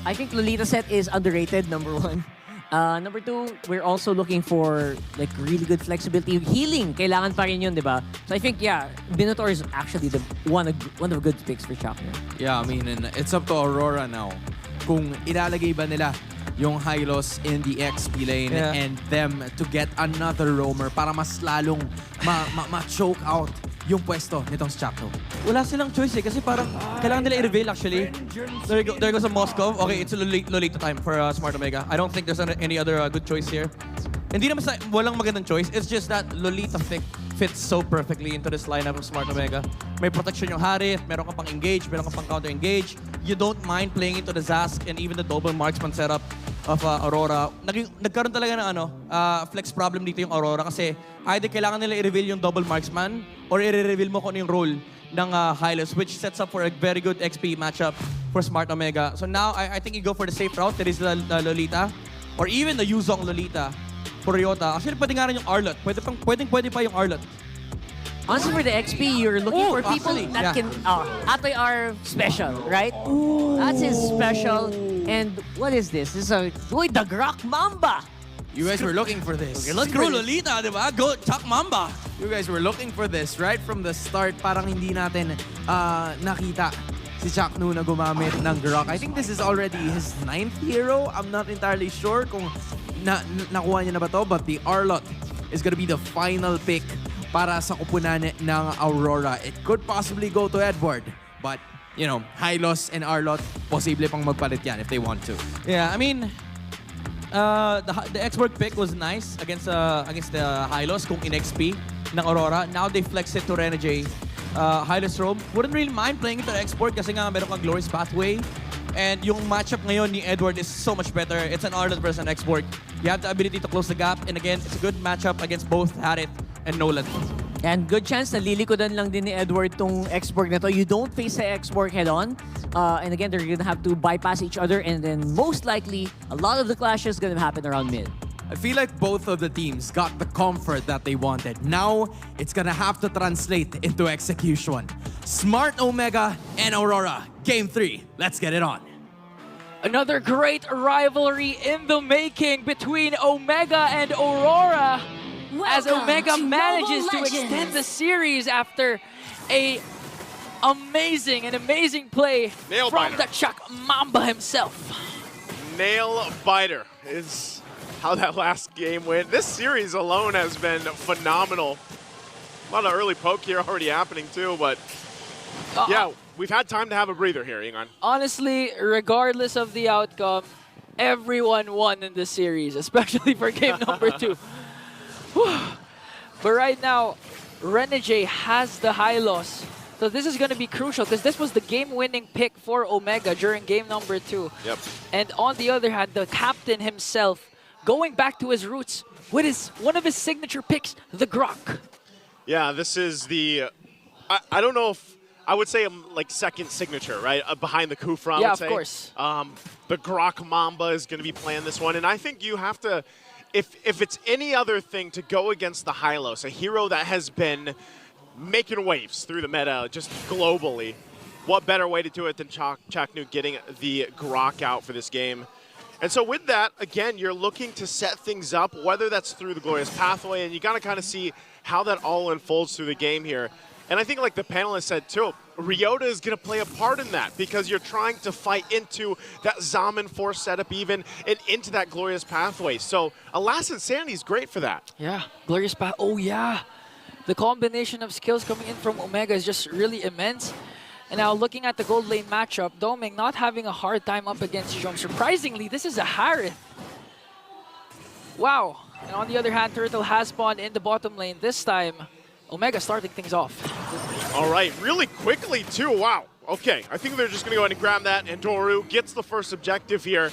Speaker 7: I think Lolita set is underrated, number 1. Number 2, we're also looking for like really good flexibility. Healing, kailangan pa rin yun, di ba? So I think, yeah, Minotaur is actually the one of the good picks for Chaknu.
Speaker 1: Yeah, I mean, and it's up to Aurora now. Kung ilalagay ba nila yung Hylos in the XP lane and them to get another roamer para mas lalong ma-choke out yung pwesto nitong si Chakno.
Speaker 3: Wala silang choice kasi parang kailangan nila i-reveal actually. There goes a Moscow. Okay, it's a Lolita time for Smart Omega. I don't think there's any other good choice here. Hindi naman walang magandang choice. It's just that Lolita fits so perfectly into this lineup of Smart Omega. May protection yung Harith, meron ka pang engage, meron ka pang counter-engage. You don't mind playing into the Zask and even the double marksman setup of Aurora. Nagkaroon talaga ng flex problem dito yung Aurora kasi either kailangan nila i-reveal yung double marksman or i-reveal mo kung ano yung role ng Hylos, which sets up for a very good XP matchup for Smart Omega. So now, I think you go for the safe route. There is the Lolita or even the Yuzong Lolita for Ryota. Actually, pwede nga rin yung Arlot. Pwede pa yung Arlot.
Speaker 7: Honestly, for the XP, you're looking for people that can... Atoy are special, right? That's his special. And what is this? This is the Grok Mamba!
Speaker 1: You guys were looking for this.
Speaker 3: Screw Lolita, di ba? Go, Chuck Mamba!
Speaker 1: You guys were looking for this right from the start. Parang hindi natin nakita si Chakno na gumamit ng Grok. I think this is already his 9th hero. I'm not entirely sure kung nakuha niya na ba to, but the Arlot is gonna be the final pick para sa kupunan ng Aurora. It could possibly go to Edward, but you know, Hylos and Arlot, posible pang magpalit yan if they want to.
Speaker 3: Yeah, I mean, the X-Work pick was nice against the Hylos kung in XP ng Aurora. Now they flex it to Renegade. Hylos Rome wouldn't really mind playing it to Export kasi nga meron kang Glorious Pathway. And yung matchup ngayon ni Edward is so much better. It's an Arlot versus an Export. You have the ability to close the gap. And again, it's a good matchup against both Harith and Nolan.
Speaker 7: And good chance na lilikodan lang din ni Edward tong X-Borg na to. You don't face the X-Borg head-on. And again, they're gonna have to bypass each other. And then most likely, a lot of the clashes gonna happen around mid.
Speaker 1: I feel like both of the teams got the comfort that they wanted. Now, it's gonna have to translate into execution. Smart Omega and Aurora. Game 3. Let's get it on.
Speaker 5: Another great rivalry in the making between Omega and Aurora. As Omega manages to extend the series after an amazing play from the Chuck Mamba himself.
Speaker 6: Nail biter is how that last game went. This series alone has been phenomenal. A lot of early poke here already happening too, but yeah, we've had time to have a breather here, Ingan.
Speaker 5: Honestly, regardless of the outcome, everyone won in this series, especially for game number 2. But right now, Renegade has the high loss. So this is going to be crucial because this was the game-winning pick for Omega during game number 2.
Speaker 6: Yep.
Speaker 5: And on the other hand, the captain himself going back to his roots with one of his signature picks, the Grok.
Speaker 6: Yeah, this is the... I don't know if... I would say like second signature, right? Behind the Kufra,
Speaker 5: yeah,
Speaker 6: I would say.
Speaker 5: Of course.
Speaker 6: The Grok Mamba is going to be playing this one. And I think you have to... If it's any other thing to go against the Hylos, a hero that has been making waves through the meta just globally, what better way to do it than Chaknu getting the Grok out for this game? And so with that, again, you're looking to set things up, whether that's through the Glorious Pathway, and you got to kind of see how that all unfolds through the game here. And I think like the panelists said too, Ryota is going to play a part in that because you're trying to fight into that Zaman Force setup even and into that Glorious Pathway. So Alas Insanity is great for that.
Speaker 5: Yeah, Glorious Path. Oh yeah. The combination of skills coming in from Omega is just really immense. And now looking at the gold lane matchup, Doming not having a hard time up against Jom. Surprisingly, this is a Harith. Wow. And on the other hand, Turtle has spawned in the bottom lane. This time, Omega starting things off.
Speaker 6: All right, really quickly too, wow. Okay, I think they're just gonna go ahead and grab that, and Doru gets the first objective here.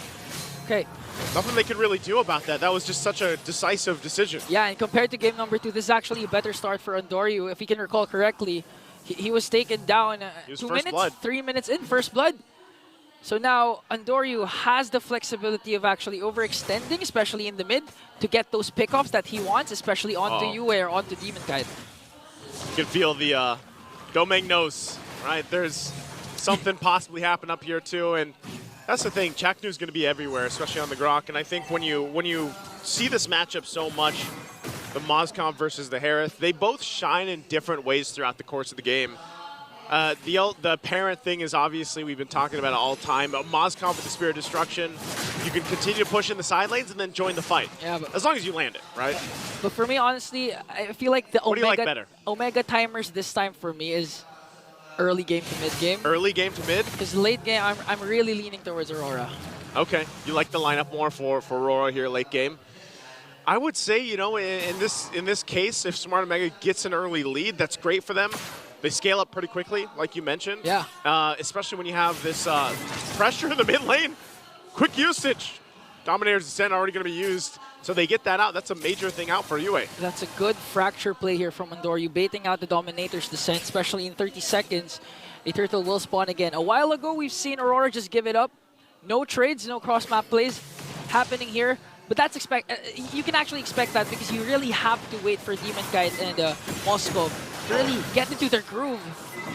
Speaker 5: Okay.
Speaker 6: Nothing they can really do about that. That was just such a decisive decision.
Speaker 5: Yeah, and compared to game number 2, this is actually a better start for Andoryu. If we can recall correctly, he was taken down 2 minutes, 3 minutes in first blood. So now Andoryu has the flexibility of actually overextending, especially in the mid, to get those pickoffs that he wants, especially onto Yue or onto Demon Kite.
Speaker 6: You can feel the Domeng knows, right? There's something possibly happen up here too, and that's the thing. Chaknu's going to be everywhere, especially on the Grok. And I think when you see this matchup so much, the Mozcom versus the Harith, they both shine in different ways throughout the course of the game. The parent thing is obviously, we've been talking about it all the time. Mozcom with the Spirit of Destruction, you can continue to push in the side lanes and then join the fight.
Speaker 5: Yeah, but
Speaker 6: as long as you land it, right?
Speaker 5: But for me, honestly, I feel like the
Speaker 6: What do you like better?
Speaker 5: Omega timers this time for me is early game to mid game.
Speaker 6: Early game to mid?
Speaker 5: Because late game, I'm really leaning towards Aurora.
Speaker 6: Okay, you like the lineup more for Aurora here late game. I would say, you know, in this case, if Smart Omega gets an early lead, that's great for them. They scale up pretty quickly, like you mentioned.
Speaker 5: Yeah.
Speaker 6: Especially when you have this pressure in the mid lane. Quick usage. Dominator's Descent already going to be used, so they get that out. That's a major thing out for UA.
Speaker 5: That's a good fracture play here from Andor. You baiting out the Dominator's Descent, especially in 30 seconds. A turtle will spawn again. A while ago, we've seen Aurora just give it up. No trades, no cross-map plays happening here. But that's you can actually expect that because you really have to wait for Demon Kite and Moscow to really get into their groove.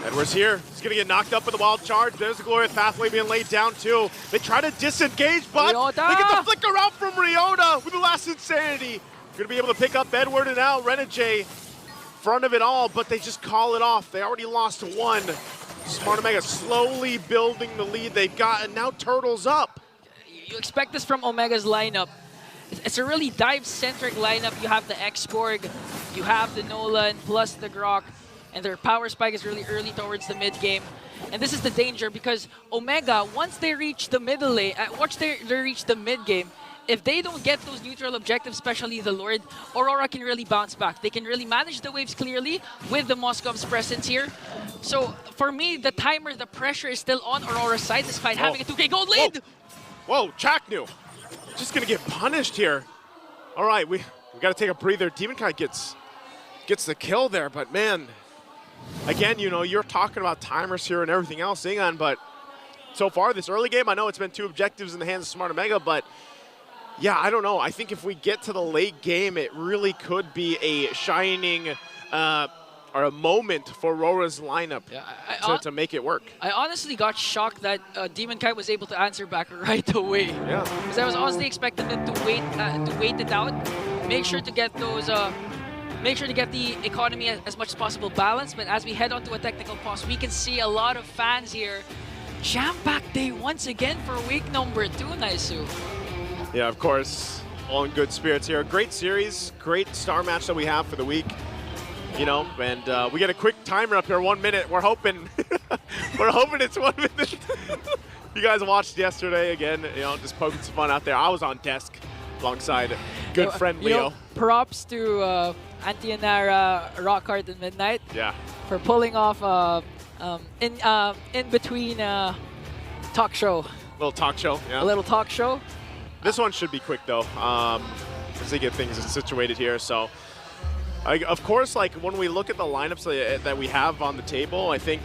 Speaker 6: Edwards here. He's going to get knocked up with the wild charge. There's the Glorious Pathway being laid down too. They try to disengage, but
Speaker 5: Ryota!
Speaker 6: they get the flicker out from Ryota with the last Insanity. Going to be able to pick up Edward and now Renegade front of it all, but they just call it off. They already lost one. Smart Omega slowly building the lead they've got, and now Turtle's up.
Speaker 5: You expect this from Omega's lineup. It's a really dive-centric lineup. You have the X-Borg, you have the Nolan, plus the Grok, and their power spike is really early towards the mid-game. And this is the danger because Omega, once they reach the middle lane, once they reach the mid-game, if they don't get those neutral objectives, especially the Lord, Aurora can really bounce back. They can really manage the waves clearly with the Moscov's presence here. So for me, the timer, the pressure is still on Aurora's side despite having a 2K gold lead.
Speaker 6: Whoa, Chaknu. Just gonna get punished here. All right, we got to take a breather. Demon Kite gets the kill there, but man, again, you know, you're talking about timers here and everything else, Ingan, but so far this early game, I know it's been 2 objectives in the hands of Smart Omega, but yeah, I don't know. I think if we get to the late game, it really could be a shining or a moment for Aurora's lineup to make it work.
Speaker 5: I honestly got shocked that Demon Kite was able to answer back right away.
Speaker 6: Yeah.
Speaker 5: Because I was honestly expecting them to wait it out, make sure to get those, make sure to get the economy as much as possible balanced. But as we head on to a technical pause, we can see a lot of fans here jam-packed day once again for week number 2, Naisu.
Speaker 6: Yeah, of course, all in good spirits here. Great series, great star match that we have for the week. You know, and we get a quick timer up here, 1 minute. We're hoping, we're hoping it's 1 minute. You guys watched yesterday again, you know, just poking some fun out there. I was on desk alongside good friend Leo.
Speaker 5: Know, props to Antianara Rockhard and Midnight.
Speaker 6: Yeah.
Speaker 5: For pulling off in between talk show.
Speaker 6: Little talk show. Yeah.
Speaker 5: A little talk show.
Speaker 6: This one should be quick though, as they get things situated here. So. Of course, like when we look at the lineups that we have on the table, I think,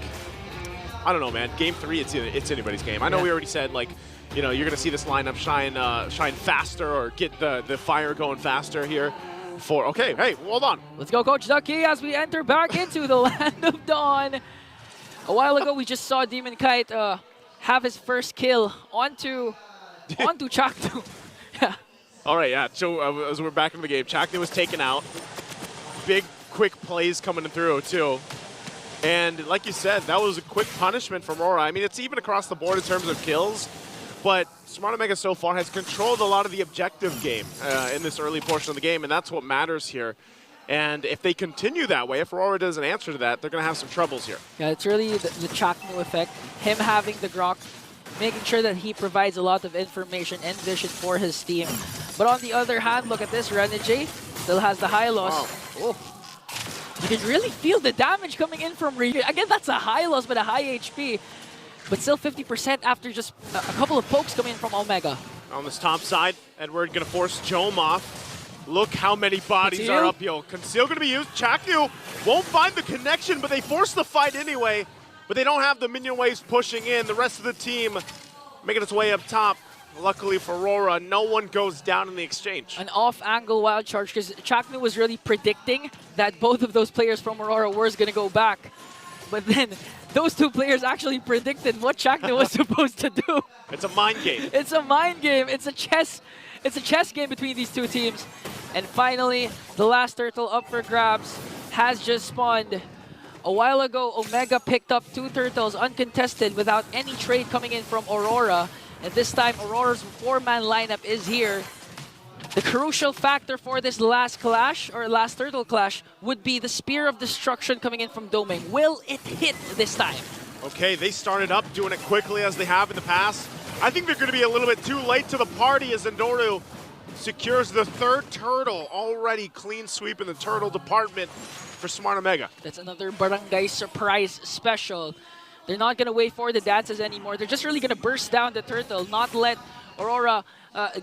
Speaker 6: I don't know, man. Game 3, it's anybody's game. I know we already said, like, you know, you're gonna see this lineup shine faster or get the fire going faster here. Okay, hey, hold on.
Speaker 5: Let's go, Coach Ducky, as we enter back into the Land of Dawn. A while ago, we just saw Demon Kite have his first kill onto Chaknu. Yeah.
Speaker 6: All right, yeah. So as we're back in the game, Chaknu was taken out. Big, quick plays coming through, too. And like you said, that was a quick punishment from Aurora. I mean, it's even across the board in terms of kills, but Smart Omega so far has controlled a lot of the objective game in this early portion of the game, and that's what matters here. And if they continue that way, if Aurora doesn't answer to that, they're going to have some troubles here.
Speaker 5: Yeah, it's really the Chaknu effect. Him having the Grok, making sure that he provides a lot of information and vision for his team. But on the other hand, look at this, Renegade still has the high loss.
Speaker 6: Wow.
Speaker 5: Oh. You can really feel the damage coming in from Ryu. Again, that's a high loss, but a high HP. But still 50% after just a couple of pokes coming in from Omega.
Speaker 6: On this top side, Edward going to force Jome off. Look how many bodies are up, yo. Conceal going to be used. Chaknu won't find the connection, but they force the fight anyway. But they don't have the minion waves pushing in. The rest of the team making its way up top. Luckily for Aurora, no one goes down in the exchange.
Speaker 5: An off-angle wild charge, because Chaknu was really predicting that both of those players from Aurora were going to go back. But then those two players actually predicted what Chaknu was supposed to do.
Speaker 6: It's a mind game.
Speaker 5: It's a mind game. It's a chess game between these two teams. And finally, the last turtle up for grabs has just spawned. A while ago, Omega picked up 2 turtles uncontested without any trade coming in from Aurora. And this time, Aurora's 4-man lineup is here. The crucial factor for this last clash, or last turtle clash, would be the Spear of Destruction coming in from Doming. Will it hit this time?
Speaker 6: Okay, they started up doing it quickly as they have in the past. I think they're going to be a little bit too late to the party as Endoru secures the 3rd turtle. Already clean sweep in the turtle department for Smart Omega.
Speaker 5: That's another barangay surprise special. They're not going to wait for the dances anymore. They're just really going to burst down the turtle, not let Aurora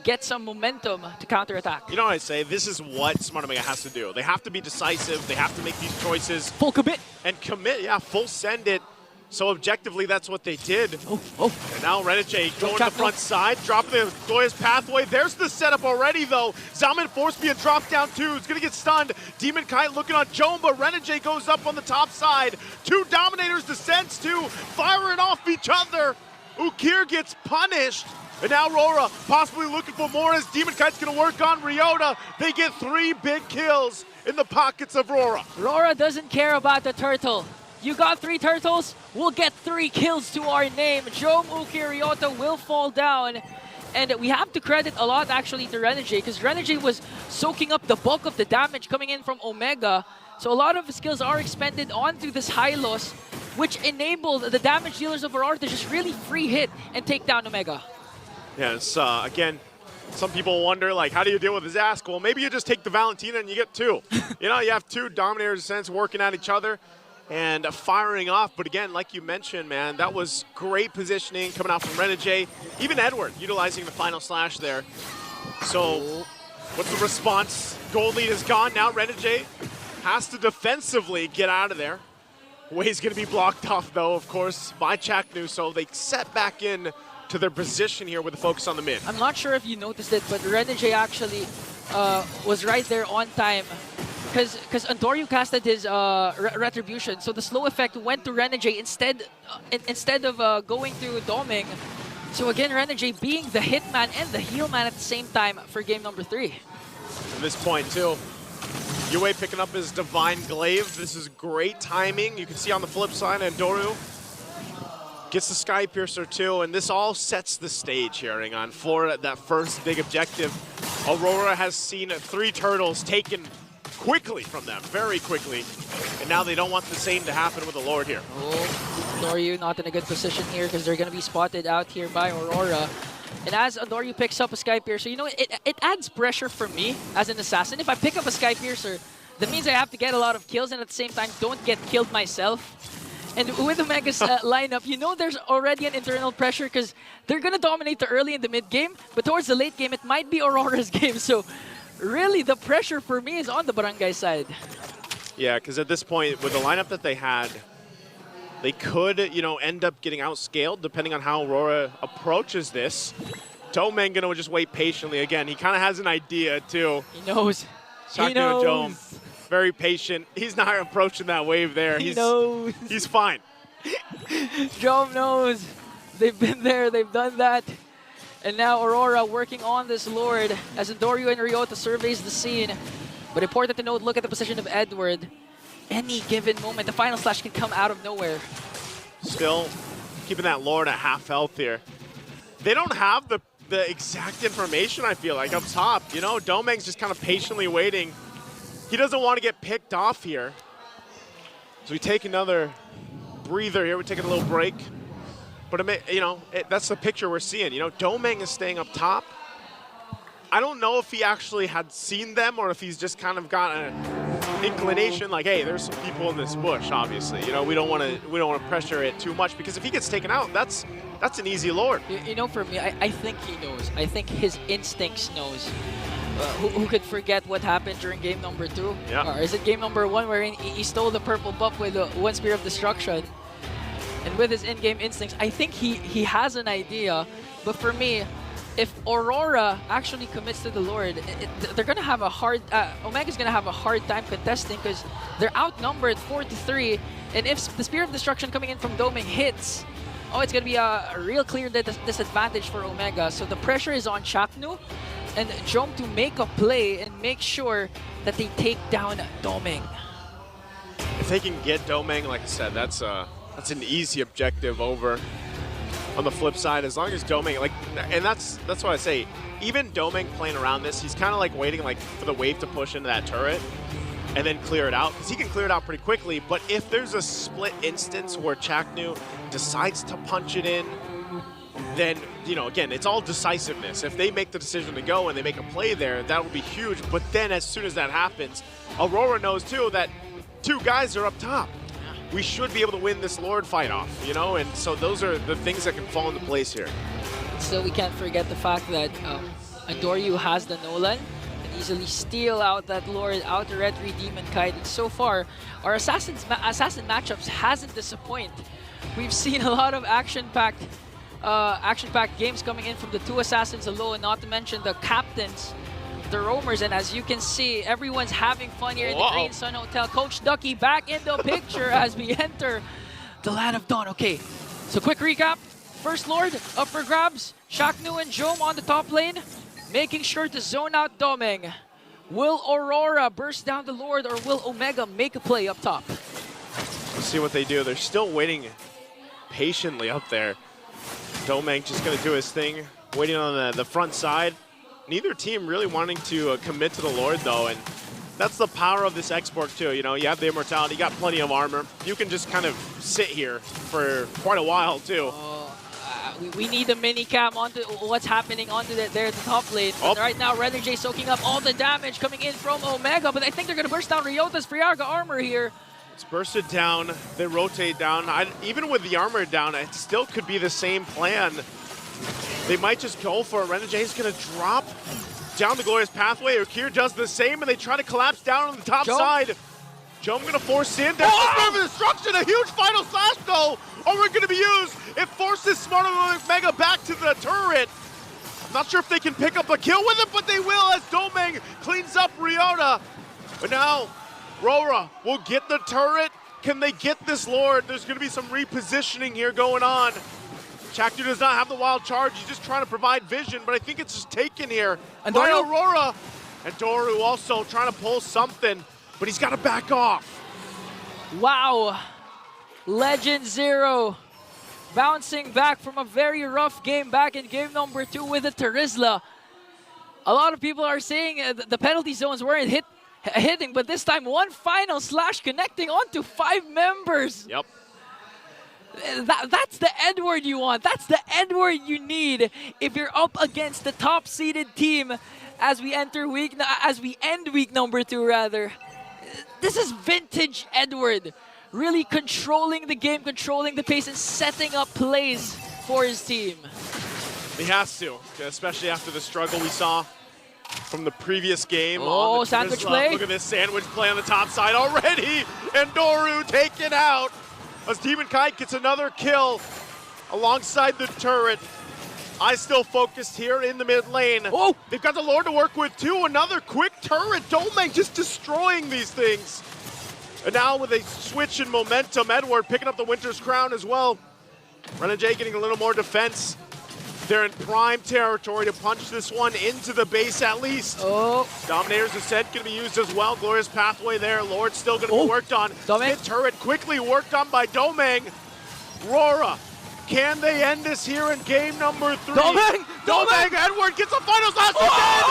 Speaker 5: get some momentum to counterattack.
Speaker 6: You know what I say? This is what Smart Omega has to do. They have to be decisive. They have to make these choices.
Speaker 5: Full commit.
Speaker 6: And commit, yeah, full send it. So objectively, that's what they did. And now Renegade going to the front side, dropping the Glorious Pathway. There's the setup already, though. Zalman force being dropped down too. He's going to get stunned. Demon Kite looking on Jomba. Renegade goes up on the top side. 2 Dominators descends too, firing off each other. Ukir gets punished. And now Aurora possibly looking for more as Demon Kite's going to work on Ryota. They get 3 big kills in the pockets of Aurora.
Speaker 5: Aurora doesn't care about the turtle. You got 3 turtles, we'll get 3 kills to our name. Jom, Ukir, Ryota will fall down. And we have to credit a lot actually to Renegade, because Renegade was soaking up the bulk of the damage coming in from Omega. So a lot of his skills are expended onto this Hylos, which enabled the damage dealers of Aurora to just really free hit and take down Omega.
Speaker 6: Yes, again, some people wonder, like, how do you deal with his ask? Well, maybe you just take the Valentina and you get 2. You know, you have 2 Dominators sense working at each other and firing off. But again, like you mentioned, man, that was great positioning coming out from Renegade. Even Edward utilizing the final slash there. So what's the response? Gold lead is gone. Now Renegade has to defensively get out of there. Way's going to be blocked off, though, of course, by Chaknu. So they set back in to their position here with the focus on the mid.
Speaker 5: I'm not sure if you noticed it, but Renegade actually was right there on time. Because Andoryu casted his Retribution, so the slow effect went to Renegade instead of going through Doming. So again, Renegade being the hitman and the heal man at the same time for game number 3.
Speaker 6: At this point, too, Yue picking up his Divine Glaive. This is great timing. You can see on the flip side, Andoryu gets the Sky Piercer too, and this all sets the stage here, Ringon, for that first big objective. Aurora has seen 3 turtles taken quickly from them, very quickly, and now they don't want the same to happen with the Lord here.
Speaker 5: Andoryu not in a good position here because they're going to be spotted out here by Aurora. And as Andoryu picks up a Sky Piercer, you know, it adds pressure for me as an assassin. If I pick up a Sky Piercer, that means I have to get a lot of kills and at the same time don't get killed myself. And with Omega's lineup, you know there's already an internal pressure because they're going to dominate the early and the mid game, but towards the late game, it might be Aurora's game. So really, the pressure for me is on the Barangay side.
Speaker 6: Yeah, because at this point, with the lineup that they had, they could, you know, end up getting outscaled depending on how Aurora approaches this. Domeng gonna just wait patiently again. He kind of has an idea too.
Speaker 5: He knows.
Speaker 6: He knows. Jom, very patient. He's not approaching that wave there.
Speaker 5: He knows.
Speaker 6: He's fine.
Speaker 5: Jom knows. They've been there. They've done that. And now Aurora working on this Lord as Andoryu and Ryota surveys the scene. But important to note, look at the position of Edward. Any given moment, the final slash can come out of nowhere.
Speaker 6: Still keeping that Lord at half health here. They don't have the exact information, I feel like, up top. You know, Domeng's just kind of patiently waiting. He doesn't want to get picked off here. So we take another breather here. We're taking a little break. But, you know, that's the picture we're seeing. You know, Domeng is staying up top. I don't know if he actually had seen them or if he's just kind of got an inclination like, hey, there's some people in this bush, obviously. You know, we don't want to pressure it too much because if he gets taken out, that's an easy Lord.
Speaker 5: You know, for me, I think he knows. I think his instincts knows. Who could forget what happened during game number 2?
Speaker 6: Yeah.
Speaker 5: Or is it game number 1 where he stole the purple buff with one Spear of Destruction? And with his in-game instincts, I think he has an idea. But for me, if Aurora actually commits to the Lord, they're going to have a hard... Omega's going to have a hard time contesting because they're outnumbered 4-3. And if the Spear of Destruction coming in from Domeng hits, oh, it's going to be a real clear disadvantage for Omega. So the pressure is on Chaknu and Jom to make a play and make sure that they take down Domeng.
Speaker 6: If they can get Domeng, like I said, that's an easy objective over. On the flip side, as long as Domeng, like, and that's what I say, even Domeng playing around this, he's kind of like waiting like for the wave to push into that turret and then clear it out, because he can clear it out pretty quickly. But if there's a split instance where Chaknu decides to punch it in, then, you know, again, it's all decisiveness. If they make the decision to go and they make a play there, that would be huge. But then as soon as that happens, Aurora knows too that 2 guys are up top. We should be able to win this Lord fight off, you know? And so those are the things that can fall into place here.
Speaker 5: Still, we can't forget the fact that Adoryu has the Nolan and easily steal out that Lord outer red Demon Kite. And so far, our assassin matchups hasn't disappointed. We've seen a lot of action-packed games coming in from the 2 assassins alone, not to mention the captains, the roamers, and as you can see, everyone's having fun here in the Green Sun Hotel. Coach Ducky back in the picture as we enter the Land of Dawn. Okay, so quick recap. First Lord up for grabs. Chaknu and Jome on the top lane, making sure to zone out Domeng. Will Aurora burst down the Lord, or will Omega make a play up top?
Speaker 6: Let's see what they do. They're still waiting patiently up there. Domeng just going to do his thing, waiting on the front side. Neither team really wanting to commit to the Lord, though, and that's the power of this export, too. You know, you have the immortality, you got plenty of armor. You can just kind of sit here for quite a while, too.
Speaker 5: We need a mini cam onto what's happening onto there at the top lane. But right now, Renegade soaking up all the damage coming in from Omega, but I think they're going to burst down Ryota's Friarga armor here.
Speaker 6: It's bursted down, they rotate down. Even with the armor down, it still could be the same plan. They might just go for it. Renegade's going to drop down the Glorious Pathway. Ukir does the same, and they try to collapse down on the top side. Jome going to force in. There's the Storm of Destruction. A huge final slash, though. Only going to be used. It forces Smart Omega back to the turret. I'm not sure if they can pick up a kill with it, but they will as Domeng cleans up Ryota. But now, Aurora will get the turret. Can they get this Lord? There's going to be some repositioning here going on. Chaknu does not have the wild charge. He's just trying to provide vision, but I think it's just taken here by Aurora. And Doru also trying to pull something, but he's got to back off.
Speaker 5: Wow. Legend Zero bouncing back from a very rough game back in game number 2 with the Terizla. A lot of people are saying the penalty zones weren't hitting, but this time one final slash connecting onto 5 members.
Speaker 6: Yep.
Speaker 5: That's the Edward you want. That's the Edward you need if you're up against the top-seeded team as we end week number 2 rather. This is vintage Edward, really controlling the game, controlling the pace, and setting up plays for his team.
Speaker 6: He has to, especially after the struggle we saw from the previous game.
Speaker 5: Oh, sandwich play.
Speaker 6: Look at this sandwich play on the top side already, and Doru taken out. As Demon Kite gets another kill alongside the turret. I still focused here in the mid lane. Oh! They've got the Lord to work with too. Another quick turret. Domeng just destroying these things. And now with a switch in momentum, Edward picking up the Winter's Crown as well. Renegade getting a little more defense. They're in prime territory to punch this one into the base at least.
Speaker 5: Oh.
Speaker 6: Dominator's Ascent going to be used as well. Glorious Pathway there. Lord still going to be worked on. Skid turret quickly worked on by Domeng. Aurora, can they end this here in game number 3? Domeng! Edward gets a final slash again!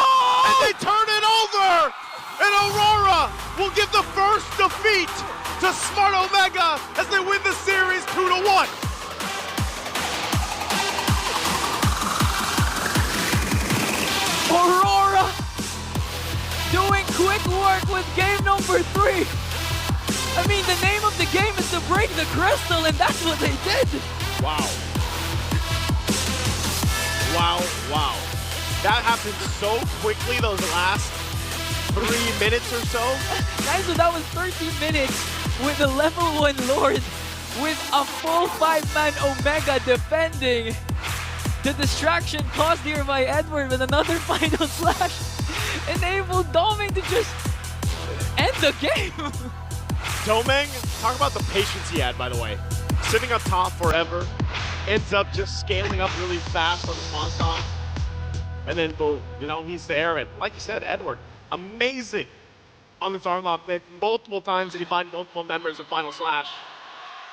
Speaker 6: And they turn it over! And Aurora will give the first defeat to Smart Omega as they win the series 2-1.
Speaker 5: Aurora doing quick work with game number 3. I mean, the name of the game is to break the crystal, and that's what they did.
Speaker 6: Wow. Wow, wow. That happened so quickly those last 3 minutes or so.
Speaker 5: Guys, so that was 13 minutes with the level 1 Lord with a full 5-man Omega defending. The distraction caused here by Edward with another final slash enabled Domeng to just end the game.
Speaker 6: Domeng, talk about the patience he had, by the way. Sitting up top forever, ends up just scaling up really fast on the spawn top. And then, boom, you know, he's there. And like you said, Edward, amazing on the tarmac multiple times, and you find multiple members of Final Slash.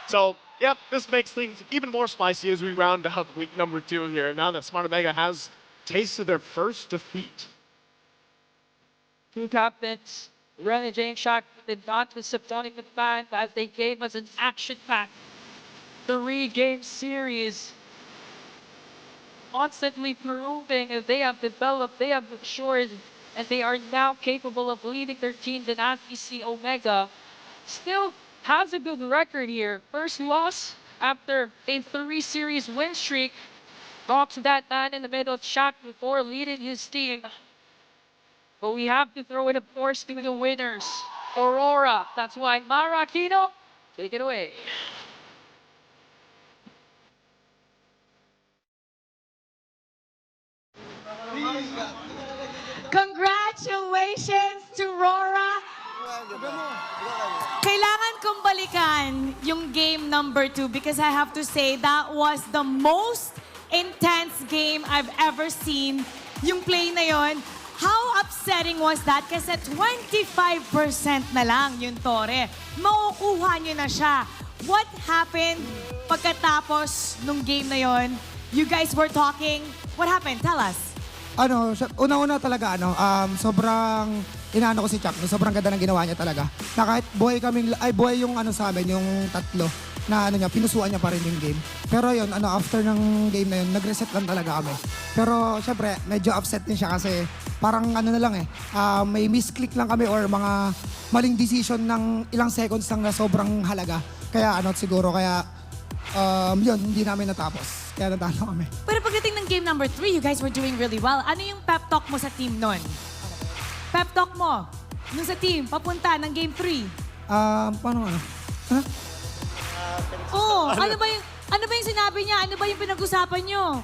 Speaker 6: So, yep, this makes things even more spicy as we round out week number 2 here. Now that Smart Omega has tasted their first defeat.
Speaker 5: Two captains, Ren and Jane Shock, did not disappoint the fan as they gave us an action-packed 3-game series. Constantly proving that they have developed, they have matured, and they are now capable of leading their team than MICC Omega. Still has a good record here. First loss after a 3-series win streak. Talks that man in the middle of Shock before leading his team. But we have to throw it, of course, to the winners. Aurora. That's why Mara Aquino, take it away.
Speaker 4: Congratulations to Rora! Kailangan kong balikan yung game number 2 because I have to say that was the most intense game I've ever seen. Yung play na yon, how upsetting was that? Kasi 25% na lang yung Tore. Makukuha nyo na siya. What happened pagkatapos nung game na yon? You guys were talking. What happened? Tell us.
Speaker 20: Una-una talaga, sobrang inaano ko si Chuck, sobrang ganda ng ginawa niya talaga. Na kahit buhay yung sa amin, yung tatlo, na pinusuan niya pa rin yung game. Pero yun, after ng game na yun, nag-reset lang talaga kami. Pero syempre, medyo upset din siya kasi parang na lang may misclick lang kami or mga maling decision ng ilang seconds lang na sobrang halaga. Kaya yun, hindi namin natapos. Kaya natalo kami.
Speaker 4: Pero pagdating ng game number 3, you guys were doing really well. Ano yung pep talk mo sa team nun? Pep talk mo nung sa team, papunta ng game 3?
Speaker 20: Paano
Speaker 4: Huh? Ano ba yung sinabi niya? Ano ba yung pinag-usapan nyo?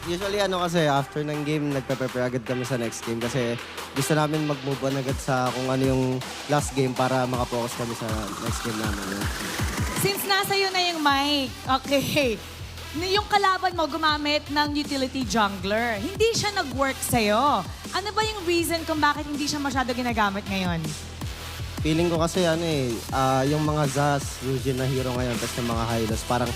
Speaker 16: Usually kasi after ng game, nagpe-prepare agad kami sa next game kasi gusto namin mag-move on agad sa kung ano yung last game para makapokus kami sa next game namin.
Speaker 4: Since nasa iyo na yung mic, okay. Yung kalaban mo gumamit ng utility jungler. Hindi siya nag-work sa'yo. Ano ba yung reason kung bakit hindi siya masyado ginagamit ngayon?
Speaker 16: Feeling ko kasi yung mga Zaz, Rujin na hero ngayon, tapos yung mga Hylos, parang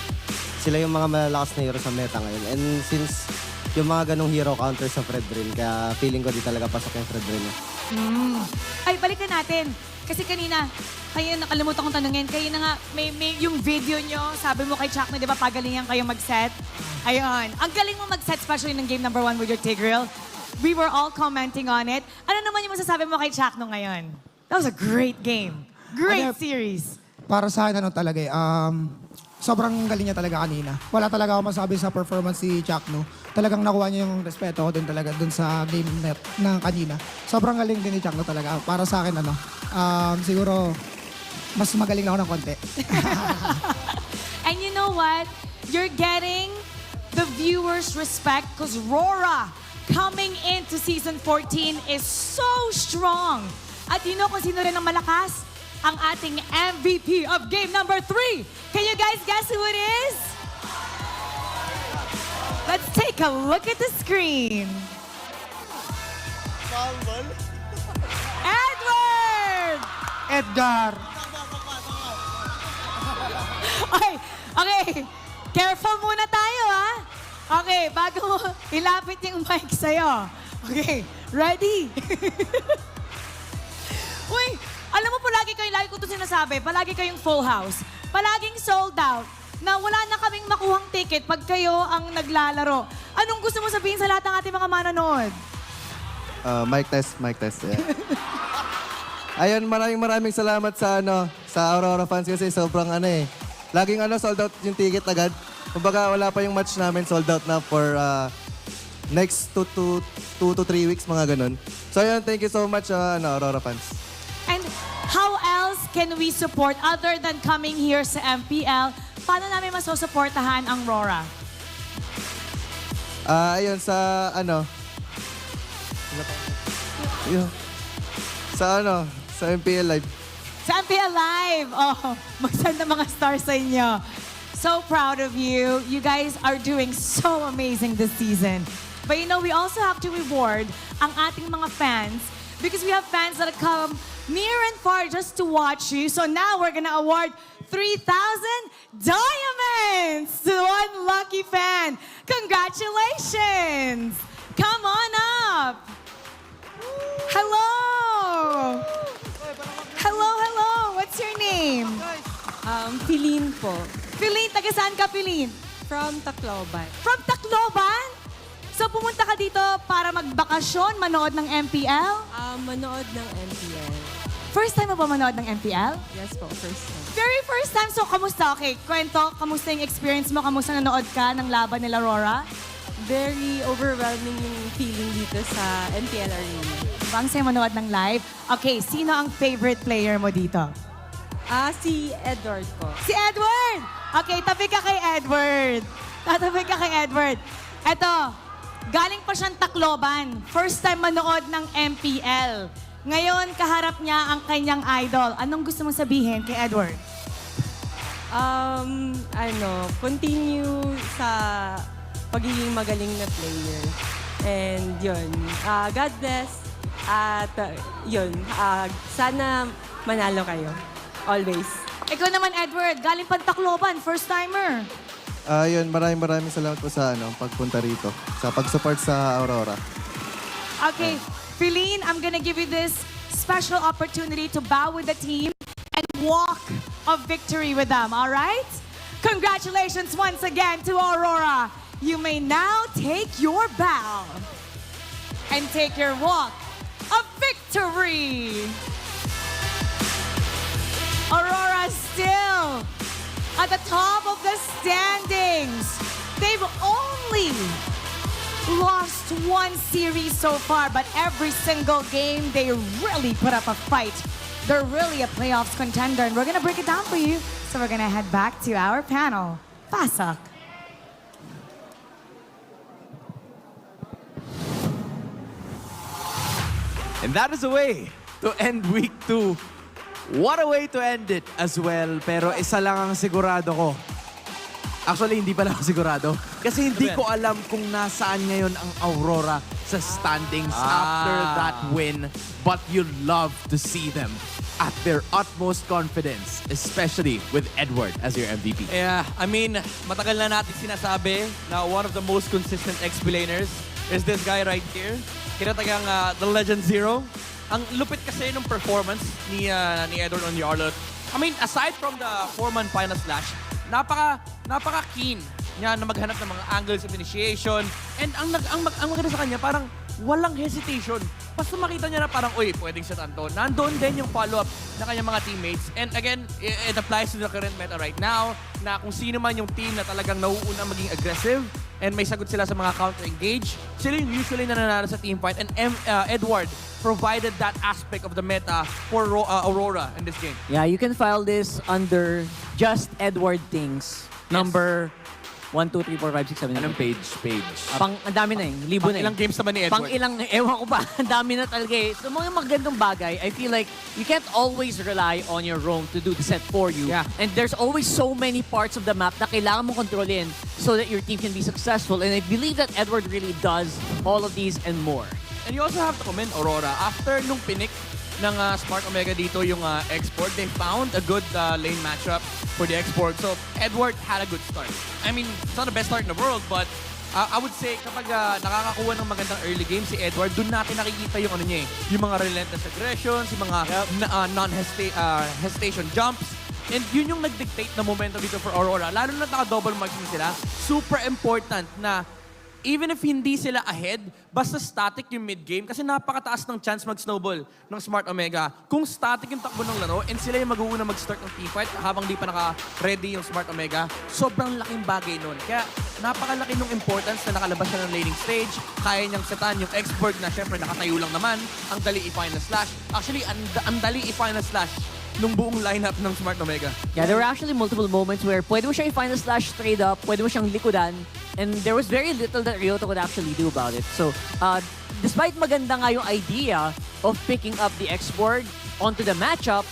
Speaker 16: sila yung mga malalakas na hero sa meta ngayon. And since yung mga ganong hero counter sa Fred Rin, kaya feeling ko di talaga pasok yung Fred Rin.
Speaker 4: Ay, balikan natin. Kasi kanina, kayo nakalimutan kong tanungin, kayo na nga, may yung video nyo, sabi mo kay Chuck na di ba pagalingan kayo mag-set? Ayun. Ang galing mo mag-set, especially ng game number 1 with your Tigreal. We were all commenting on it. Ano naman yung masasabi mo kay Chuck nung ngayon? That was a great game. Great series.
Speaker 20: Para sa akin, sobrang galing niya talaga kanina. Wala talaga ako masabi sa performance si Chuck, no? Talagang nakuha niya yung respeto ko din talaga dun sa game net ng kanina. Sobrang galing din ni Chuck, no, talaga. Para sa akin, siguro, mas magaling na ako ng konti.
Speaker 4: And you know what? You're getting the viewers' respect because Rora coming into Season 14 is so strong. At you know kung sino rin ang malakas? Ang ating MVP of game number 3. Can you guys guess who it is? Let's take a look at the screen. Edward!
Speaker 20: Edgar!
Speaker 4: Okay. Careful muna tayo, ha? Okay, bago mo ilapit yung mic sa'yo. Okay, ready? Uy, alam mo, lagi ko ito sinasabi, palagi kayong full house. Palaging sold out. Na wala na kaming makuhang ticket pag kayo ang naglalaro. Anong gusto mo sabihin sa lahat ng ating mga manonood?
Speaker 16: Mic test. Yeah. Ayun, maraming salamat sa Aurora fans kasi sobrang laging sold out yung ticket agad. Kumbaga wala pa yung match namin, sold out na for next 2 to 3 weeks, mga ganun. So ayun, thank you so much Aurora fans.
Speaker 4: And how else can we support other than coming here sa MPL? Paano namin masusuportahan ang Rora?
Speaker 16: Ayun, sa sa MPL Live.
Speaker 4: Sa MPL Live! Oh, magsend ng mga stars sa inyo. So proud of you. You guys are doing so amazing this season. But you know, we also have to reward ang ating mga fans because we have fans that have come near and far just to watch you. So now we're gonna award 3,000 diamonds to one lucky fan. Congratulations! Come on up. Hello. Hello, hello. What's your name?
Speaker 17: Feline po.
Speaker 4: Feline, taga saan ka, Feline?
Speaker 17: From Tacloban.
Speaker 4: From Tacloban? So pumunta ka dito para magbakasyon, manood ng MPL?
Speaker 17: Manood ng MPL.
Speaker 4: First time mo ba manood ng MPL?
Speaker 17: Yes po, first time.
Speaker 4: Very first time. So kamusta? Okay, kwento, kamusta yung experience mo? Kamusta nanood ka ng laban nila Aurora?
Speaker 17: Very overwhelming yung feeling dito sa MPL Arena.
Speaker 4: Bang sa'yo manood ng live? Okay, sino ang favorite player mo dito?
Speaker 17: Si Edward po.
Speaker 4: Si Edward! Okay, tabi ka kay Edward. Tatabi ka kay Edward. Eto, galing pa siyang Tacloban. First time manood ng MPL. Ngayon, kaharap niya ang kanyang idol. Anong gusto mong sabihin kay Edward?
Speaker 17: Continue sa pagiging magaling na player. And yun, God bless. At yun, sana manalo kayo. Always.
Speaker 4: Ikaw naman, Edward, galing pa Tacloban, first timer.
Speaker 16: Yun, maraming salamat po sa pagpunta rito. Sa pag-support sa Aurora.
Speaker 4: Okay, Feline, I'm gonna give you this special opportunity to bow with the team and walk of victory with them, all right? Congratulations once again to Aurora. You may now take your bow and take your walk of victory. Aurora still at the top of the standings. They've only lost one series so far, but every single game, they really put up a fight. They're really a playoffs contender, and we're gonna break it down for you. So we're gonna head back to our panel. Pasak.
Speaker 1: And that is a way to end week 2. What a way to end it as well. Pero isa lang ang sigurado ko. Actually, hindi pala ako sigurado. Kasi hindi ko alam kung nasaan ngayon ang Aurora sa standings after that win. But you'd love to see them at their utmost confidence, especially with Edward as your MVP.
Speaker 3: Yeah, I mean, matagal na natin sinasabi na one of the most consistent XP-laners is this guy right here. Kinatagang the Legend Zero. Ang lupit kasi ng performance ni Edward on Yarlot. I mean, aside from the 4-man final slash, napaka-keen niya na maghanap ng mga angles of initiation. And ang maganda sa kanya, parang walang hesitation. Basta makita niya na parang, uy, pwedeng siya tanto. Nandoon din yung follow-up ng kanyang mga teammates. And again, it applies to the current meta right now na kung sino man yung team na talagang nauuna maging aggressive and may sagot sila sa mga counter-engage, sila yung usually nananalo sa teamfight. And Edward provided that aspect of the meta for Aurora in this game.
Speaker 7: Yeah, you can file this under Just Edward Things. Number 1, 2, 3, 4, 5, 6, 7, 8.
Speaker 1: Anong page?
Speaker 7: Ang dami na libo na
Speaker 3: ilang games naman ni Edward?
Speaker 7: Ewan ko pa, ang dami na talaga eh. So mga magandang bagay, I feel like you can't always rely on your roam to do the set for you.
Speaker 3: Yeah.
Speaker 7: And there's always so many parts of the map na kailangan mo kontrolin so that your team can be successful. And I believe that Edward really does all of these and more.
Speaker 3: And you also have to commend Aurora. After nung pinik ng Smart Omega dito yung export, they found a good lane matchup for the export. So Edward had a good start. I mean, it's not the best start in the world, but I would say kapag nakakakuha ng magandang early game si Edward, dun natin nakikita yung ano niya yung mga relentless aggressions, yung mga non-hesitation jumps. And yun yung nag-dictate na momentum dito for Aurora. Lalo na naka-double marks sila. Super important na even if hindi sila ahead, basta static yung mid-game kasi napakataas ng chance mag-snowball ng Smart Omega. Kung static yung takbo ng laro and sila yung mag-uuna mag-start ng teamfight habang di pa naka-ready yung Smart Omega, sobrang laking bagay nun. Kaya napakalaki ng importance na nakalabas siya ng laning stage, kaya niyang setan yung expert na syempre nakatayo lang naman, ang dali i-final slash. Actually, ang dali i-final slash nung buong lineup ng Smart Omega.
Speaker 7: Yeah, there were actually multiple moments where pwede mo siya i-final slash straight up, pwede mo siyang likudan, and there was very little that Ryota could actually do about it. So, despite maganda nga yung idea of picking up the export onto the matchup,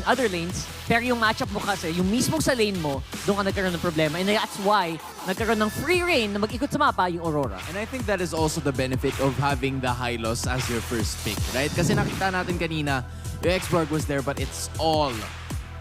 Speaker 7: other lanes. Pero yung matchup mo kasi, yung mismo sa lane mo, doon ka nagkaroon ng problema. And that's why nagkaroon ng free reign na mag-ikot sa mapa yung Aurora.
Speaker 1: And I think that is also the benefit of having the Hylos as your first pick, right? Kasi nakita natin kanina, yung X-Borg was there, but it's all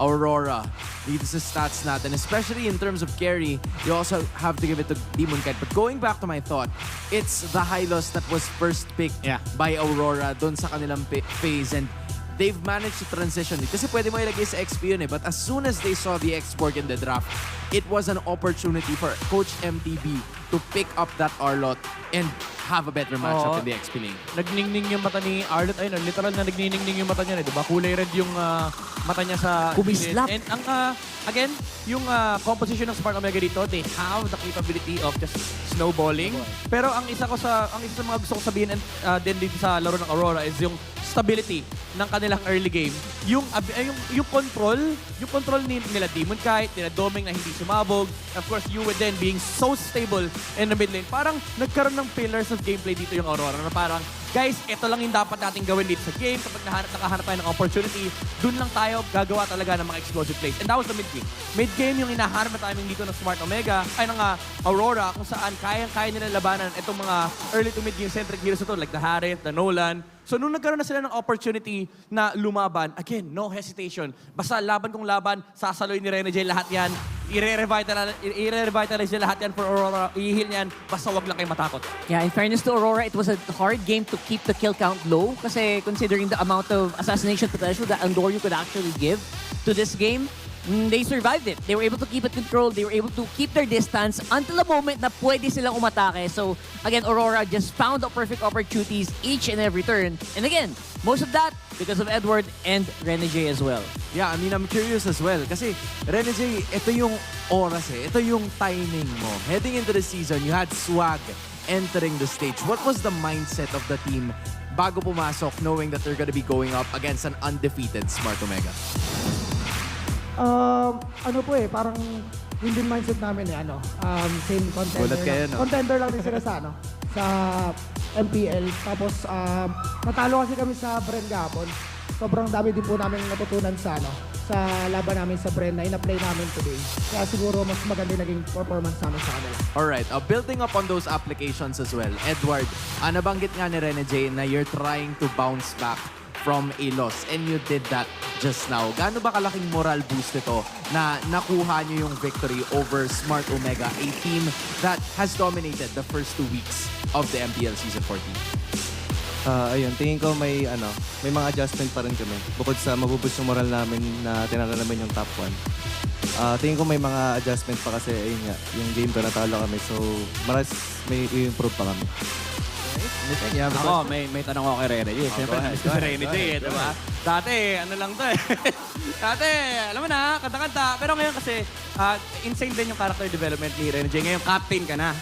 Speaker 1: Aurora dito sa stats natin. Especially in terms of carry, you also have to give it to Demon Kite. But going back to my thought, it's the Hylos that was first picked by Aurora doon sa kanilang phase. And they've managed to transition it. Kasi pwede mo ilagay sa XP yun eh. But as soon as they saw the X-Borg in the draft, it was an opportunity for Coach MTB to pick up that Arlot and have a better matchup in the XP lane.
Speaker 3: Nagningning yung mata ni Arlot. Ayun, literal na nagningning yung mata niya. Diba? Kulay red yung mata niya sa...
Speaker 7: Kumislap.
Speaker 3: And ang, again, yung composition ng Smart Omega dito, they have the capability of just snowballing. Pero ang isa sa mga gusto ko sabihin din dito sa laro ng Aurora is yung stability ng kanilang early game. Yung control nila Demon Kite, nila Doming na hindi sumabog. Of course, Yue then being so stable in the mid lane. Parang nagkaroon ng pillars of gameplay dito yung Aurora na parang, guys, ito lang yung dapat natin gawin dito sa game. Kapag nakahanap tayo ng opportunity, dun lang tayo gagawa talaga ng mga explosive plays. And that was the mid-game. Mid-game yung hinahanap na timing dito ng Smart Omega, ay ng Aurora, kung saan kaya nila labanan itong mga early to mid-game centric heroes ito, like the Harith, the Nolan. So nung nagkaroon na sila ng opportunity na lumaban, again, no hesitation. Basta laban kung laban, sasaloy ni Renegade lahat yan. I-revitalize niya lahat yan for Aurora. I-heal niyan, basta wag lang kayo matakot.
Speaker 7: Yeah, in fairness to Aurora, it was a hard game to keep the kill count low kasi considering the amount of assassination potential that Andoryu could actually give to this game, they survived it. They were able to keep it controlled. They were able to keep their distance until the moment na pwede silang umatake. So, again, Aurora just found the perfect opportunities each and every turn. And again, most of that because of Edward and Renegade as well.
Speaker 1: Yeah, I mean, I'm curious as well. Kasi, Renegade, ito yung oras eh. Ito yung timing mo. Heading into the season, you had swag entering the stage. What was the mindset of the team bago pumasok knowing that they're gonna be going up against an undefeated Smart Omega?
Speaker 20: Parang yun din mindset namin same contender.
Speaker 1: Gulat kayo, no?
Speaker 20: Contender lang din sila sa MPL. Tapos natalo kasi kami sa Bren gapon. Sobrang dami din po namin natutunan sa laban namin sa Bren na ina-play namin today. Kaya siguro mas maganda naging performance namin sa kanila.
Speaker 1: Alright, building up on those applications as well. Edward, nabanggit nga ni Renegade na you're trying to bounce back from a loss. And you did that just now. Gaano ba kalaking moral boost ito na nakuha niyo yung victory over Smart Omega, a team that has dominated the first 2 weeks of the MPL Season 14?
Speaker 16: Ayun, tingin ko may mga adjustment pa rin kami. Bukod sa mabuboost yung moral namin na tinalo namin yung top 1. Tingin ko may mga adjustment pa kasi ayun nga, yung game ko natalo kami. So, may i-improve pa kami.
Speaker 3: Ako, may tanong ako kay Renegade. Siyempre, si Renegade, diba? Dati, ano lang to eh. Dati, alam mo na, kanta-kanta. Pero ngayon kasi, insane din yung character development ni Renegade. Ngayon, captain ka na.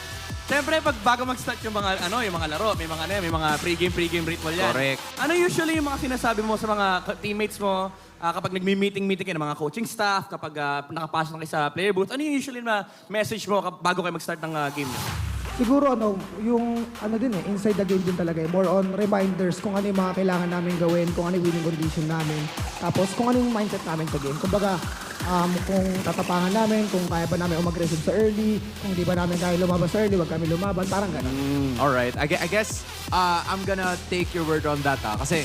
Speaker 3: Siyempre, bago mag-start yung mga laro, may mga pre-game ritual yan.
Speaker 1: Correct.
Speaker 3: Ano usually yung mga sinasabi mo sa mga teammates mo kapag nagmi-meeting kayo ng mga coaching staff, kapag nakapasok na kayo sa player booth, ano yung usually na message mo bago kayo mag-start ng game niyo?
Speaker 20: Siguro yung inside the game din talaga more on reminders kung ano yung mga kailangan namin gawin, kung ano yung winning condition namin, tapos kung ano yung mindset namin sa game. Kumbaga, kung tatapangan namin, kung kaya ba namin umaggressive sa early, kung di ba namin kaya lumabas sa early, wag kami lumaban, parang gano'n.
Speaker 1: Alright, I guess I'm gonna take your word on that kasi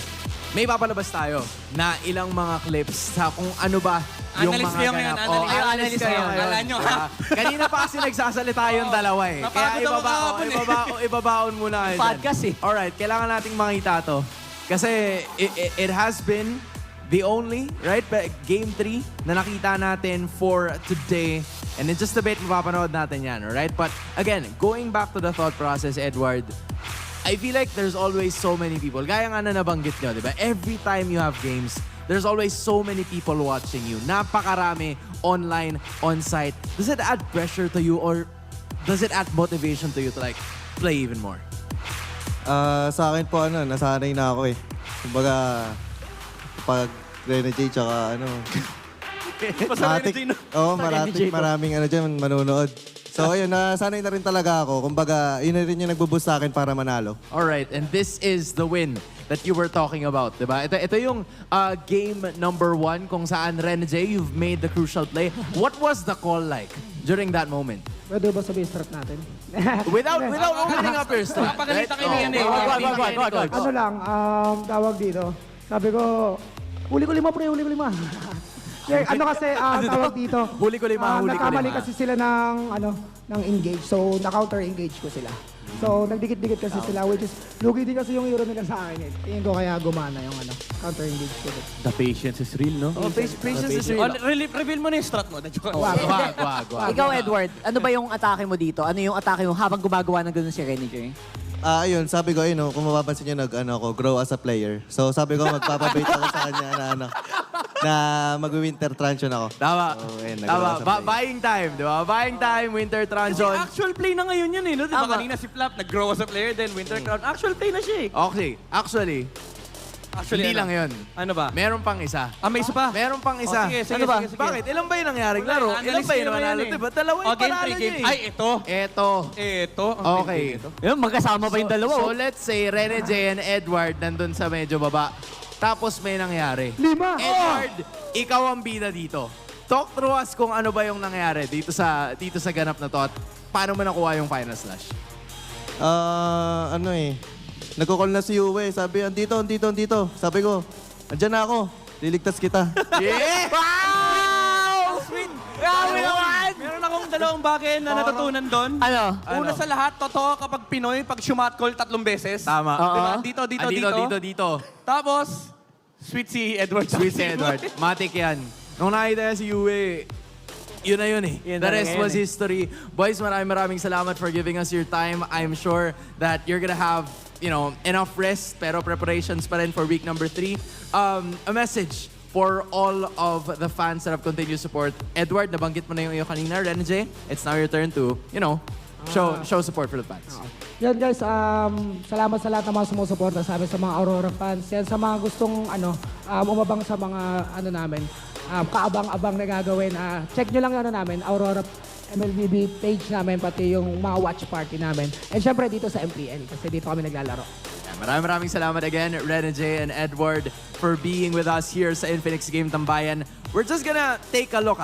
Speaker 1: may papalabas tayo na ilang mga clips sa kung ano ba yung
Speaker 3: Analyst
Speaker 1: mga
Speaker 3: kayo
Speaker 1: ganap.
Speaker 3: ngayon, analyst kayo. Kala nyo, ha?
Speaker 1: Kanina pa kasi nagsasalita yung dalawa eh. Kaya ibabaon muna kayo dyan.
Speaker 7: Podcast eh.
Speaker 1: Alright, kailangan nating makita to. Kasi it has been the only, right, Game 3 na nakita natin for today. And in just a bit, mapapanood natin yan, alright? But again, going back to the thought process, Edward, I feel like there's always so many people. Gaya nga na nabanggit nyo, di ba? Every time you have games, there's always so many people watching you. Napakarami online, on-site. Does it add pressure to you or does it add motivation to you to like play even more?
Speaker 16: Sa akin po, nasanay na ako eh. Kumbaga, kapag Renegade tsaka
Speaker 3: Maraming
Speaker 16: maraming dyan manonood. So ayun, nasanay na rin talaga ako. Kumbaga, yun na rin yung nagbuboost sa akin para manalo.
Speaker 1: Alright, and this is the win that you were talking about, diba? Ito yung game number 1 kung saan, Rene J, you've made the crucial play. What was the call like during that moment?
Speaker 2: Pwede ba sabihin strat natin?
Speaker 1: Without opening up your strat.
Speaker 3: Papagalitan kayo ni Yanni.
Speaker 2: Ano lang, tawag dito. Sabi ko, huli ko 5 pre, huli ko 5. Ano kasi tawag dito?
Speaker 1: Huli ko 5, huli ko 5.
Speaker 2: Nagkamali kasi sila ng engage. So, na-counter engage ko sila. So, nagdikit-dikit kasi sila, which is, lugi din kasi yung hero nila sa akin. Tingin ko kaya gumana yung counter engage ko.
Speaker 3: The patience is real, no?
Speaker 1: Oh, patience is real.
Speaker 3: Reveal mo na yung strat mo.
Speaker 1: Wag.
Speaker 7: Ikaw, Edward, ano ba yung atake mo dito? Ano yung atake mo habang gumagawa ng ganun si Rene J?
Speaker 16: Ayun, sabi ko, kung mapapansin nyo, grow as a player. So sabi ko, magpapabait ako sa kanya na mag-winter transition ako.
Speaker 1: Tama.
Speaker 16: So, ayun,
Speaker 1: Tama. Buying time, di ba? Buying time, winter transition.
Speaker 3: Actual play na ngayon yun, no? Di ba kanina si Flap nag-grow as a player, then winter crown. Actual play na siya,
Speaker 1: Okay, actually, hindi lang yun.
Speaker 3: Ano ba?
Speaker 1: Meron pang isa.
Speaker 3: May isa pa?
Speaker 1: Meron pang isa.
Speaker 3: Sige.
Speaker 1: Bakit? Ilan ba yung nangyaring laro? Ilan ba yung nanalo? Diba? Dalawa yung panalo niya eh.
Speaker 3: Ay, ito.
Speaker 1: Okay.
Speaker 7: Yun, magkasama pa yung dalawa.
Speaker 1: So let's say, Rene J and Edward nandun sa medyo baba. Tapos may nangyari.
Speaker 2: 5!
Speaker 1: Edward, ikaw ang bida dito. Talk through us kung ano ba yung nangyari dito sa ganap na to at paano mo nakuha yung final slash?
Speaker 16: Nagko-call na si Uwe. Sabi, andito. Sabi ko, andyan na ako. Liligtas kita.
Speaker 1: Yeah!
Speaker 3: Wow! Sweet! Grabe naman! Meron akong dalawang bagay na natutunan doon.
Speaker 7: Ano?
Speaker 3: Una sa lahat, totoo kapag Pinoy, pag shot call 3 beses.
Speaker 1: Tama.
Speaker 3: Diba? Dito. Tapos, sweet si Edward.
Speaker 1: Matik yan. Nung nakita si Uwe, yun na yun eh. The rest was history. Boys, maraming salamat for giving us your time. I'm sure that you're gonna have enough rest, pero preparations pa rin for week number 3. A message for all of the fans that have continued support. Edward, nabanggit mo na yung iyo kanina. Rene J, it's now your turn to, show support for the fans.
Speaker 2: Yan guys, salamat sa lahat ng mga sumusuporta sa amin, sa mga Aurora fans. Yan sa mga gustong umabang sa mga namin, kaabang-abang na gagawin. Check nyo lang yung namin, Aurora MLBB page namin, pati yung mga watch party namin. And syempre dito sa MPL, kasi dito kami naglalaro.
Speaker 1: Maraming salamat again, Rene J and Edward, for being with us here sa Infinix Game Tambayan. We're just gonna take a look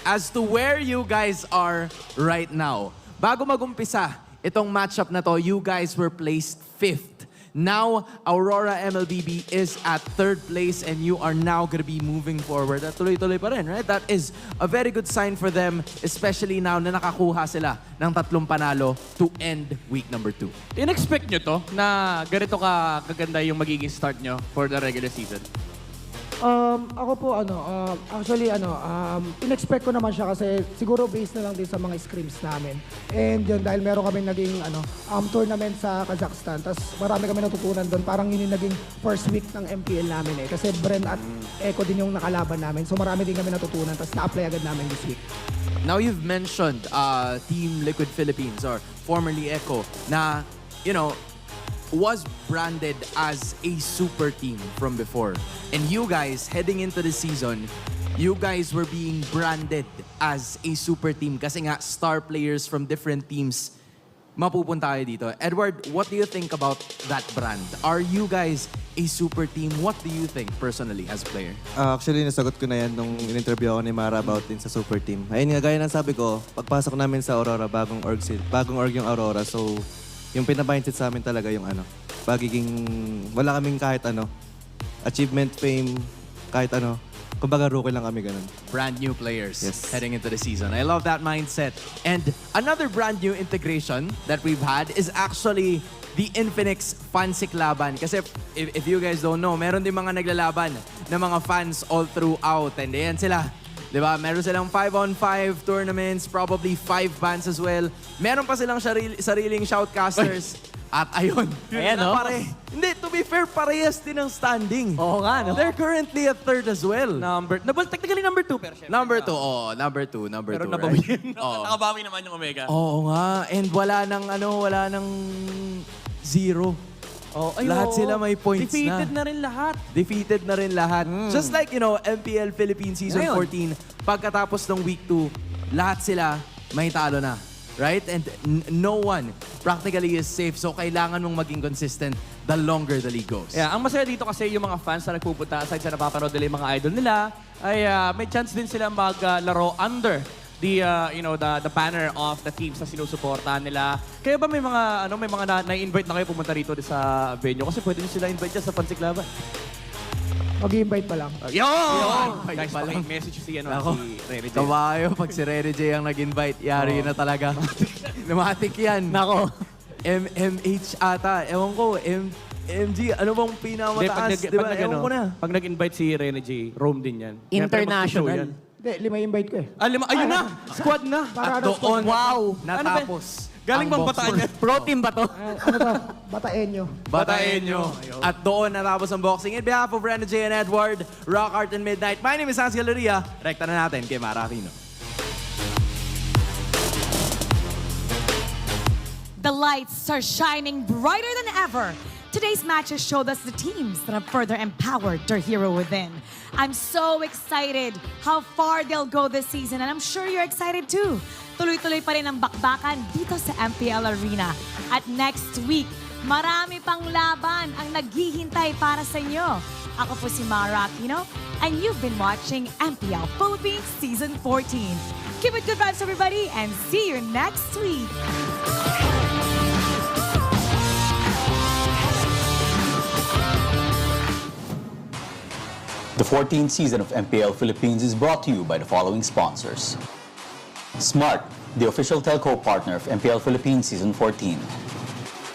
Speaker 1: as to where you guys are right now. Bago magumpisa itong matchup na to, you guys were placed 5th. Now, Aurora MLBB is at 3rd place and you are now gonna be moving forward. At tuloy-tuloy pa rin, right? That is a very good sign for them, especially now na nakakuha sila ng 3 panalo to end week number 2.
Speaker 3: In-expect nyo to na ganito kaganda yung magiging start nyo for the regular season?
Speaker 2: Ako po, actually, in-expect ko naman siya kasi siguro based na lang din sa mga scrims namin. And yun, dahil meron kami naging tournament sa Kazakhstan, tapos marami kami natutunan doon. Parang yun yung naging first week ng MPL namin eh. Kasi Bren at Echo din yung nakalaban namin. So marami din kami natutunan, tapos na-apply agad namin this week.
Speaker 1: Now you've mentioned Team Liquid Philippines or formerly Echo na, was branded as a super team from before. And you guys, heading into the season, you guys were being branded as a super team kasi nga star players from different teams mapupunta kayo dito. Edward, what do you think about that brand? Are you guys a super team? What do you think personally as a player?
Speaker 16: Actually, nasagot ko na yan nung in-interview ako ni Mara about din sa super team. Ayun nga, gaya ng sabi ko, pagpasok namin sa Aurora, bagong org yung Aurora. So, yung pinamindset sa amin talaga yung pagiging, wala kaming kahit achievement, fame, kahit kumbaga rookie lang kami ganun.
Speaker 1: Brand new players
Speaker 16: Yes.
Speaker 1: heading into the season. I love that mindset. And another brand new integration that we've had is actually the Infinix Fansik Laban. Kasi if you guys don't know, meron din mga naglalaban na mga fans all throughout. And ayan sila. Diba? Meron silang 5-on-5 tournaments, probably 5 bans as well. Meron pa silang sariling shoutcasters. At ayun,
Speaker 7: Ayan, no?
Speaker 1: Hindi, to be fair, parehas din ang standing.
Speaker 7: Oo nga, no?
Speaker 1: They're currently at 3rd as well.
Speaker 3: Technically number 2, pero syempre.
Speaker 1: Number 2, number 2,
Speaker 3: Pero
Speaker 1: right?
Speaker 3: nabawi. Nakabawi naman yung Omega.
Speaker 1: Oo nga, and wala nang 0. Lahat sila may points
Speaker 3: Defeated na rin lahat.
Speaker 1: Defeated na rin lahat. Just like, MPL Philippines Season 14, pagkatapos ng Week 2, lahat sila may talo na. right? And no one practically is safe. So kailangan mong maging consistent the longer the league goes.
Speaker 3: Yeah, ang masaya dito kasi yung mga fans na nagpupunta aside sa napapanood nila yung mga idol nila, ay may chance din sila maglaro under the the banner of the teams na sinusuportahan nila. Kaya ba may mga na-invite na kayo pumunta rito sa venue? Kasi pwede nyo sila invite dyan sa Pansiklaban.
Speaker 2: Mag-i-invite pa lang.
Speaker 3: Guys, message si Rene J.
Speaker 1: Kawayo, pag si Rene J ang nag-invite, yari na talaga. Lumatik yan.
Speaker 7: Nako.
Speaker 1: MH ata. Ewan ko, MG, ano bang pinakamataas? Diba? Ewan ko na.
Speaker 3: Pag nag-invite si Rene J, Rome din yan.
Speaker 7: International.
Speaker 2: Hindi, 5 invite ko eh.
Speaker 3: Ayun na! Squad na!
Speaker 2: Para
Speaker 1: At doon,
Speaker 2: natapos.
Speaker 3: Galing bang Bataan yan?
Speaker 7: Pro team ba to?
Speaker 2: Ano to? Bataenyo.
Speaker 1: Bataenyo. At doon natapos ang boxing. In behalf of Rene J and Edward, Rockart and Midnight, my name is Hans Galeria. Rekta na natin kay Mara Aquino.
Speaker 4: The lights are shining brighter than ever. Today's matches showed us the teams that have further empowered their hero within. I'm so excited how far they'll go this season, and I'm sure you're excited too. Tuloy-tuloy pa rin ang bakbakan dito sa MPL Arena. At next week, marami pang laban ang naghihintay para sa inyo. Ako po si Mara Aquino, and you've been watching MPL Philippines Season 14. Keep it good vibes, everybody, and see you next week.
Speaker 18: The 14th season of MPL Philippines is brought to you by the following sponsors. Smart, the official telco partner of MPL Philippines Season 14.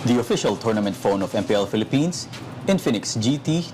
Speaker 18: The official tournament phone of MPL Philippines, Infinix GT